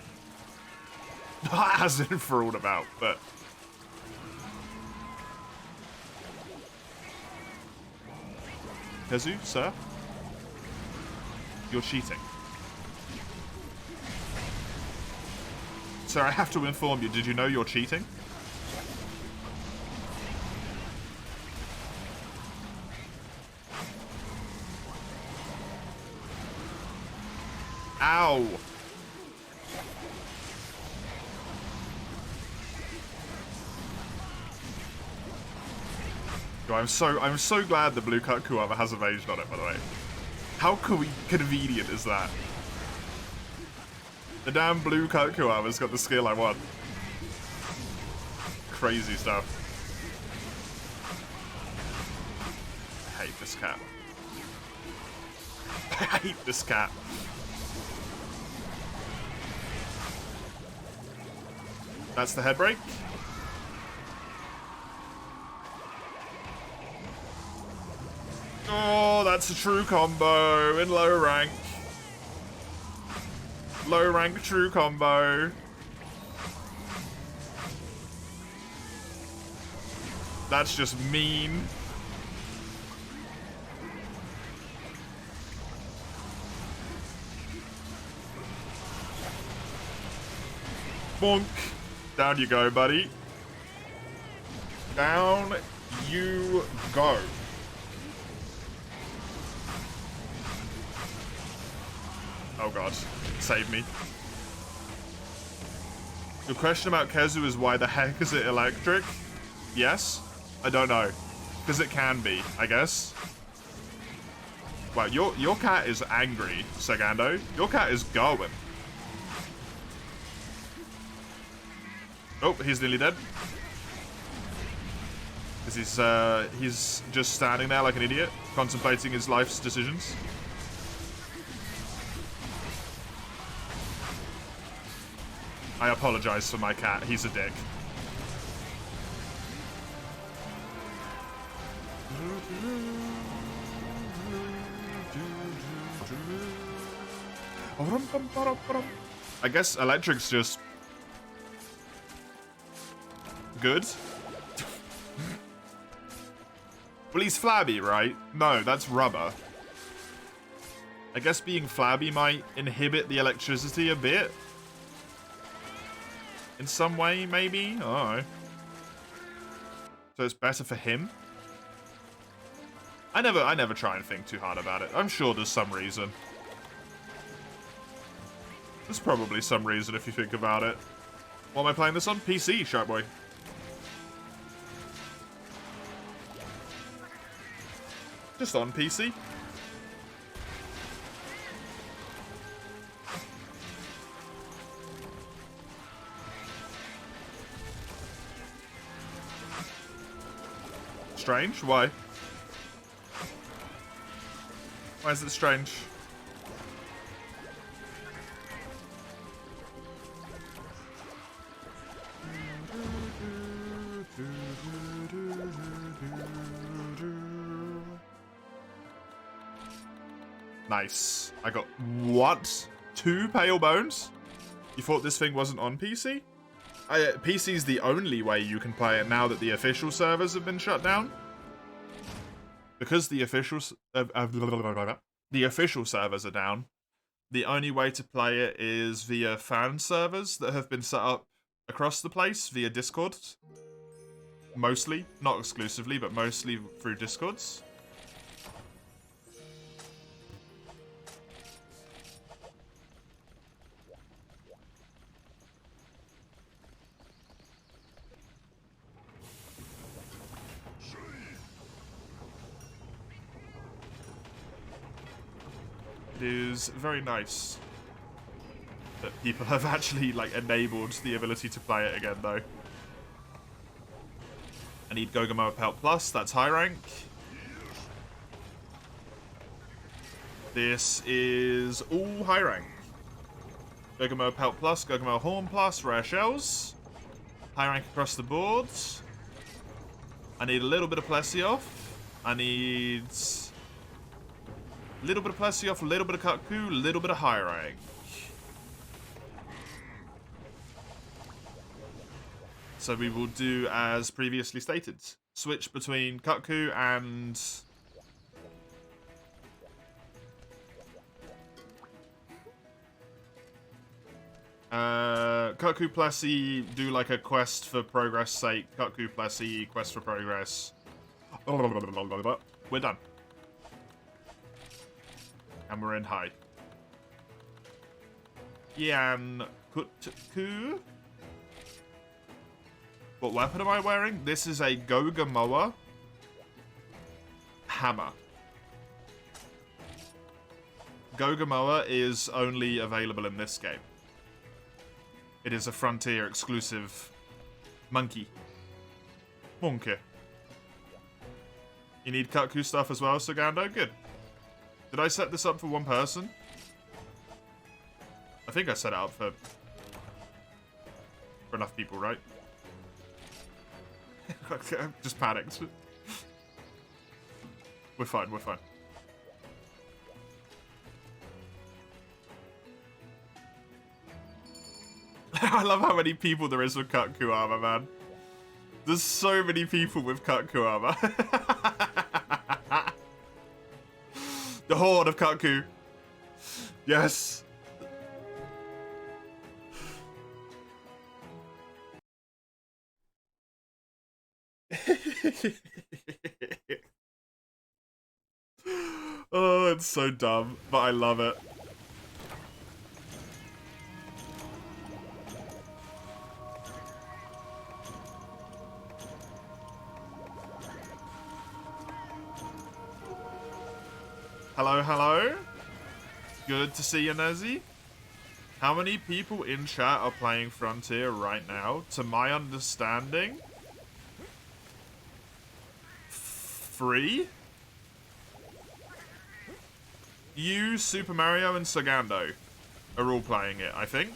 enthralled about, but Kazu, sir? You're cheating. Sir, I have to inform you, did you know you're cheating? Ow! Yo, I'm so glad the blue cut Kuama has evasion on it, by the way. How convenient is that? The damn blue cut Kuama's got the skill I want. Crazy stuff. I hate this cat. I hate this cat. That's the head break. Oh, that's a true combo in low rank. Low rank true combo. That's just mean. Bonk. Down you go, buddy. Down you go. Oh god, save me. The question about Kezu is why the heck is it electric? Yes? I don't know. Because it can be, I guess. Wow, your cat is angry, Segando. Your cat is going. Oh, he's nearly dead. Because he's just standing there like an idiot, contemplating his life's decisions. I apologize for my cat. He's a dick. I guess electric's just good. Well, he's flabby, right? No, that's rubber. I guess being flabby might inhibit the electricity a bit. In some way, maybe? I don't know. So it's better for him? I never try and think too hard about it. I'm sure there's some reason. There's probably some reason if you think about it. What am I playing this on? PC, Shark Boy. Just on PC. Strange? Why? Why is it strange? Nice. I got, what? 2 pale bones? You thought this thing wasn't on PC? PC's the only way you can play it now that the official servers have been shut down. Because the official servers are down, the only way to play it is via fan servers that have been set up across the place via Discord. Mostly, not exclusively, but mostly through Discords. It is very nice that people have actually, like, enabled the ability to play it again, though. I need Gogamoa Pelt Plus, that's high rank. This is all high rank. Gogamoa Pelt Plus, Gogamoa Horn Plus, rare shells. High rank across the board. I need a little bit of Plesioth. I need a little bit of Plesioth, a little bit of Kut-Ku, a little bit of high rank. So we will do as previously stated. Switch between Kut-Ku and... Kut-Ku Plessy, do like a quest for progress sake. Kut-Ku Plessy, quest for progress. We're done. And we're in high. Yan Kut-Ku. What weapon am I wearing? This is a Gogamoa hammer. Gogamoa is only available in this game. It is a Frontier exclusive monkey. Monkey. You need Kut-Ku stuff as well, Sagando? Good. Did I set this up for one person? I think I set it up for enough people, right? I'm just panicked. We're fine, we're fine. I love how many people there is with Kut-Ku armor, man. There's so many people with Kut-Ku armor. The horde of Kut-Ku. Yes. Oh, it's so dumb, but I love it. Hello, hello. Good to see you, Nezzy. How many people in chat are playing Frontier right now? To my understanding, 3? You, Super Mario, and Sagando are all playing it, I think.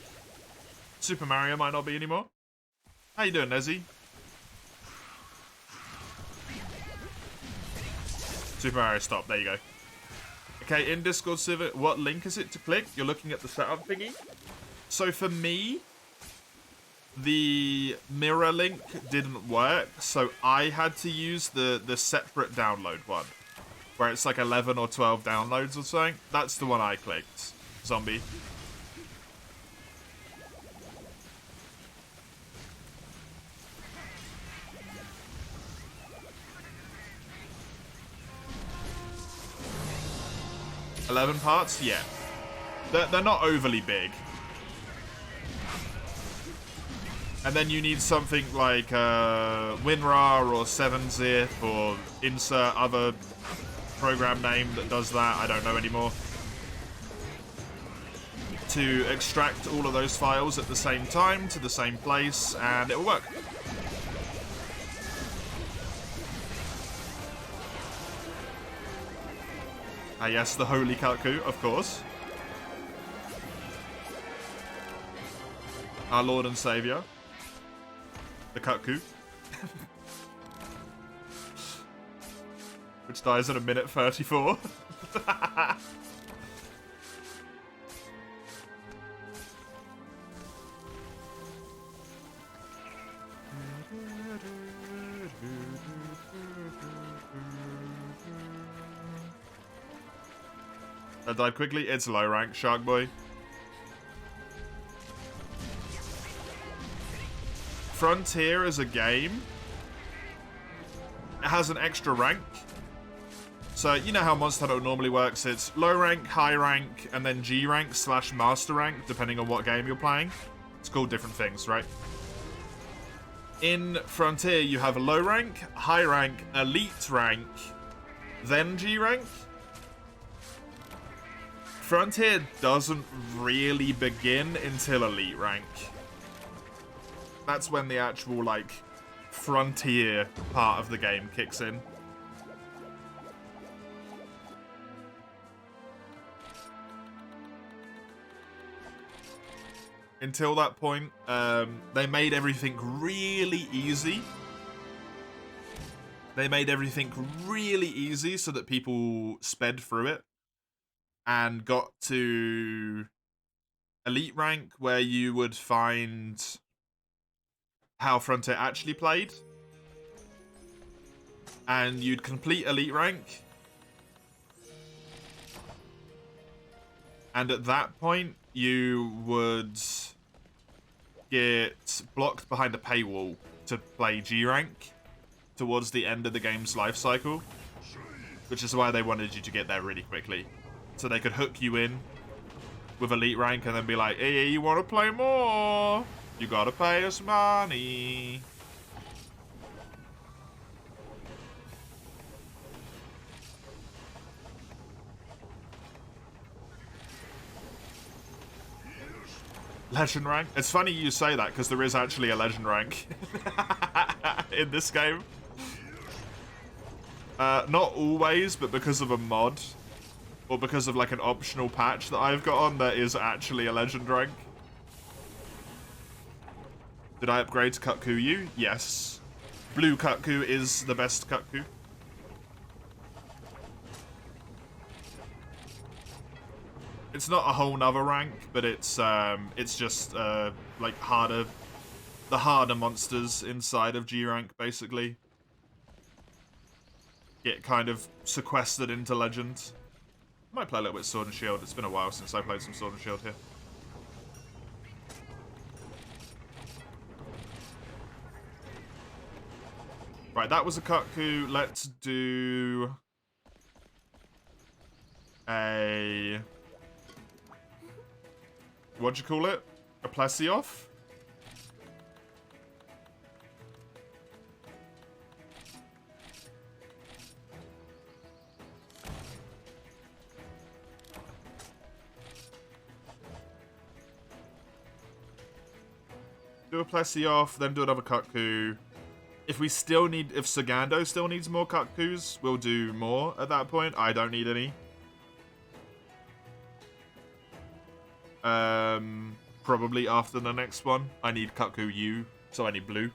Super Mario might not be anymore. How you doing, Nezzy? Super Mario, stop. There you go. Okay, in Discord server, what link is it to click? You're looking at the setup thingy. So for me, the mirror link didn't work, so I had to use the separate download one, where it's like 11 or 12 downloads or something. That's the one I clicked. Zombie. $11 parts? Yeah. They're not overly big. And then you need something like WinRAR or 7-Zip or insert other program name that does that. I don't know anymore. To extract all of those files at the same time to the same place, and it will work. Ah yes, the Holy Kut-Ku, of course. Our Lord and Saviour. The Kut-Ku. Which dies in a minute 34. That died quickly. It's low rank, Shark Boy. Frontier as a game, it has an extra rank. So, you know how Monster Hunter normally works. It's low rank, high rank, and then G rank / master rank, depending on what game you're playing. It's called different things, right? In Frontier, you have a low rank, high rank, elite rank, then G rank. Frontier doesn't really begin until elite rank. That's when the actual, like, Frontier part of the game kicks in. Until that point, they made everything really easy. They made everything really easy so that people sped through it and got to elite rank, where you would find how Frontier actually played. And you'd complete elite rank. And at that point, you would get blocked behind a paywall to play G rank towards the end of the game's life cycle, which is why they wanted you to get there really quickly, so they could hook you in with elite rank and then be like, hey, you want to play more? You gotta pay us money. Legend rank? It's funny you say that, because there is actually a legend rank in this game. Not always, but because of a mod, or because of like an optional patch that I've got on, there is actually a legend rank. Did I upgrade to Kutkuyu? Yes. Blue Kutku is the best Kutku. It's not a whole nother rank, but it's just like harder, the harder monsters inside of G rank basically get kind of sequestered into legend. I might play a little bit Sword and Shield. It's been a while since I played some Sword and Shield here. Right, that was a Kutku. Let's do a... what'd you call it? A Plesioth? Do a Plesioth, then do another Kutku. If we still need... if Sagando still needs more Kutkus, we'll do more at that point. I don't need any. Probably after the next one. I need Kutku U, so I need blue.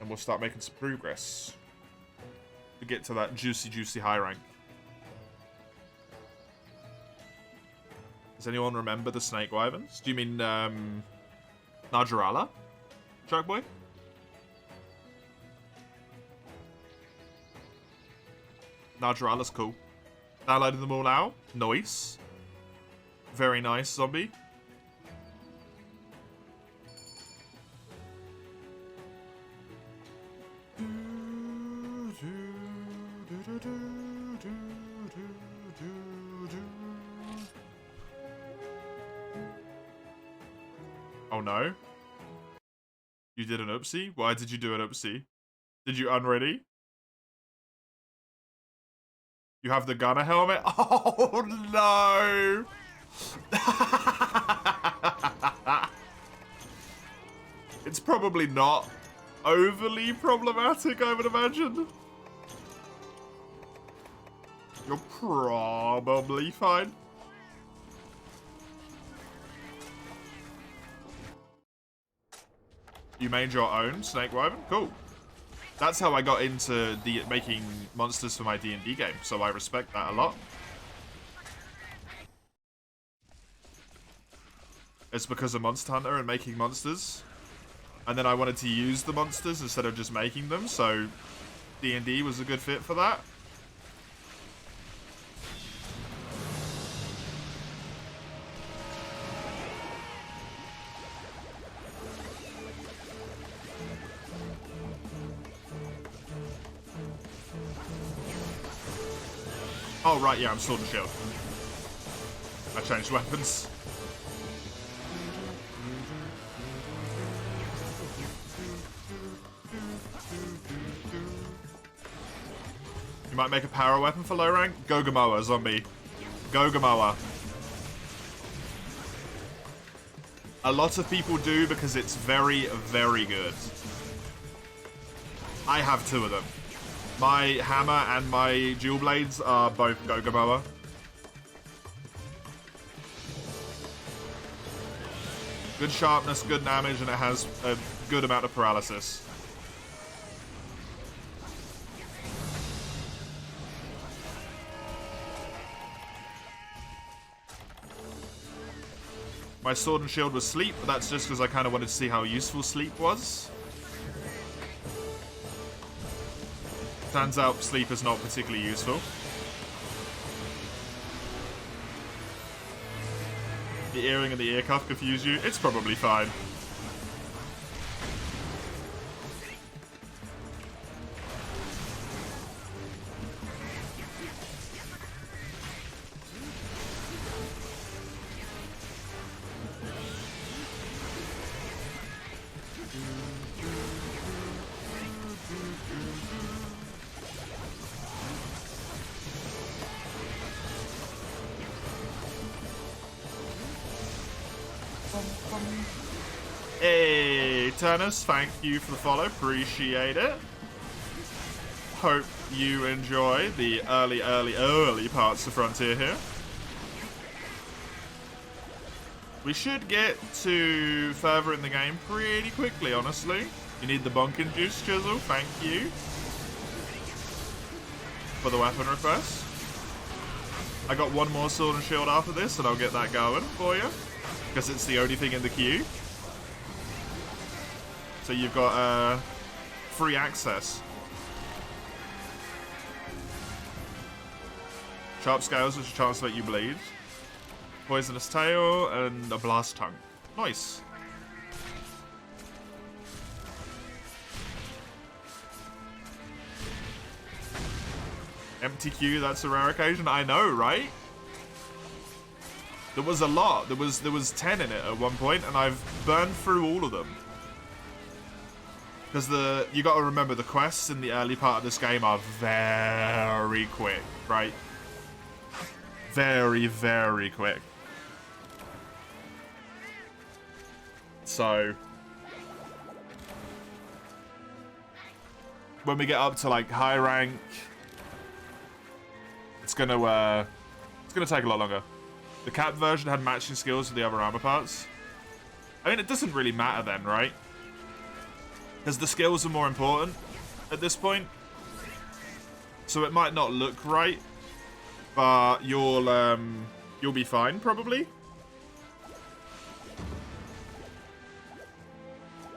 And we'll start making some progress to get to that juicy high rank. Does anyone remember the Snake Wyverns? Do you mean, Najarala? Shark Boy? Najarala's cool. Downloaded them all out. Nice. Very nice, zombie. Oh no. You did an oopsie? Why did you do an oopsie? Did you unready? You have the gunner helmet? Oh no! It's probably not overly problematic, I would imagine. You're probably fine. You made your own Snake Wyvern? Cool. That's how I got into making monsters for my D&D game, so I respect that a lot. It's because of Monster Hunter and making monsters. And then I wanted to use the monsters instead of just making them, so D&D was a good fit for that. Oh, right, yeah, I'm Sword and Shield. I changed weapons. You might make a power weapon for low rank? Go Gamoa, zombie. Go Gamoa. A lot of people do because it's very, very good. I have 2 of them. My hammer and my dual blades are both Go Gamoa. Good sharpness, good damage, and it has a good amount of paralysis. My sword and shield was sleep, but that's just because I kind of wanted to see how useful sleep was. Turns out sleep is not particularly useful. The earring and the ear cuff confuse you? It's probably fine. Hey, Turnus, thank you for the follow. Appreciate it. Hope you enjoy the early parts of Frontier here. We should get to further in the game pretty quickly, honestly. You need the bunkin juice, Chisel. Thank you for the weapon request. I got 1 more sword and shield after this, and I'll get that going for you. Because it's the only thing in the queue. So you've got free access. Sharp scales, which is a chance to let you bleed. Poisonous tail and a blast tongue. Nice. Empty queue, that's a rare occasion. I know, right? There was a lot. There was 10 in it at one point, and I've burned through all of them. Because you got to remember, the quests in the early part of this game are very quick, right? Very, very quick. So when we get up to like high rank, it's gonna take a lot longer. The cap version had matching skills with the other armor parts. I mean, it doesn't really matter then, right? Because the skills are more important at this point. So it might not look right, but you'll be fine probably.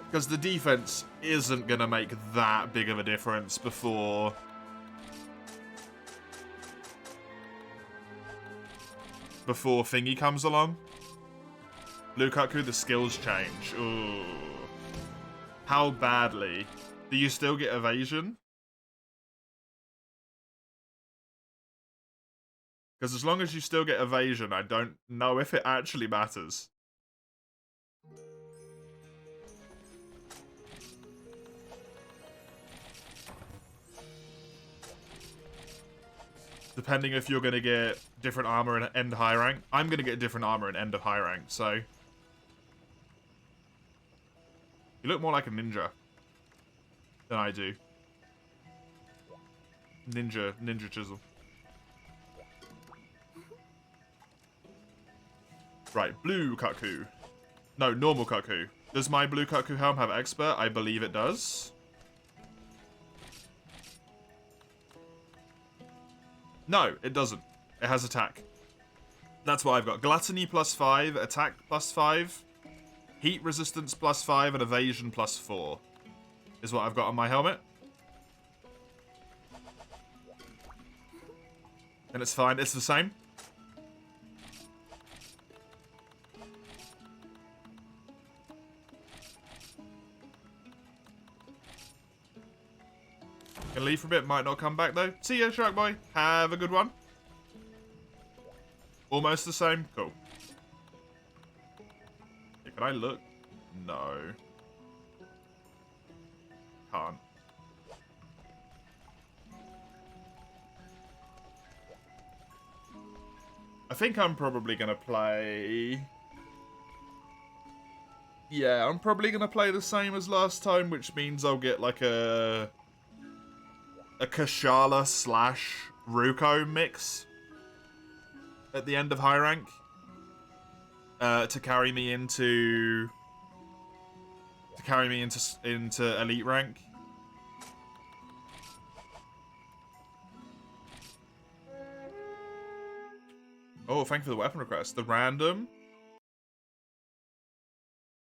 Because the defense isn't gonna make that big of a difference before Thingy comes along. Lukaku, the skills change. Ooh. How badly? Do you still get evasion? Because as long as you still get evasion, I don't know if it actually matters. Depending if you're going to get different armor in end high rank. I'm going to get different armor in end of high rank, so... You look more like a ninja than I do. Ninja chisel. Right, blue Kaku. No, normal Kaku. Does my blue Kaku helm have expert? I believe it does. No, it doesn't. It has attack. That's what I've got. Gluttony +5, attack +5, heat resistance +5, and evasion +4 is what I've got on my helmet. And it's fine. It's the same. Can leave for a bit, might not come back though. See ya, Shark Boy. Have a good one. Almost the same? Cool. Yeah, can I look? No. Can't. I think I'm probably going to play... Yeah, I'm probably going to play the same as last time, which means I'll get like a Kushala / Ruko mix at the end of high rank to carry me into into elite rank. Oh, thank you for the weapon request. The random.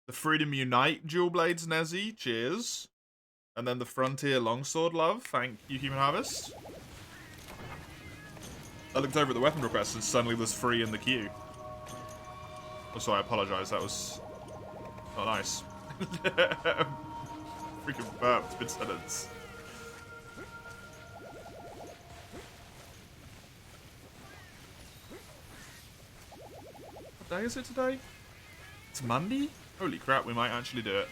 The Freedom Unite Dual Blades Nezzy. Cheers. And then the Frontier Longsword Love. Thank you, Human Harvest. I looked over at the weapon request and suddenly was free in the queue. Oh, sorry, I apologize. That was not nice. Freaking burped mid-sentence. What day is it today? It's Monday? Holy crap, we might actually do it.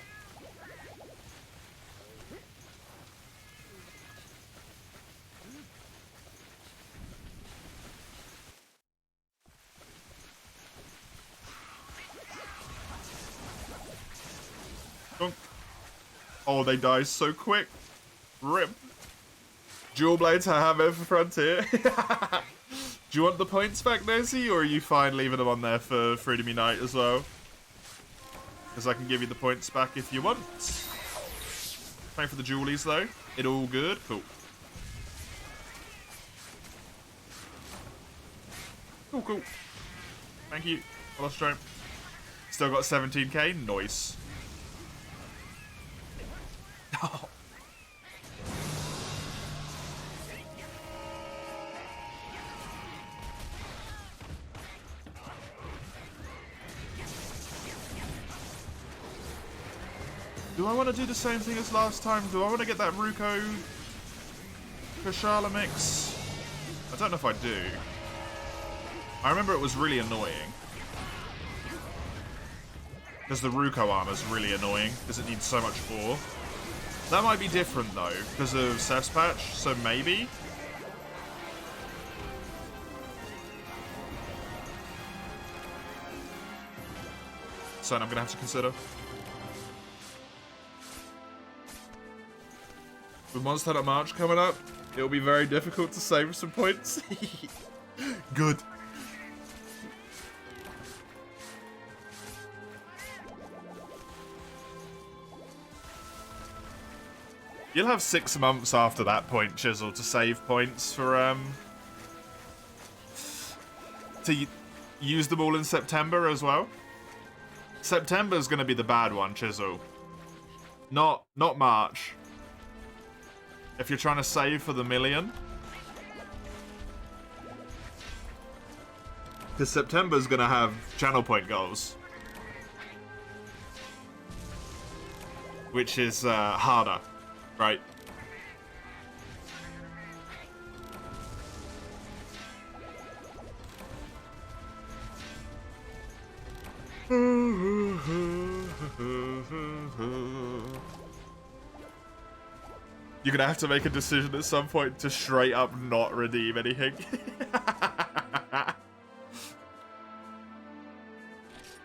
Oh, they die so quick. Rip. Dual Blades I have it for Frontier. Do you want the points back, Nezzy, or are you fine leaving them on there for Freedom Unite as well? Because I can give you the points back if you want. Thank for the Julies, though. It all good? Cool. Cool. Thank you. Colostrum. Still got 17k. Nice. Oh. Do I want to do the same thing as last time? Do I want to get that Ruko Kushala mix? I don't know if I do. I remember it was really annoying. Because the Ruko armor's really annoying, because it needs so much ore. That might be different though, because of Seth's patch, so maybe? Something I'm going to have to consider. With Monster Hunter March coming up, it'll be very difficult to save some points. Good. You'll have 6 months after that point, Chisel, to save points for, to use them all in September as well. September's gonna be the bad one, Chisel. Not March. If you're trying to save for the million. Because September's gonna have channel point goals. Which is, harder. Right. You're gonna have to make a decision at some point to straight up not redeem anything.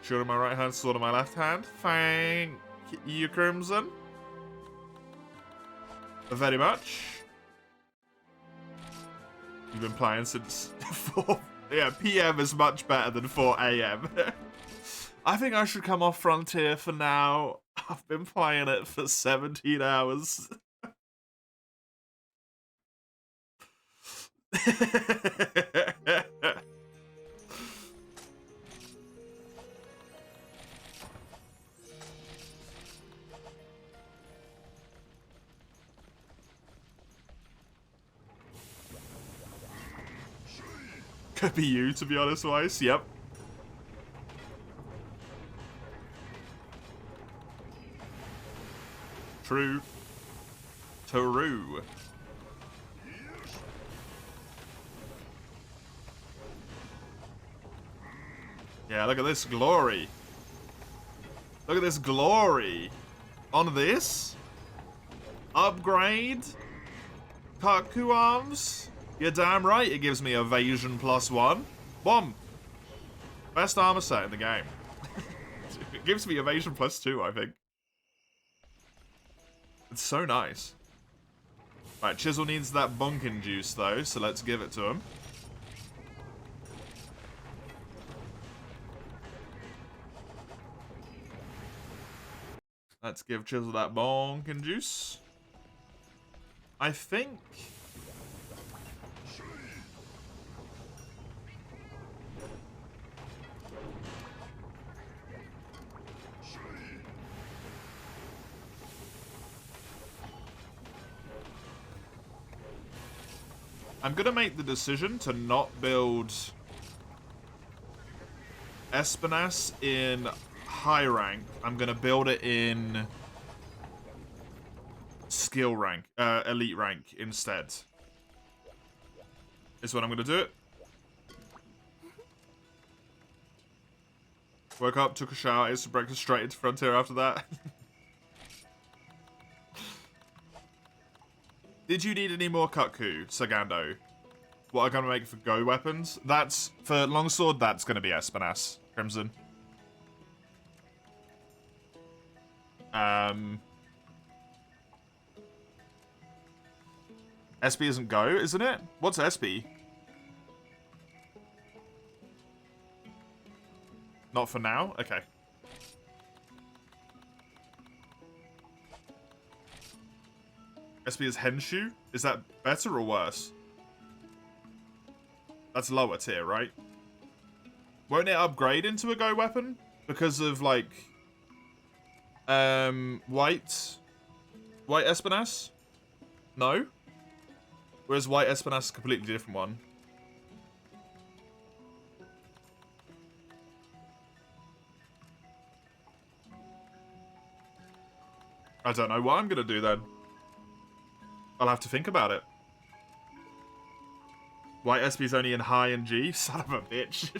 Shield on my right hand, sword on my left hand. Thank you, Crimson. Very much. You've been playing since 4... Yeah, PM is much better than 4 AM. I think I should come off Frontier for now. I've been playing it for 17 hours. Could be you, to be honest, Weiss. Yep. True. True. Yeah, look at this glory. Look at this glory. On this. Upgrade. Kaku arms. You're damn right it gives me evasion +1. Boom. Best armor set in the game. It gives me evasion +2, I think. It's so nice. Right, Chisel needs that bunkin juice though, so let's give it to him. Let's give Chisel that bunkin juice. I think... I'm gonna make the decision to not build Espinas in high rank. I'm gonna build it in skill rank, elite rank instead. Is when I'm gonna do it. Woke up, took a shower, ate some breakfast, straight into Frontier after that. Did you need any more Kutku, Sagando? What I'm gonna make for Go weapons? That's, for Longsword, that's gonna be Espinas, Crimson. SP isn't Go, isn't it? What's SP? Not for now? Okay. SP is Henshu? Is that better or worse? That's lower tier, right? Won't it upgrade into a Go weapon? Because of, like... White Espinas? No? Whereas White Espinas is a completely different one. I don't know what I'm gonna do then. I'll have to think about it. White SP's only in high and G? Son of a bitch.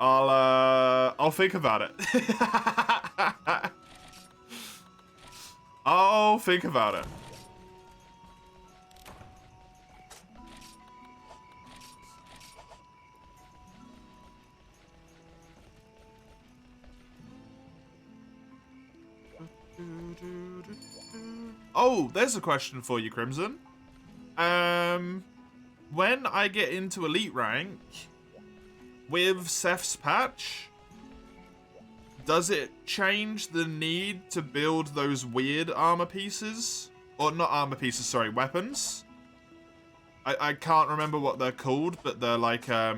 I'll think about it. I'll think about it. Oh, there's a question for you, Crimson. When I get into elite rank with Seth's patch, does it change the need to build those weird armor pieces? Or not armor pieces, sorry, weapons? I can't remember what they're called, but they're like a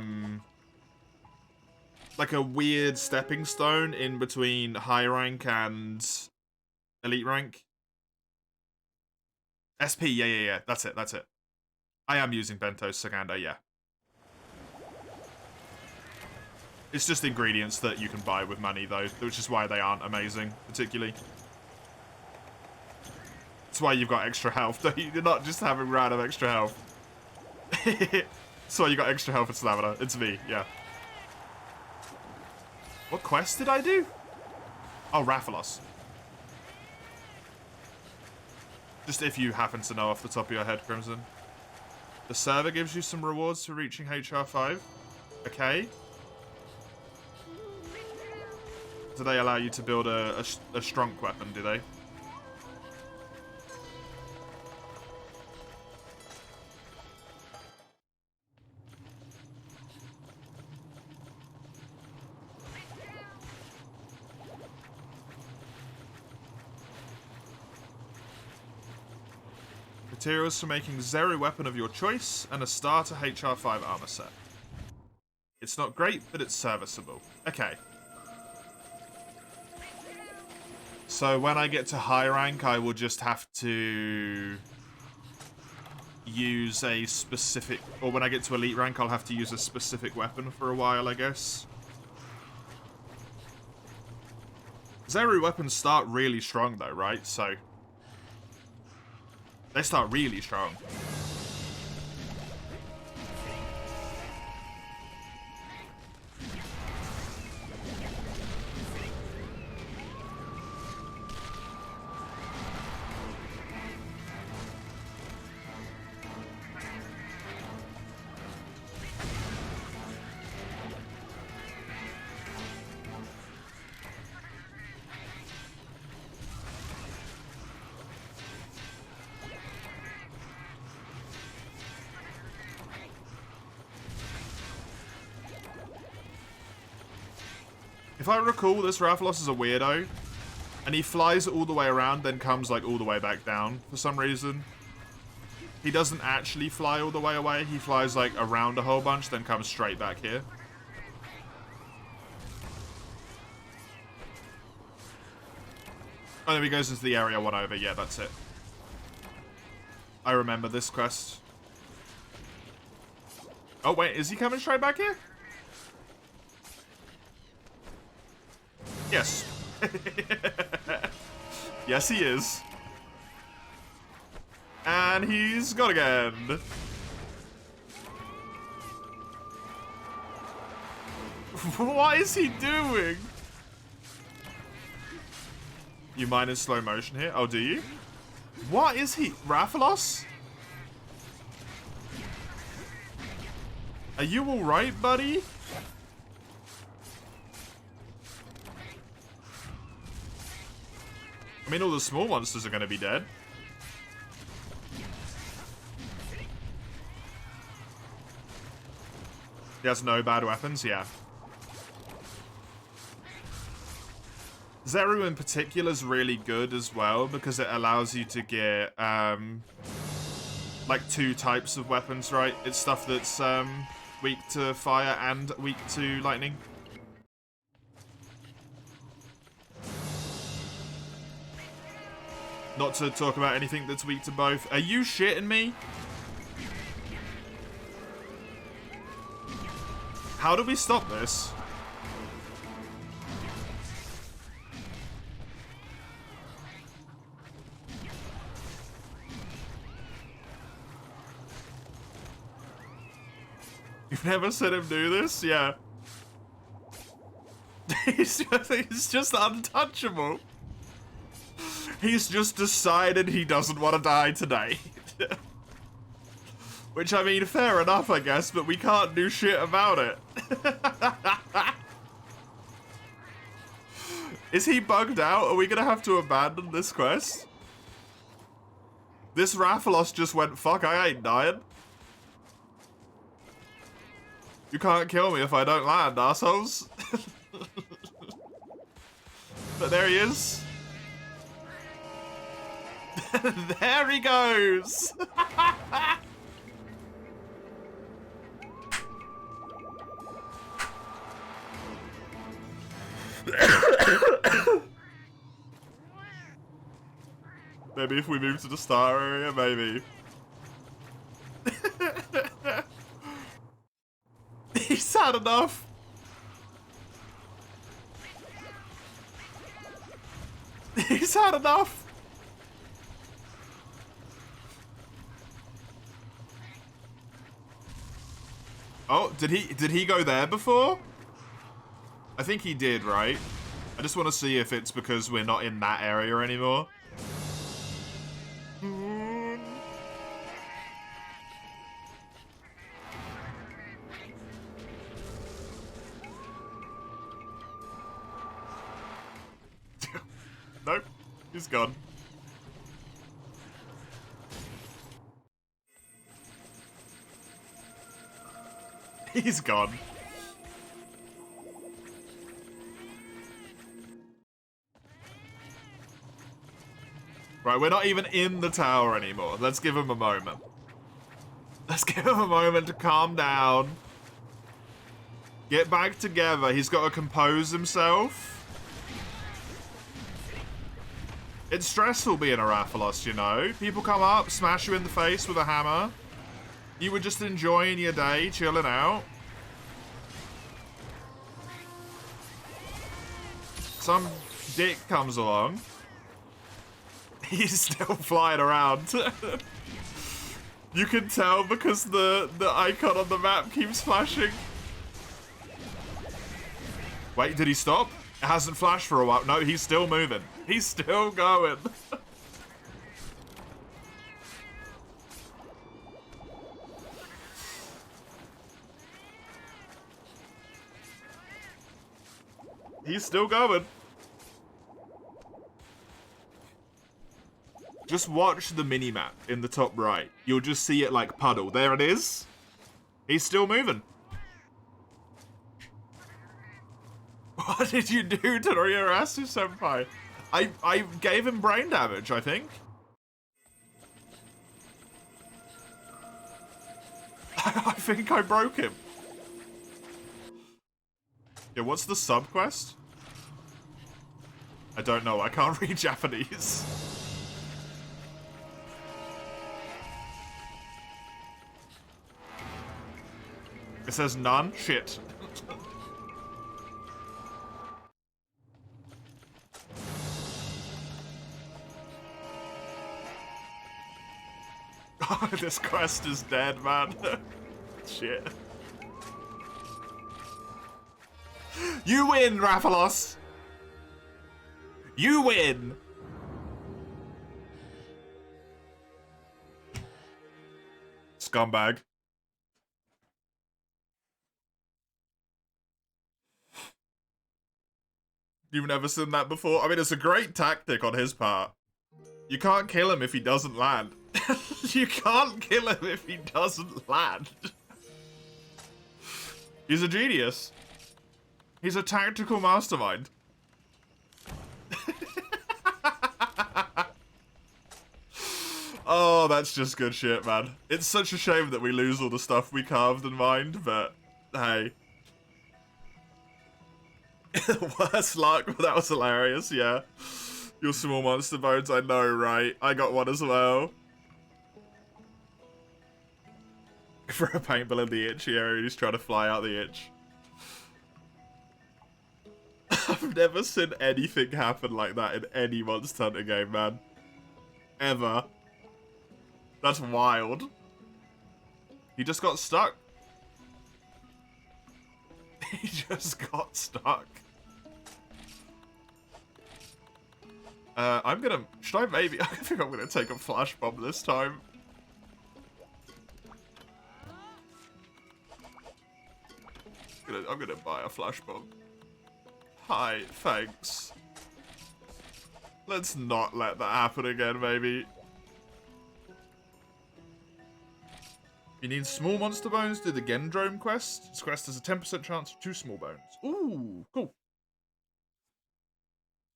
weird stepping stone in between high rank and elite rank. SP, yeah. That's it. I am using Bento's Saganda, yeah. It's just ingredients that you can buy with money, though, which is why they aren't amazing, particularly. That's why you've got extra health, though. You're not just having random extra health. That's why you got extra health and stamina. It's me, yeah. What quest did I do? Oh, Rathalos. Just if you happen to know off the top of your head, Crimson. The server gives you some rewards for reaching HR5. Okay. Do they allow you to build a strong weapon, do they? Materials for making Zeru weapon of your choice, and a starter HR5 armor set. It's not great, but it's serviceable. Okay. So when I get to high rank, I will just have to use a specific... Or when I get to elite rank, I'll have to use a specific weapon for a while, I guess. Zeru weapons start really strong, though, right? So... They start really strong. If I recall, this Rathalos is a weirdo. And he flies all the way around, then comes, like, all the way back down for some reason. He doesn't actually fly all the way away. He flies, like, around a whole bunch, then comes straight back here. Oh, then he goes into the area one over. Yeah, that's it. I remember this quest. Oh, wait, is he coming straight back here? Yes. Yes, he is. And he's gone again. What is he doing? You mine in slow motion here? Oh, do you? What is he? Rathalos? Are you alright, buddy? I mean, all the small monsters are going to be dead. He has no bad weapons, yeah. Zeru in particular is really good as well because it allows you to get like 2 types of weapons, right? It's stuff that's weak to fire and weak to lightning. Not to talk about anything that's weak to both. Are you shitting me? How do we stop this? You've never seen him do this? Yeah. He's just untouchable. He's just decided he doesn't want to die today. Which, I mean, fair enough, I guess, but we can't do shit about it. Is he bugged out? Are we gonna have to abandon this quest? This Rathalos just went, fuck, I ain't dying. You can't kill me if I don't land, assholes. But there he is. There he goes! Maybe if we move to the star area, maybe. He's had enough. He's had enough. Oh, did he go there before? I think he did, right? I just want to see if it's because we're not in that area anymore. Nope, he's gone. He's gone. Right, we're not even in the tower anymore. Let's give him a moment. Let's give him a moment to calm down. Get back together. He's got to compose himself. It's stressful being a Rathalos, you know? People come up, smash you in the face with a hammer. You were just enjoying your day, chilling out. Some dick comes along. He's still flying around. You can tell because the icon on the map keeps flashing. Wait, did he stop? It hasn't flashed for a while. No, he's still moving. He's still going. He's still going. Just watch the minimap in the top right. You'll just see it like puddle. There it is. He's still moving. What did you do to Ryurasu-senpai? I gave him brain damage, I think. I think I broke him. Yeah, what's the sub-quest? I don't know, I can't read Japanese. It says none? Shit. Oh, this quest is dead, man. Shit. You win, Rathalos! You win! Scumbag. You've never seen that before? I mean, it's a great tactic on his part. You can't kill him if he doesn't land. You can't kill him if he doesn't land. He's a genius. He's a tactical mastermind. Oh, that's just good shit, man. It's such a shame that we lose all the stuff we carved and mined, but hey. Worst luck, but that was hilarious, yeah. Your small monster bones, I know, right? I got one as well. For a paintball in the itchy area, he's trying to fly out the itch. I've never seen anything happen like that in any Monster Hunter game, man. Ever. That's wild. He just got stuck. He just got stuck. I'm gonna... Should I maybe... I think I'm gonna take a flash bomb this time. I'm gonna buy a flash bomb. Hi, thanks. Let's not let that happen again, maybe. You need small monster bones, do the Gendrome quest. This quest has a 10% chance of 2 small bones. Ooh, cool.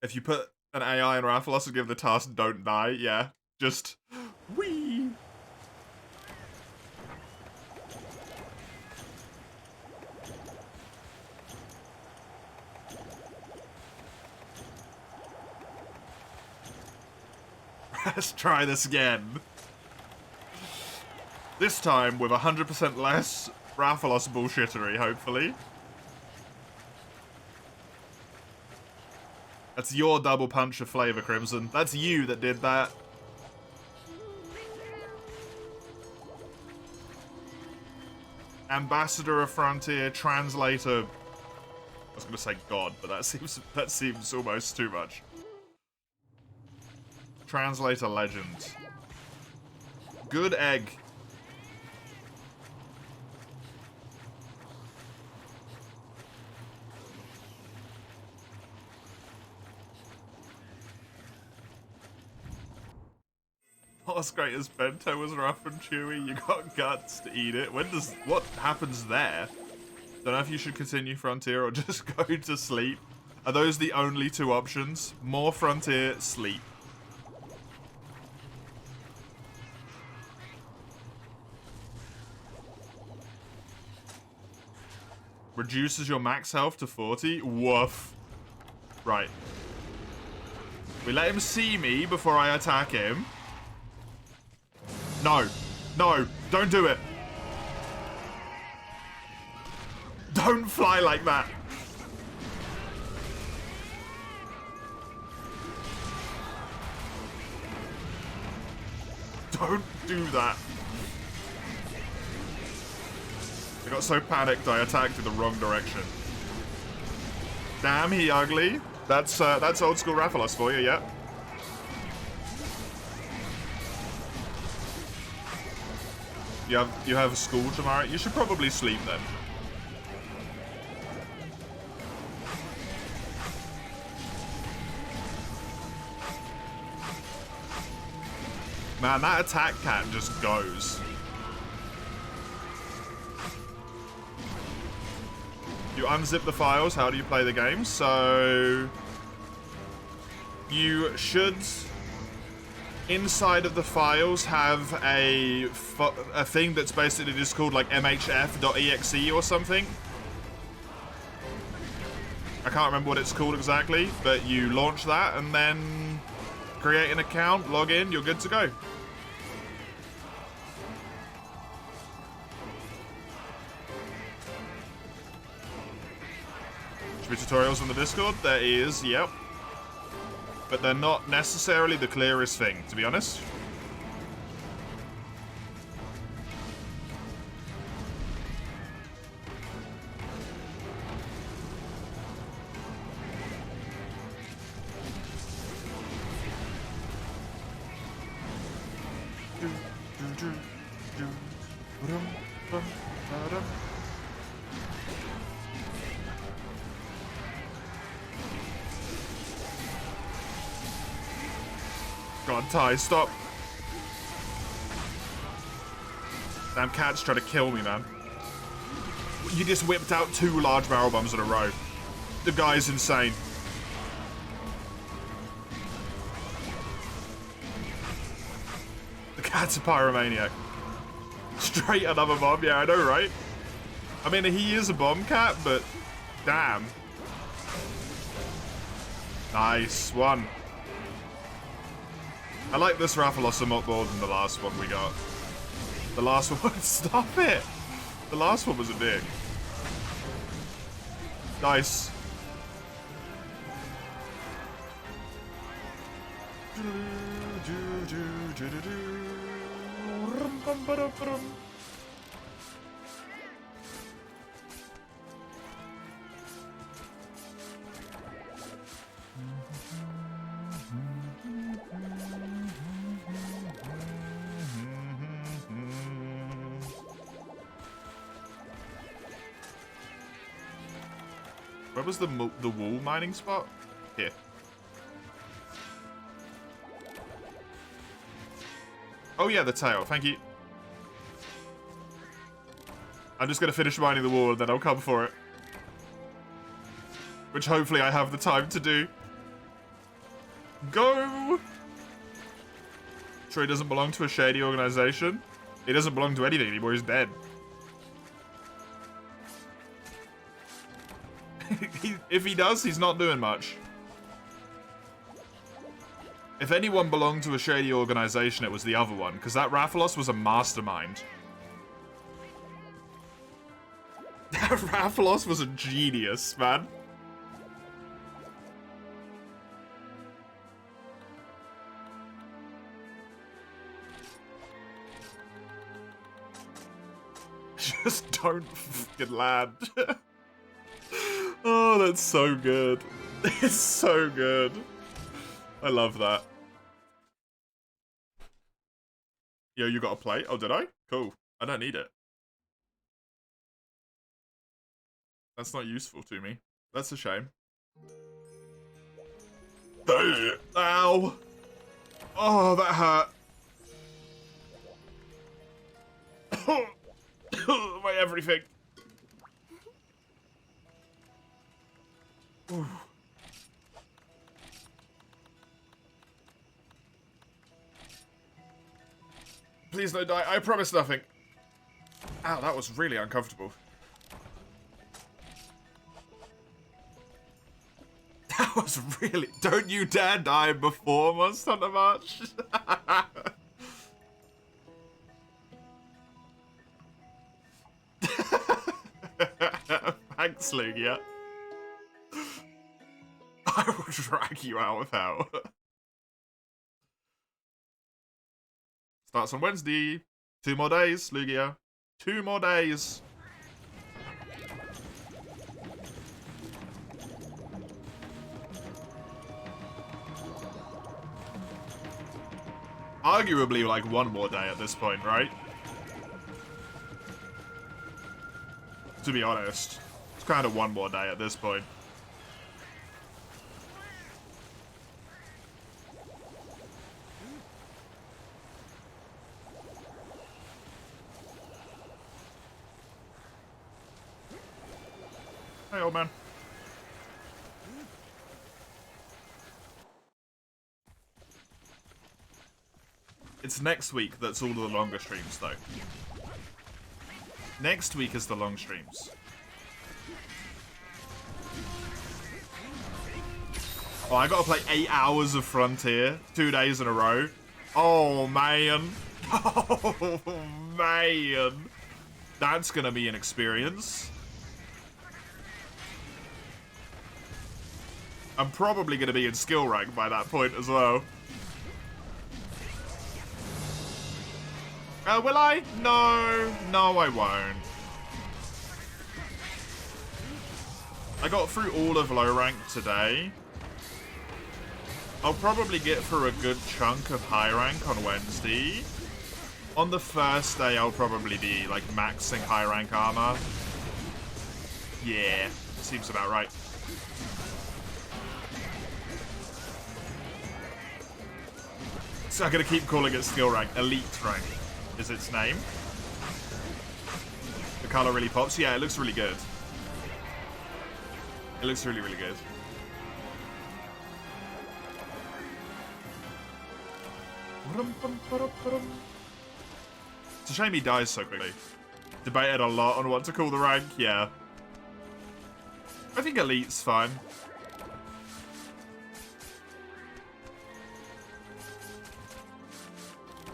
If you put an AI in Rathalos and give the task don't die, yeah. Just... whee! Let's try this again. This time with 100% less Rathalos bullshittery, hopefully. That's your double punch of flavor, Crimson. That's you that did that. Ambassador of Frontier, translator. I was gonna say God, but that seems almost too much. Translator legend. Good egg. What's great is bento was rough and chewy. You got guts to eat it. What happens there? Don't know if you should continue Frontier or just go to sleep. Are those the only 2 options? More Frontier, sleep. Reduces your max health to 40? Woof. Right. We let him see me before I attack him. No. No. Don't do it. Don't fly like that. Don't do that. I got so panicked I attacked in the wrong direction. Damn, he ugly. That's old school Rathalos for you, yeah. You have school tomorrow? You should probably sleep then. Man, that attack cat just goes. You unzip the files. How do you play the game? So you should, inside of the files, have a thing that's basically just called like mhf.exe or something. I can't remember what it's called exactly, but you launch that and then create an account, log in, you're good to go. Should be tutorials on the Discord? There is, yep. But they're not necessarily the clearest thing, to be honest. God, Ty, stop. Damn cat's trying to kill me, man. You just whipped out 2 large barrel bombs in a row. The guy's insane. The cat's a pyromaniac. Straight another bomb, yeah, I know, right? I mean, he is a bomb cat, but damn. Nice one. I like this Rathalos a lot more than the last one we got. The last one, stop it! The last one was a dick. Nice. Where was the wool mining spot? Here. Oh yeah, the tail. Thank you. I'm just gonna finish mining the wool and then I'll come for it. Which hopefully I have the time to do. Go! Sure, he doesn't belong to a shady organization. He doesn't belong to anything anymore. He's dead. If he does, he's not doing much. If anyone belonged to a shady organization, it was the other one, because that Rathalos was a mastermind. That Rathalos was a genius, man. Just don't fucking land. Oh, that's so good. It's so good. I love that. Yo, you got a plate? Oh, did I? Cool. I don't need it. That's not useful to me. That's a shame. Ow! Oh, that hurt. My everything. Ooh. Please don't die. I promise nothing. Ow, that was really uncomfortable. That was really... Don't you dare die before Monster Hunter March. Thanks, Lugia. I will drag you out of hell. Starts on Wednesday. 2 more days, Lugia. 2 more days. Arguably, like, 1 more day at this point, right? To be honest. It's kind of 1 more day at this point. Hey, old man. It's next week that's all the longer streams, though. Next week is the long streams. Oh, I gotta play 8 hours of Frontier 2 days in a row. Oh, man. Oh, man. That's gonna be an experience. I'm probably gonna be in skill rank by that point as well. Will I? No. No, I won't. I got through all of low rank today. I'll probably get through a good chunk of high rank on Wednesday. On the first day, I'll probably be, like, maxing high rank armor. Yeah, seems about right. So I'm gonna keep calling it skill rank. Elite rank is its name. The color really pops. Yeah, it looks really good. It looks really, really good. It's a shame he dies so quickly. Debated a lot on what to call the rank, yeah. I think Elite's fine.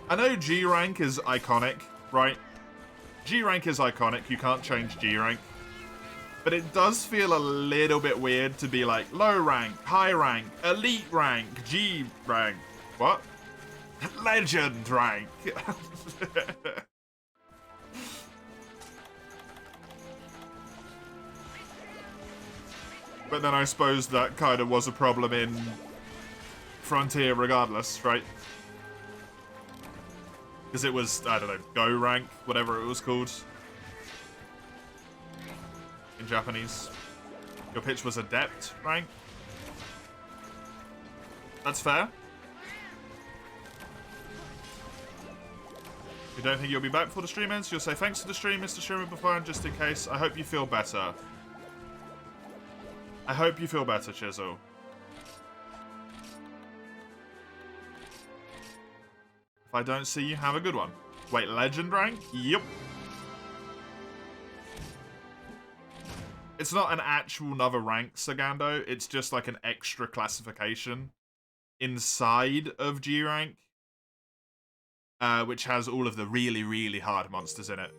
I know G rank is iconic, right? G rank is iconic, you can't change G rank. But it does feel a little bit weird to be like low rank, high rank, elite rank, G rank. What? Legend rank. But then I suppose that kind of was a problem in Frontier regardless, right? Because it was, I don't know, Go rank, whatever it was called. In Japanese. Your pitch was Adept rank. That's fair. You don't think you'll be back before the stream ends? You'll say thanks to the stream, Mr. Streamer, before, and just in case. I hope you feel better. I hope you feel better, Chisel. If I don't see you, have a good one. Wait, legend rank? Yep. It's not an actual another rank, Sagando. It's just like an extra classification inside of G rank. Which has all of the really, really hard monsters in it.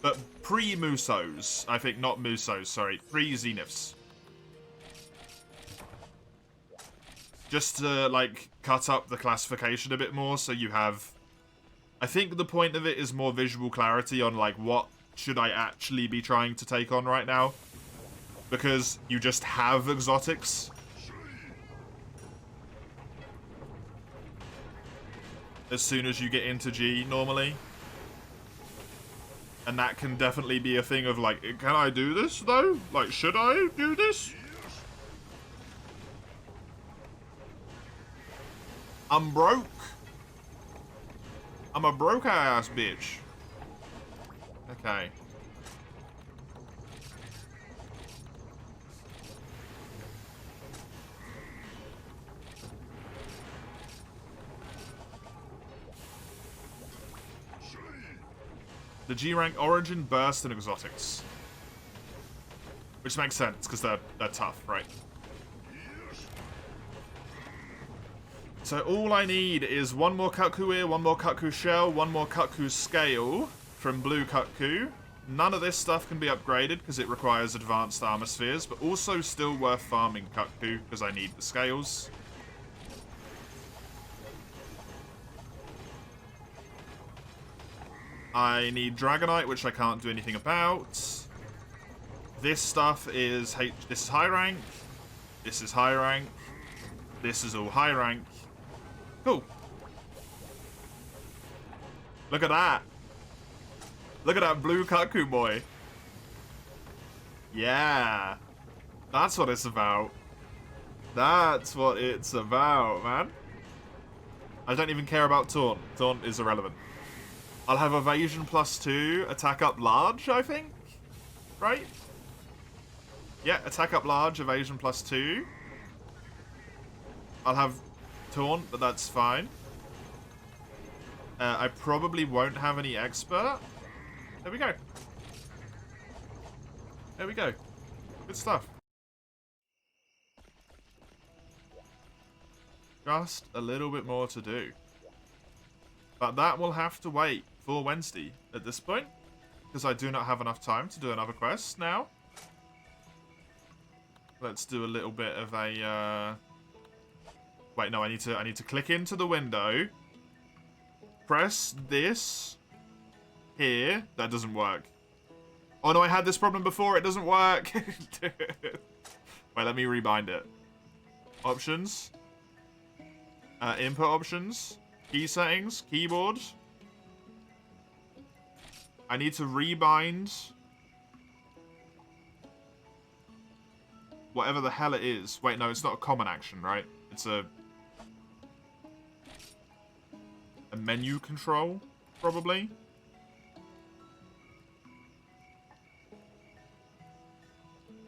But pre-Musos. I think not Musos, sorry. Pre-Zeniths. Just to, like, cut up the classification a bit more so you have... I think the point of it is more visual clarity on, like, what should I actually be trying to take on right now. Because you just have exotics. As soon as you get into G, normally. And that can definitely be a thing of, like, can I do this, though? Like, should I do this? I'm broke. I'm a broke-ass bitch. Okay. The G-Rank Origin, Burst, and Exotics. Which makes sense, because they're tough, right? So all I need is one more Kutku Ear, one more Kutku Shell, one more Kutku Scale from Blue Kutku. None of this stuff can be upgraded, because it requires advanced armor spheres, but also still worth farming Kutku, because I need the scales. I need Dragonite, which I can't do anything about. This stuff is this is high rank. This is high rank. This is all high rank. Cool. Look at that. Look at that blue Kutku boy. Yeah. That's what it's about. That's what it's about, man. I don't even care about Taunt. Taunt is irrelevant. I'll have evasion +2, attack up large, I think? Right? Yeah, attack up large, evasion +2. I'll have taunt, but that's fine. I probably won't have any expert. There we go. There we go. Good stuff. Just a little bit more to do. But that will have to wait for Wednesday at this point, because I do not have enough time to do another quest now. Let's do a little bit of a wait, no, I need to click into the window. Press this here. That doesn't work. Oh no, I had this problem before. It doesn't work. Wait, let me rebind it. Options. Input options. Key settings. Keyboard. I need to rebind whatever the hell it is. Wait, no, it's not a common action, right? It's a menu control, probably.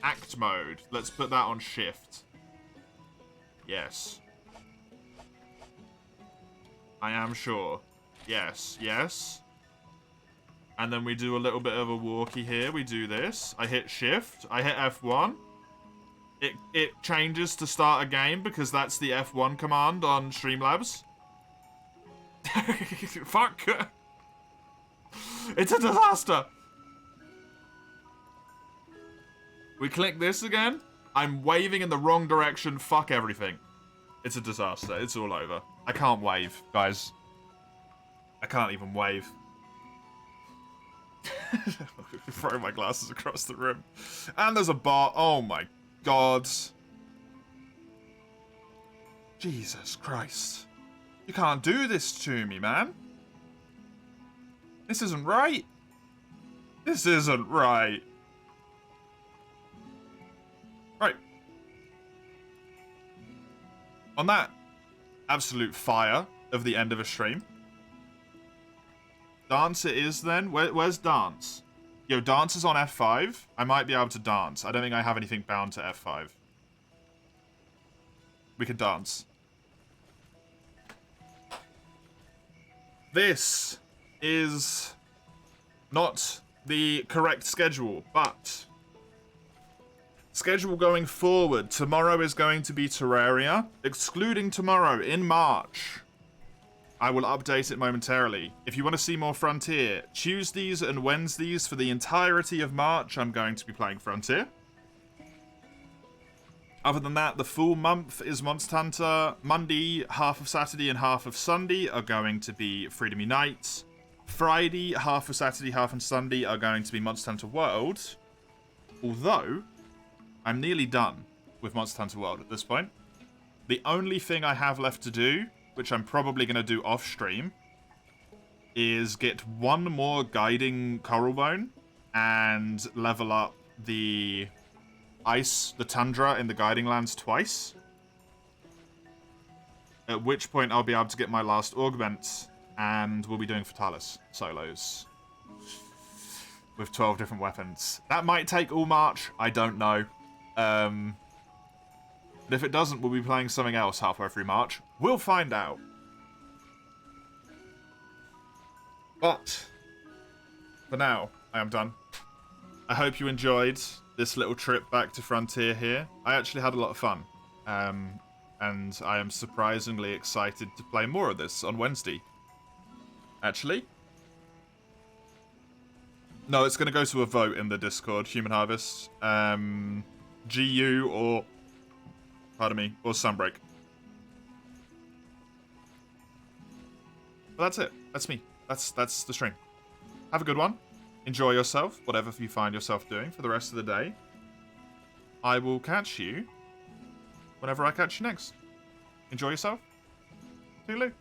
Act mode. Let's put that on shift. Yes. I am sure. Yes, yes. And then we do a little bit of a walkie here. We do this. I hit shift. I hit F1. It changes to start a game because that's the F1 command on Streamlabs. Fuck. It's a disaster. We click this again. I'm waving in the wrong direction. Fuck everything. It's a disaster. It's all over. I can't wave, guys. I can't even wave. Throwing my glasses across the room. And there's a bar. Oh my god. Jesus Christ. You can't do this to me, man. This isn't right. This isn't right. Right. On that absolute fire of the end of a stream. Dance it is then. Where's dance? Yo, dance is on F5. I might be able to dance. I don't think I have anything bound to F5. We can dance. This is not the correct schedule, but schedule going forward. Tomorrow is going to be Terraria. Excluding tomorrow in March. I will update it momentarily. If you want to see more Frontier, Tuesdays and Wednesdays for the entirety of March, I'm going to be playing Frontier. Other than that, the full month is Monster Hunter. Monday, half of Saturday and half of Sunday are going to be Freedom Unite. Friday, half of Saturday, half of Sunday are going to be Monster Hunter World. Although, I'm nearly done with Monster Hunter World at this point. The only thing I have left to do, which I'm probably going to do off-stream, is get one more Guiding Coralbone and level up the ice, the tundra in the Guiding Lands twice. At which point I'll be able to get my last augment, and we'll be doing Fatalis solos with 12 different weapons. That might take all March, I don't know. But if it doesn't, we'll be playing something else halfway through March. We'll find out. But for now, I am done. I hope you enjoyed this little trip back to Frontier here. I actually had a lot of fun. And I am surprisingly excited to play more of this on Wednesday. Actually. No, it's going to go to a vote in the Discord, Human Harvest. GU or... Pardon me, or Sunbreak. But that's it. That's me. That's the stream. Have a good one. Enjoy yourself, whatever you find yourself doing for the rest of the day. I will catch you whenever I catch you next. Enjoy yourself. Toodaloo.